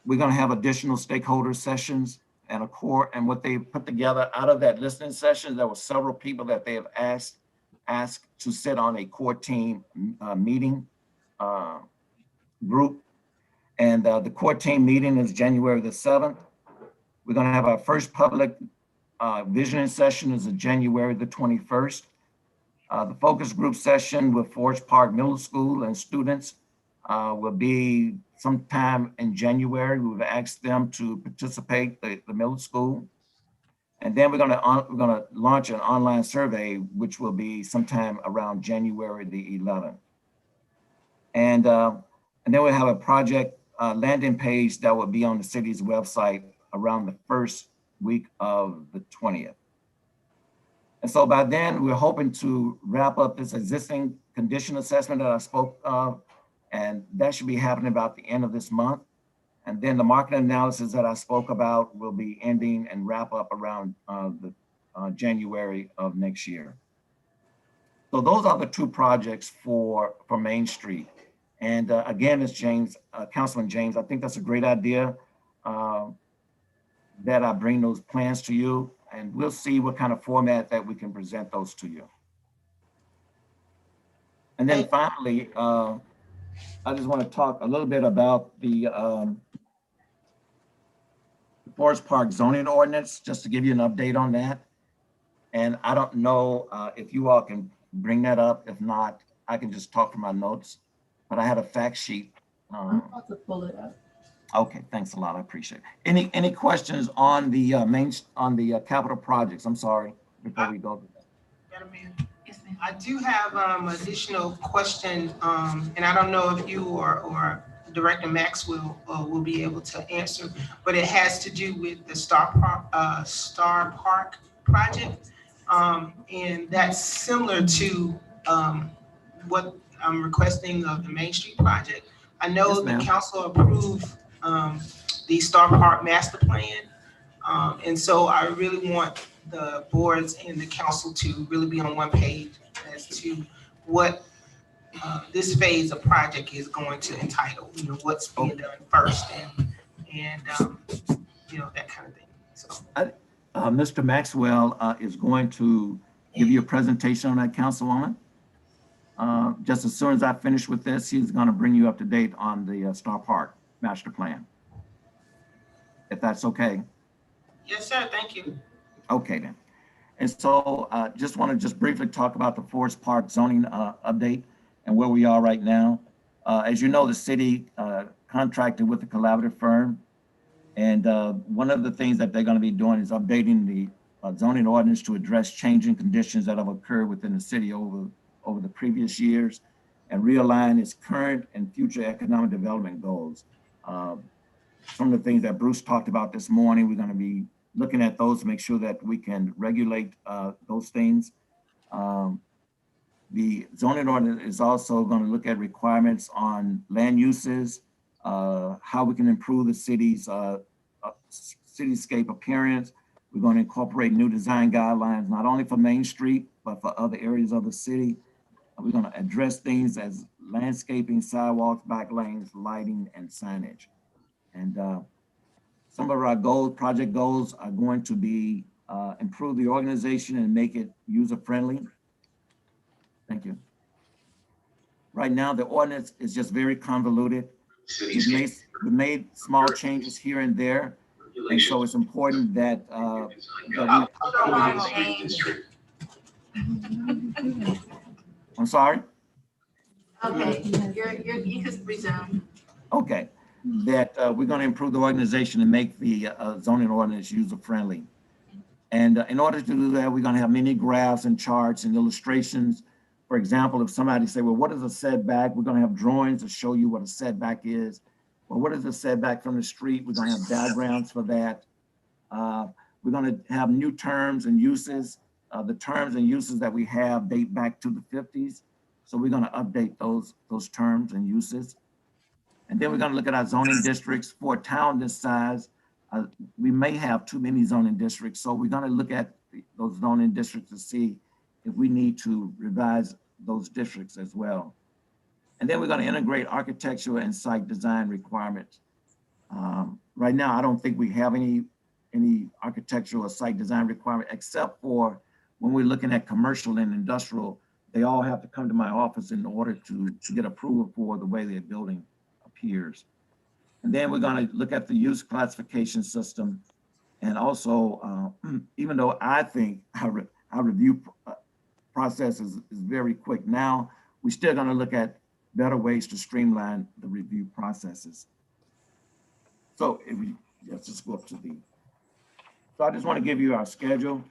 We're going to have additional stakeholder sessions and a core, and what they put together out of that listening session, there were several people that they have asked to sit on a core team meeting group. And the core team meeting is January the 7th. We're going to have our first public visioning session is January the 21st. The focus group session with Forest Park Middle School and students will be sometime in January. We've asked them to participate, the middle school. And then we're gonna launch an online survey, which will be sometime around January the 11th. And then we'll have a project landing page that will be on the city's website around the first week of the 20th. And so by then, we're hoping to wrap up this existing condition assessment that I spoke of, and that should be happening about the end of this month. And then the market analysis that I spoke about will be ending and wrap up around the January of next year. So those are the two projects for Main Street. And again, as Councilman James, I think that's a great idea that I bring those plans to you, and we'll see what kind of format that we can present those to you. And then finally, I just want to talk a little bit about the Forest Park zoning ordinance, just to give you an update on that. And I don't know if you all can bring that up. If not, I can just talk from my notes. But I had a fact sheet. I'm about to pull it up. Okay, thanks a lot. I appreciate it. Any questions on the capital projects? I'm sorry, before we go to that. Madam Mayor, I do have additional question, and I don't know if you or Director Maxwell will be able to answer, but it has to do with the Star Park project, and that's similar to what I'm requesting of the Main Street project. I know the council approved the Star Park master plan, and so I really want the boards and the council to really be on one page as to what this phase of project is going to entitle, what's being done first, and that kind of thing. So Mr. Maxwell is going to give you a presentation on that, Councilwoman. Just as soon as I finish with this, he's going to bring you up to date on the Star Park master plan, if that's okay. Yes, sir. Thank you. Okay, then. And so just want to briefly talk about the Forest Park zoning update and where we are right now. As you know, the city contracted with a collaborative firm. And one of the things that they're going to be doing is updating the zoning ordinance to address changing conditions that have occurred within the city over the previous years and realign its current and future economic development goals. Some of the things that Bruce talked about this morning, we're going to be looking at those to make sure that we can regulate those things. The zoning ordinance is also going to look at requirements on land uses, how we can improve the city's cityscape appearance. We're going to incorporate new design guidelines, not only for Main Street, but for other areas of the city. We're going to address things as landscaping, sidewalks, back lanes, lighting, and signage. And some of our project goals are going to be improve the organization and make it user-friendly. Thank you. Right now, the ordinance is just very convoluted. We made small changes here and there. And so it's important that, I'm sorry? Okay, you can resume. Okay, that we're going to improve the organization and make the zoning ordinance user-friendly. And in order to do that, we're going to have many graphs and charts and illustrations. For example, if somebody say, well, what is a setback? We're going to have drawings to show you what a setback is. Well, what is a setback from the street? We're going to have diagrams for that. We're going to have new terms and uses. The terms and uses that we have date back to the 50s. So we're going to update those terms and uses. And then we're going to look at our zoning districts. For a town this size, we may have too many zoning districts. So we're going to look at those zoning districts to see if we need to revise those districts as well. And then we're going to integrate architectural and site design requirements. Right now, I don't think we have any architectural or site design requirement, except for when we're looking at commercial and industrial, they all have to come to my office in order to get approval for the way their building appears. And then we're going to look at the use classification system. And also, even though I think our review process is very quick now, we're still going to look at better ways to streamline the review processes. So if we, let's just go up to the, so I just want to give you our schedule.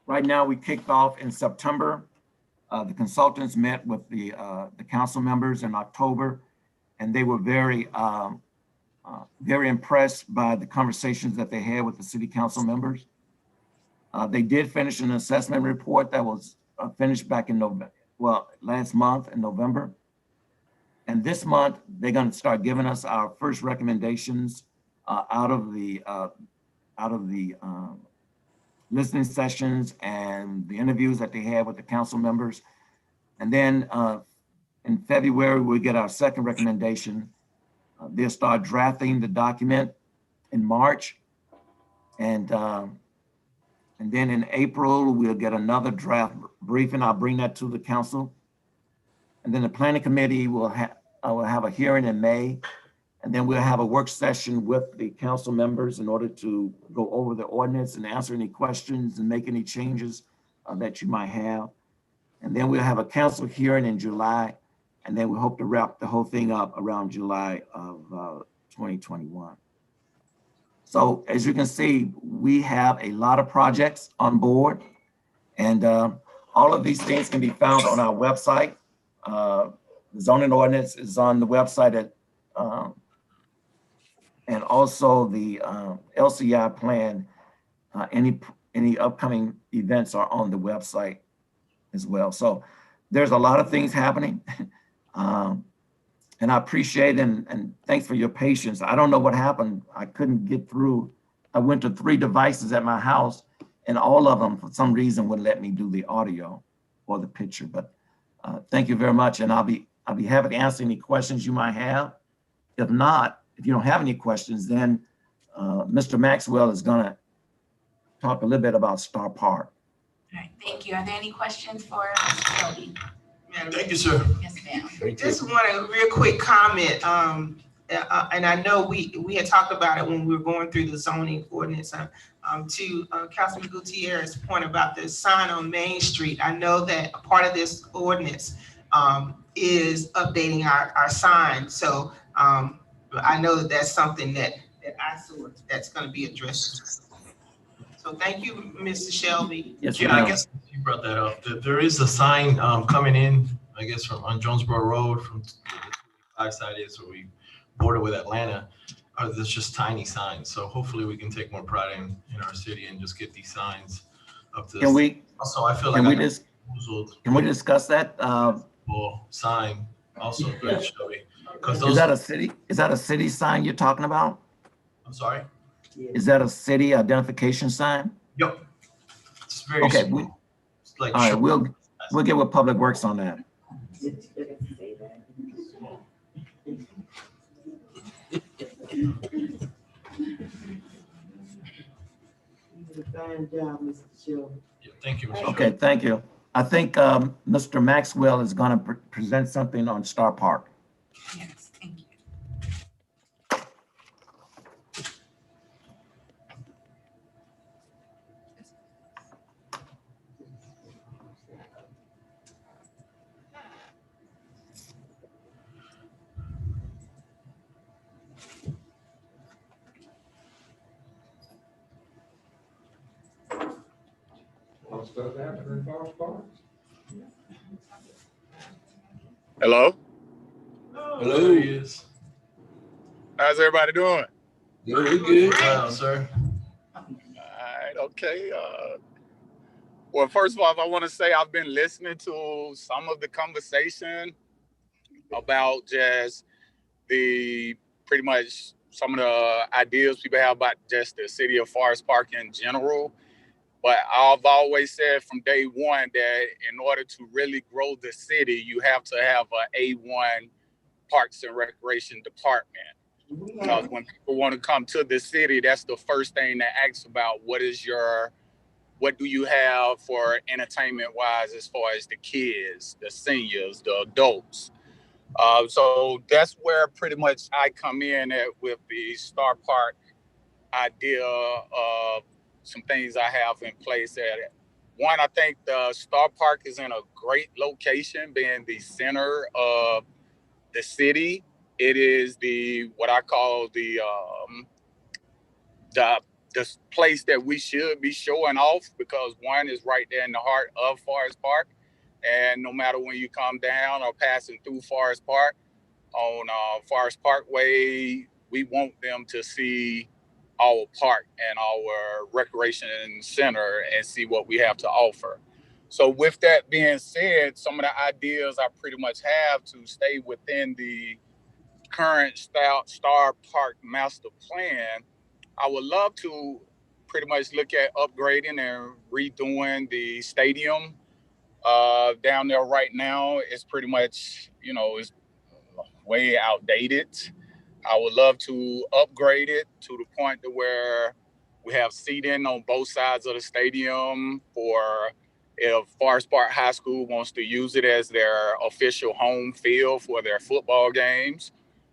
Right now, we kicked off in September. The consultants met with the council members in October, and they were very impressed by the conversations that they had with the city council members. They did finish an assessment report that was finished back in November, well, last month in November. And this month, they're going to start giving us our first recommendations out of the listening sessions and the interviews that they had with the council members. And then in February, we'll get our second recommendation. They'll start drafting the document in March. And then in April, we'll get another draft briefing. I'll bring that to the council. And then the planning committee will have a hearing in May. And then we'll have a work session with the council members in order to go over the ordinance and answer any questions and make any changes that you might have. And then we'll have a council hearing in July. And then we hope to wrap the whole thing up around July of 2021. So as you can see, we have a lot of projects on board, and all of these things can be found on our website. The zoning ordinance is on the website at, and also the LCI plan, any upcoming events are on the website as well. So there's a lot of things happening. And I appreciate and thanks for your patience. I don't know what happened. I couldn't get through. I went to 3 devices at my house, and all of them, for some reason, wouldn't let me do the audio or the picture. But thank you very much, and I'll be happy to answer any questions you might have. If not, if you don't have any questions, then Mr. Maxwell is going to talk a little bit about Star Park. All right, thank you. Are there any questions for Mr. Shelby? Thank you, sir. Yes, ma'am. Just want a real quick comment. And I know we had talked about it when we were going through the zoning ordinance. To Councilman Gutierrez's point about the sign on Main Street, I know that a part of this ordinance is updating our sign. So I know that that's something that I saw that's going to be addressed. So thank you, Mr. Shelby. Yes, yeah, I guess you brought that up. There is a sign coming in, I guess, from on Jonesboro Road from the side is where we border with Atlanta. There's just tiny signs. So hopefully we can take more pride in our city and just get these signs up to. Can we? Also, I feel like can we discuss that? Sign also, right, Shelby? Is that a city? Is that a city sign you're talking about? I'm sorry. Is that a city identification sign? Yep. It's very okay. small. Like all right, we'll get with Public Works on that. Fine job, Mr. Shelby. Yeah, thank you, Mr. Okay, thank you. I think Mr. Maxwell is going to present something on Star Park. Yes, thank you. Hello? Hello. There he is. How's everybody doing? Good, good. Wow, sir. All right, okay. Well, first of all, I want to say I've been listening to some of the conversation about just pretty much some of the ideas people have about just the city of Forest Park in general. But I've always said from day one that in order to really grow the city, you have to have a A1 Parks and Recreation Department. Because when people want to come to the city, that's the first thing they ask about. What do you have for entertainment wise as far as the kids, the seniors, the adults? So that's where pretty much I come in at with the Star Park idea of some things I have in place at it. One, I think the Star Park is in a great location, being the center of the city. It is what I call the place that we should be showing off, because one is right there in the heart of Forest Park. And no matter when you come down or passing through Forest Park on Forest Parkway, we want them to see our park and our recreation center and see what we have to offer. So with that being said, some of the ideas I pretty much have to stay within the current Star Park master plan, I would love to pretty much look at upgrading and redoing the stadium. Down there right now, it's pretty much, it's way outdated. I would love to upgrade it to the point to where we have seating on both sides of the stadium for if Forest Park High School wants to use it as their official home field for their football games,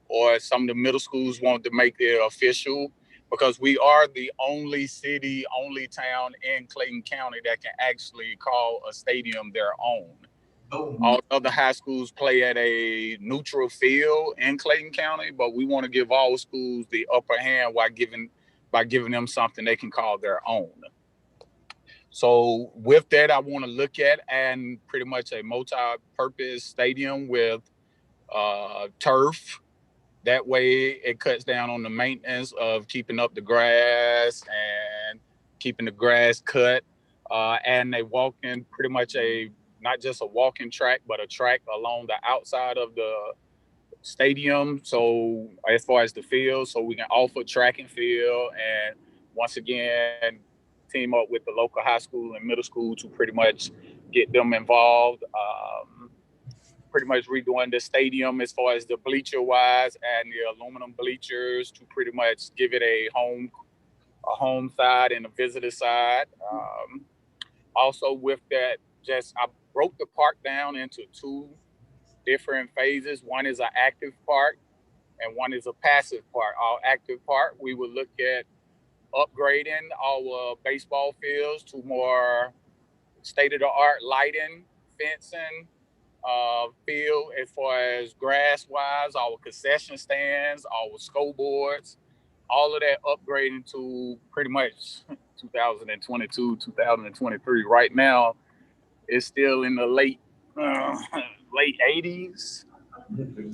or some of the middle schools want to make it official, because we are the only city, only town in Clayton County that can actually call a stadium their own. All other high schools play at a neutral field in Clayton County, but we want to give all schools the upper hand by giving them something they can call their own. So with that, I want to look at and pretty much a multi-purpose stadium with turf. That way it cuts down on the maintenance of keeping up the grass and keeping the grass cut. And they walk in pretty much not just a walking track, but a track along the outside of the stadium. So as far as the field, so we can offer track and field, and once again, team up with the local high school and middle school to pretty much get them involved. Pretty much redoing the stadium as far as the bleacher wise and the aluminum bleachers to pretty much give it a home side and a visitor side. Also with that, I broke the park down into two different phases. One is an active park and one is a passive park. Our active park, we would look at upgrading our baseball fields to more state-of-the-art lighting, fencing, field as far as grass wise, our concession stands, our scoreboards, all of that upgrading to pretty much 2022, 2023. Right now, it's still in the late 80s.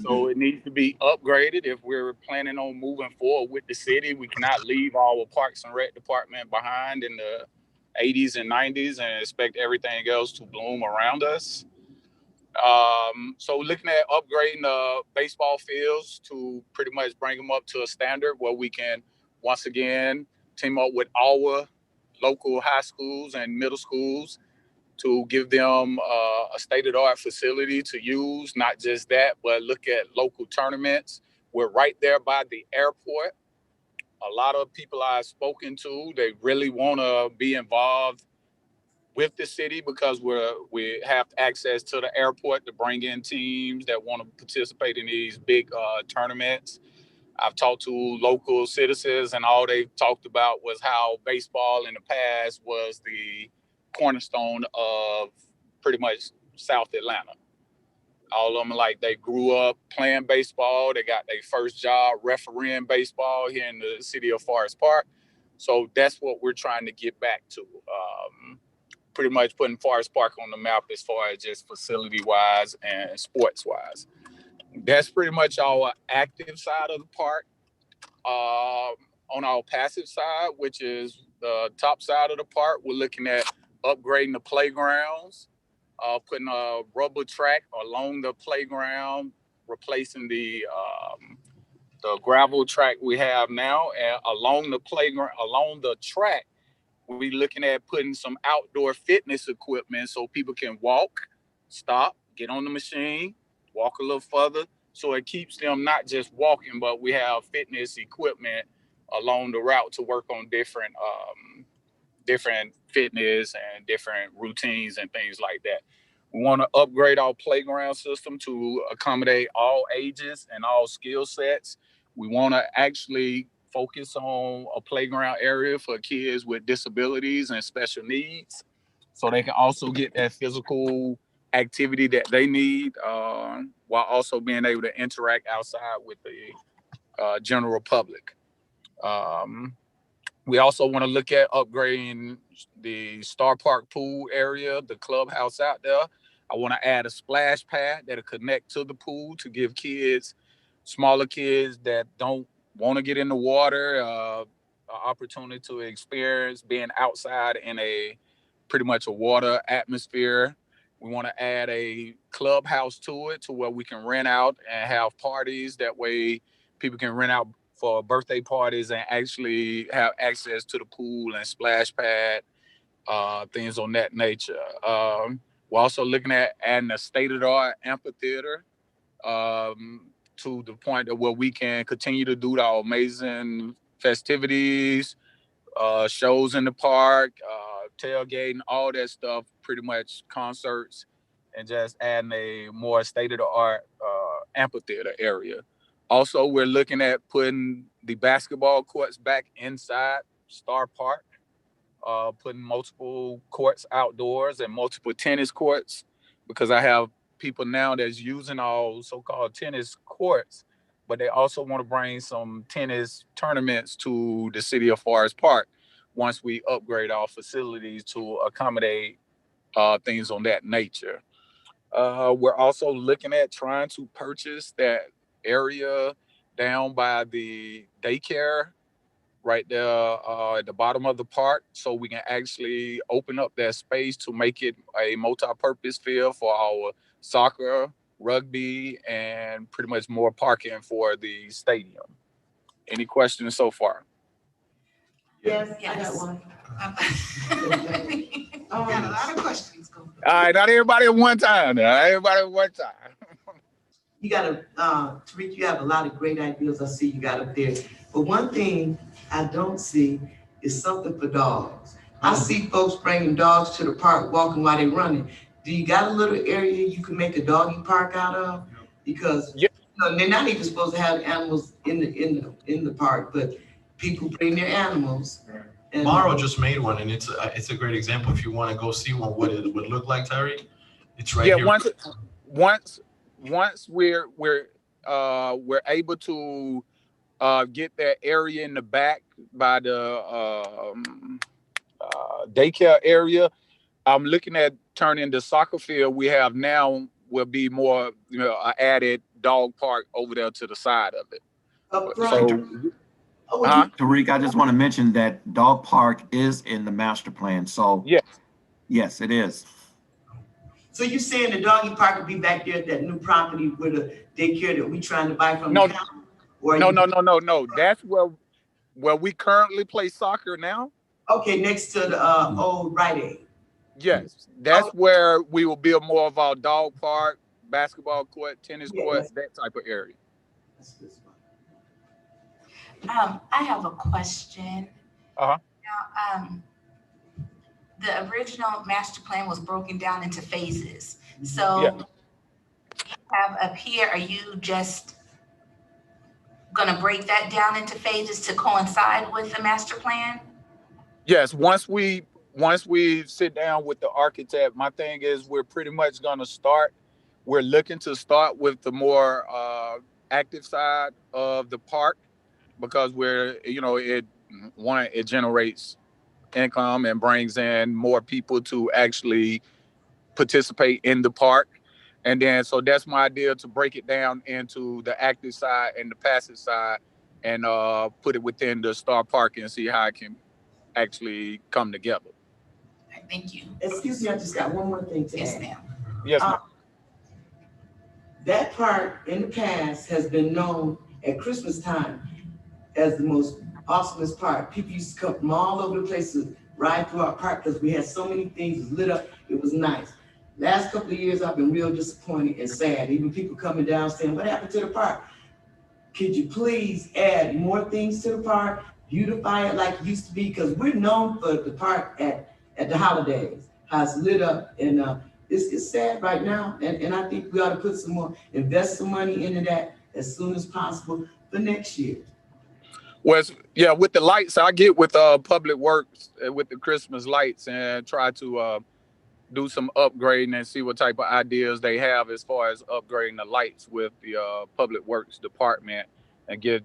So it needs to be upgraded if we're planning on moving forward with the city. We cannot leave our Parks and Rec department behind in the 80s and 90s and expect everything else to bloom around us. So looking at upgrading the baseball fields to pretty much bring them up to a standard where we can, once again, team up with our local high schools and middle schools to give them a state-of-the-art facility to use. Not just that, but look at local tournaments. We're right there by the airport. A lot of people I've spoken to, they really want to be involved with the city because we have access to the airport to bring in teams that want to participate in these big tournaments. I've talked to local citizens, and all they've talked about was how baseball in the past was the cornerstone of pretty much South Atlanta. All of them, like, they grew up playing baseball. They got their first job refereeing baseball here in the city of Forest Park. So that's what we're trying to get back to. Pretty much putting Forest Park on the map as far as just facility-wise and sports-wise. That's pretty much our active side of the park. On our passive side, which is the top side of the park, we're looking at upgrading the playgrounds, putting a rubber track along the playground, replacing the gravel track we have now, and along the playground, along the track, we're looking at putting some outdoor fitness equipment so people can walk, stop, get on the machine, walk a little further, So it keeps them not just walking, but we have fitness equipment along the route to work on different fitness and different routines and things like that. We want to upgrade our playground system to accommodate all ages and all skill sets. We want to actually focus on a playground area for kids with disabilities and special needs, so they can also get that physical activity that they need, while also being able to interact outside with the general public. We also want to look at upgrading the Star Park pool area, the clubhouse out there. I want to add a splash pad that'll connect to the pool to give kids, smaller kids that don't want to get in the water, an opportunity to experience being outside in a pretty much a water atmosphere. We want to add a clubhouse to it to where we can rent out and have parties. That way people can rent out for birthday parties and actually have access to the pool and splash pad, things on that nature. We're also looking at adding a state-of-the-art amphitheater, to the point of where we can continue to do our amazing festivities, shows in the park, tailgating, all that stuff, pretty much concerts, and just adding a more state-of-the-art amphitheater area. Also, we're looking at putting the basketball courts back inside Star Park, putting multiple courts outdoors and multiple tennis courts, because I have people now that's using all so-called tennis courts, but they also want to bring some tennis tournaments to the city of Forest Park once we upgrade our facilities to accommodate things on that nature. We're also looking at trying to purchase that area down by the daycare right there at the bottom of the park, so we can actually open up that space to make it a multi-purpose field for our soccer, rugby, and pretty much more parking for the stadium. Any questions so far? Yes, I Yes. got one. Got a lot of questions going. All right, not everybody at one time. Now. Everybody at one time. You got Tariq, you have a lot of great ideas I see you got up there. But one thing I don't see is something for dogs. I see folks bringing dogs to the park, walking while they're running. Do you got a little area you can make a doggy park out of? Because you know, they're not even supposed to have animals in the park, but people bring their animals. And Morrow just made one, and it's a great example. If you want to go see one, what it would look like, Tyree, it's right here. Once we're able to get that area in the back by the daycare area, I'm looking at turning the soccer field we have now will be more, an added dog park over there to the side of it. Tariq, I just want to mention that dog park is in the master plan. So yes, it is. So you're saying the doggy park will be back there at that new property where the daycare that we trying to buy from the county? No. That's where we currently play soccer now. Okay, next to the old Rite Aid. Yes, that's where we will build more of our dog park, basketball court, tennis court, that type of area. I have a question. Now, the original master plan was broken down into phases. So you have up here, are you just gonna break that down into phases to coincide with the master plan? Yes, once we sit down with the architect, my thing is we're pretty much we're looking to start with the more active side of the park, because it generates income and brings in more people to actually participate in the park. And then, so that's my idea, to break it down into the active side and the passive side, and put it within the Star Park and see how it can actually come together. Thank you. Excuse me, I just got one more thing to add. Yes, ma'am. Yes, ma'am. That park in the past has been known at Christmas time as the most awesomest park. People used to come from all over the place to ride through our park because we had so many things lit up. It was nice. Last couple of years, I've been real disappointed and sad. Even people coming down saying, what happened to the park? Could you please add more things to the park, beautify it like it used to be? Because we're known for the park at the holidays, how it's lit up, and it's sad right now. And I think we ought to put some more, invest some money into that as soon as possible for next year. Well, yeah, with the lights, I get with Public Works with the Christmas lights and try to do some upgrading and see what type of ideas they have as far as upgrading the lights with the Public Works department, and give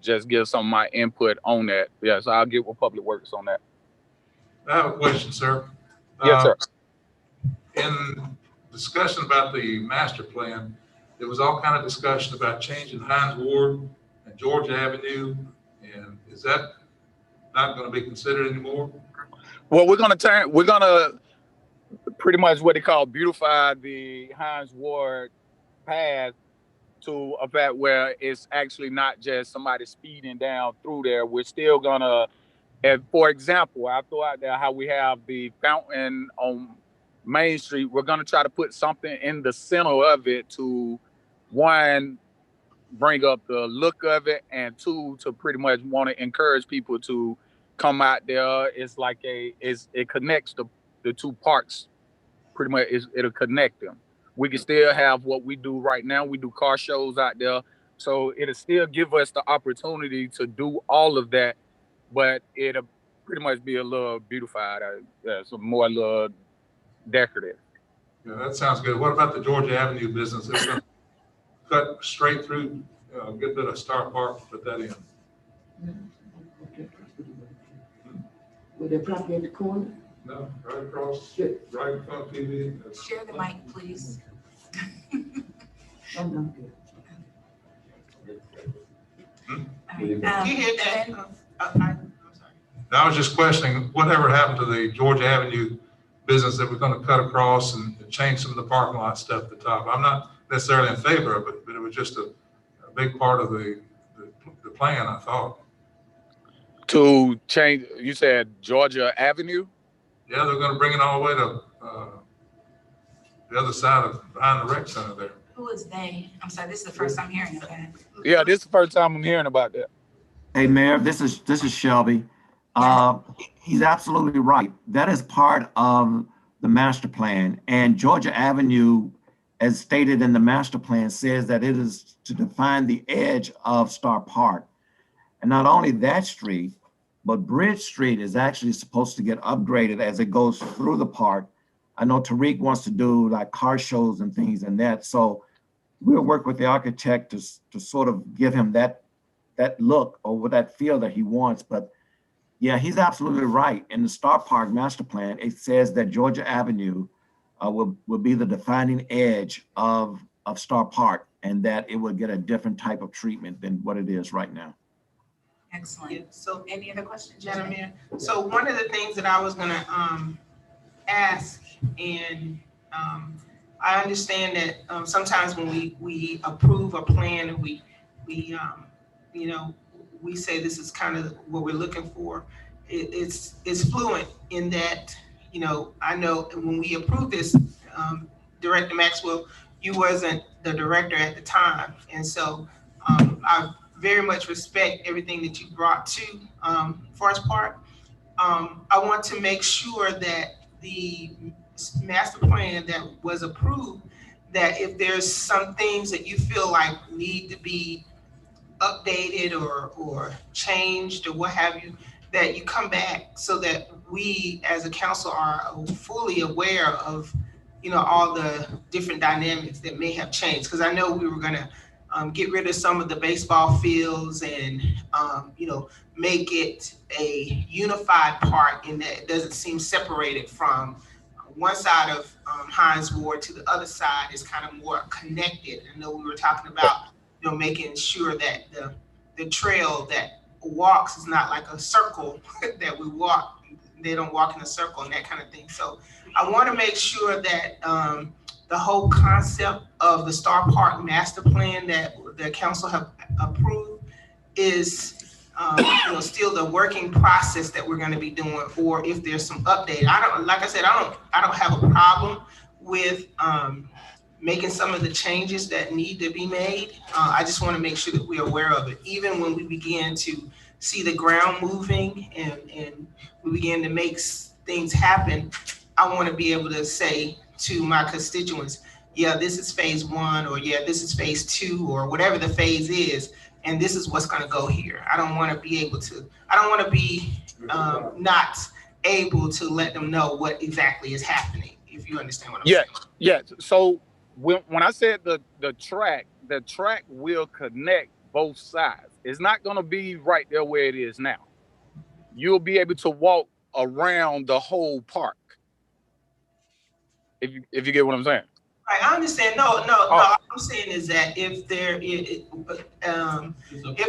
some of my input on that. Yeah, so I'll get with Public Works on that. I have a question, sir. Yes, sir. In discussion about the master plan, there was all kind of discussion about changing Hines Ward and Georgia Avenue. And is that not going to be considered anymore? Well, we're gonna pretty much what they call beautify the Hines Ward path to a fact where it's actually not just somebody speeding down through there. We're still gonna, and for example, I throw out there how we have the fountain on Main Street. We're gonna try to put something in the center of it to, one, bring up the look of it, and two, to pretty much want to encourage people to come out there. It's like it connects the two parks. Pretty much it'll connect them. We can still have what we do right now. We do car shows out there. So it'll still give us the opportunity to do all of that, but it'll pretty much be a little beautified, some more a little decorative. Yeah, that sounds good. What about the Georgia Avenue business? It's going to cut straight through, a good bit of Star Park, put that in. With their property at the corner? No, right across, right in front of TV. Share the mic, please. I'm not good. You hear that? I was just questioning whatever happened to the Georgia Avenue business that we're going to cut across and change some of the parking lot stuff at the top. I'm not necessarily in favor of it, but it was just a big part of the plan, I thought. To change, you said Georgia Avenue? Yeah, they're going to bring it all the way to the other side of behind the rec center there. Who is they? I'm sorry, this is the first time hearing of that. Yeah, this is the first time I'm hearing about that. Hey, Mayor, this is Shelby. He's absolutely right. That is part of the master plan. And Georgia Avenue, as stated in the master plan, says that it is to define the edge of Star Park. And not only that street, but Bridge Street is actually supposed to get upgraded as it goes through the park. I know Tariq wants to do like car shows and things and that. So we'll work with the architect to sort of give him that look or that feel that he wants. But yeah, he's absolutely right. In the Star Park master plan, it says that Georgia Avenue will be the defining edge of Star Park, and that it will get a different type of treatment than what it is right now. Excellent. Yeah, so any other questions? Madam Mayor, so one of the things that I was gonna ask, and I understand that sometimes when we approve a plan and we you know, we say this is kind of what we're looking for. It's fluent in that, you know, I know when we approved this, Director Maxwell, you wasn't the director at the time, and so I very much respect everything that you brought to Forest Park. I want to make sure that the master plan that was approved, that if there's some things that you feel like need to be updated or changed or what have you, that you come back so that we as a council are fully aware of, you know, all the different dynamics that may have changed. Because I know we were gonna get rid of some of the baseball fields and, you know, make it a unified park in that it doesn't seem separated from one side of Hines Ward to the other side is kind of more connected. I know we were talking about, you know, making sure that the trail that walks is not like a circle that we walk. They don't walk in a circle and that kind of thing. So I want to make sure that the whole concept of the Star Park master plan that the council have approved is you know, still the working process that we're going to be doing, or if there's some update. I don't, like I said, I don't have a problem with making some of the changes that need to be made. I just want to make sure that we're aware of it. Even when we begin to see the ground moving and we begin to make things happen, I want to be able to say to my constituents, yeah, this is phase 1, or yeah, this is phase 2, or whatever the phase is, and this is what's going to go here. I don't want to be not able to let them know what exactly is happening, if you understand what I'm saying. Yeah. So when I said the track will connect both sides. It's not going to be right there where it is now. You'll be able to walk around the whole park. If you get what I'm saying. Right, I understand. No. All I'm saying is that if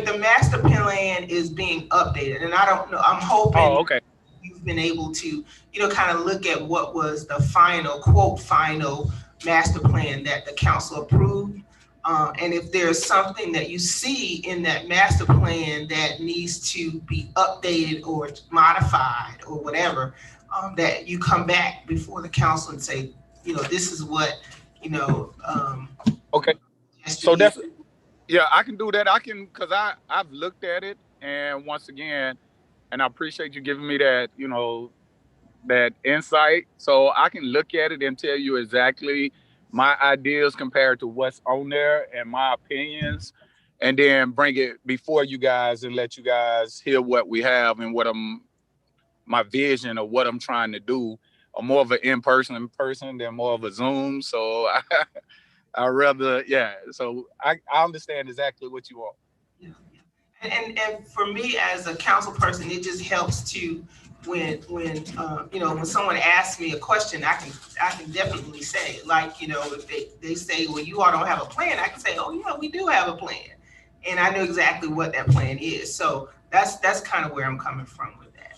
the master plan is being updated, and I don't know, I'm hoping you've been able to, kind of look at what was the final master plan that the council approved. And if there's something that you see in that master plan that needs to be updated or modified or whatever, that you come back before the council and say, this is what, okay. So that's, I can do that. Because I've looked at it, and once again, and I appreciate you giving me that, that insight. So I can look at it and tell you exactly my ideas compared to what's on there and my opinions, and then bring it before you guys and let you guys hear what we have and my vision of what I'm trying to do. I'm more of an in-person than more of a Zoom. So I rather, so I understand exactly what you want. And for me as a council person, it just helps to when someone asks me a question, I can definitely say, like, if they say, well, you all don't have a plan, I can say, oh yeah, we do have a plan, and I know exactly what that plan is. So that's kind of where I'm coming from with that.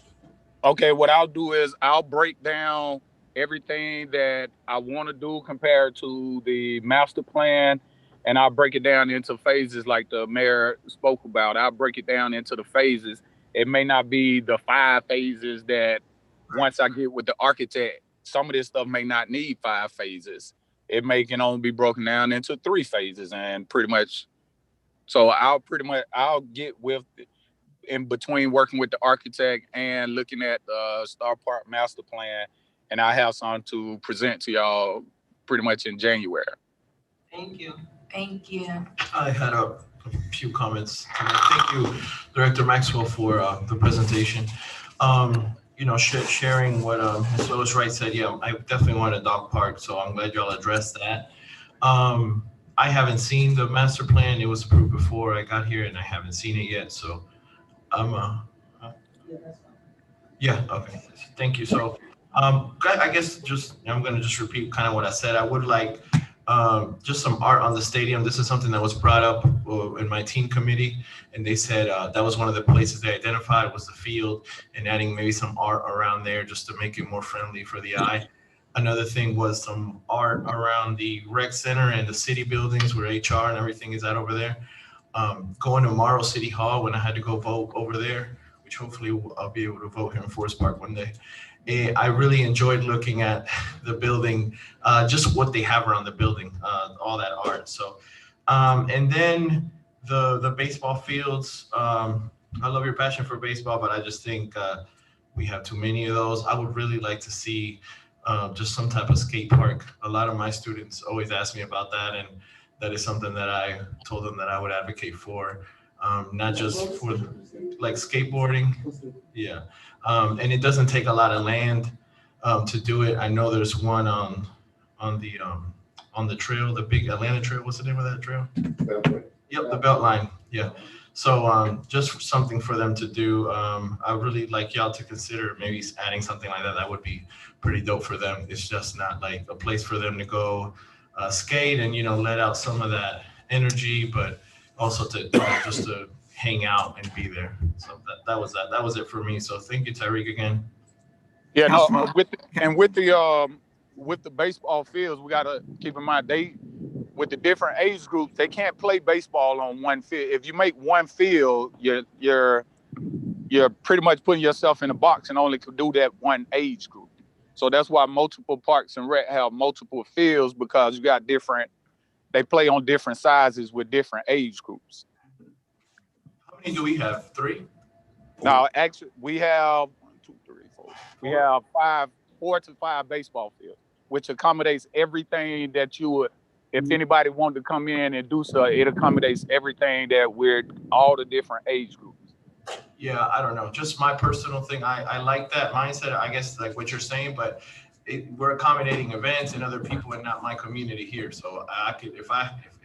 Okay, what I'll do is I'll break down everything that I want to do compared to the master plan, and I'll break it down into phases like the mayor spoke about. I'll break it down into the phases. It may not be the 5 phases that once I get with the architect, some of this stuff may not need 5 phases. It can only be broken down into 3 phases, and pretty much. So I'll get with in between working with the architect and looking at the Star Park master plan, and I have something to present to y'all pretty much in January. Thank you. Thank you. I had a few comments. Thank you, Director Maxwell, for the presentation. Sharing what Ms. Lois Wright said, I definitely want a dog park, so I'm glad y'all addressed that. I haven't seen the master plan. It was approved before I got here, and I haven't seen it yet, so okay, thank you. So I guess I'm going to just repeat kind of what I said. I would like just some art on the stadium. This is something that was brought up in my team committee, and they said that was one of the places they identified was the field, and adding maybe some art around there just to make it more friendly for the eye. Another thing was some art around the rec center and the city buildings where HR and everything is at over there. Going to Morrow City Hall when I had to go vote over there, which hopefully I'll be able to vote here in Forest Park one day. I really enjoyed looking at the building, just what they have around the building, all that art. So, and then the baseball fields. I love your passion for baseball, but I just think we have too many of those. I would really like to see just some type of skate park. A lot of my students always ask me about that, and that is something that I told them that I would advocate for, not just for like skateboarding. Yeah. And it doesn't take a lot of land to do it. I know there's one on the trail, the big Atlanta trail. What's the name of that trail? Yep, the Beltline. Yeah. So just something for them to do. I really like y'all to consider maybe adding something like that. That would be pretty dope for them. It's just not like a place for them to go skate and let out some of that energy, but also to just to hang out and be there. So that was that. That was it for me. So thank you, Tyreek, again. Yeah, no, with the baseball fields, we gotta keep in mind with the different age groups, they can't play baseball on one field. If you make one field, you're pretty much putting yourself in a box and only can do that one age group. So that's why multiple parks and rec have multiple fields, because you got they play on different sizes with different age groups. How many do we have? 3? Now, actually, we have 1, 2, 3, 4. We have 4 to 5 baseball fields, which accommodates everything that you would, if anybody wanted to come in and do so, it accommodates everything that we're, all the different age groups. Yeah, I don't know. Just my personal thing. I like that mindset, I guess, like what you're saying, but we're accommodating events and other people and not my community here. So I could, if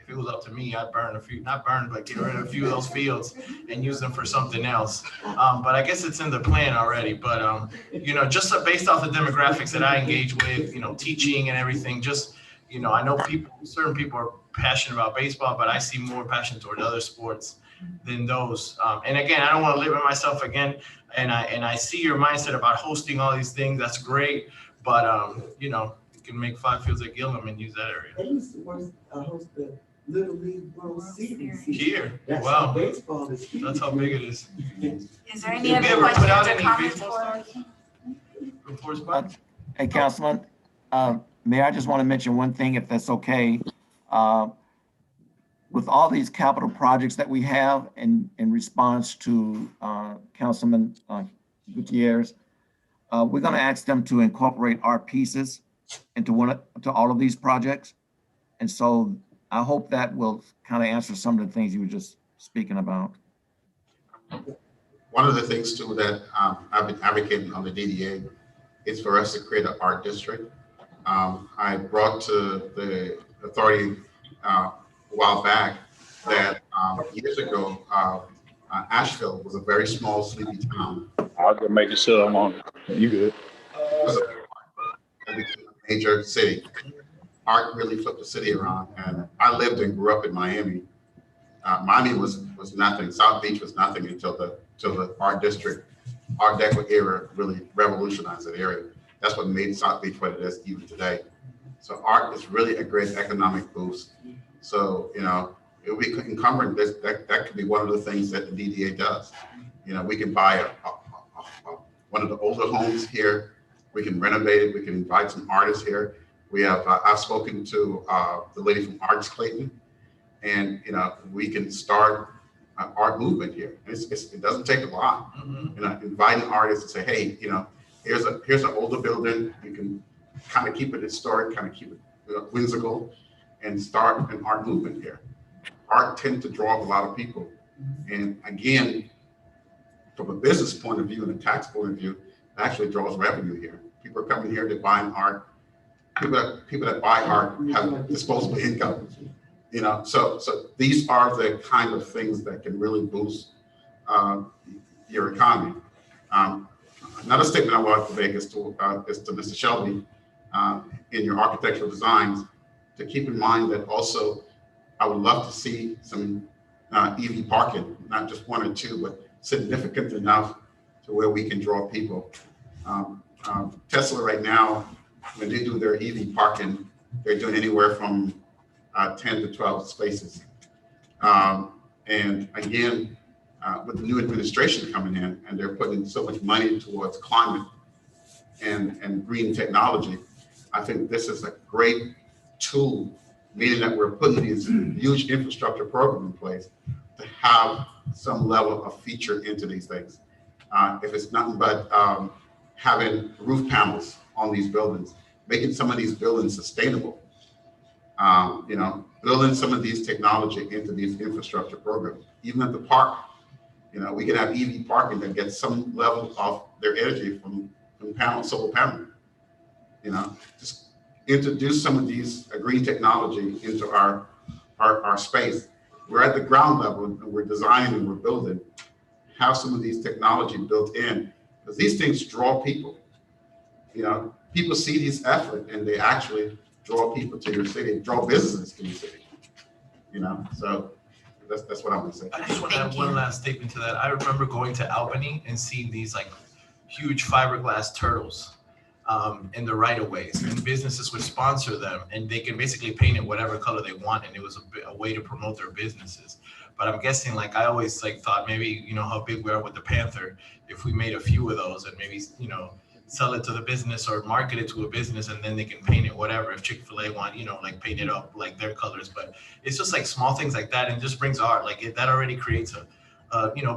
it was up to me, I'd burn a few, not burn, but get rid of a few of those fields and use them for something else. But I guess it's in the plan already. But, you know, just based off the demographics that I engage with, you know, teaching and everything, just, you know, I know certain people are passionate about baseball, but I see more passion toward other sports than those. And again, I don't want to limit myself again. And I see your mindset about hosting all these things. That's great. But, you know, you can make 5 fields at Gillum and use that area. They used to host the Little League World Series Here. That's Wow. how baseball is huge. That's how big it is. Is there any Have you other ever put out questions or any comments baseball for? stars? Reports back? Hey, Councilman, Mayor, I just want to mention one thing, if that's okay. With all these capital projects that we have in response to Councilman Gutierrez, we're going to ask them to incorporate art pieces into all of these projects. And so I hope that will kind of answer some of the things you were just speaking about. One of the things too that I've been advocating on the DDA is for us to create an art district. I brought to the authority a while back that years ago, Asheville was a very small, sleepy town. I'll just make it so I'm on. You good? It was a major city. Art really flipped the city around. And I lived and grew up in Miami. Miami was nothing. South Beach was nothing until the art district, Art Deco era really revolutionized that area. That's what made South Beach what it is even today. So art is really a great economic boost. So, you know, it would be encumbrant. That could be one of the things that the DDA does. You know, we can buy one of the older homes here. We can renovate it. We can invite some artists here. We have, I've spoken to the lady from Arts Clayton, and, you know, we can start an art movement here. It doesn't take a lot. You know, inviting artists to say, hey, you know, here's an older building. You can kind of keep it historic, kind of keep it whimsical, and start an art movement here. Art tends to draw a lot of people. And again, from a business point of view and a tax point of view, it actually draws revenue here. People are coming here to buy art. People that buy art have disposable income. You know, so these are the kind of things that can really boost your economy. Another statement I want to make is to Mr. Shelby in your architectural designs, to keep in mind that also I would love to see some EV parking, not just 1 or 2, but significant enough to where we can draw people. Tesla right now, when they do their EV parking, they're doing anywhere from 10 to 12 spaces. And again, with the new administration coming in, and they're putting so much money towards climate and green technology, I think this is a great tool, meaning that we're putting these huge infrastructure programs in place to have some level of feature into these things. If it's nothing but having roof panels on these buildings, making some of these buildings sustainable, you know, building some of these technology into these infrastructure programs. Even at the park, you know, we can have EV parking that gets some level of their energy from solar panel. You know, just introduce some of these green technology into our space. We're at the ground level and we're designing and we're building. Have some of these technology built in, because these things draw people. You know, people see these effort and they actually draw people to your city, draw businesses to your city. You know, so that's what I want to say. I just want to add one last statement to that. I remember going to Albany and seeing these like huge fiberglass turtles in the right of ways, and businesses would sponsor them and they can basically paint it whatever color they want, and it was a way to promote their businesses. But I'm guessing, like, I always like thought maybe, you know, how big we are with the Panther, if we made a few of those and maybe, you know, sell it to the business or market it to a business, and then they can paint it whatever. If Chick-fil-A want, like paint it up like their colors, but it's just like small things like that, and just brings art. Like that already creates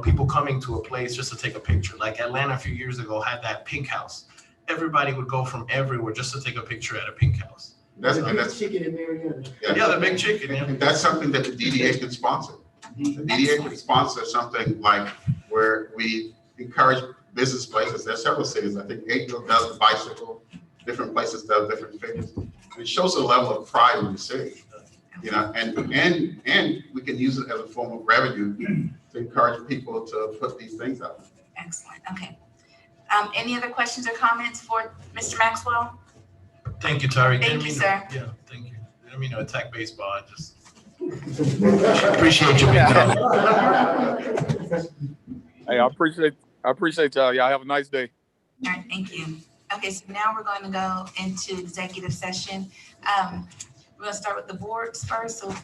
people coming to a place just to take a picture. Like Atlanta a few years ago had that pink house. Everybody would go from everywhere just to take a picture at a pink house. That's chicken in Marietta. Yeah, the big chicken. Yeah. And that's something that the DDA can sponsor. The DDA can sponsor something like where we encourage business places. There's several cities. I think Aikville does the bicycle. Different places does different things. It shows a level of pride in the city. And we can use it as a form of revenue to encourage people to put these things up. Excellent. Okay. Any other questions or comments for Mr. Maxwell? Thank you, Tari. Thank you, sir. Yeah, thank you. I didn't mean to attack baseball. I just appreciate you being down. Hey, I appreciate y'all. Y'all have a nice day. All right, thank you. Okay, so now we're going to go into executive session. We're gonna start with the boards first. So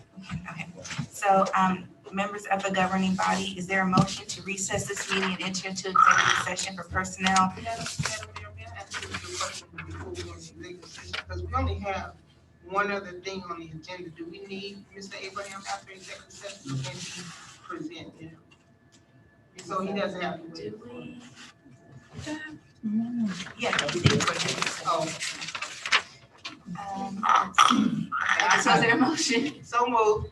members of the governing body, is there a motion to recess this meeting and enter into executive session for personnel? Because we only have one other thing on the agenda. Do we need Mr. Abraham after executive session? Or can he present it? So he doesn't have to wait. Do we? Yeah. Oh. So is there a motion? So moved.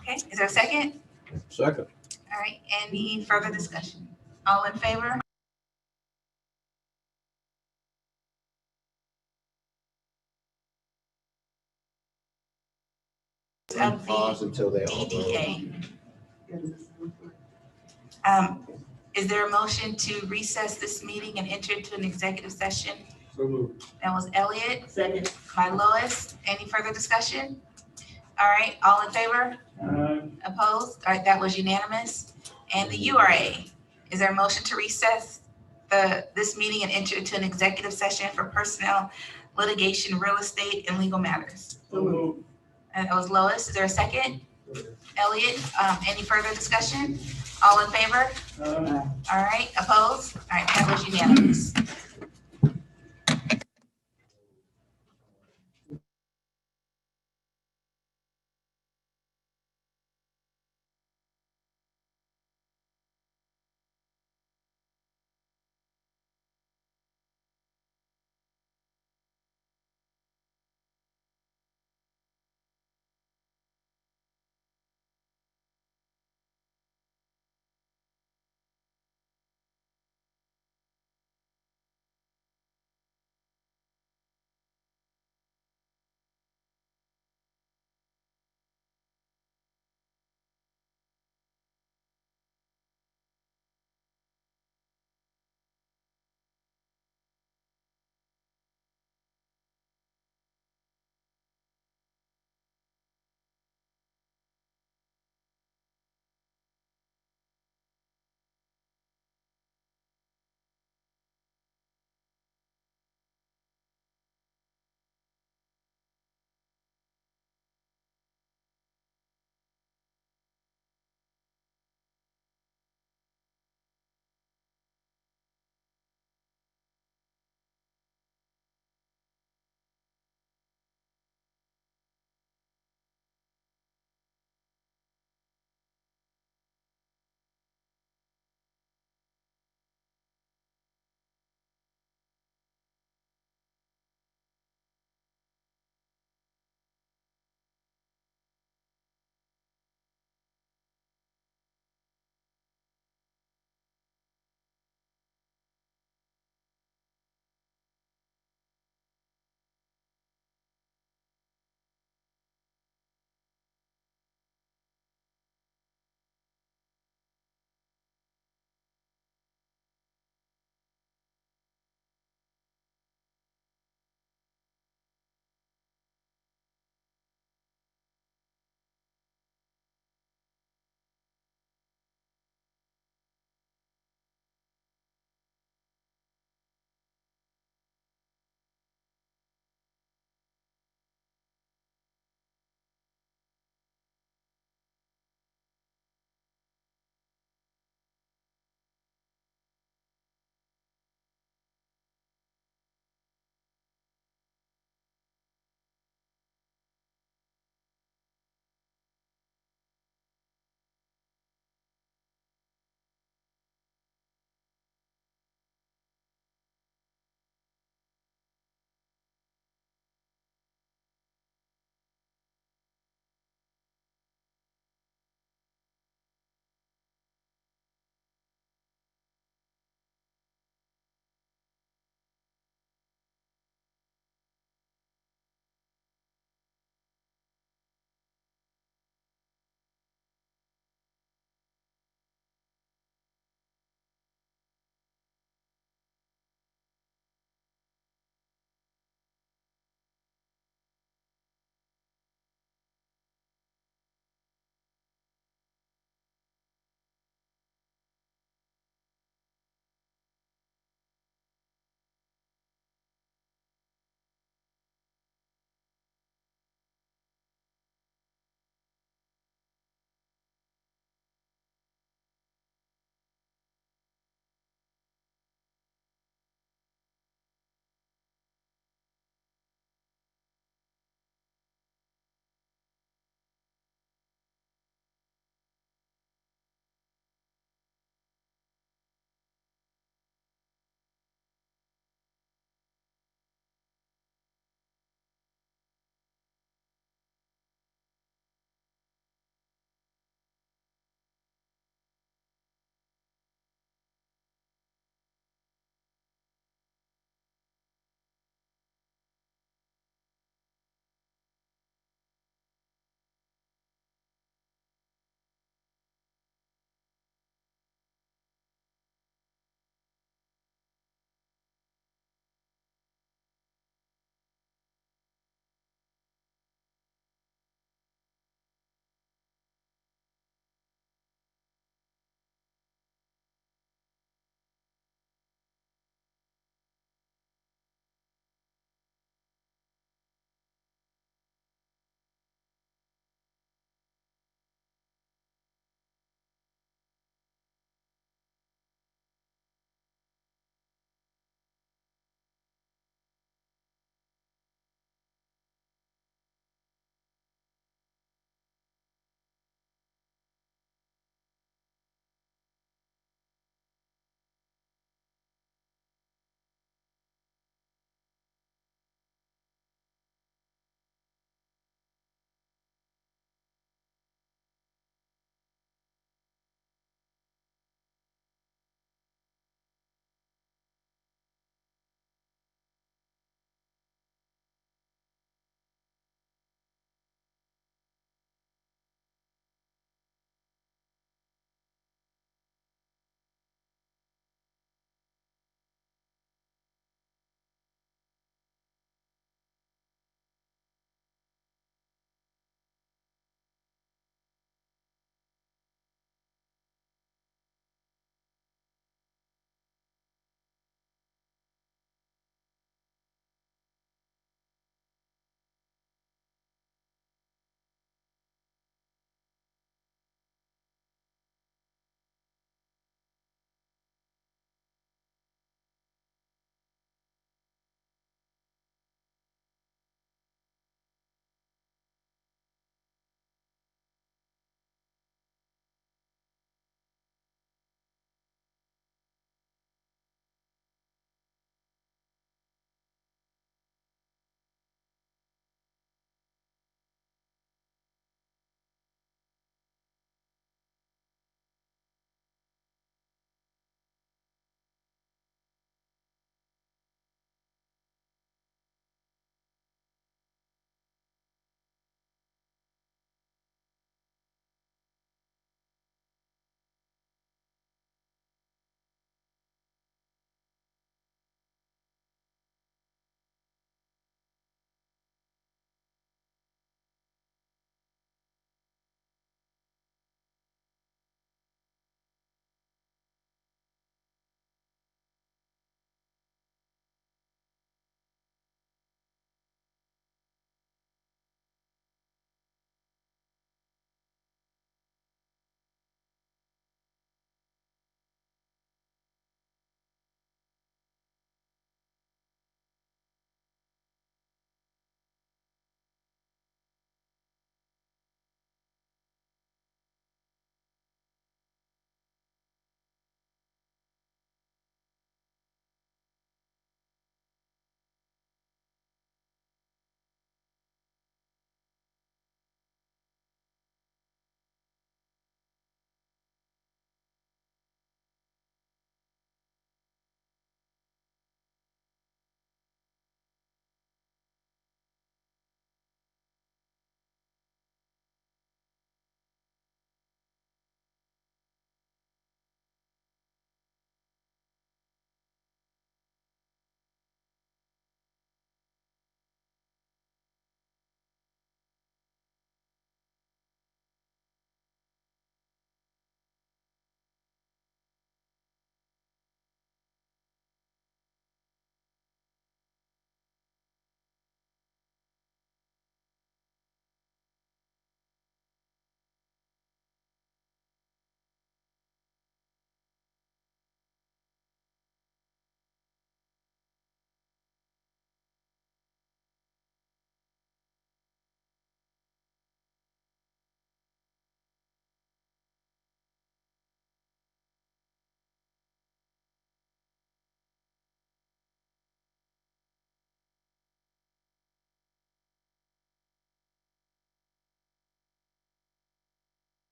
Okay, is there a second? Second. All right, any further discussion? All in favor? Of Pause until they the all vote. DDA. Is there a motion to recess this meeting and enter into an executive session? So moved. That was Elliot. Second. By Lois. Any further discussion? All right, all in favor? Opposed? All right, that was unanimous. And the URA, is there a motion to recess this meeting and enter into an executive session for personnel, litigation, real estate, and legal matters? And that was Lois. Is there a second? Elliot, any further discussion? All in favor? All right, opposed? All right, that was unanimous.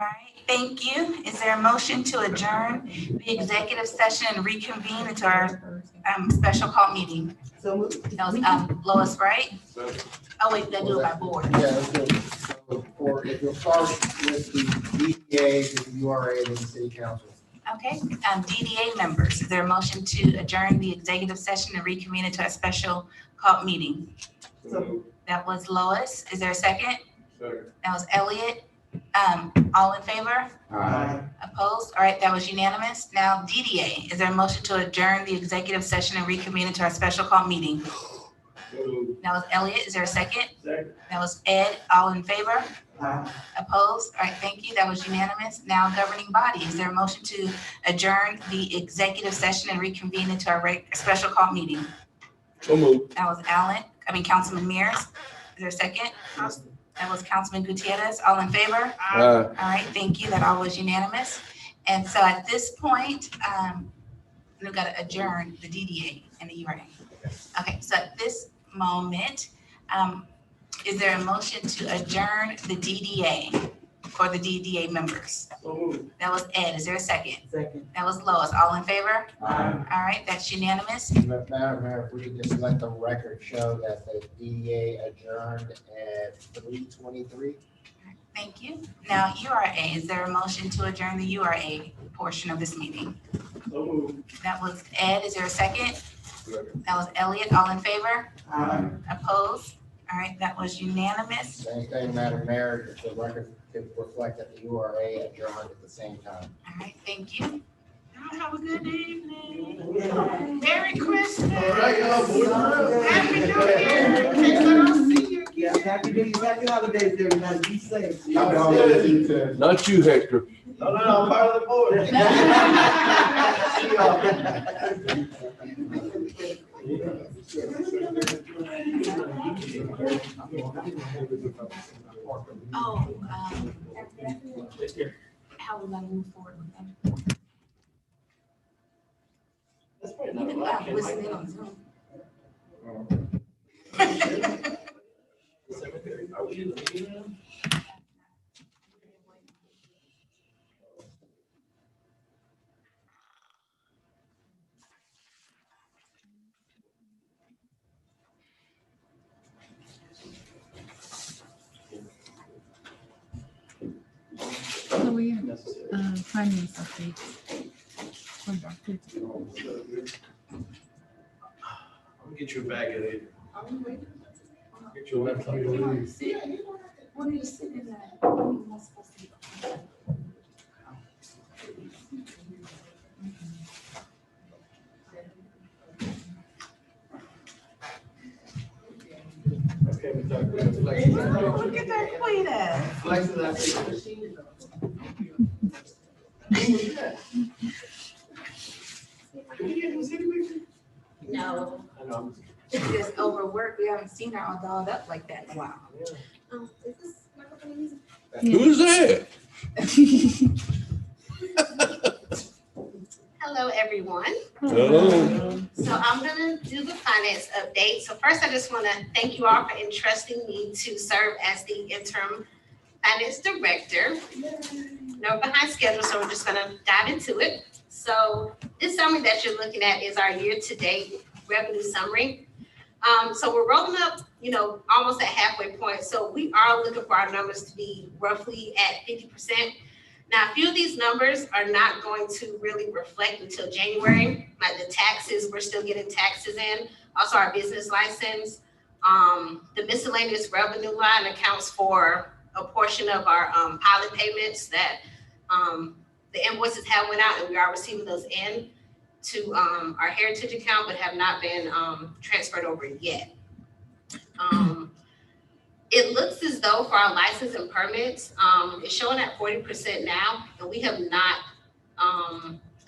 right, thank you. Is there a motion to adjourn the executive session and reconvene into our special call meeting? So moved. That was Lois, right? Oh, wait, they do it by board. Yeah, let's do it. So for, if you'll start with the DDA, the URA, and the city council. Okay, DDA members, is there a motion to adjourn the executive session and reconvene into a special call meeting? That was Lois. Is there a second? Second. That was Elliot. All in favor? Aye. Opposed? All right, that was unanimous. Now DDA, is there a motion to adjourn the executive session and reconvene into our special call meeting? That was Elliot. Is there a second? Second. That was Ed. All in favor? Aye. Opposed? All right, thank you. That was unanimous. Now governing body, is there a motion to adjourn the executive session and reconvene into our special call meeting? So moved. That was Councilman Mears. Is there a second? That was Councilman Gutierrez. All in favor? All right, thank you. That all was unanimous. And so at this point, we've got to adjourn the DDA and the URA. Okay, so at this moment, is there a motion to adjourn the DDA for the DDA members? That was Ed. Is there a second? Second. That was Lois. All in favor? Aye. All right, that's unanimous. Madam Mayor, if we could just let the record show that the DDA adjourned at 3:23. Thank you. Now URA, is there a motion to adjourn the URA portion of this meeting? That was Ed. Is there a second? That was Elliot. All in favor? Aye. Opposed? All right, that was unanimous. Same thing, Madam Mayor, if the record could reflect that the URA adjourned at the same time. All right, thank you. Y'all have a good evening. Merry Christmas. All right, y'all, boys. Happy New Year. In case I don't see you Yeah, again. happy New Year, happy holidays, everybody. Be safe. Not you, Hector. No, I'm part of the board. See y'all. Oh, how we gonna move forward with that? That's probably not a lot. Listen in on Zoom. Are we in the meeting room? So we have finance updates. From Dr. I'll get you a bag of it. Get you a left. What are you sitting at? Okay, we talked about flexing. Look at that queen ass. Flexing that. No, I know. it's just overworked. We haven't seen her all dolled up like that in a while. Is this microphone? Who's that? Hello, everyone. Hello. So I'm gonna do the finance update. So first, I just want to thank you all for entrusting me to serve as the interim finance director. No behind schedule, so we're just gonna dive into it. So this summary that you're looking at is our year-to-date revenue summary. So we're rolling up, almost at halfway point. So we are looking for our numbers to be roughly at 50%. Now, a few of these numbers are not going to really reflect until January, like the taxes, we're still getting taxes in, also our business license. The miscellaneous revenue line accounts for a portion of our pilot payments that the invoices have went out and we are receiving those in to our heritage account, but have not been transferred over yet. It looks as though for our license and permits, it's showing at 40% now, and we have not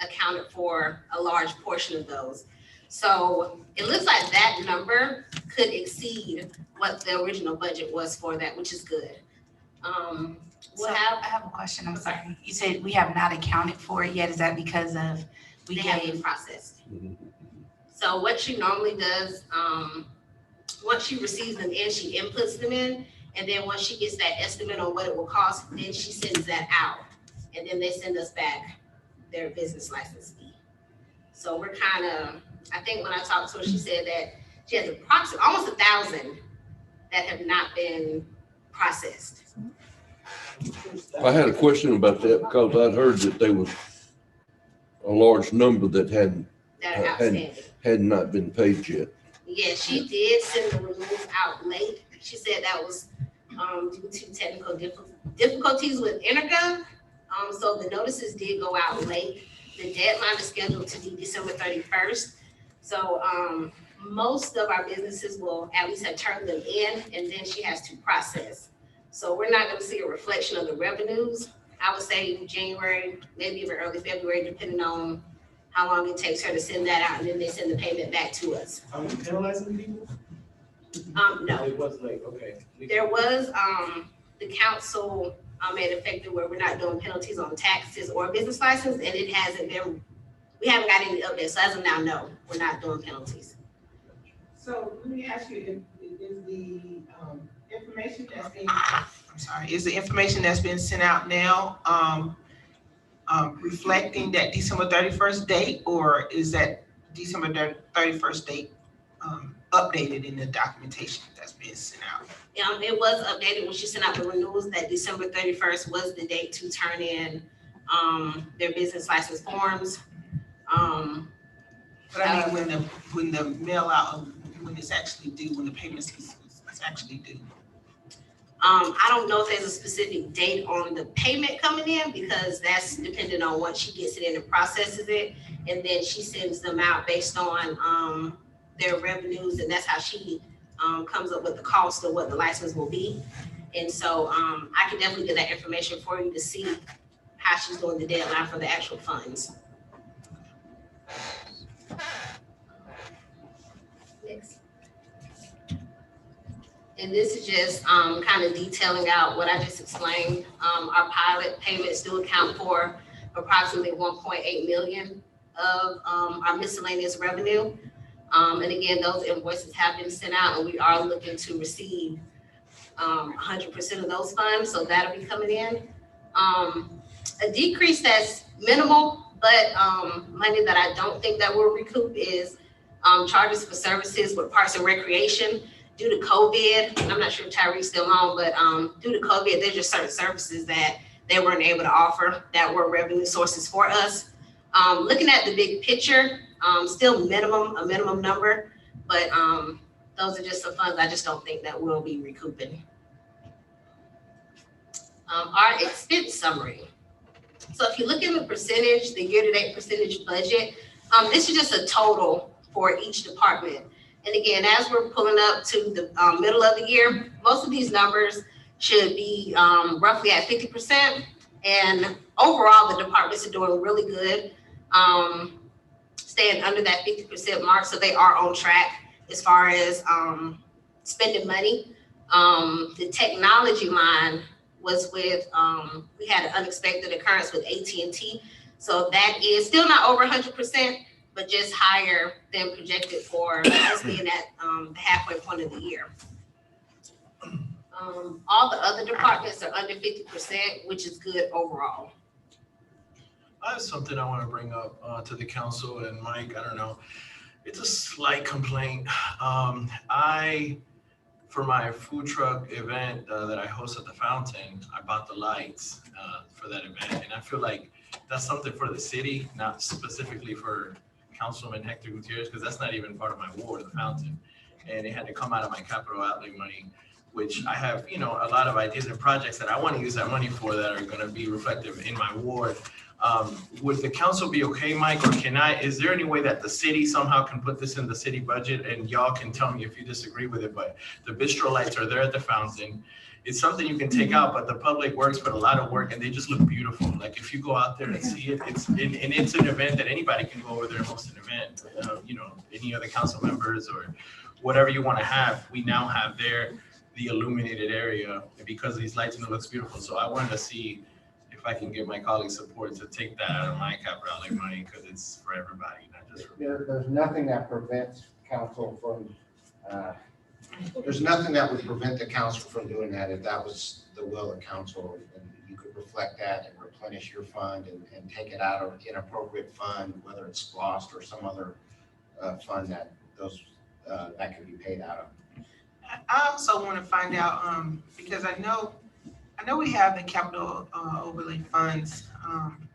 accounted for a large portion of those. So it looks like that number could exceed what the original budget was for that, which is good. I have a question. I'm sorry. You said we have not accounted for it yet. Is that because of They have been processed. So what she normally does, once she receives them in, she inputs them in, And then once she gets that estimate on what it will cost, then she sends that out. And then they send us back their business license fee. So we're kind of, I think when I talked to her, she said that she has approximately almost 1,000 that have not been processed. I had a question about that because I'd heard that there was a large number that had not been paid yet. Yeah, she did send the renewals out late. She said that was due to technical difficulties with InterDev. So the notices did go out late. The deadline is scheduled to be December 31st. So most of our businesses will at least have turned them in, and then she has to process. So we're not going to see a reflection of the revenues. I would say January, maybe even early February, depending on how long it takes her to send that out, and then they send the payment back to us. Are we penalizing people? No. It was like, okay. There was, the council made it effective where we're not doing penalties on taxes or business license, and it hasn't been, we haven't got any updates. So as of now, no, we're not doing penalties. So let me ask you, is the information that's being, I'm sorry, is the information that's been sent out now reflecting that December 31st date, or is that December 31st date updated in the documentation that's being sent out? It was updated when she sent out the renewals that December 31st was the date to turn in their business license forms. But I mean, when the mail out, when it's actually due, when the payments is actually due. I don't know if there's a specific date on the payment coming in, because that's dependent on once she gets it in and processes it, and then she sends them out based on their revenues, and that's how she comes up with the cost of what the license will be. And so I can definitely get that information for you to see how she's doing the deadline for the actual funds. Next. And this is just kind of detailing out what I just explained. Our pilot payments do account for approximately 1.8 million of our miscellaneous revenue. And again, those invoices have been sent out, and we are looking to receive 100% of those funds. So that'll be coming in. A decrease that's minimal, but money that I don't think that we'll recoup is charges for services with Parks and Recreation. Due to COVID, and I'm not sure if Tyree's still on, but due to COVID, there's just certain services that they weren't able to offer that were revenue sources for us. Looking at the big picture, still a minimum number, but those are just some funds I just don't think that we'll be recouping. Our expense summary. So if you look at the percentage, the year-to-date percentage budget, this is just a total for each department. And again, as we're pulling up to the middle of the year, most of these numbers should be roughly at 50%. And overall, the departments are doing really good, staying under that 50% mark. So they are on track as far as spending money. The technology line was with, we had an unexpected occurrence with AT&T. So that is still not over 100%. But just higher than projected for us being at the halfway point of the year. All the other departments are under 50%, which is good overall. I have something I want to bring up to the council, and Mike, I don't know, it's a slight complaint. For my food truck event that I host at the Fountain, I bought the lights for that event, and I feel like that's something for the city, not specifically for Councilman Hector Gutierrez, because that's not even part of my ward, the Fountain, and it had to come out of my capital outlay money, which I have, a lot of ideas and projects that I want to use that money for that are going to be reflective in my ward. Would the council be okay, Mike, or is there any way that the city somehow can put this in the city budget, and y'all can tell me if you disagree with it, but the bistro lights are there at the Fountain. It's something you can take out, but the public works put a lot of work, and they just look beautiful. Like if you go out there and see it, it's an event that anybody can go over there and host an event. Any other council members or whatever you want to have, we now have there the illuminated area because these lights, and it looks beautiful. So I wanted to see if I can get my colleagues' support to take that out of my capital outlay money because it's for everybody, not just for me. There's nothing that prevents council from there's nothing that would prevent the council from doing that if that was the will of council. And you could reflect that and replenish your fund and take it out of inappropriate fund, whether it's lost or some other fund that that could be paid out of. I also want to find out, because I know we have the capital overlay funds,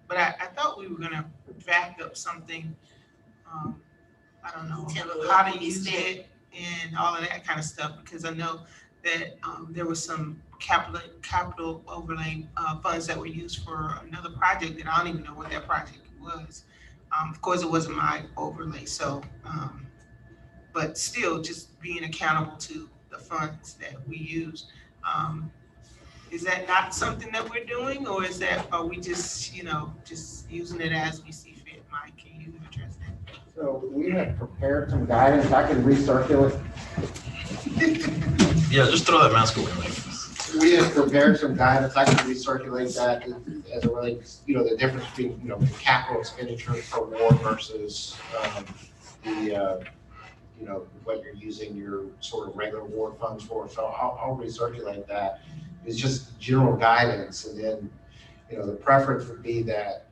but I thought we were gonna draft up something, I don't know, how to use it and all of that kind of stuff, because I know that there was some capital overlay funds that were used for another project that I don't even know what that project was. Of course, it wasn't my overlay, so, but still just being accountable to the funds that we use. Is that not something that we're doing, or are we just, just using it as we see fit? Mike, can you address that? So we have prepared some guidance. I can recirculate. Yeah, just throw that mask away, Mike. We have prepared some guidance. I can recirculate that as it relates, the difference between, capital expenditure per ward versus what you're using your sort of regular ward funds for. So I'll recirculate that. It's just general guidance, and then, the preference would be that,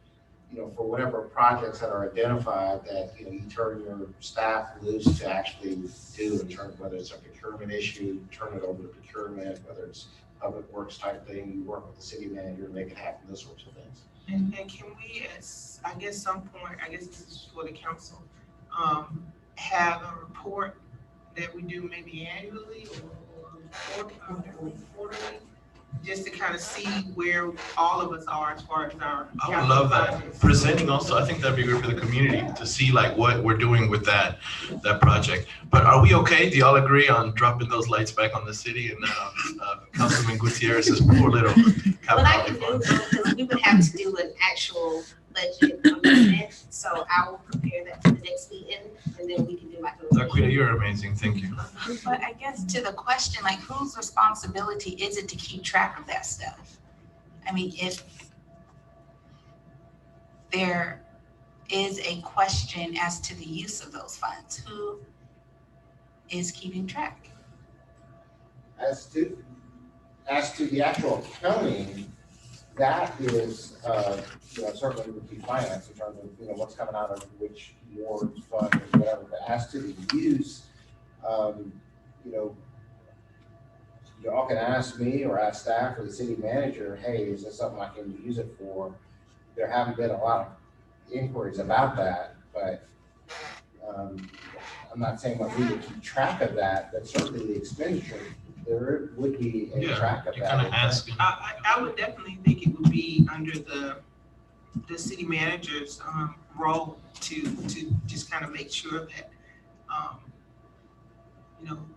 for whatever projects that are identified, that, you turn your staff loose to actually do in terms of whether it's a procurement issue, turn it over to procurement, whether it's public works type thing, you work with the city manager to make it happen, those sorts of things. And can we, I guess some point, I guess this is for the council, have a report that we do maybe annually or quarterly, just to kind of see where all of us are as far as our. I would love that. Presenting also, I think that'd be good for the community to see like what we're doing with that project. But are we okay? Do y'all agree on dropping those lights back on the city and Councilman Gutierrez's poor little What I can do, because we would have to do an actual budget amendment, so I will prepare that for the next meeting, and then we can do like a. Laquita, you're amazing. Thank you. But I guess to the question, like, whose responsibility is it to keep track of that stuff? I mean, if there is a question as to the use of those funds, who is keeping track? As to the actual accounting, that is, certainly would be finance in terms of, what's coming out of which ward's fund or whatever. But as to the use, y'all can ask me or ask staff or the city manager, hey, is this something I can use it for? There haven't been a lot of inquiries about that, but I'm not saying that we would keep track of that, but certainly the expenditure, there would be a track of that. I would definitely think it would be under the city manager's role to just kind of make sure that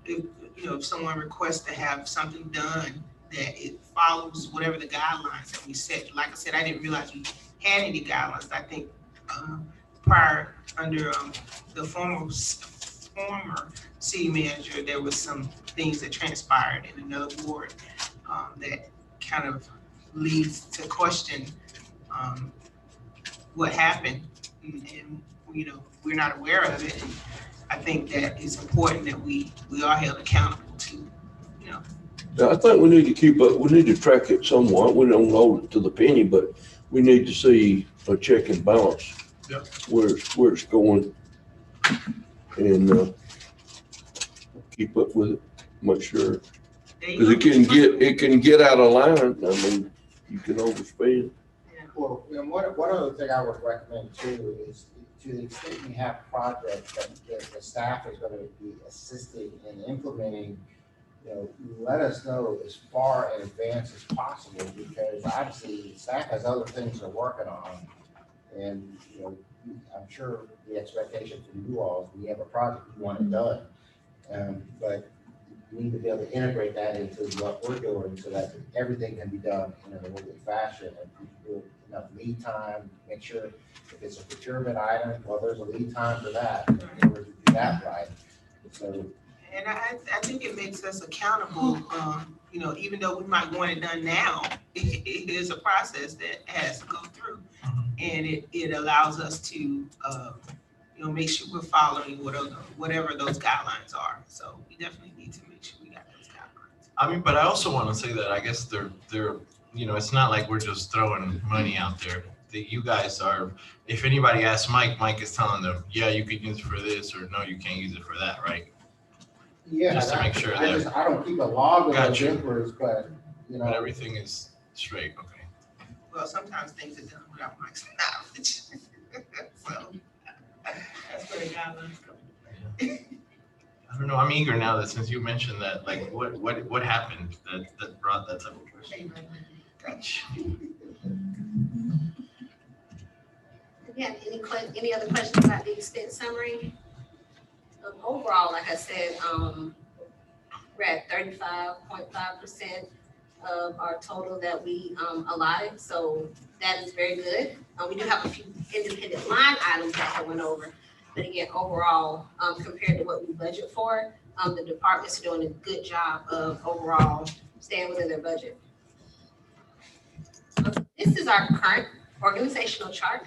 if someone requests to have something done, that it follows whatever the guidelines that we set. Like I said, I didn't realize we had any guidelines. I think prior under the former city manager, there was some things that transpired in another ward that kind of leads to question what happened, and we're not aware of it. And I think that it's important that we are held accountable to. I think we need to keep up. We need to track it somewhat. We don't hold it to the penny, but we need to see a check and balance. Yep. Where it's going, and keep up with it. Make sure, because it can get out of line. I mean, you can overspend. Well, and one other thing I would recommend too is, to the extent we have projects that the staff is going to be assisting in implementing, let us know as far in advance as possible, because obviously the staff has other things they're working on, and I'm sure the expectation from you all is we have a project, we want it done, but we need to be able to integrate that into what we're doing so that everything can be done in an orderly fashion, and we do enough lead time, make sure if it's a procurement item, well, there's a lead time for that in order to do that right. So, and I think it makes us accountable, even though we might want it done now, it is a process that has to go through. And it allows us to, make sure we're following whatever those guidelines are. So we definitely need to make sure we got those guidelines. I mean, but I also want to say that I guess they're, it's not like we're just throwing money out there. You guys are, if anybody asks Mike, Mike is telling them, yeah, you could use it for this, or no, you can't use it for that, right? Yeah, Just to make sure I don't keep a log of those Gotcha. inquiries, but, But everything is straight, okay. Well, sometimes things are done without Mike's knowledge. So that's where the guidelines come. I don't know, I'm eager now that since you mentioned that, like, what happened that brought that type of question? Gotcha. Yeah, any other questions about the expense summary? Overall, like I said, we're at 35.5% of our total that we allotted, so that is very good. We do have a few independent line items that I went over, but again, overall, compared to what we budget for, the departments are doing a good job of overall staying within their budget. This is our current organizational chart.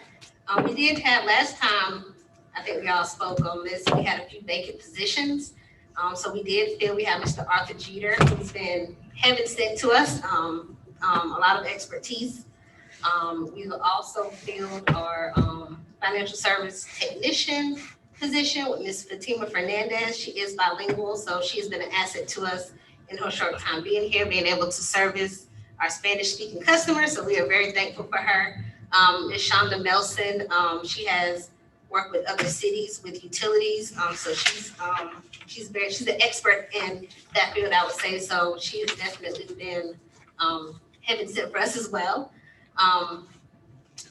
We did have last time, I think we all spoke on this, we had a few vacant positions. So we did feel we have Mr. Arthur Jeter, who's been heaven sent to us, a lot of expertise. We've also filled our financial service technician position with Ms. Fatima Fernandez. She is bilingual, so she has been an asset to us in her short time being here, being able to service our Spanish-speaking customers. So we are very thankful for her. Ms. Shonda Melson, she has worked with other cities with utilities. So she's an expert in that field, I would say. So she has definitely been heaven sent for us as well.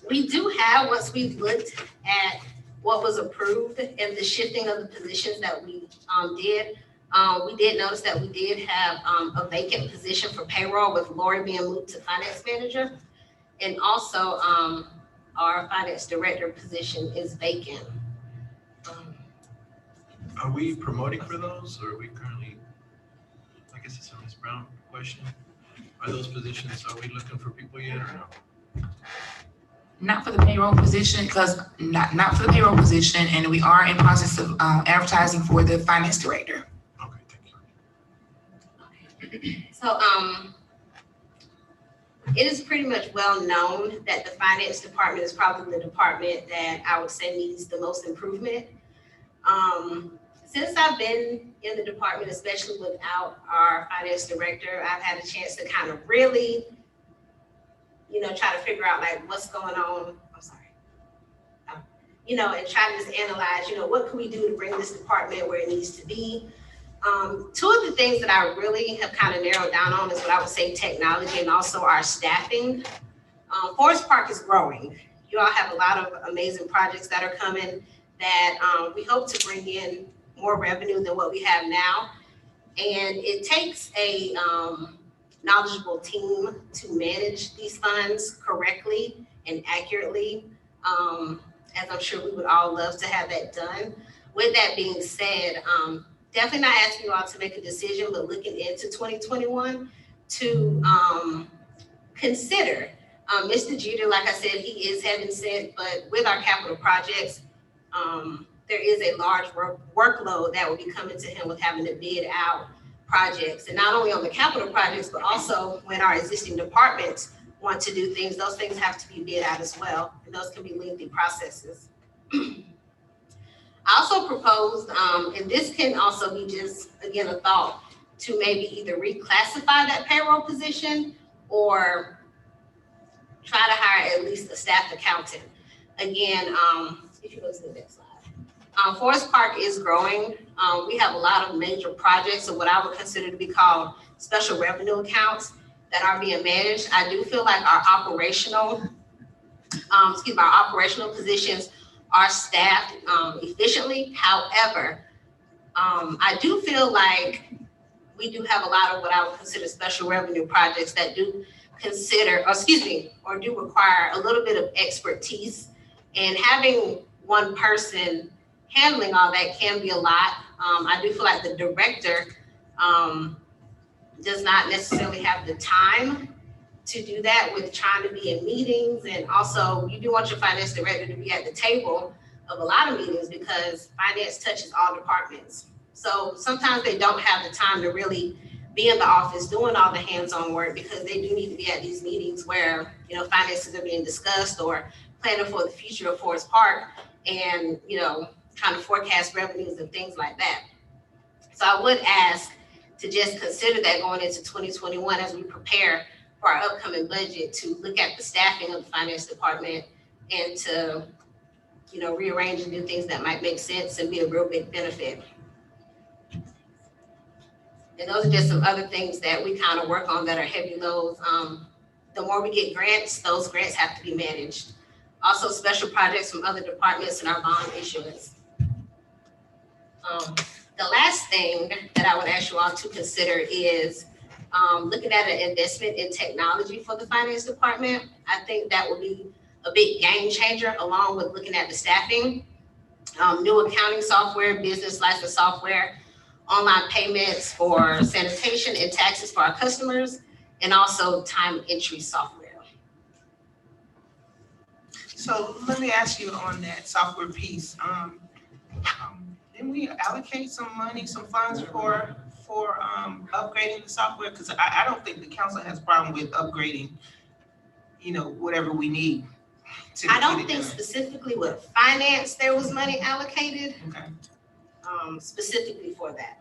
We do have, once we've looked at what was approved and the shifting of the positions that we did notice that we did have a vacant position for payroll with Lori being moved to finance manager. And also our finance director position is vacant. Are we promoting for those, or are we currently, I guess it's a Ms. Brown question. Are those positions, are we looking for people yet or no? Not for the payroll position, because not for the payroll position, and we are in process of advertising for the finance director. Okay, thank you. So it is pretty much well known that the finance department is probably the department that I would say needs the most improvement. Since I've been in the department, especially without our finance director, I've had a chance to kind of really, try to figure out like what's going on. I'm sorry. And try to just analyze, what can we do to bring this department where it needs to be. Two of the things that I really have kind of narrowed down on is what I would say technology and also our staffing. Forest Park is growing. You all have a lot of amazing projects that are coming that we hope to bring in more revenue than what we have now. And it takes a knowledgeable team to manage these funds correctly and accurately, as I'm sure we would all love to have that done. With that being said, definitely not asking you all to make a decision, but looking into 2021 to consider. Mr. Jeter, like I said, he is heaven sent, but with our capital projects, there is a large workload that will be coming to him with having to bid out projects. And not only on the capital projects, but also when our existing departments want to do things, those things have to be bid out as well. And those can be lengthy processes. I also proposed, and this can also be just, again, a thought, to maybe either reclassify that payroll position or try to hire at least a staff accountant. Again, if you go to the next slide. Forest Park is growing. We have a lot of major projects of what I would consider to be called special revenue accounts that are being managed. I do feel like our operational positions are staffed efficiently. However, I do feel like we do have a lot of what I would consider special revenue projects that do do require a little bit of expertise, and having one person handling all that can be a lot. I do feel like the director does not necessarily have the time to do that with trying to be in meetings, and also you do want your finance director to be at the table, of a lot of meetings because finance touches all departments. So sometimes they don't have the time to really be in the office doing all the hands-on work because they do need to be at these meetings where, you know, finances are being discussed or planning for the future of Forest Park and, you know, trying to forecast revenues and things like that. So I would ask to just consider that going into 2021 as we prepare for our upcoming budget, to look at the staffing of the finance department and to, you know, rearrange and do things that might make sense and be a real big benefit. And those are just some other things that we kind of work on that are heavy loads. The more we get grants, those grants have to be managed. Also special projects from other departments and our bond issuance. The last thing that I would ask you all to consider is looking at an investment in technology for the finance department. I think that would be a big game changer along with looking at the staffing. New accounting software, business license software, online payments for sanitation and taxes for our customers, and also time entry software. So let me ask you on that software piece. Didn't we allocate some money, some funds for upgrading the software? Because I don't think the council has a problem with upgrading, you know, whatever we need. I don't think specifically with finance there was money allocated. Okay. Specifically for that.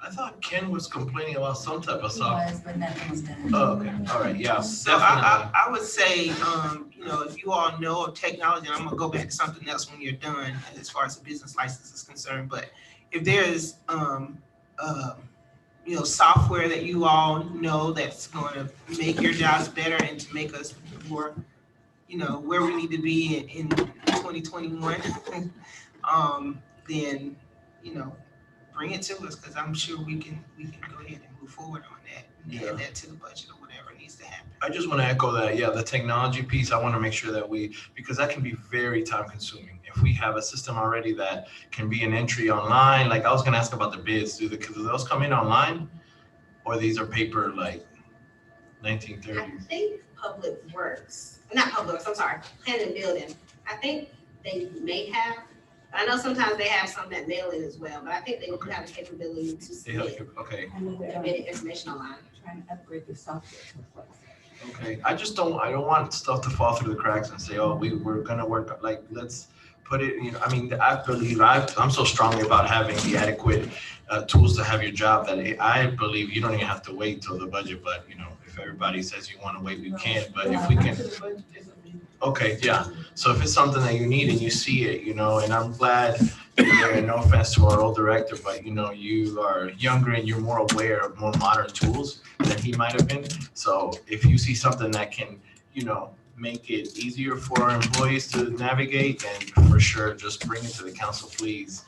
I thought Ken was complaining about some type of software. but nothing was done. Oh, okay, all right, yeah, So I would say, you know, if you all know of technology, and I'm gonna go back to something else when you're done as far as the business license is concerned, but if there is, you know, software that you all know that's gonna make your jobs better and to make us more, you know, where we need to be in 2021, then, you know, bring it to us, because I'm sure we can go ahead and move forward on that and add that to the budget or whatever needs to happen. I just want to echo that, yeah, the technology piece, I want to make sure that because that can be very time consuming. If we have a system already that can be an entry online, like I was going to ask about the bids, do those come in online? Or these are paper like 1930s? I think Public Works, not Public Works, I'm sorry, Planning and Building. I think they may have, I know sometimes they have some that mail in as well, but I think they do have the capability to submit information online. Trying to upgrade the software to reflect. Okay, I don't want stuff to fall through the cracks and say, oh, we're gonna work, like, let's put it, you know, I mean, I believe, I'm so strongly about having the adequate tools to have your job that I believe you don't even have to wait till the budget, but, you know, if everybody says you wanna wait, we can, but if we can. Okay, yeah, so if it's something that you need and you see it, you know, and I'm glad you're there, no offense to our old director, but you know, you are younger and you're more aware of more modern tools than he might have been. So if you see something that can, you know, make it easier for our employees to navigate, then for sure, just bring it to the council, please.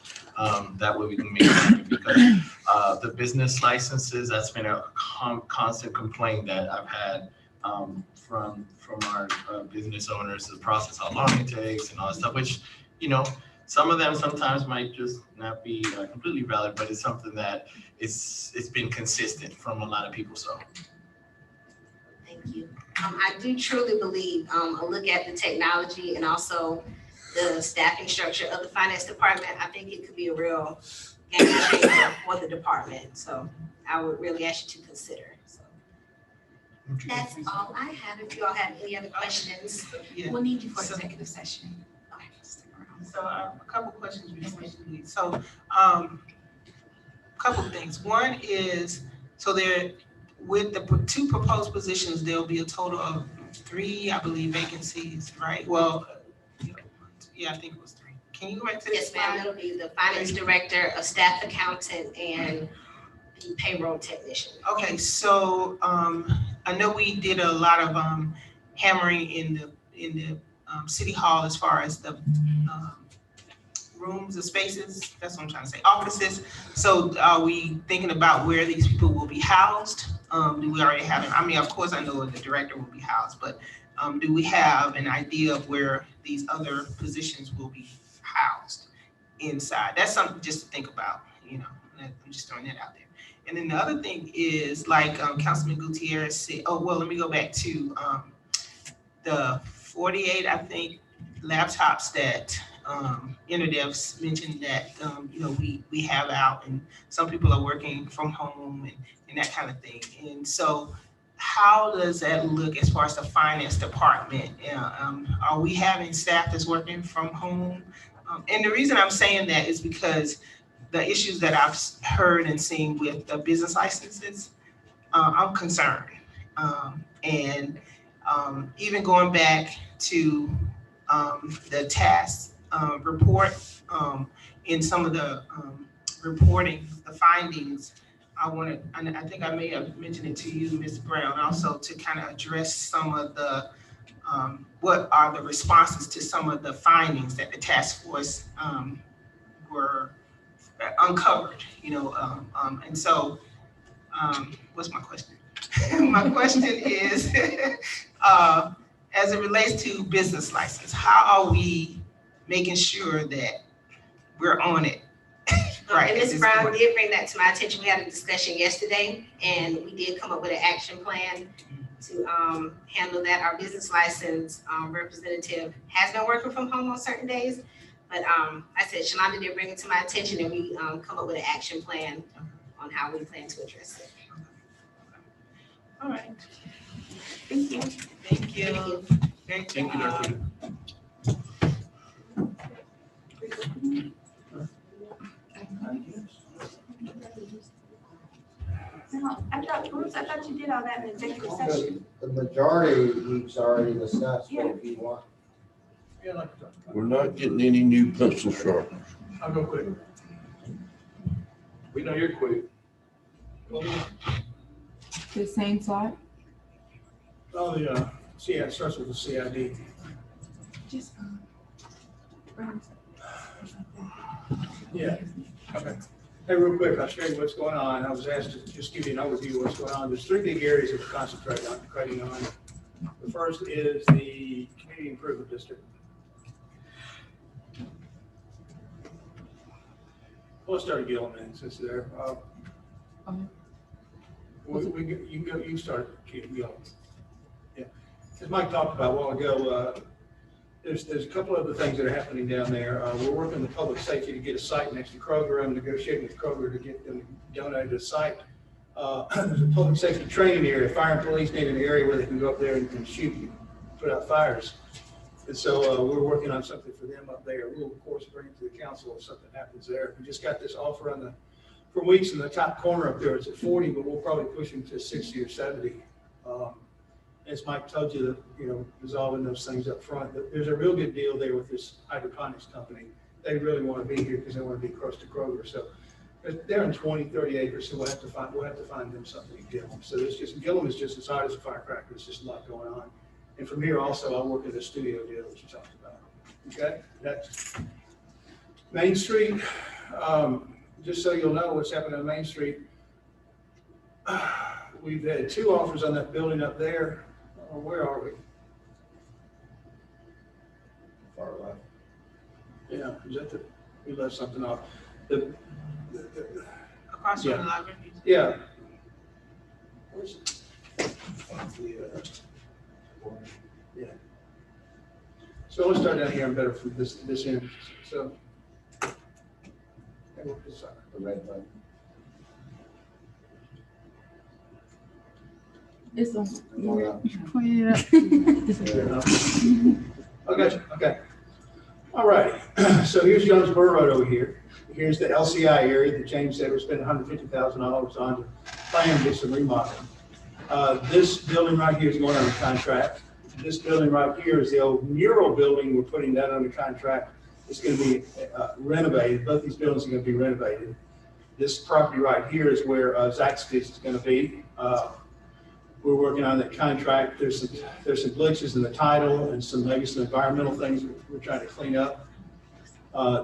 That way we can make it happen, because the business licenses, that's been a constant complaint that I've had from our business owners, the process, how long it takes and all that stuff, which, you know, some of them sometimes might just not be completely valid, but it's something that it's been consistent from a lot of people, so. Thank you. I do truly believe a look at the technology and also the staffing structure of the finance department, I think it could be a real game changer for the department. So I would really ask you to consider. So that's all I have. If you all have any other questions, We'll need you for executive session. So a couple questions before you leave. So couple things. One is, so there, with the two proposed positions, there'll be a total of 3, I believe, vacancies, right? Well, yeah, I think it was 3. Can you go back to this? Yes, ma'am. It'll be the finance director, a staff accountant, and the payroll technician. Okay, so I know we did a lot of hammering in the city hall as far as the rooms, the spaces, that's what I'm trying to say, offices. So are we thinking about where these people will be housed? Do we already have it? I mean, of course, I know the director will be housed, but do we have an idea of where these other positions will be housed inside? That's something just to think about, you know, I'm just throwing that out there. And then the other thing is, like Councilman Gutierrez said, oh, well, let me go back to the 48, I think, laptops that InterDev's mentioned that, we have out and some people are working from home and that kind of thing. And so how does that look as far as the finance department? Are we having staff that's working from home? And the reason I'm saying that is because the issues that I've heard and seen with the business licenses, I'm concerned. Even going back to the task report, in some of the reporting, the findings, and I think I may have mentioned it to you, Ms. Brown, also to kind of address some of the, what are the responses to some of the findings that the task force were uncovered, and so, what's my question? My question is, as it relates to business license, how are we making sure that we're on it? Right. And Ms. Brown did bring that to my attention. We had a discussion yesterday, and we did come up with an action plan to handle that. Our business license representative has been working from home on certain days, but I said Shalonda did bring it to my attention, and we come up with an action plan on how we plan to address it. All right. Thank you. Thank you. Thank you. I thought you did all that in executive session. The majority we've already discussed, but if you want. We're not getting any new pencil sharpeners. I'll go quick. We know you're quick. The same slide? Oh, the it starts with the CID. Just Yeah. Okay. Hey, real quick, I'll show you what's going on. I was asked to just give you an overview of what's going on. There's three big areas that we're concentrating on. The first is the Community Improvement District. Let's start at Gilman since they're you can go. You start Gilman. Yeah, as Mike talked about a while ago, there's a couple other things that are happening down there. We're working with public safety to get a site next to Kroger. I'm negotiating with Kroger to get them to donate a site. There's a public safety training area. Fire and police need an area where they can go up there and shoot and put out fires. And so we're working on something for them up there. We'll of course bring it to the council if something happens there. We just got this offer on for weeks in the top corner up there. It's at 40, but we'll probably push them to 60 or 70. As Mike told you, resolving those things up front. There's a real good deal there with this hydroponics company. They really want to be here because they want to be close to Kroger. So they're in 20, 30 acres. So we'll have to find them something in Gillum. So Gillum is just as hot as a firecracker. There's just a lot going on. And from here also, I'll work at a studio deal that you talked about. Okay, that's Main Street. Just so you'll know what's happening on Main Street. We've had 2 offers on that building up there. Where are we? Far left. Yeah, is that we left something off. Across from the library. Yeah. Yeah. So let's start down here and better from this end. So the red button. It's on. Point it up. Okay. Okay. All right. So here's Jonesboro Road over here. Here's the LCI area that James said we're spending $150,000 on to plan to get some remodeling. This building right here is going under contract. This building right here is the old mural building. We're putting that under contract. It's going to be renovated. Both these buildings are going to be renovated. This property right here is where Zaxby's is going to be. We're working on that contract. There's some glitches in the title and maybe some environmental things we're trying to clean up.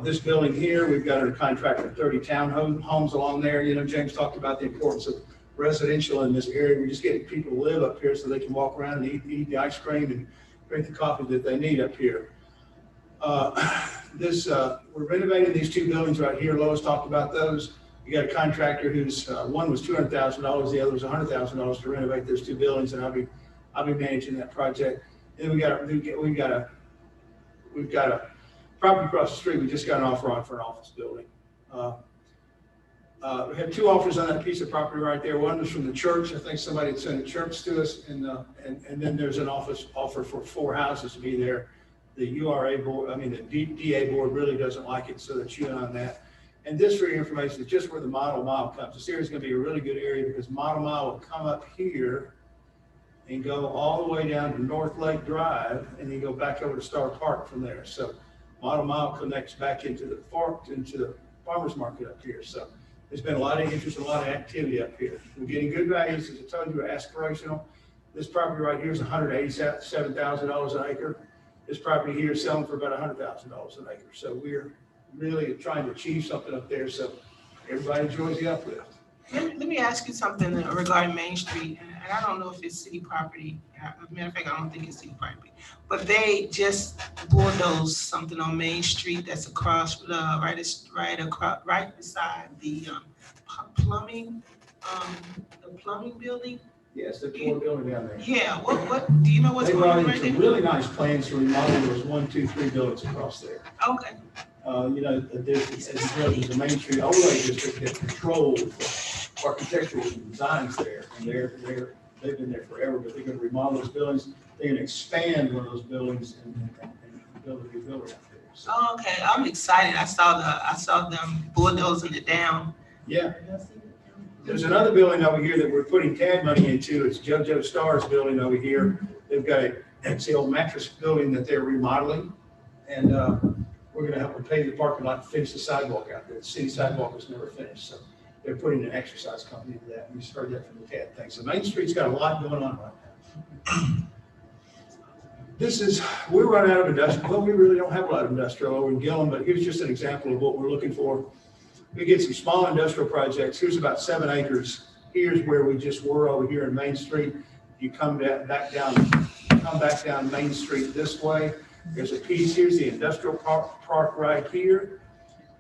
This building here, we've got under contract for 30 townhomes along there. James talked about the importance of residential in this area. We're just getting people to live up here so they can walk around and eat the ice cream and drink the coffee that they need up here. We're renovating these 2 buildings right here. Lois talked about those. You got a contractor who's one was $200,000, the other was $100,000 to renovate those 2 buildings, and I'll be managing that project. And we've got a Property across the street, we just got an offer on for an office building. We had 2 offers on that piece of property right there. One was from the church. I think somebody had sent a church to us, and then there's an offer for 4 houses to be there. The URA board, the DA board really doesn't like it, so they're chewing on that. And this, for your information, is just where the Model Mile comes. This area is going to be a really good area because Model Mile will come up here and go all the way down to North Lake Drive, and then go back over to Star Park from there. So Model Mile connects back into the farmers market up here. So there's been a lot of interest, a lot of activity up here. We're getting good values, as I told you, aspirational. This property right here is $187,000 an acre. This property here is selling for about $100,000 an acre. So we're really trying to achieve something up there so everybody enjoys the uplift. Let me ask you something regarding Main Street, and I don't know if it's city property. As a matter of fact, I don't think it's city property, but they just bulldozed something on Main Street that's across right beside the plumbing building. Yes, the core building down there. Yeah, what do you know what's They going on brought right in there? some really nice plans to remodel those 1, 2, 3 buildings across there. Okay. There's a Main Street overlay district that controls architectural designs there, and they've been there forever. But they're going to remodel those buildings. They're going to expand one of those buildings and build a new building out there. So, Okay, I'm excited. I saw them bulldozing it down. yeah. There's another building over here that we're putting TAD money into. It's JoJo Star's building over here. They've got it's the old mattress building that they're remodeling, and we're going to help them pave the parking lot and finish the sidewalk out there. The city sidewalk was never finished, so they're putting an exercise company into that. We just heard that from the TAD thing. So Main Street's got a lot going on right now. We're running out of industrial. Well, we really don't have a lot of industrial over in Gillum, but here's just an example of what we're looking for. We get some small industrial projects. Here's about 7 acres. Here's where we just were over here in Main Street. You come back down Main Street this way. There's a piece. Here's the industrial park right here.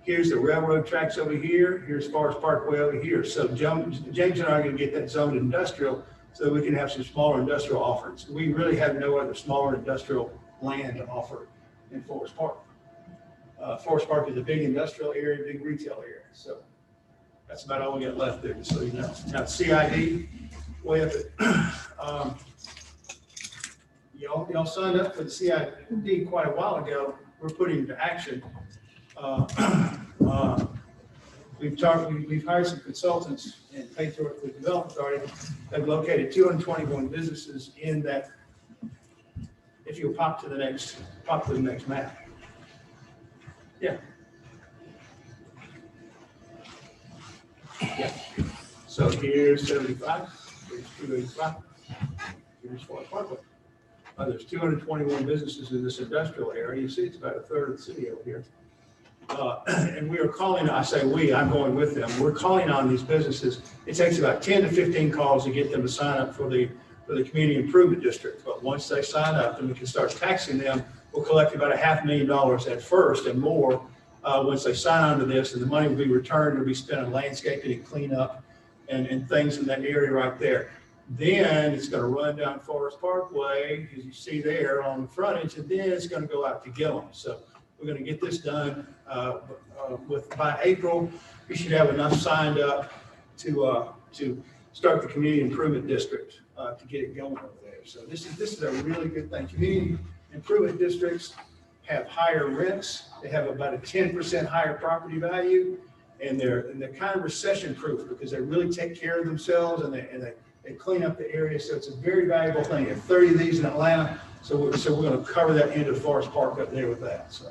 Here's the railroad tracks over here. Here's Forest Parkway over here. So James and I are going to get that zoned industrial so that we can have some smaller industrial offerings. We really have no other smaller industrial land to offer in Forest Park. Forest Park is a big industrial area, big retail area. So that's about all we got left there, just so you know. Now CID, way up at, y'all signed up for the CID quite a while ago. We're putting into action. We've hired some consultants and paid for it with the development authority. They've located 221 businesses in that. If you'll pop to the next map. Yeah. Yeah. So here's 75, here's 285, here's Forest Parkway. There's 221 businesses in this industrial area. You see it's about a third of the city over here. And we are calling, I say we, I'm going with them. We're calling on these businesses. It takes about 10 to 15 calls to get them to sign up for the community improvement district. But once they sign up, then we can start taxing them. We'll collect about $500,000 at first and more once they sign on to this, and the money will be returned. It'll be spent on landscaping and cleanup and things in that area right there. Then it's going to run down Forest Parkway, as you see there on the frontage, and then it's going to go out to Gillum. So we're going to get this done by April. We should have enough signed up to start the community improvement district to get it going over there. So this is a really good thing. Community improvement districts have higher rents. They have about a 10% higher property value, and they're kind of recession proof because they really take care of themselves and they clean up the area. So it's a very valuable thing. There are 30 of these in Atlanta. So we're going to cover that end of Forest Park up there with that. So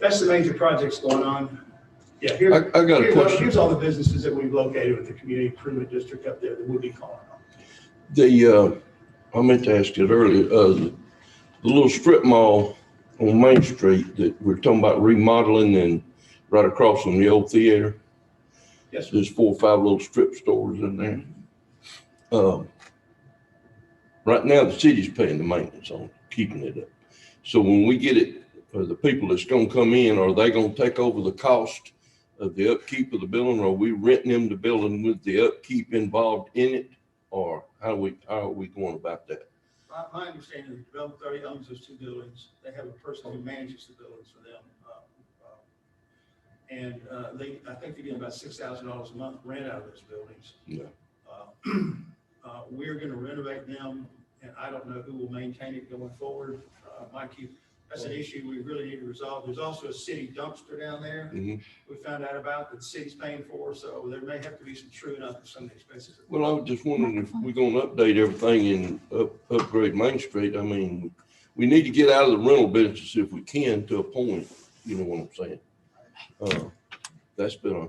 that's the major projects going on. Yeah, I got a question. Here's all the businesses that we've located with the community improvement district up there that we'll be calling on. I meant to ask you earlier, the little strip mall on Main Street that we're talking about remodeling and right across from the old theater. Yes, sir. There's 4 or 5 little strip stores in there. Right now, the city's paying the maintenance on keeping it up. So when we get it, the people that's going to come in, are they going to take over the cost of the upkeep of the building, or are we renting them the building with the upkeep involved in it, or how are we going about that? My understanding is the development authority owns those 2 buildings. They have a person who manages the buildings for them. And I think they're getting about $6,000 a month rent out of those buildings. Yeah. We're gonna renovate them, and I don't know who will maintain it going forward. Mike, that's an issue we really need to resolve. There's also a city dumpster down there. Mhm. We found out about that the city's paying for, so there may have to be some truing up of some of the expenses. Well, I was just wondering if we're gonna update everything and upgrade Main Street. I mean, we need to get out of the rental business if we can to a point, you know what I'm saying? That's been a,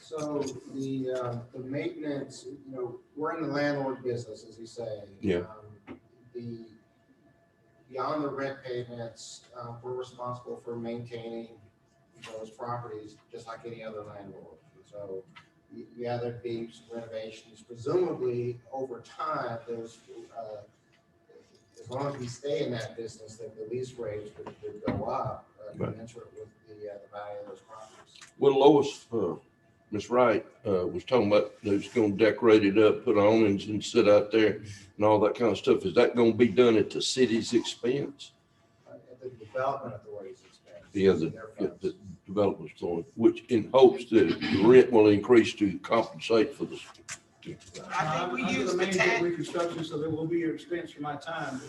So the maintenance, you know, we're in the landlord business, as you say. Yeah. Beyond the rent payments, we're responsible for maintaining those properties just like any other landlord. So yeah, there'd be some renovations, presumably over time, those, as long as we stay in that business, that the lease rates would go up, commensurate with the value of those properties. well, Lois, Ms. Wright, was talking about they was gonna decorate it up, put awnings and sit out there and all that kind of stuff. Is that gonna be done at the city's expense? At the development authority's expense. Yeah, the development's doing, which in hopes that the rent will increase to compensate for the. I'm gonna manage reconstruction, so there will be an expense for my time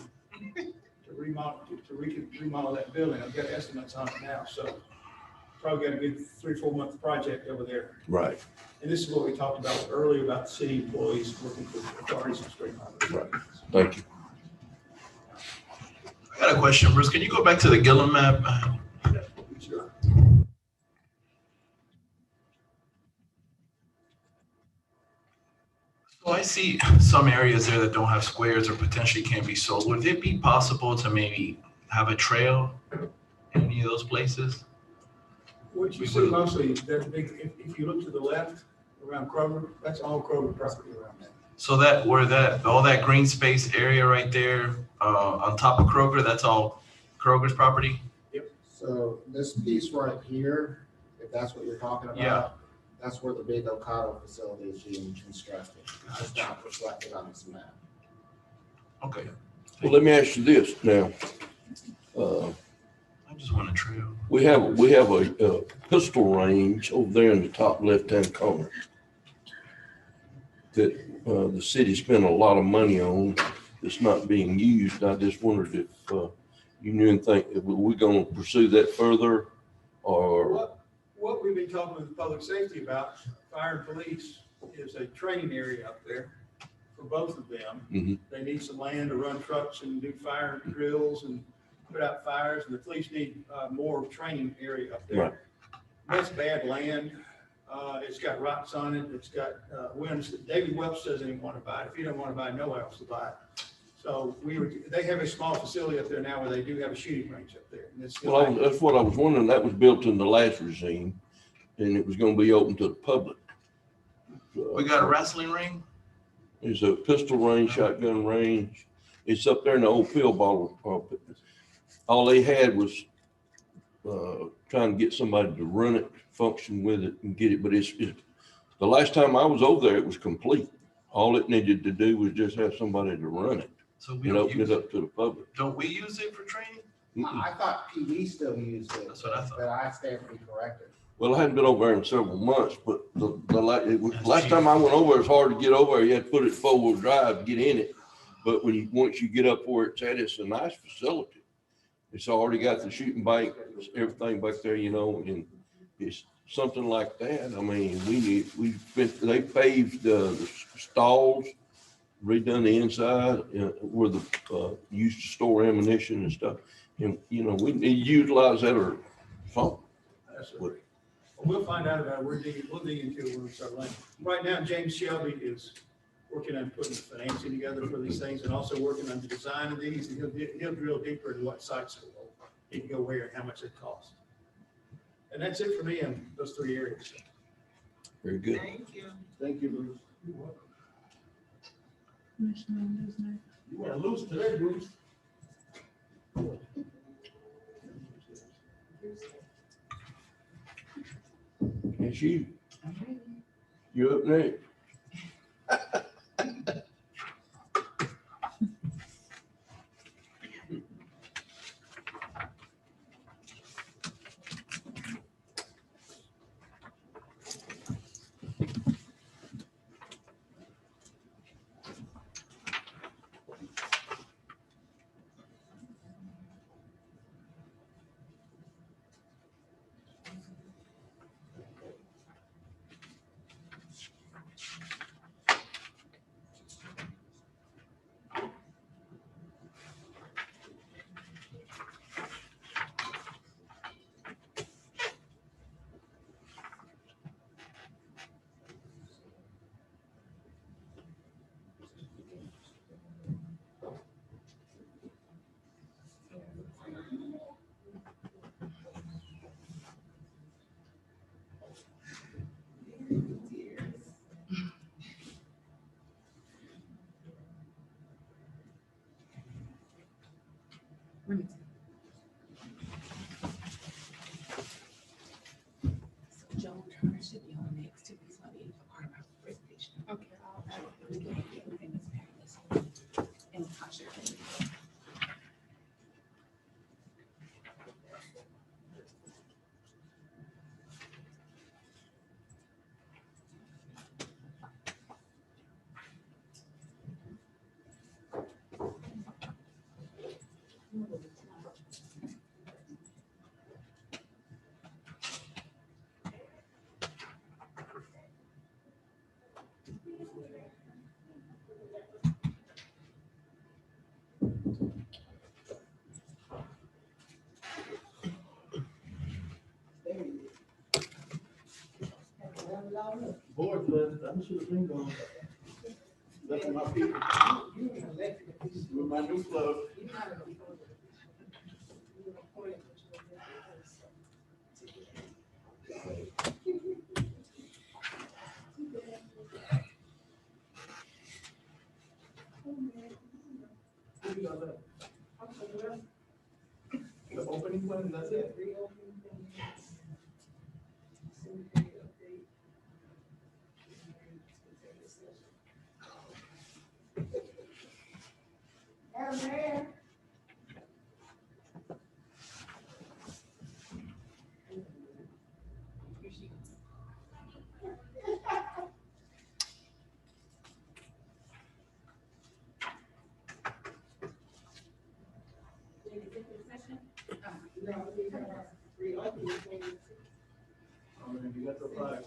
to remodel that building. I've got estimates on it now, so probably got a good 3-4 month project over there. Right. And this is what we talked about earlier about city employees working for authorities and street models. Right. Thank you. I got a question, Bruce. Can you go back to the Gillum map? Sure. So I see some areas there that don't have squares or potentially can't be sold. Would it be possible to maybe have a trail in any of those places? What you see mostly, that big, if you look to the left around Kroger, that's all Kroger property around there. So that where that all that green space area right there on top of Kroger, that's all Kroger's property? Yep. So this piece right here, if that's what you're talking about, Yeah. that's where the big Ocado facility is being constructed. It's not reflected on this map. Okay. Well, let me ask you this now. I just want a trail. We have a pistol range over there in the top left-hand corner that the city spent a lot of money on that's not being used. I just wondered if you knew and think, were we going to pursue that further or? What we've been talking with public safety about, fire and police, is a training area up there for both of them. Mhm. They need some land to run trucks and do fire drills and put out fires, and the police need more training area up there. Right. That's bad land. It's got rocks on it. It's got, we understand, David Welch doesn't even want to buy it. If he doesn't want to buy it, no one else will buy it. So they have a small facility up there now where they do have a shooting range up there. And it's still Well, active. that's what I was wondering. That was built in the last regime and it was going to be open to the public. We got a wrestling ring? There's a pistol range, shotgun range. It's up there in the old pill bottle. All they had was trying to get somebody to run it, function with it and get it. But the last time I was over there, it was complete. All it needed to do was just have somebody to run it. So we and don't open use it up to the public. Don't we use it for training? I thought PD still used it. That's what I thought. But I stand to be corrected. Well, I hadn't been over there in several months, but last time I went over, it was hard to get over there. You had to put it 4-wheel drive to get in it. But once you get up where it's at, it's a nice facility. It's already got the shooting bank, everything back there, and it's something like that. I mean, they paved the stalls, redone the inside where the used to store ammunition and stuff. And, we need to utilize that or something. We'll find out about it. We'll dig into it when we start learning. Right now, James Shelby is working on putting the financing together for these things and also working on the design of these. And he'll drill deeper into what sites he can go where and how much it costs. And that's it for me in those 3 areas. Very good. Thank you. Thank you, Bruce. You're welcome. Commissioner Landers next. You want to lose today, Bruce? It's you. You're up next. Board left, I should have been gone. Left my people. With my new club. The opening one, that's it. You got the flag.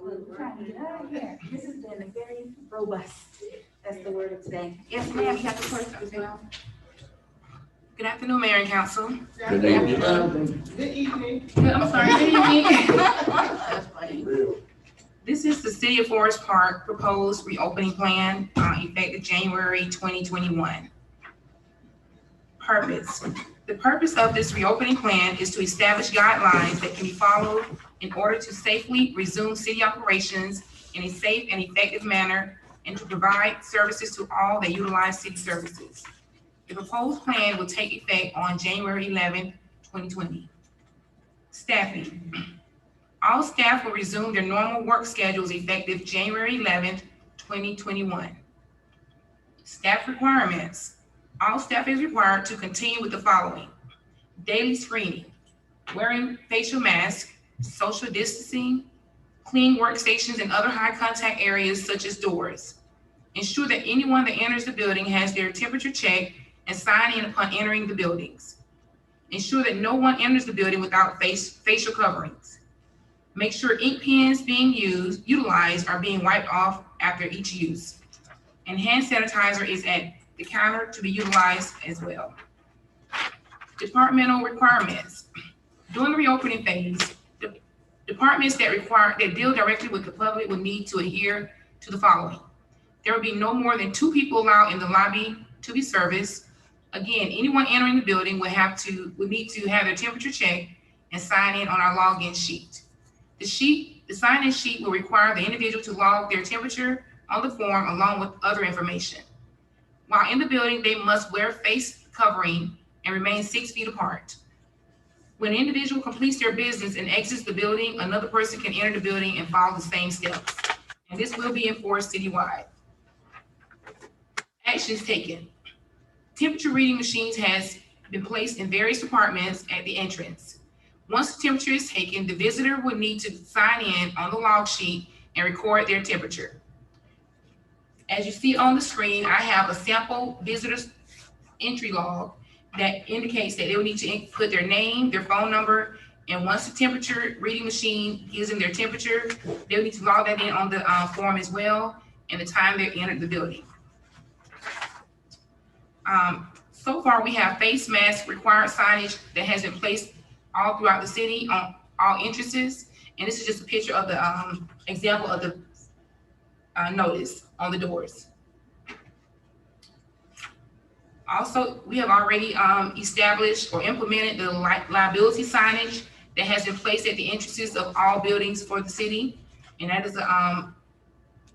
We're trying to get out of here. This has been very robust. That's the word of today. Yes, ma'am, you have the clerk as well. Good afternoon, Mayor and Council. Good evening. Good evening. I'm sorry, good evening. That's funny. This is the City of Forest Park proposed reopening plan, effective January 2021. Purpose. The purpose of this reopening plan is to establish guidelines that can be followed in order to safely resume city operations in a safe and effective manner and to provide services to all that utilize city services. The proposed plan will take effect on January 11th, 2020. Staffing. All staff will resume their normal work schedules effective January 11th, 2021. Staff requirements. All staff is required to continue with the following: daily screening, wearing facial masks, social distancing, clean workstations and other high contact areas such as doors. Ensure that anyone that enters the building has their temperature checked and sign in upon entering the buildings. Ensure that no one enters the building without facial coverings. Make sure ink pens being utilized are being wiped off after each use. And hand sanitizer is at the counter to be utilized as well. Departmental requirements. During the reopening phase, the departments that deal directly with the public will need to adhere to the following. There will be no more than 2 people allowed in the lobby to be serviced. Again, anyone entering the building will need to have their temperature checked and sign in on our login sheet. The sign-in sheet will require the individual to log their temperature on the form along with other information. While in the building, they must wear face covering and remain 6 feet apart. When an individual completes their business and exits the building, another person can enter the building and follow the same steps. And this will be enforced citywide. Actions taken. Temperature reading machines has been placed in various departments at the entrance. Once the temperature is taken, the visitor will need to sign in on the log sheet and record their temperature. As you see on the screen, I have a sample visitor's entry log that indicates that they will need to put their name, their phone number, and once the temperature reading machine gives them their temperature, they'll need to log that in on the form as well, and the time they entered the building. So far, we have face mask required signage that has been placed all throughout the city on all entrances, and this is just a picture of the example of the notice on the doors. Also, we have already established or implemented the liability signage that has been placed at the entrances of all buildings for the city, and that is a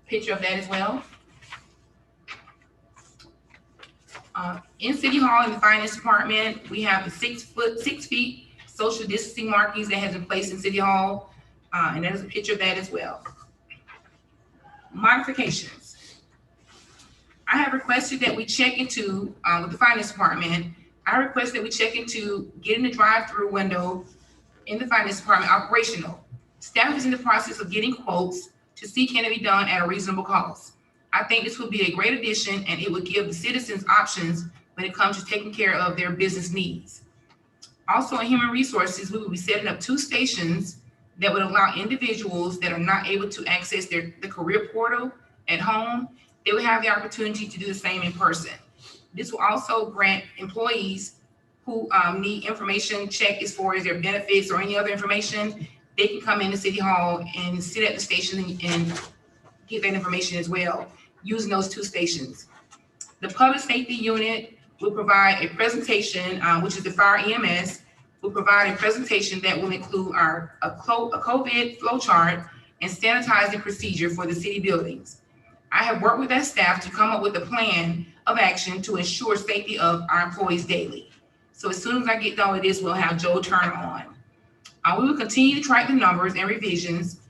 picture of that as well. In City Hall in the Finance Department, we have the 6 feet social distancing markings that has been placed in City Hall, and that is a picture of that as well. Modifications. I have requested that we check into, with the Finance Department, I request that we check into getting the drive-through window in the Finance Department operational. Staff is in the process of getting quotes to see can it be done at a reasonable cost. I think this would be a great addition, and it would give the citizens options when it comes to taking care of their business needs. Also in Human Resources, we will be setting up 2 stations that would allow individuals that are not able to access the career portal at home, they would have the opportunity to do the same in person. This will also grant employees who need information checked as far as their benefits or any other information, they can come into City Hall and sit at the station and get that information as well, using those two stations. The Public Safety Unit will provide a presentation, which is the Fire EMS, will provide a presentation that will include a COVID flow chart and sanitizing procedure for the city buildings. I have worked with that staff to come up with a plan of action to ensure safety of our employees daily. So as soon as I get done with this, we'll have Joe turn on. We will continue to track the numbers and revisions.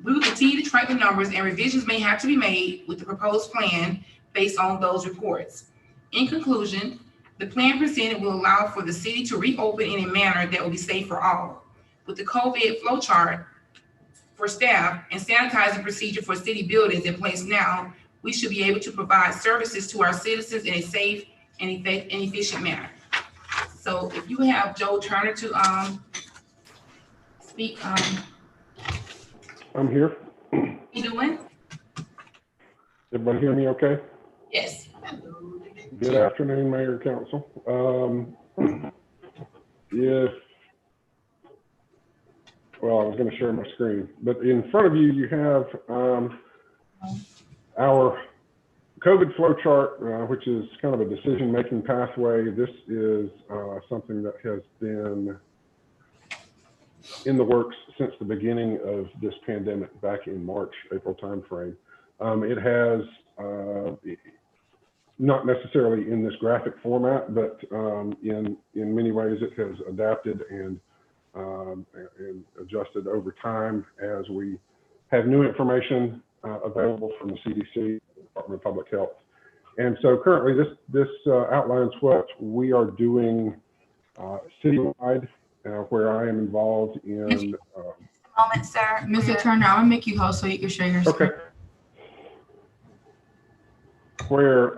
Revisions may have to be made with the proposed plan based on those reports. In conclusion, the plan presented will allow for the city to reopen in a manner that will be safe for all. With the COVID flow chart for staff and sanitizing procedure for city buildings in place now, we should be able to provide services to our citizens in a safe and efficient manner. So if you have Joe Turner to speak. I'm here. You doing? Everybody hear me okay? Yes. Good afternoon, Mayor, Council. Well, I was going to share my screen, but in front of you, you have our COVID flow chart, which is kind of a decision-making pathway. This is something that has been in the works since the beginning of this pandemic back in March, April timeframe. It has, not necessarily in this graphic format, but in many ways it has adapted and adjusted over time as we have new information available from the CDC, Department of Public Health. And so currently this outlines what we are doing citywide, where I am involved in. Moment, sir. Mr. Turner, I'll make you host so you can share your screen. Okay. Where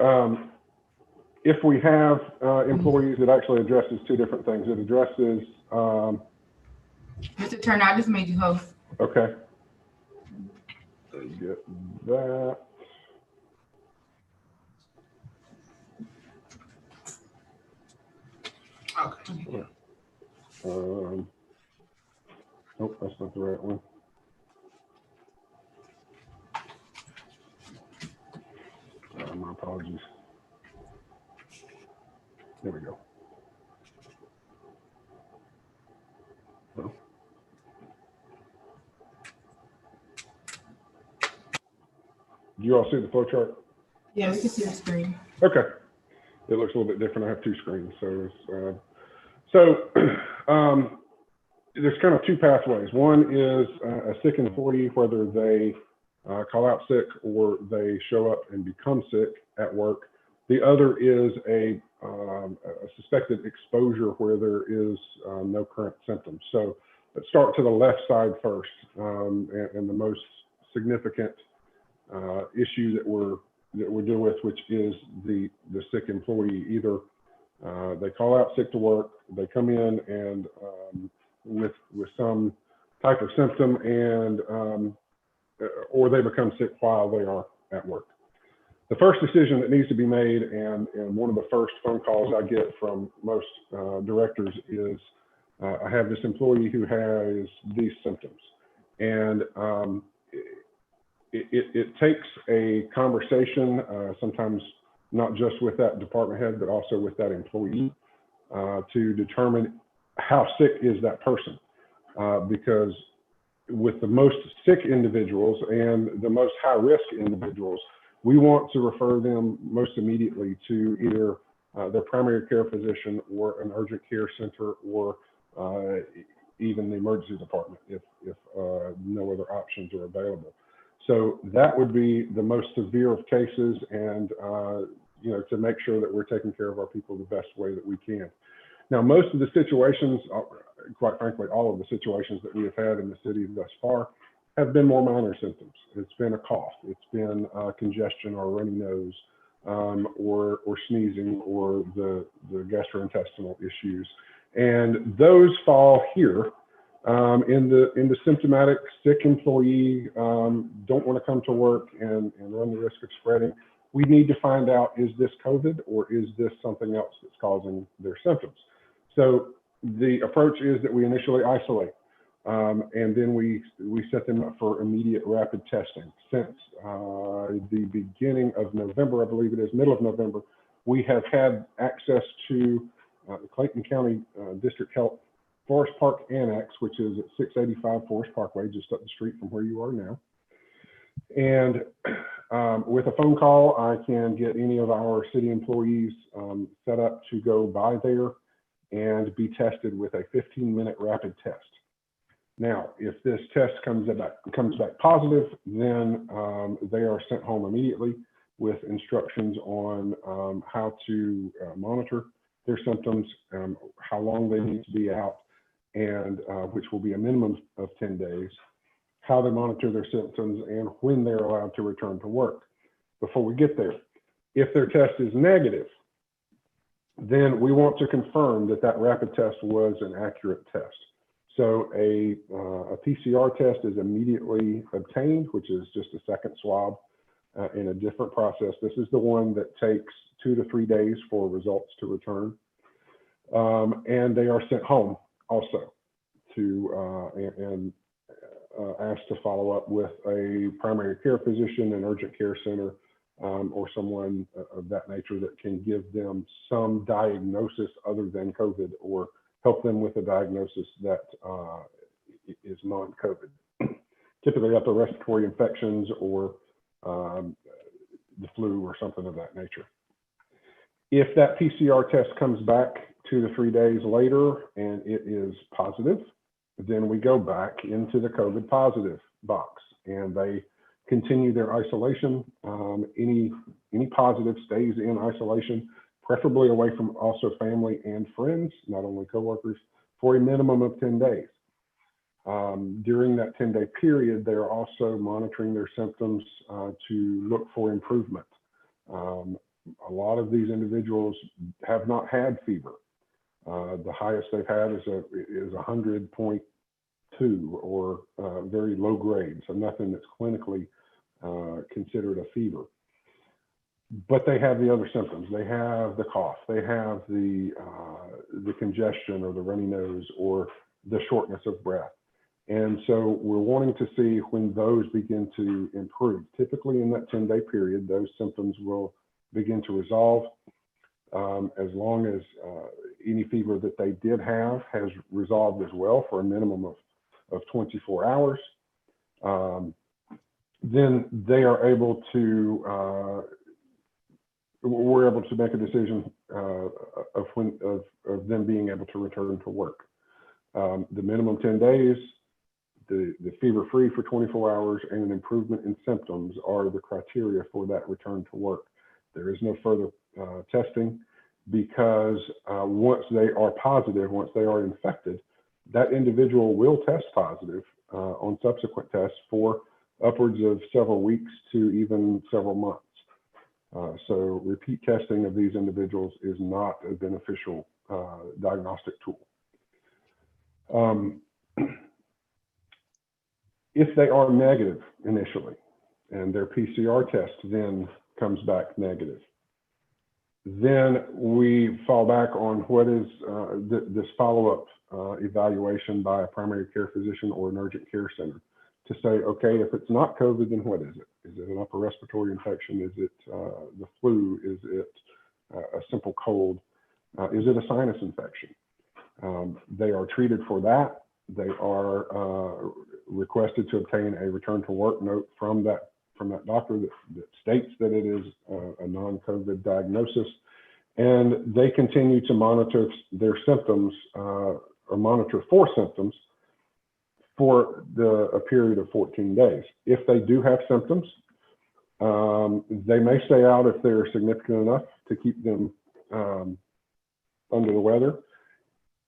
if we have employees, it actually addresses two different things. It addresses. Mr. Turner, I just made you host. Okay. Get that. Okay. Nope, that's not the right one. My apologies. There we go. Well. Do you all see the flow chart? Yeah, we can see the screen. Okay. It looks a little bit different. I have two screens. So there's kind of two pathways. One is a sick employee, whether they call out sick or they show up and become sick at work. The other is a suspected exposure where there is no current symptoms. So let's start to the left side first, and the most significant issue that we're dealing with, which is the sick employee. Either they call out sick to work, they come in and with some type of symptom, and or they become sick while they are at work. The first decision that needs to be made, and one of the first phone calls I get from most directors is, I have this employee who has these symptoms. And it takes a conversation, sometimes not just with that department head, but also with that employee to determine how sick is that person. Because with the most sick individuals and the most high risk individuals, we want to refer them most immediately to either their primary care physician or an urgent care center, or even the emergency department if no other options are available. So that would be the most severe of cases, and to make sure that we're taking care of our people the best way that we can. Now, most of the situations, quite frankly, all of the situations that we have had in the city thus far have been more minor symptoms. It's been a cough, it's been congestion or runny nose, or sneezing, or the gastrointestinal issues. And those fall here in the symptomatic sick employee, don't want to come to work and run the risk of spreading, we need to find out, is this COVID or is this something else that's causing their symptoms? So the approach is that we initially isolate, and then we set them up for immediate rapid testing. Since the beginning of November, I believe it is, middle of November, we have had access to the Clayton County District Health Forest Park Annex, which is at 685 Forest Parkway, just up the street from where you are now. And with a phone call, I can get any of our city employees set up to go by there and be tested with a 15-minute rapid test. Now, if this test comes back positive, then they are sent home immediately with instructions on how to monitor their symptoms, how long they need to be out, and which will be a minimum of 10 days, how they monitor their symptoms, and when they're allowed to return to work. Before we get there, if their test is negative, then we want to confirm that that rapid test was an accurate test. So a PCR test is immediately obtained, which is just a second swab in a different process. This is the one that takes 2 to 3 days for results to return. And they are sent home also to asked to follow up with a primary care physician, an urgent care center, or someone of that nature that can give them some diagnosis other than COVID, or help them with a diagnosis that is non-COVID. Typically upper respiratory infections or the flu or something of that nature. If that PCR test comes back 2 to 3 days later and it is positive, then we go back into the COVID positive box and they continue their isolation. Any positive stays in isolation, preferably away from also family and friends, not only coworkers, for a minimum of 10 days. During that 10-day period, they're also monitoring their symptoms to look for improvement. A lot of these individuals have not had fever. The highest they've had is 100.2 or very low grade, so nothing that's clinically considered a fever. But they have the other symptoms. They have the cough. They have the congestion or the runny nose or the shortness of breath. And so we're wanting to see when those begin to improve. Typically in that 10-day period, those symptoms will begin to resolve as long as any fever that they did have has resolved as well for a minimum of 24 hours. Then they are able to, we're able to make a decision of them being able to return to work. The minimum 10 days, the fever-free for 24 hours, and an improvement in symptoms are the criteria for that return to work. There is no further testing because once they are positive, once they are infected, that individual will test positive on subsequent tests for upwards of several weeks to even several months. So repeat testing of these individuals is not a beneficial diagnostic tool. If they are negative initially and their PCR test then comes back negative, then we fall back on what is this follow-up evaluation by a primary care physician or an urgent care center to say, okay, if it's not COVID, then what is it? Is it an upper respiratory infection? Is it the flu? Is it a simple cold? Is it a sinus infection? They are treated for that. They are requested to obtain a return to work note from that doctor that states that it is a non-COVID diagnosis, and they continue to monitor their symptoms or monitor for symptoms for a period of 14 days. If they do have symptoms, they may stay out if they're significant enough to keep them under the weather.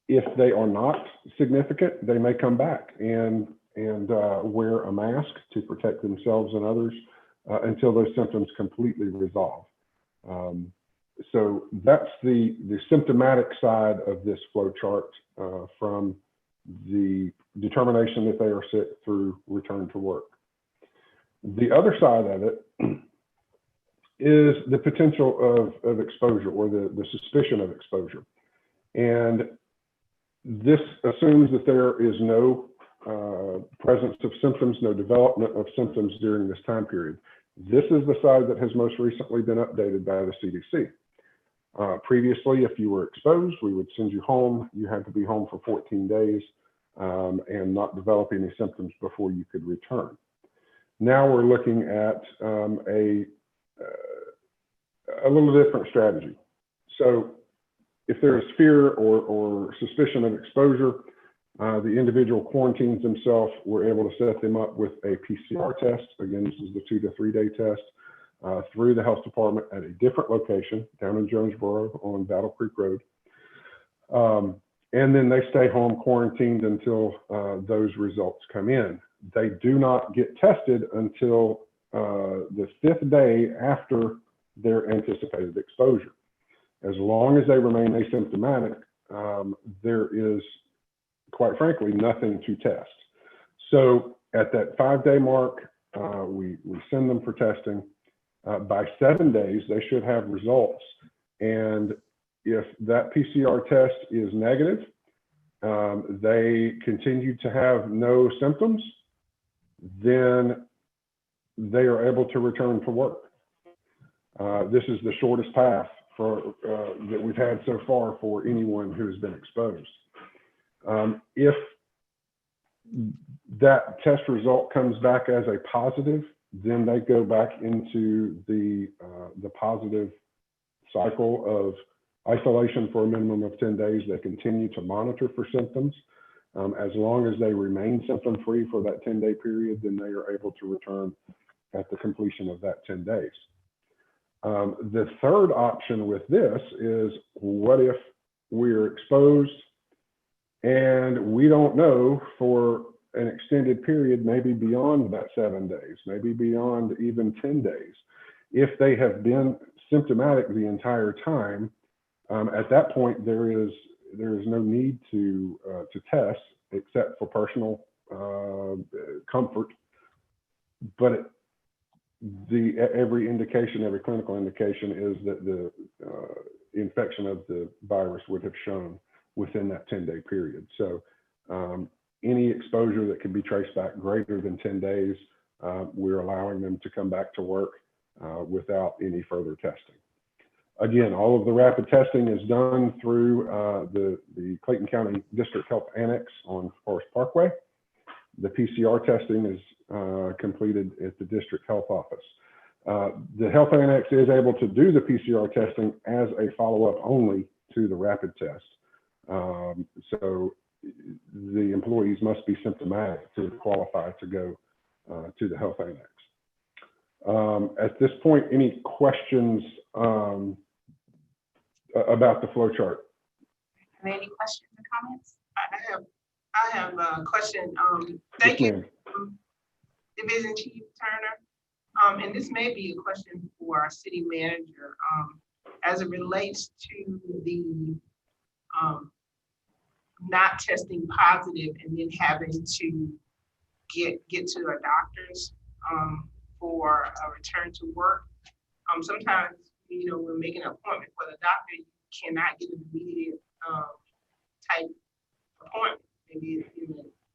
If they are not significant, they may come back and wear a mask to protect themselves and others until those symptoms completely resolve. So that's the symptomatic side of this flow chart from the determination that they are sick through return to work. The other side of it is the potential of exposure or the suspicion of exposure. And this assumes that there is no presence of symptoms, no development of symptoms during this time period. This is the side that has most recently been updated by the CDC. Previously, if you were exposed, we would send you home. You had to be home for 14 days and not develop any symptoms before you could return. Now we're looking at a little different strategy. So if there is fear or suspicion of exposure, the individual quarantines themselves. We're able to set them up with a PCR test. Again, this is the 2 to 3 day test through the health department at a different location down in Jonesboro on Battle Creek Road. And then they stay home quarantined until those results come in. They do not get tested until the 5th day after their anticipated exposure. As long as they remain asymptomatic, there is, quite frankly, nothing to test. So at that 5-day mark, we send them for testing. By 7 days, they should have results. And if that PCR test is negative, they continue to have no symptoms, then they are able to return to work. This is the shortest path that we've had so far for anyone who has been exposed. If that test result comes back as a positive, then they go back into the positive cycle of isolation for a minimum of 10 days. They continue to monitor for symptoms. As long as they remain symptom-free for that 10-day period, then they are able to return at the completion of that 10 days. The third option with this is, what if we're exposed and we don't know for an extended period, maybe beyond that 7 days, maybe beyond even 10 days. If they have been symptomatic the entire time, at that point, there is no need to test except for personal comfort. But every clinical indication is that the infection of the virus would have shown within that 10-day period. So any exposure that can be traced back greater than 10 days, we're allowing them to come back to work without any further testing. Again, all of the rapid testing is done through the Clayton County District Health Annex on Forest Parkway. The PCR testing is completed at the District Health Office. The Health Annex is able to do the PCR testing as a follow-up only to the rapid test. So the employees must be symptomatic to qualify to go to the Health Annex. At this point, any questions about the flow chart? Are there any questions or comments? I have a question. Thank you, Division Chief Turner. And this may be a question for our city manager as it relates to the not testing positive and then having to get to a doctor's for a return to work. Sometimes, we're making an appointment for the doctor, you cannot get an immediate type appointment.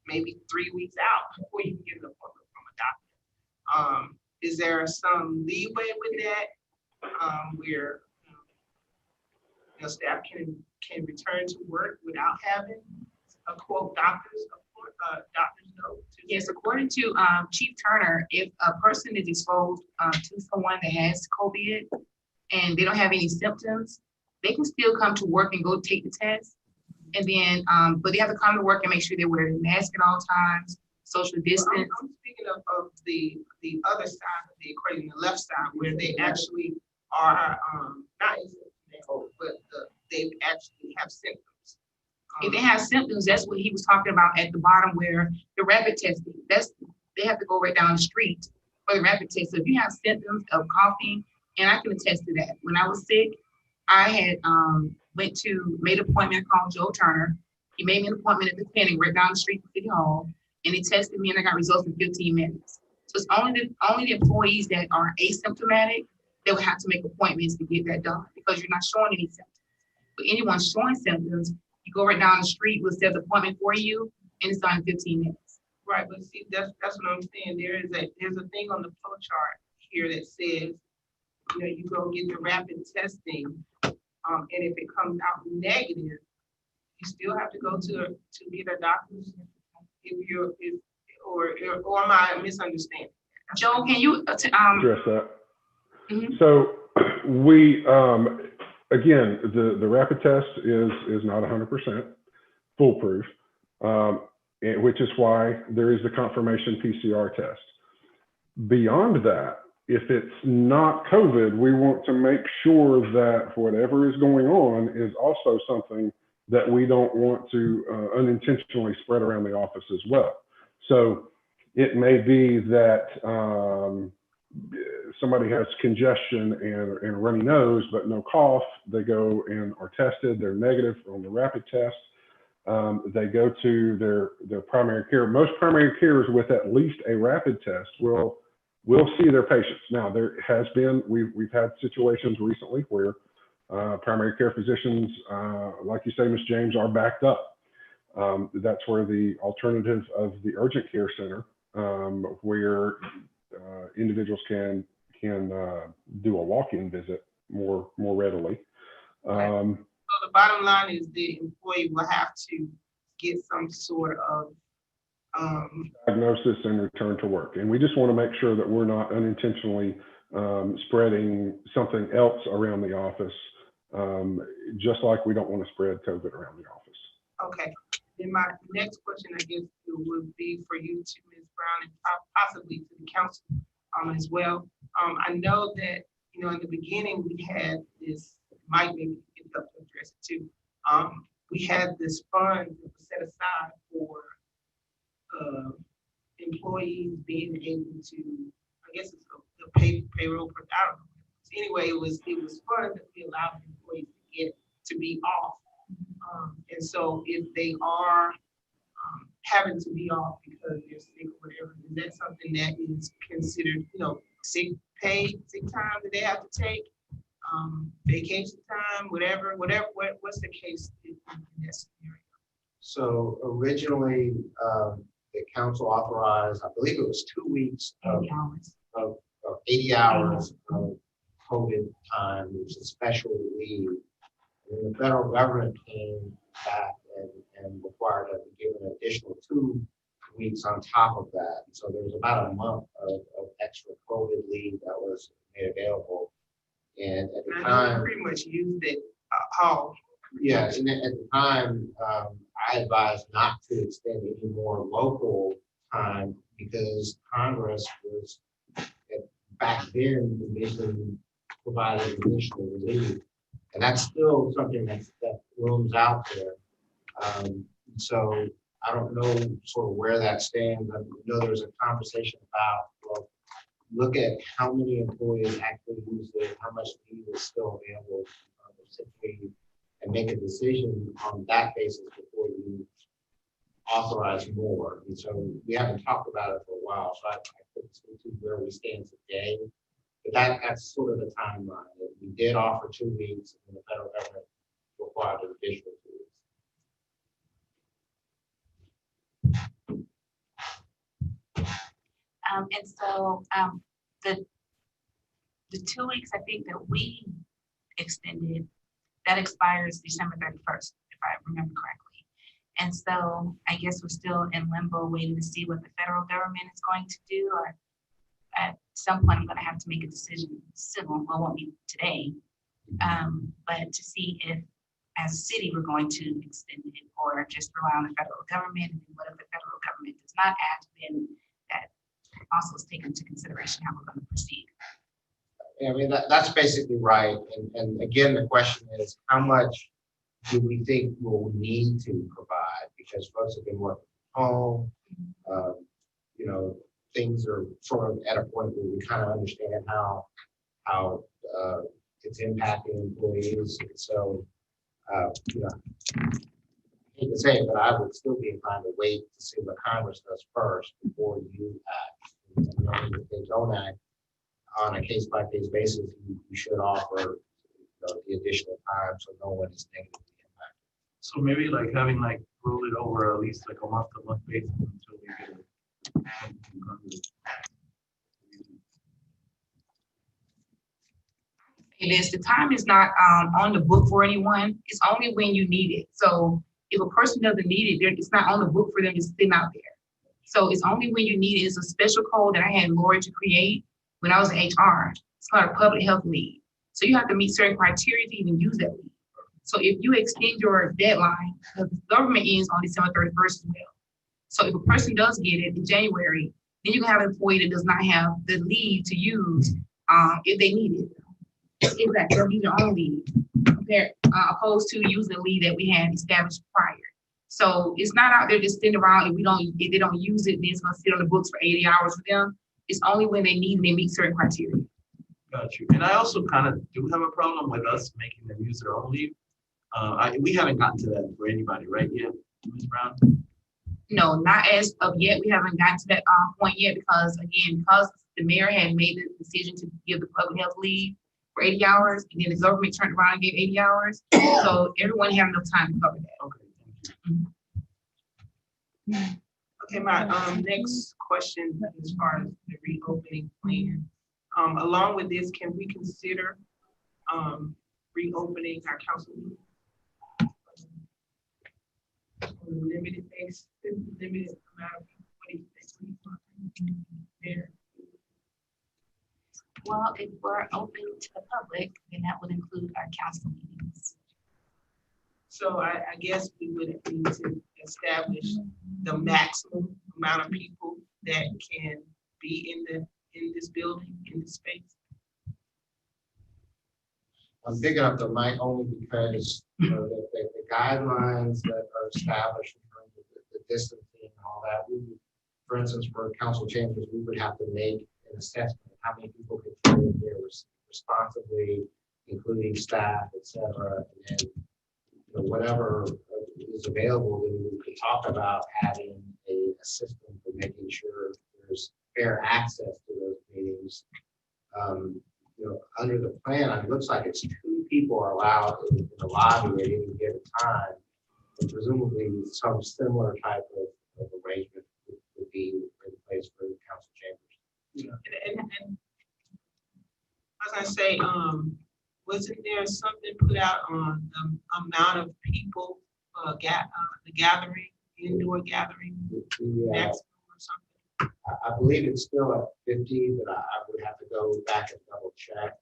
Maybe 3 weeks out before you can get an appointment from a doctor. Is there some leeway with that where staff can return to work without having a quote doctor's note? Yes, according to Chief Turner, if a person is exposed to someone that has COVID and they don't have any symptoms, they can still come to work and go take the test. And then, but they have to come to work and make sure they wear a mask at all times, social distance. I'm speaking of the other side of the equation, the left side, where they actually are not asymptomatic, but they actually have symptoms. If they have symptoms, that's what he was talking about at the bottom, where the rapid testing, they have to go right down the street for the rapid test. So if you have symptoms of coughing, and I can attest to that. When I was sick, I had made an appointment, called Joe Turner. He made me an appointment at the clinic right down the street from City Hall, and he tested me and I got results in 15 minutes. So it's only the employees that are asymptomatic they would have to make appointments to get that done because you're not showing any symptoms. But anyone showing symptoms, you go right down the street, we'll set the appointment for you, and it's done in 15 minutes. Right, but see, that's what I'm saying. There's a thing on the flow chart here that says, you know, you go get the rapid testing, and if it comes out negative, you still have to go to get a doctor's. Or am I misunderstanding? Joe, can you Address that. Mhm. So we, again, the rapid test is not 100% foolproof, which is why there is the confirmation PCR test. Beyond that, if it's not COVID, we want to make sure that whatever is going on is also something that we don't want to unintentionally spread around the office as well. So it may be that somebody has congestion and a runny nose, but no cough. They go and are tested. They're negative on the rapid test. They go to their primary care. Most primary cares with at least a rapid test will see their patients. Now, there has been, we've had situations recently where primary care physicians, like you say, Ms. James, are backed up. That's where the alternative of the urgent care center, where individuals can do a walk-in visit more readily. So the bottom line is the employee will have to get some sort of diagnosis and return to work. And we just want to make sure that we're not unintentionally spreading something else around the office, just like we don't want to spread COVID around the office. Okay. Then my next question, I guess, would be for you to Ms. Brown and possibly to the council as well. I know that, you know, in the beginning we had this, Mike maybe you can help to address it too. We had this fund that was set aside for employees being able to, I guess it's the payroll, I don't know. Anyway, it was fun that we allowed employees to get to be off. And so if they are having to be off because they're sick or whatever, is that something that is considered, you know, sick time that they have to take, vacation time, whatever, what's the case in that scenario? So originally, the council authorized, I believe it was 2 weeks of 80 hours of COVID time, which is special leave. And the federal government came back and required that we give an additional 2 weeks on top of that. So there was about a month of extra COVID leave that was made available. And at the time, pretty much used it all. Yes, and at the time, I advised not to extend any more local time because Congress was back then initially provided additional relief. And that's still something that looms out there. So I don't know sort of where that stands. I know there's a conversation about, well, look at how many employees actually use it, how much leave is still available, and make a decision on that basis before you authorize more. And so we haven't talked about it for a while, so I couldn't speak to where we stand today. But that's sort of the timeline. We did offer 2 weeks, and the federal government required an additional 2 weeks. And so the 2 weeks I think that we extended, that expires December 31st, if I remember correctly. And so I guess we're still in limbo waiting to see what the federal government is going to do, or at some point I'm going to have to make a decision soon. Well, it won't be today, but to see if as a city we're going to extend it or just rely on the federal government. And what if the federal government does not act, then that also is taken into consideration how we're going to proceed. Yeah, I mean, that's basically right. And again, the question is, how much do we think we'll need to provide? Because folks have been working from home. You know, things are sort of at a point where we kind of understand how it's impacting employees. And so, you know, I hate to say it, but I would still be inclined to wait to see what Congress does first before you act. And if they don't act, on a case-by-case basis, you should offer the additional time so no one is negatively impacted. So maybe like having like roll it over at least like a month-to-month basis until we get it. It is, the time is not on the book for anyone. It's only when you need it. So if a person doesn't need it, it's not on the book for them to sitting out there. So it's only when you need it. It's a special code that I had Lori to create when I was in HR. It's called a public health leave. So you have to meet certain criteria to even use that leave. So if you extend your deadline, the government ends on December 31st as well. So if a person does get it in January, then you can have an employee that does not have the leave to use if they need it. Exactly, they'll use their own leave compared opposed to using the leave that we had established prior. So it's not out there just sitting around. If they don't use it, then it's gonna sit on the books for 80 hours for them. It's only when they need and they meet certain criteria. Got you. And I also kind of do have a problem with us making them use their own leave. We haven't gotten to that for anybody, right? Yet, Ms. Brown? No, not as of yet. We haven't gotten to that point yet because the mayor had made the decision to give the public health leave for 80 hours, and then the government turned around and gave 80 hours. So everyone had enough time to cover that. Okay. Okay, my next question as far as the reopening plan. Along with this, can we consider reopening our council meeting? Limited base, limited amount of people. What do you think? Well, if we're open to the public, then that would include our council meetings. So I guess we would need to establish the maximum amount of people that can be in this building, in this space. I'm big enough to mic only because the guidelines that are established in terms of the distancing and all that. For instance, for council chambers, we would have to make an assessment of how many people could fit in here responsibly, including staff, et cetera. And then whatever is available, then we could talk about having a system for making sure there's fair access to those meetings. Under the plan, it looks like it's 2 people are allowed in the lobby at any given time, and presumably some similar type of arrangement would be in place for the council chambers. And I was gonna say, wasn't there something put out on the amount of people, the gathering, indoor gathering, maximum or something? I believe it's still at 50, but I would have to go back and double check.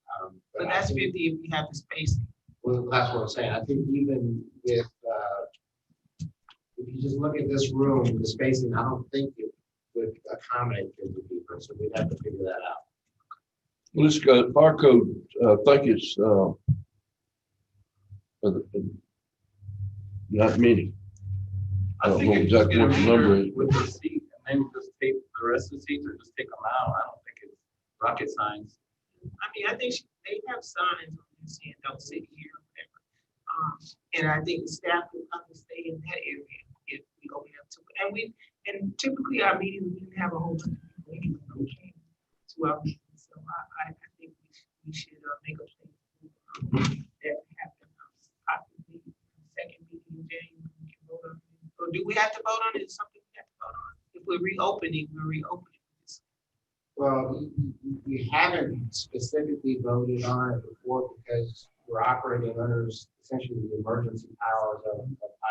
But that's 50 if we have the space. Well, that's what I'm saying. I think even with, if you just look at this room, the spacing, I don't think it would accommodate 50 people, so we'd have to figure that out. Let's go, our code, I think it's not many. I don't think know it's exactly what the number is. with the seat, and then just take the rest of the seats or just take them out. I don't think it's rocket science. I mean, I think they have signs on there saying don't sit here or whatever. And I think the staff will come and stay in that area if we open up to it. And typically our meetings, we didn't have a whole bunch of people who came to our meetings. So I think we should make a plan that happen possibly second meeting in January. We can vote on it. Or do we have to vote on it? It's something we have to vote on. If we're reopening, we're reopening. Well, we haven't specifically voted on it before because we're operating under essentially the emergency powers of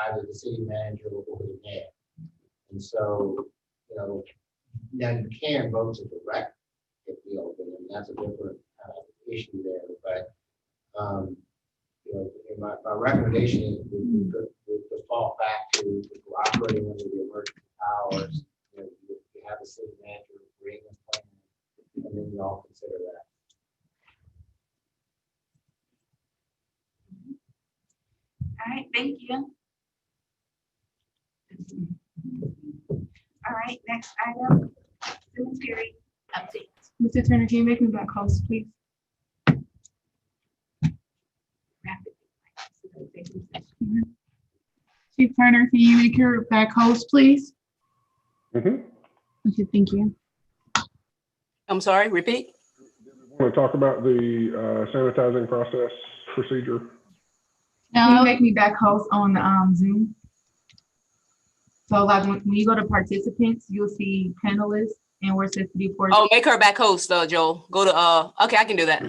either the city manager or the mayor. And so, now you can vote to direct if we open, and that's a different issue there. But, my recommendation is we could fall back to operating under the emergency powers. You have a city manager bring a plan, and then we all consider that. All right, thank you. All right, next item, cemetery update. Mr. Turner, can you make me back host, please? Chief Turner, can you make her back host, please? Okay, thank you. I'm sorry, repeat. Want to talk about the sanitizing process procedure? Can you make me back host on Zoom? So like when you go to participants, you'll see panelists and where it says city for. Oh, make her back host, Joel. Go to, okay, I can do that.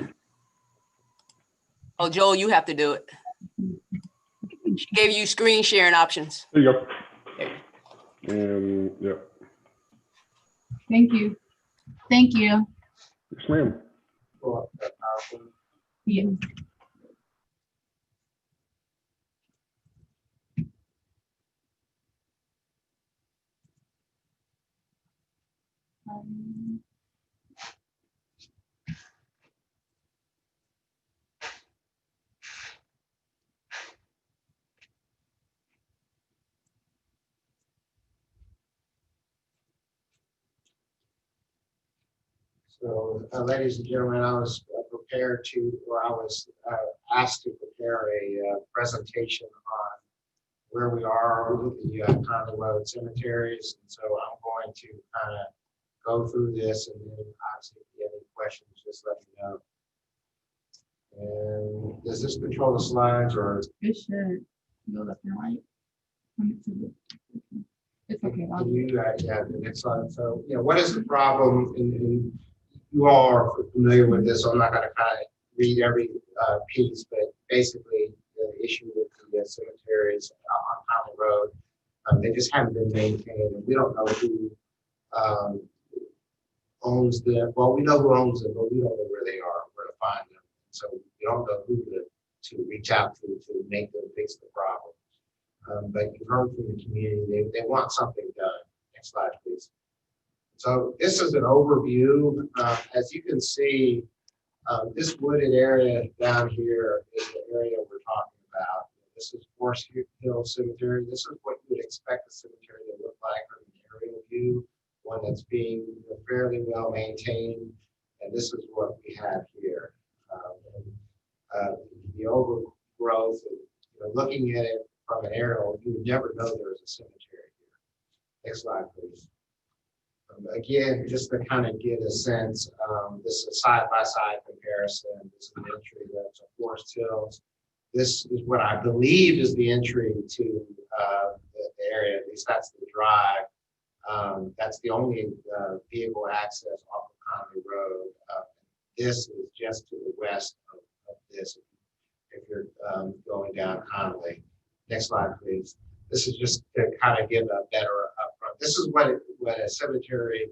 Oh, Joel, you have to do it. She gave you screen sharing options. There you go. And, yep. Thank you. Thank you. Yes, ma'am. Yes. So, ladies and gentlemen, I was prepared to, or I was asked to prepare a presentation on where we are with the Conley Road cemeteries. And so I'm going to kind of go through this, and then obviously if you have any questions, just let me know. And does this control the slides, or? It should go left and right. It's okay. Can you, yeah, the next slide. So, what is the problem? And you all are familiar with this, so I'm not going to kind of read every piece, but basically the issue with the cemeteries on Conley Road, they just haven't been maintained, and we don't know who owns them. Well, we know who owns them, but we don't know where they are, where to find them. So we don't know who to reach out to make them fix the problem. But you've heard from the community, they want something done. Next slide, please. So this is an overview. As you can see, this wooded area down here is the area we're talking about. This is Forest Hill Cemetery. This is what you would expect a cemetery to look like from an aerial view, one that's being fairly well maintained. And this is what we have here. The overgrowth, looking at it from an aerial, you would never know there was a cemetery here. Next slide, please. Again, just to kind of get a sense, this is a side-by-side comparison. This is an entry that's a Forest Hills. This is what I believe is the entry to the area, at least that's the drive. That's the only vehicle access off of Conley Road. This is just to the west of this, if you're going down Conley. Next slide, please. This is just to kind of give a better upfront. This is what a cemetery,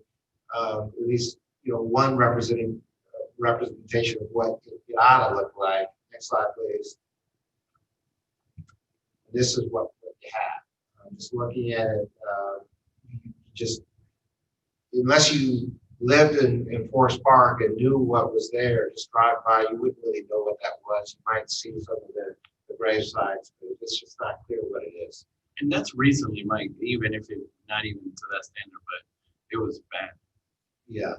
at least one representation of what it ought to look like. Next slide, please. This is what you have. Just looking at it, just unless you lived in Forest Park and knew what was there, just drive by, you wouldn't really know what that was. You might see some of the grave sites, but it's just not clear what it is. And that's recently, Mike, even if it's not even to that standard, but it was bad. Yeah.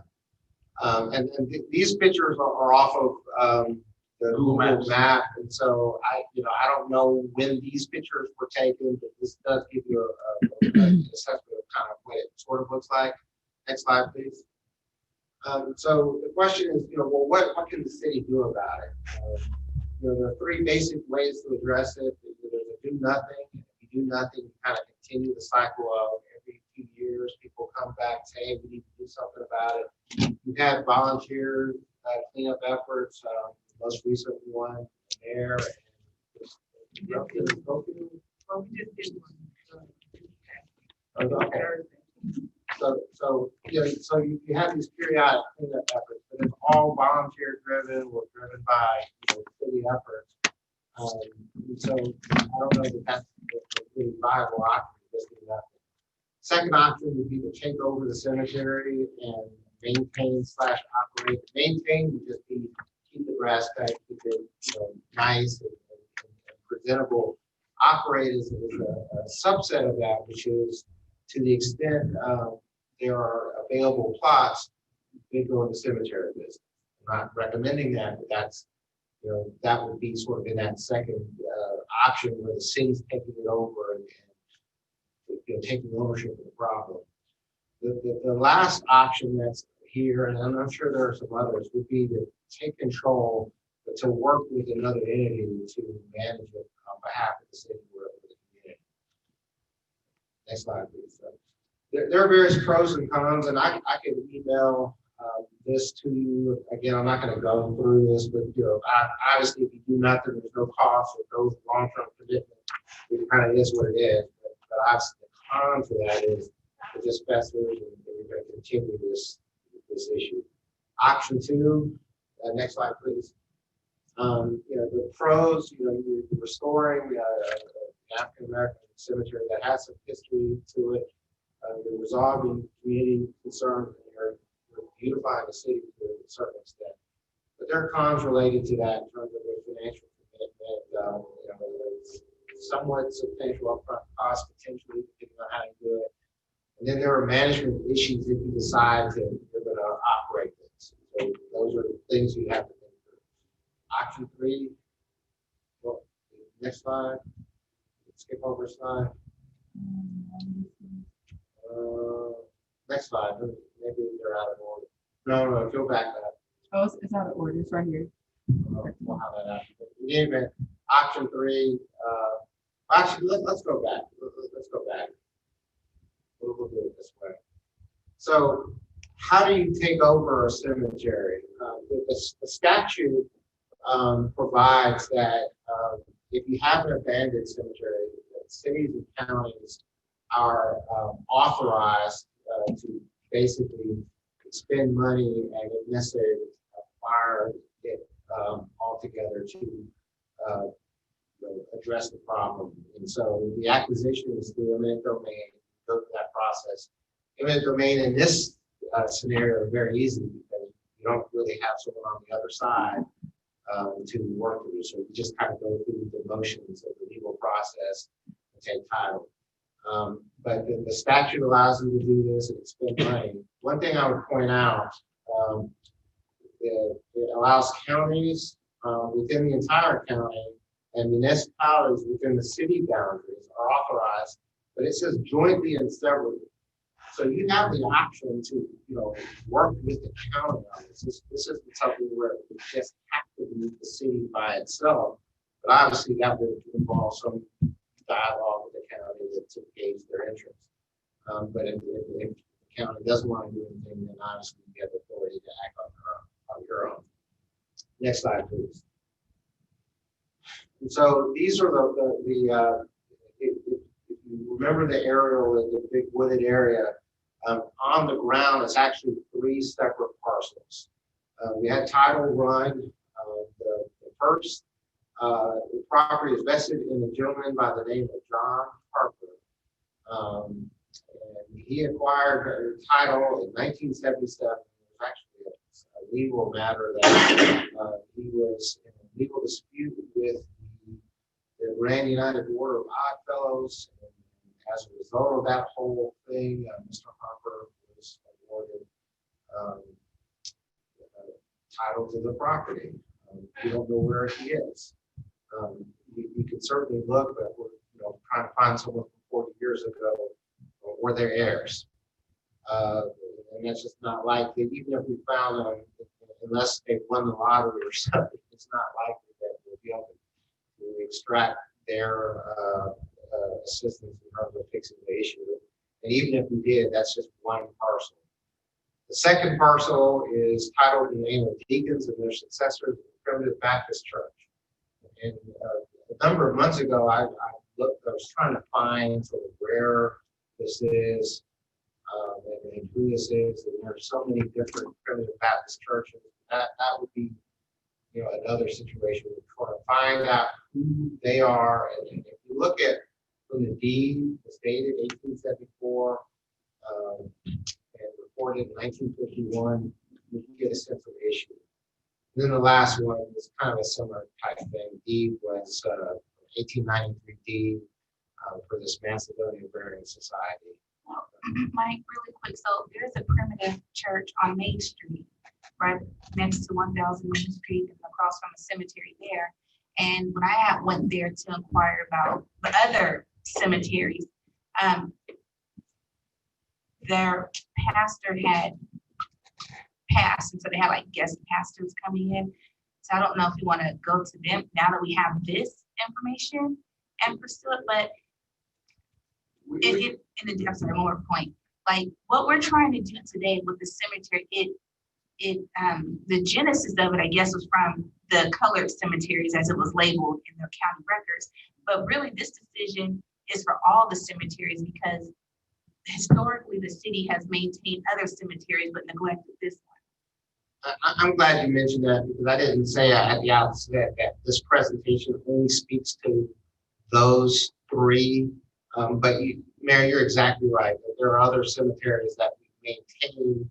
And these pictures are off of the Google map. And so I don't know when these pictures were taken, but this does give you an assessment of kind of what it sort of looks like. Next slide, please. So the question is, well, what can the city do about it? There are three basic ways to address it. There's a do nothing. If you do nothing, you kind of continue the cycle of every few years, people come back and say, hey, we need to do something about it. You've had volunteer cleanup efforts, the most recent one there. Okay. So you have these periodic cleanup efforts, but it's all volunteer driven or driven by city efforts. So I don't know that that's a really viable option. Just do nothing. Second option would be to take over the cemetery and maintain/operate. Maintain would just be keep the grass cut, keep it nice and presentable. Operate is a subset of that, which is to the extent there are available plots, they go in the cemetery business. I'm not recommending that, but that's that would be sort of in that second option where the city's taking it over and taking ownership of the problem. The last option that's here, and I'm sure there are some others, would be to take control, but to work with another entity to manage it on behalf of the city or the community. Next slide, please. There are various pros and cons, and I can email this to you. Again, I'm not going to go through this, but obviously, if you do nothing, there's no cost or no long-term commitment. It kind of is what it is. But obviously, the con to that is it just festers, and we're going to continue this issue. Option two. Next slide, please. The pros. You're restoring the African American cemetery that has some history to it. You're resolving community concerns, and you're beautifying the city to a certain extent. But there are cons related to that in terms of the financial commitment, somewhat substantial upfront cost potentially, depending on how you do it. And then there are management issues if you decide you're going to operate this. So those are things you have to think through. Option three. Well, next slide. Skip over a slide. Next slide. Maybe they're out of order. No, go back up. Oh, it's out of order. It's right here. We'll have that after. In any event, option three. Actually, let's go back. Let's go back. We'll do it this way. So, how do you take over a cemetery? The statute provides that if you have an abandoned cemetery, cities and counties are authorized to basically spend money and if necessary acquire it altogether to address the problem. And so the acquisition is through eminent domain. Go through that process. Eminent domain in this scenario is very easy because you don't really have someone on the other side to work through. So you just kind of go through the motions of the legal process and take title. But the statute allows you to do this and spend money. One thing I would point out, it allows counties within the entire county and municipalities within the city boundaries are authorized, but it says jointly and severally. So you have the option to, work with the county on this. This isn't something where it would just have to be the city by itself, but obviously that would involve some dialogue with the county to gauge their interest. But if the county doesn't want to do anything, then obviously you have the authority to act on your own. Next slide, please. And so these are if you remember the aerial, the big wooded area, on the ground, it's actually 3 separate parcels. We had title run. The first the property is vested in a gentleman by the name of John Harper. And he acquired title in 1977. It was actually a legal matter that he was in a legal dispute with the Grand United Order of Oddfellows. And as a result of that whole thing, Mr. Harper was awarded title to the property. We don't know where he is. You can certainly look, but we're trying to find someone from 40 years ago or their heirs. And that's just not likely. Even if we found them, unless they won the lottery or something, it's not likely that we'll be able to extract their assistance in terms of fixing the issue. And even if we did, that's just one parcel. The second parcel is titled in the name of deacons and their successors, the Primitive Baptist Church. And a number of months ago, I was trying to find sort of where this is and who this is. And there's so many different Primitive Baptist churches. That would be, another situation. We're trying to find out who they are. And if you look at from the deed, it's dated 1874 and reported in 1951, you can get a sense of the issue. And then the last one was kind of a similar type thing. Deed was 1893 deed for this Macedonian Burial Society. Mike, really quick. So there's a primitive church on Main Street, right next to 1000 Main Street and across from the cemetery there. And when I went there to inquire about the other cemeteries, their pastor had past, and so they had like guest pastors coming in. So I don't know if we want to go to them now that we have this information and pursue it, but I'm sorry, one more point. Like what we're trying to do today with the cemetery, the genesis of it, I guess, was from the colored cemeteries as it was labeled in their county records. But really this decision is for all the cemeteries because historically the city has maintained other cemeteries but neglected this one. I'm glad you mentioned that because I didn't say at the outset that this presentation only speaks to those three. But Mayor, you're exactly right. There are other cemeteries that we maintain,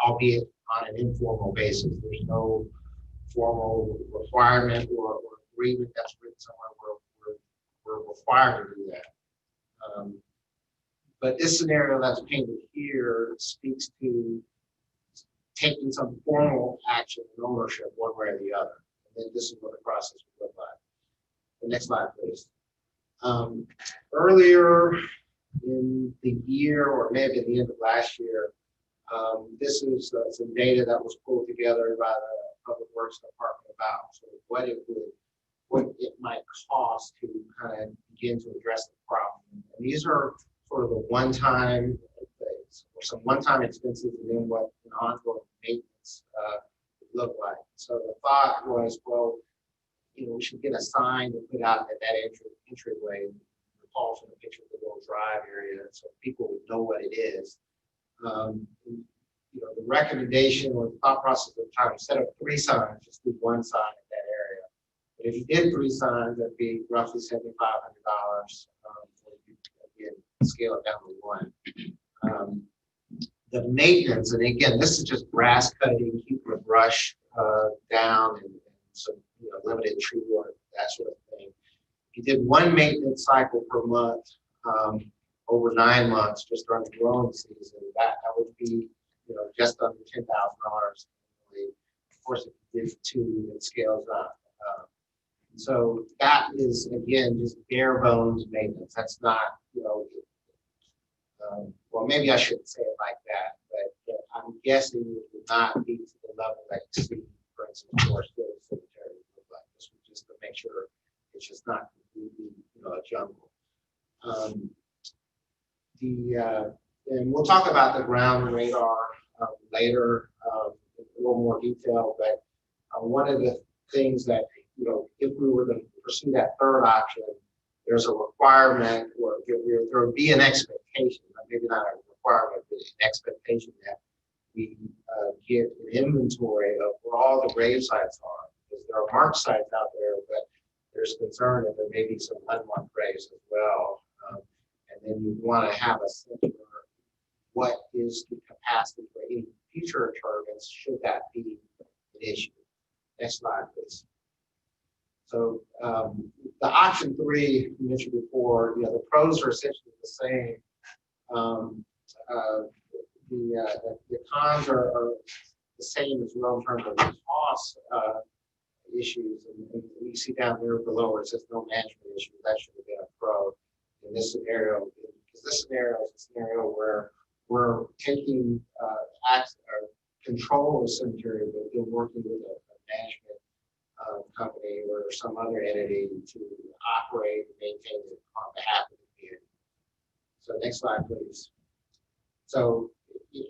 albeit on an informal basis. There's no formal requirement or agreement that's written somewhere where we're required to do that. But this scenario that's painted here speaks to taking some formal action and ownership one way or the other. And then this is what the process would look like. The next slide, please. Earlier in the year, or maybe at the end of last year, this is some data that was pulled together by the Public Works Department about sort of what it might cost to kind of begin to address the problem. And these are sort of the one-time things, or some one-time expenses, and then what an ongoing maintenance would look like. So the thought was, well, we should get a sign to put out at that entryway. Recall from the picture of the little drive area, so people would know what it is. The recommendation or the thought process at the time, instead of 3 signs, just do 1 sign in that area. But if you did 3 signs, that'd be roughly $7,500. Again, scale it down to 1. The maintenance, and again, this is just grass cutting, keeping the brush down, and some limited tree work, that sort of thing. If you did 1 maintenance cycle per month over 9 months, just during the growing season, that would be just under $10,000. Of course, if you did 2, it scales up. So that is again just bare bones maintenance. That's not well, maybe I shouldn't say it like that, but I'm guessing it would not be to the level that you see, for instance, Forest Hill Cemetery would look like. This was just to make sure it's just not completely, a jungle. And we'll talk about the ground radar later in a little more detail, but one of the things that, if we were to pursue that third option, there's a requirement, or there would be an expectation, maybe not a requirement, but an expectation that we get an inventory of where all the grave sites are, because there are marked sites out there, but there's concern that there may be some unmarked graves as well. And then you want to have a sense of what is the capacity for any future interments should that be an issue. Next slide, please. So the option 3 you mentioned before, the pros are essentially the same. The cons are the same as well in terms of the cost issues. And you see down there below where it says no management issues, that should have been a pro in this scenario, because this scenario is a scenario where we're taking control of the cemetery, but then working with a management company or some other entity to operate and maintain it on behalf of the community. So next slide, please. So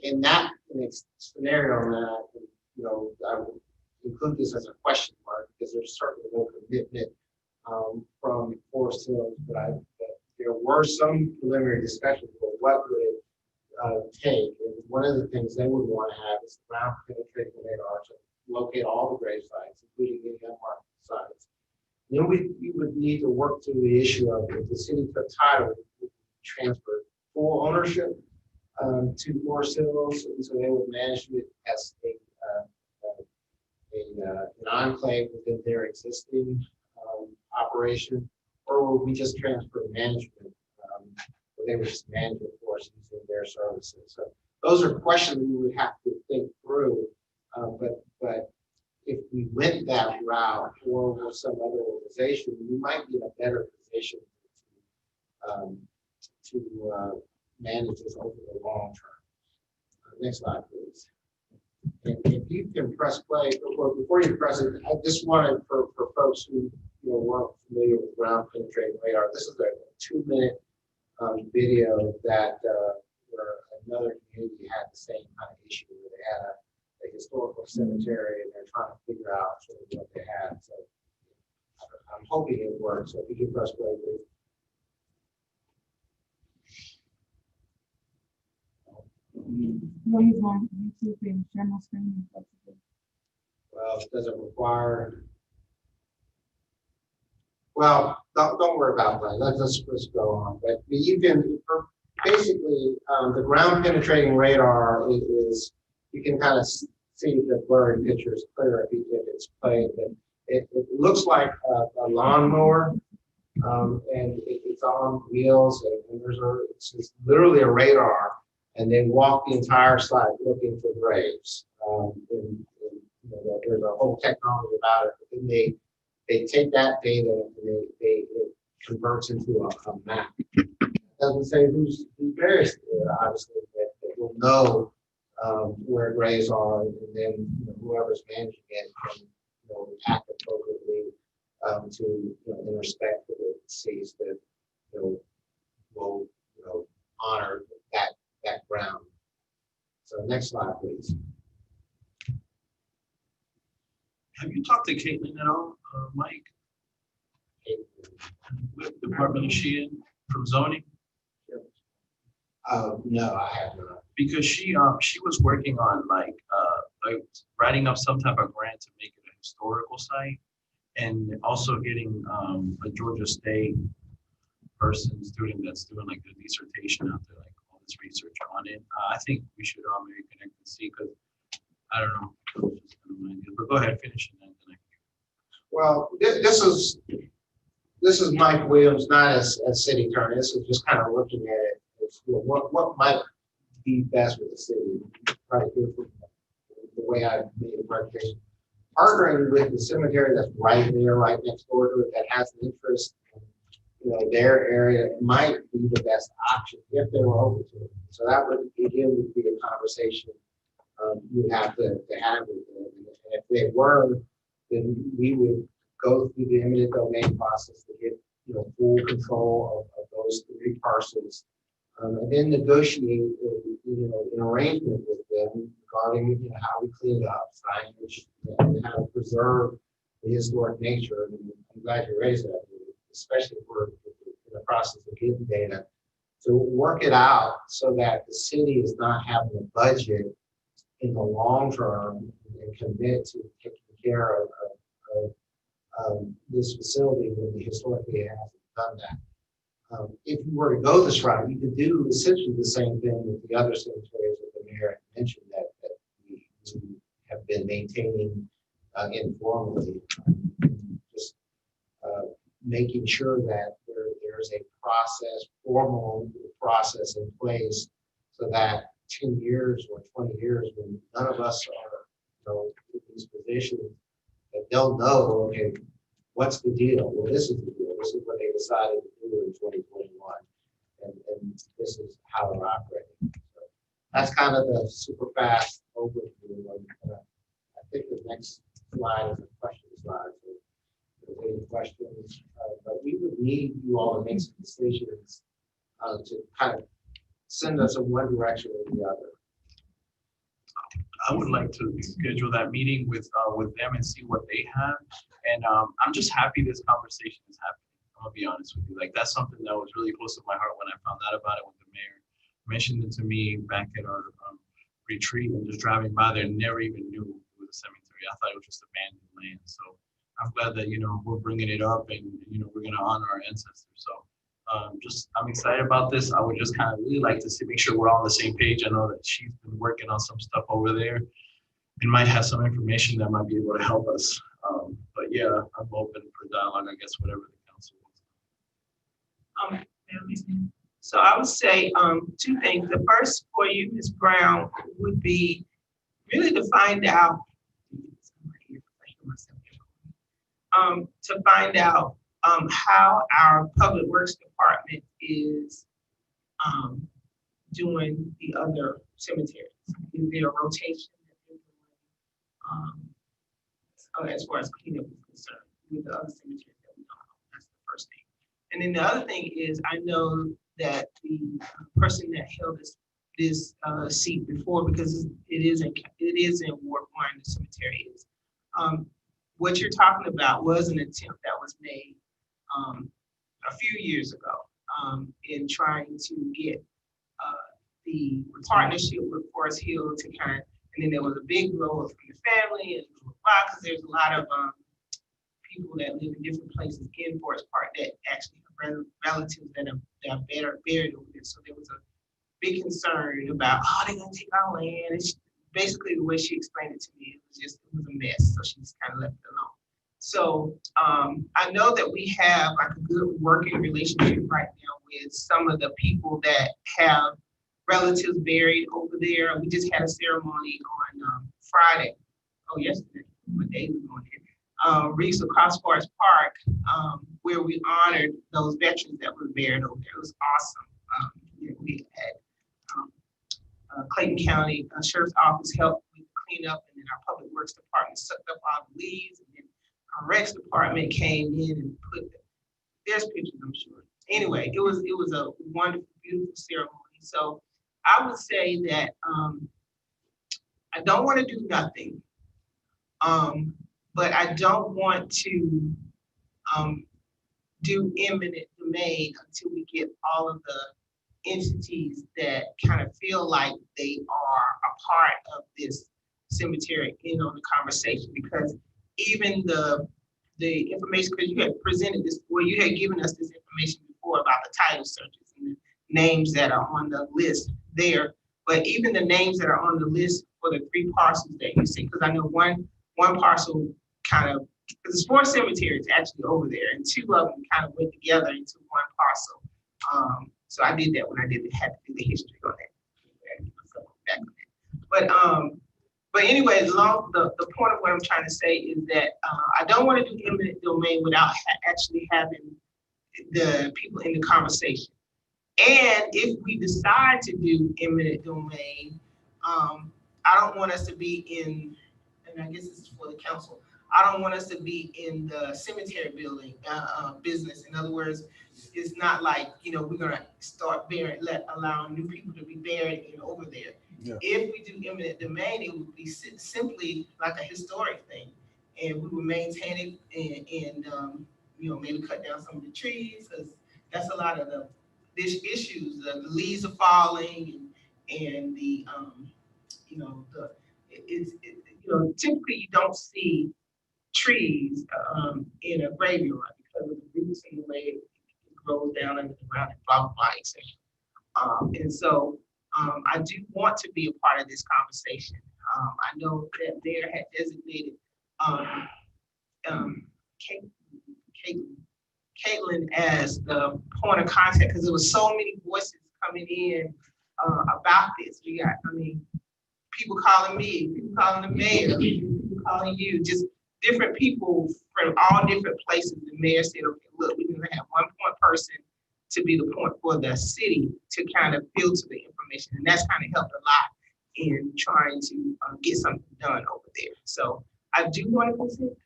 in that scenario, I would include this as a question mark because there's certainly no commitment from Forest Hills, but there were some preliminary discussions about what would it take. And one of the things they would want to have is ground penetrating radar to locate all the grave sites, including any unmarked sites. Then we would need to work through the issue of if the city took title, transfer full ownership to Forest Hills, and so they would manage it as an enclave within their existing operation, or would we just transfer management where they would just manage it for us using their services? So those are questions we would have to think through. But if we went that route or with some other organization, we might be in a better position to manage this over the long term. Next slide, please. you can press play, before you press it, I just wanted for folks who weren't familiar with ground penetrating radar, this is a 2-minute video that where another community had the same kind of issue where they had a historical cemetery and they're trying to figure out sort of what they had. So I'm hoping it works. So if you can press play, please. Well, he's on YouTube and share my screen. Well, it doesn't require. Well, don't worry about that. Let's go on. But you can basically the ground penetrating radar is you can kind of see the blurry pictures clear if it's played. But it looks like a lawnmower, and it's on wheels, and it's literally a radar, and they walk the entire site looking for graves. There's a whole technology about it. But then they take that data and it converts into a map. It doesn't say who's buried there, obviously, but they will know where graves are, and then whoever's managing it can act appropriately to in respect to the deceased that will honor that ground. So next slide, please. Have you talked to Caitlin at all, Mike? What department is she in from zoning? No, I have not. Because she was working on like writing up some type of grant to make it a historical site, and also getting a Georgia State student that's doing like a dissertation out there, like all this research on it. I think we should all maybe connect and see, because I don't know. But go ahead, finish it. Well, this is Mike Williams, not as city attorney. This is just kind of looking at it. What might be best for the city, right here from the way I made the presentation. Partnering with the cemetery that's right there, right next door to it, that has an interest in their area might be the best option if they were open to it. So that would be a conversation you have to have with them. And if they were, then we would go through the eminent domain process to get full control of those 3 parcels, and then negotiate an arrangement with them regarding how we clean it up, signage, and how to preserve the historic nature. And I'm glad you raised that, especially if we're in the process of getting data to work it out so that the city is not having a budget in the long term and commit to taking care of this facility when historically it hasn't done that. If you were to go this route, you could do essentially the same thing with the other cemeteries that the mayor mentioned that we have been maintaining informally. Just making sure that there's a formal process in place so that 10 years or 20 years when none of us are in these positions, that they'll know, okay, what's the deal? Well, this is the deal. This is what they decided to do in 2021. And this is how they're operating. So that's kind of the super fast overview. I think the next slide is a question slide. So if there's any questions, but we would need you all to make some decisions to kind of send us in one direction or the other. I would like to schedule that meeting with them and see what they have. And I'm just happy this conversation is happening. I'm gonna be honest with you. Like, that's something that was really close to my heart when I found out about it, when the mayor mentioned it to me back at our retreat, and just driving by there, never even knew it was a cemetery. I thought it was just abandoned land. So I'm glad that we're bringing it up, and we're gonna honor our ancestors. So I'm excited about this. I would just kind of really like to make sure we're all on the same page. I know that she's been working on some stuff over there and might have some information that might be able to help us. But yeah, I'm open for dialogue, I guess, whatever the council wants. So I would say 2 things. The first for you, Ms. Brown, would be really to find out how our public works department is doing the other cemeteries. Is there a rotation as far as cleanup is concerned with the other cemeteries that we don't own. That's the first thing. And then the other thing is, I know that the person that held this seat before, because it is in Ward 1, the cemetery is. What you're talking about was an attempt that was made a few years ago in trying to get the partnership with Forest Hill to kind of, and then there was a big blow from the family, and because there's a lot of people that live in different places in Forest Park that actually have relatives that are buried over there. So there was a big concern about, they're gonna take our land. It's basically the way she explained it to me, it was a mess. So she just kind of left it alone. So I know that we have like a good working relationship right now with some of the people that have relatives buried over there. We just had a ceremony on Friday. Yesterday, what day was on here? Reefs across Forest Park, where we honored those veterans that were buried over there. It was awesome. We had Clayton County Sheriff's Office helped with cleanup, and then our Public Works Department sucked up all the leaves, and then our Recs Department came in and there's pictures, I'm sure. Anyway, it was a wonderful, beautiful ceremony. So I would say that I don't want to do nothing, but I don't want to do eminent domain until we get all of the entities that kind of feel like they are a part of this cemetery in on the conversation, because even the information, because you had presented this, or you had given us this information before about the title searches and the names that are on the list there, but even the names that are on the list for the 3 parcels that you see, because I know one parcel kind of, because there's 4 cemeteries actually over there, and 2 of them kind of went together into one parcel. So I did that when I had to do the history on that. But anyway, the point of what I'm trying to say is that I don't want to do eminent domain without actually having the people in the conversation. And if we decide to do eminent domain, I don't want us to be in, and I guess this is for the council, I don't want us to be in the cemetery building business. In other words, it's not like, we're gonna start allowing new people to be buried over there. Yeah. If we do eminent domain, it would be simply like a historic thing, and we would maintain it and maybe cut down some of the trees, because that's a lot of the issues. The leaves are falling, and the typically you don't see trees in a graveyard because of the roots and the way it grows down into the ground and blah blah blah, etc. And so I do want to be a part of this conversation. I know that there had designated Caitlin as the point of contact, because there was so many voices coming in about this. We got, people calling me, people calling the mayor, people calling you, just different people from all different places. The mayor said, okay, look, we're gonna have one point person to be the point for the city to kind of filter the information. And that's kind of helped a lot in trying to get something done over there. So I do want to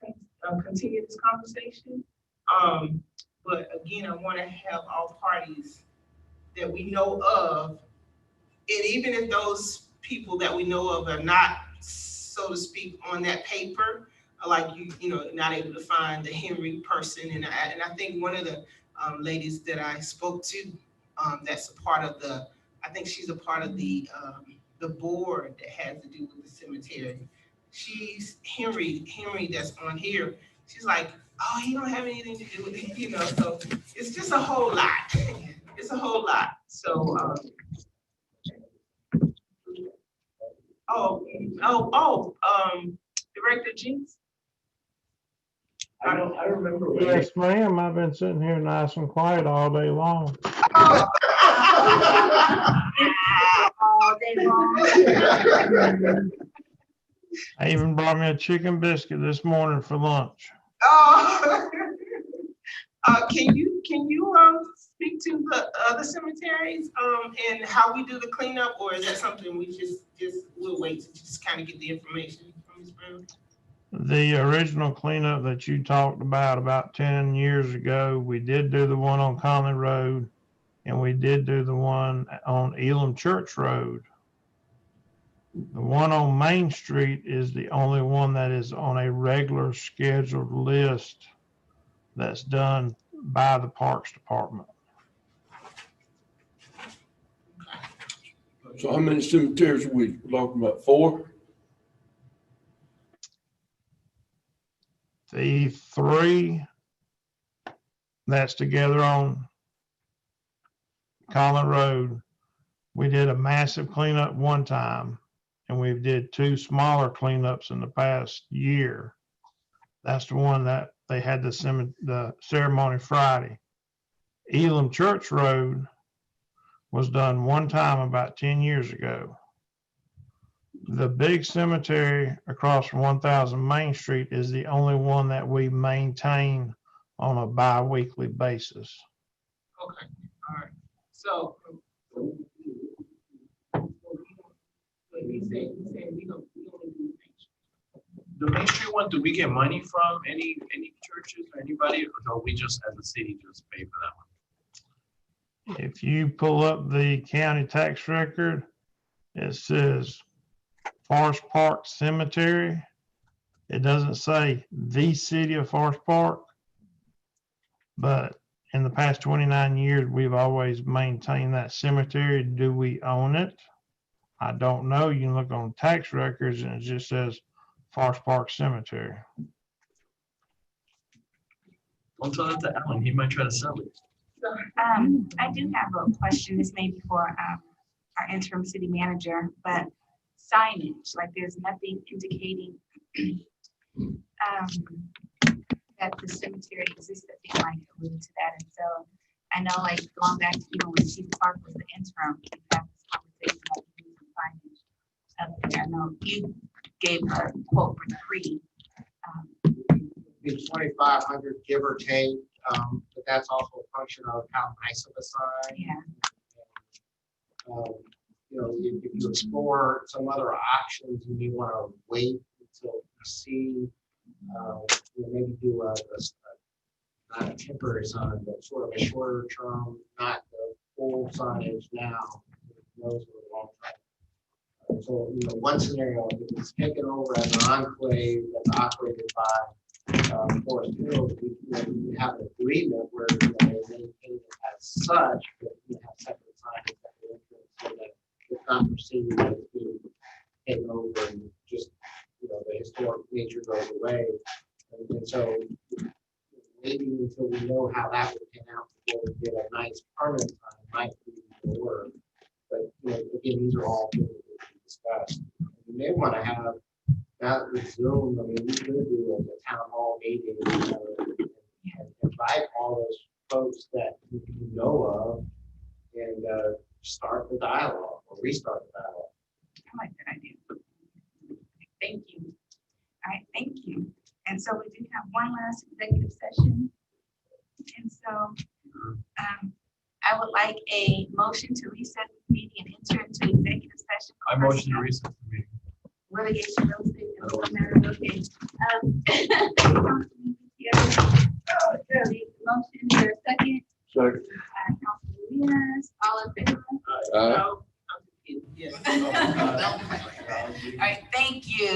continue this conversation. But again, I want to have all parties that we know of, and even if those people that we know of are not, so to speak, on that paper, like not able to find the Henry person, and I think one of the ladies that I spoke to, that's a part of I think she's a part of the board that has to do with the cemetery. She's Henry that's on here. She's like, oh, he don't have anything to do with it, so it's just a whole lot. It's a whole lot. So, Director Jinx. I remember. Yes, ma'am. I've been sitting here nice and quiet all day long. All day long. I even brought me a chicken biscuit this morning for lunch. Can you speak to the other cemeteries and how we do the cleanup, or is that something we just we'll wait to just kind of get the information from Ms. Brown? The original cleanup that you talked about 10 years ago, we did do the one on Conley Road, and we did do the one on Elam Church Road. The one on Main Street is the only one that is on a regular scheduled list that's done by the Parks Department. So how many cemeteries are we talking about? 4? The 3 that's together on Conley Road, we did a massive cleanup one time, and we did 2 smaller cleanups in the past year. That's the one that they had the ceremony Friday. Elam Church Road was done one time about 10 years ago. The big cemetery across from 1000 Main Street is the only one that we maintain on a bi-weekly basis. Okay, all right. So. You said we don't do The Main Street one, do we get money from any churches or anybody, or do we just as a city just pay for that one? If you pull up the county tax record, it says Forest Park Cemetery. It doesn't say the city of Forest Park, but in the past 29 years, we've always maintained that cemetery. Do we own it? I don't know. You can look on tax records and it just says Forest Park Cemetery. Don't tell that to Alan, he might try to sell it. I do have a question. This may be for our interim city manager, but signage, like there's nothing indicating that the cemetery exists. I think Mike alluded to that. And so I know, like, going back to even when Chief Clark was the interim, we had this conversation about using signage up there. I know you gave a quote for free. It's 2,500, give or take, but that's also a function of how nice of a sign. Yeah. You know, if you explore some other options, you may want to wait until you see, you know, maybe do not a temporary sign, but sort of a shorter term, not the full signage now. Those are a long time. So, you know, one scenario, if it's taken over as an enclave that's operated by Forest Hills, we have an agreement where, you know, they maintain it as such, but you have separate signage at the entrance so that it's not perceived as being taken over and just, you know, the historic nature goes away. And so waiting until we know how that would pan out before we get a nice permanent sign might be more. But, you know, again, these are all things that we can discuss. We may want to have that with Zoom. I mean, we could do a town hall meeting and invite all those folks that you know of and start the dialogue or restart the dialogue. I like that idea. Thank you. All right, thank you. And so we do have one last executive session. And so I would like a motion to reset the meeting and enter into executive session. I motion to reset the meeting. Litigation, real estate, and other matters. Okay. Motion, is there a second? Second. Councilman Diaz, all in favor? No. Yes. All right, thank you.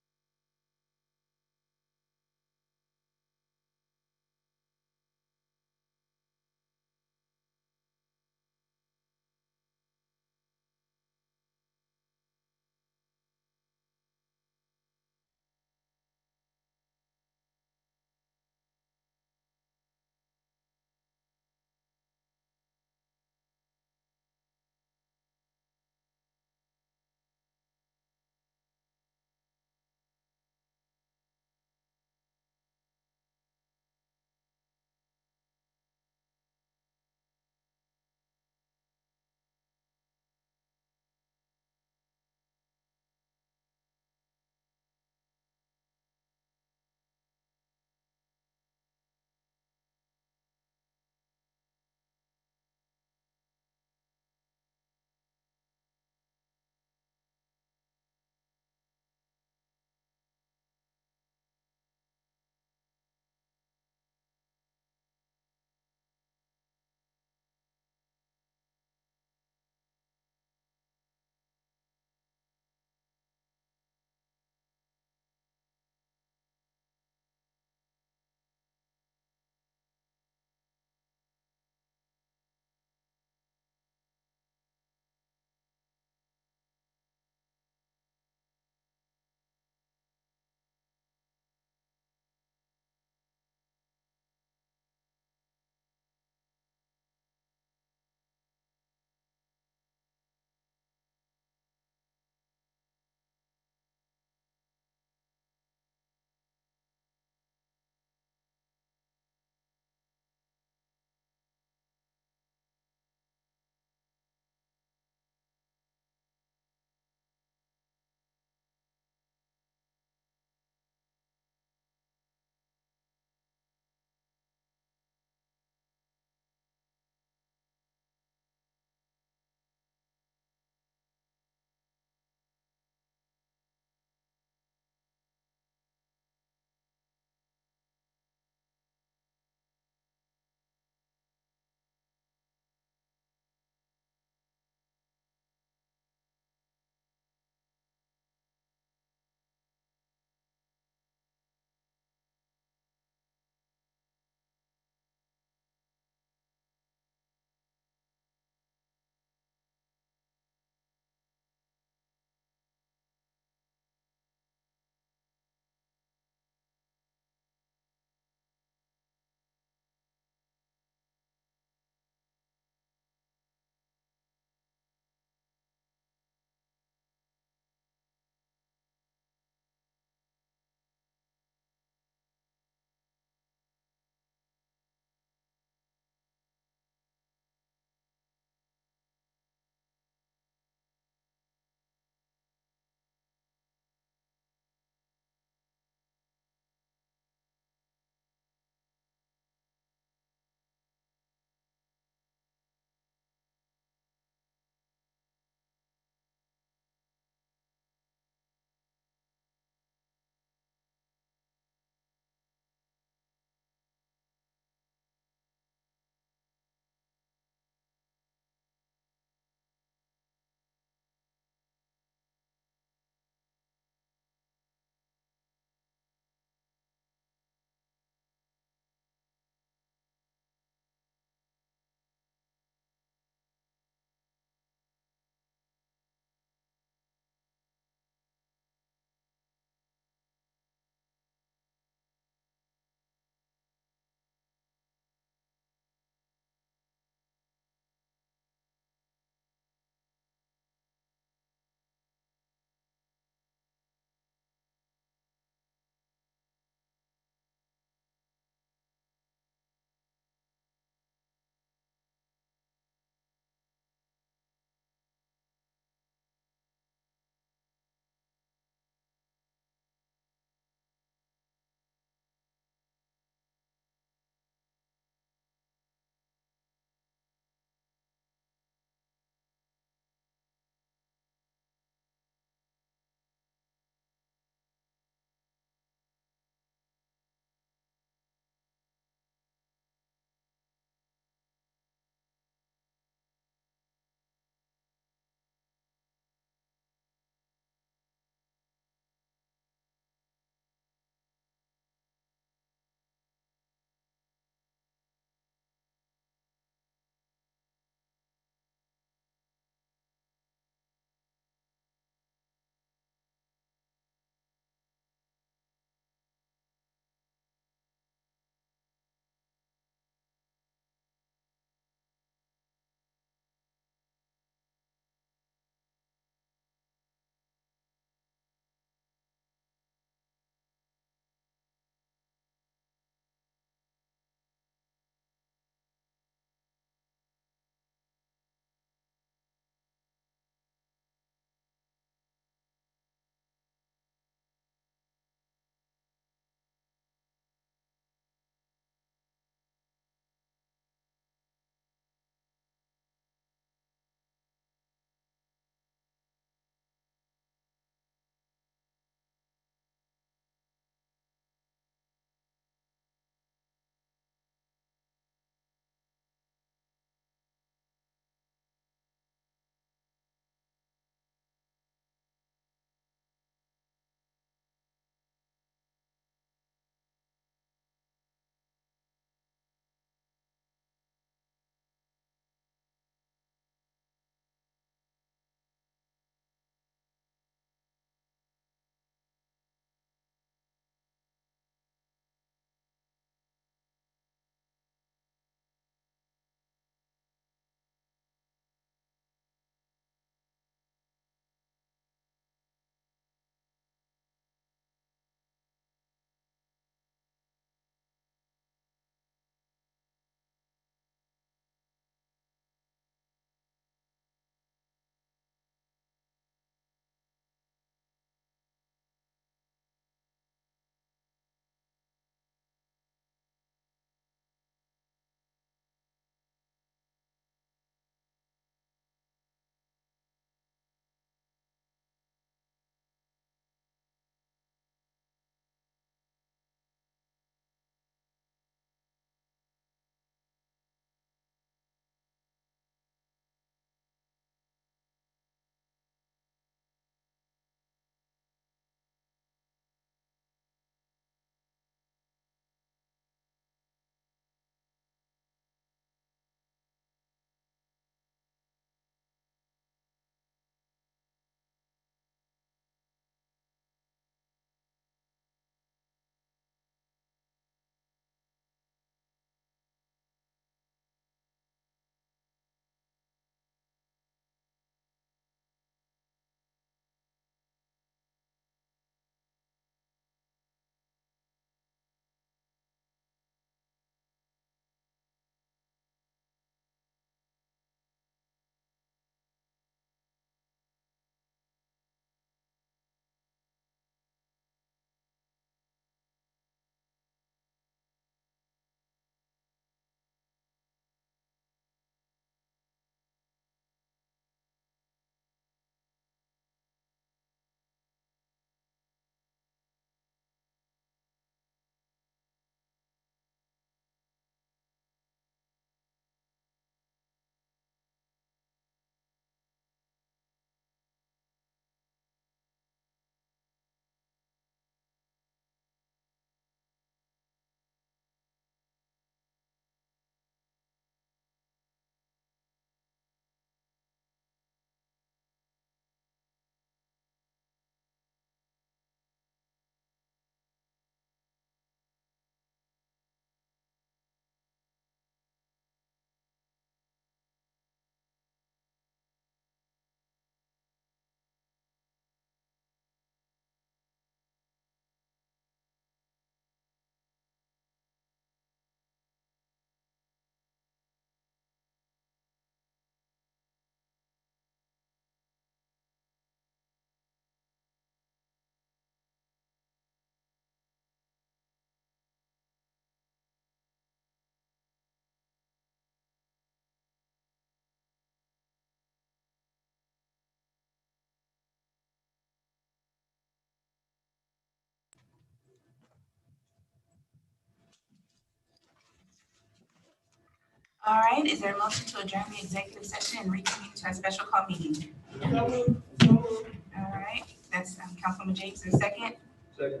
All right, is there a motion to adjourn the executive session and reconvene to our special call meeting? All right, that's Councilwoman James, is there a second? Second.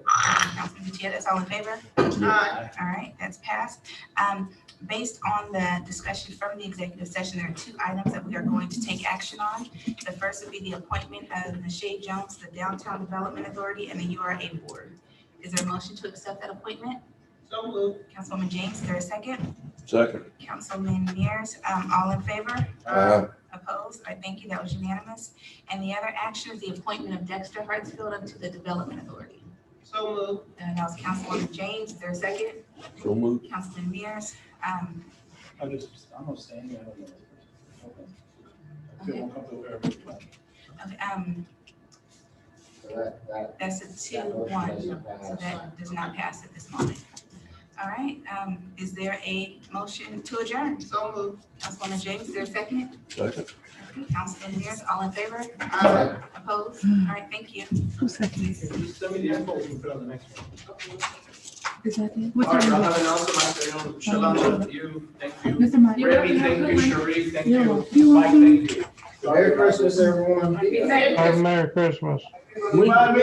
Councilman Gutierrez, all in favor? Aye. All right, that's passed. Based on the discussion from the executive session, there are two items that we are going to take action on. The first would be the appointment of Nashay Jones to the Downtown Development Authority and the URA Board. Is there a motion to accept that appointment? So moved. Councilwoman James, is there a second? Second. Councilman Mears, all in favor? Aye. Opposed? I thank you, that was unanimous. And the other action is the appointment of Dexter Hartsfield unto the Development Authority. So moved. And that was Councilwoman James, is there a second? So moved. Councilman Mears, I'm gonna stand here. I feel uncomfortable with everybody. okay, So that's a 2-1, so that does not pass at this moment. All right, is there a motion to adjourn? So moved. Councilwoman James, is there a second? Second. Councilman Mears, all in favor? Aye. Opposed? All right, thank you. Who seconded? Send me the info, we can put on the next one. Is that it? All What right, time I'll is have it? an announcement after you. You, thank you. Mr. Mike. Remy, thank you. Sharif, thank You're you. welcome. Mike, thank you. Merry Christmas, everyone. Have a Merry Christmas. Remind me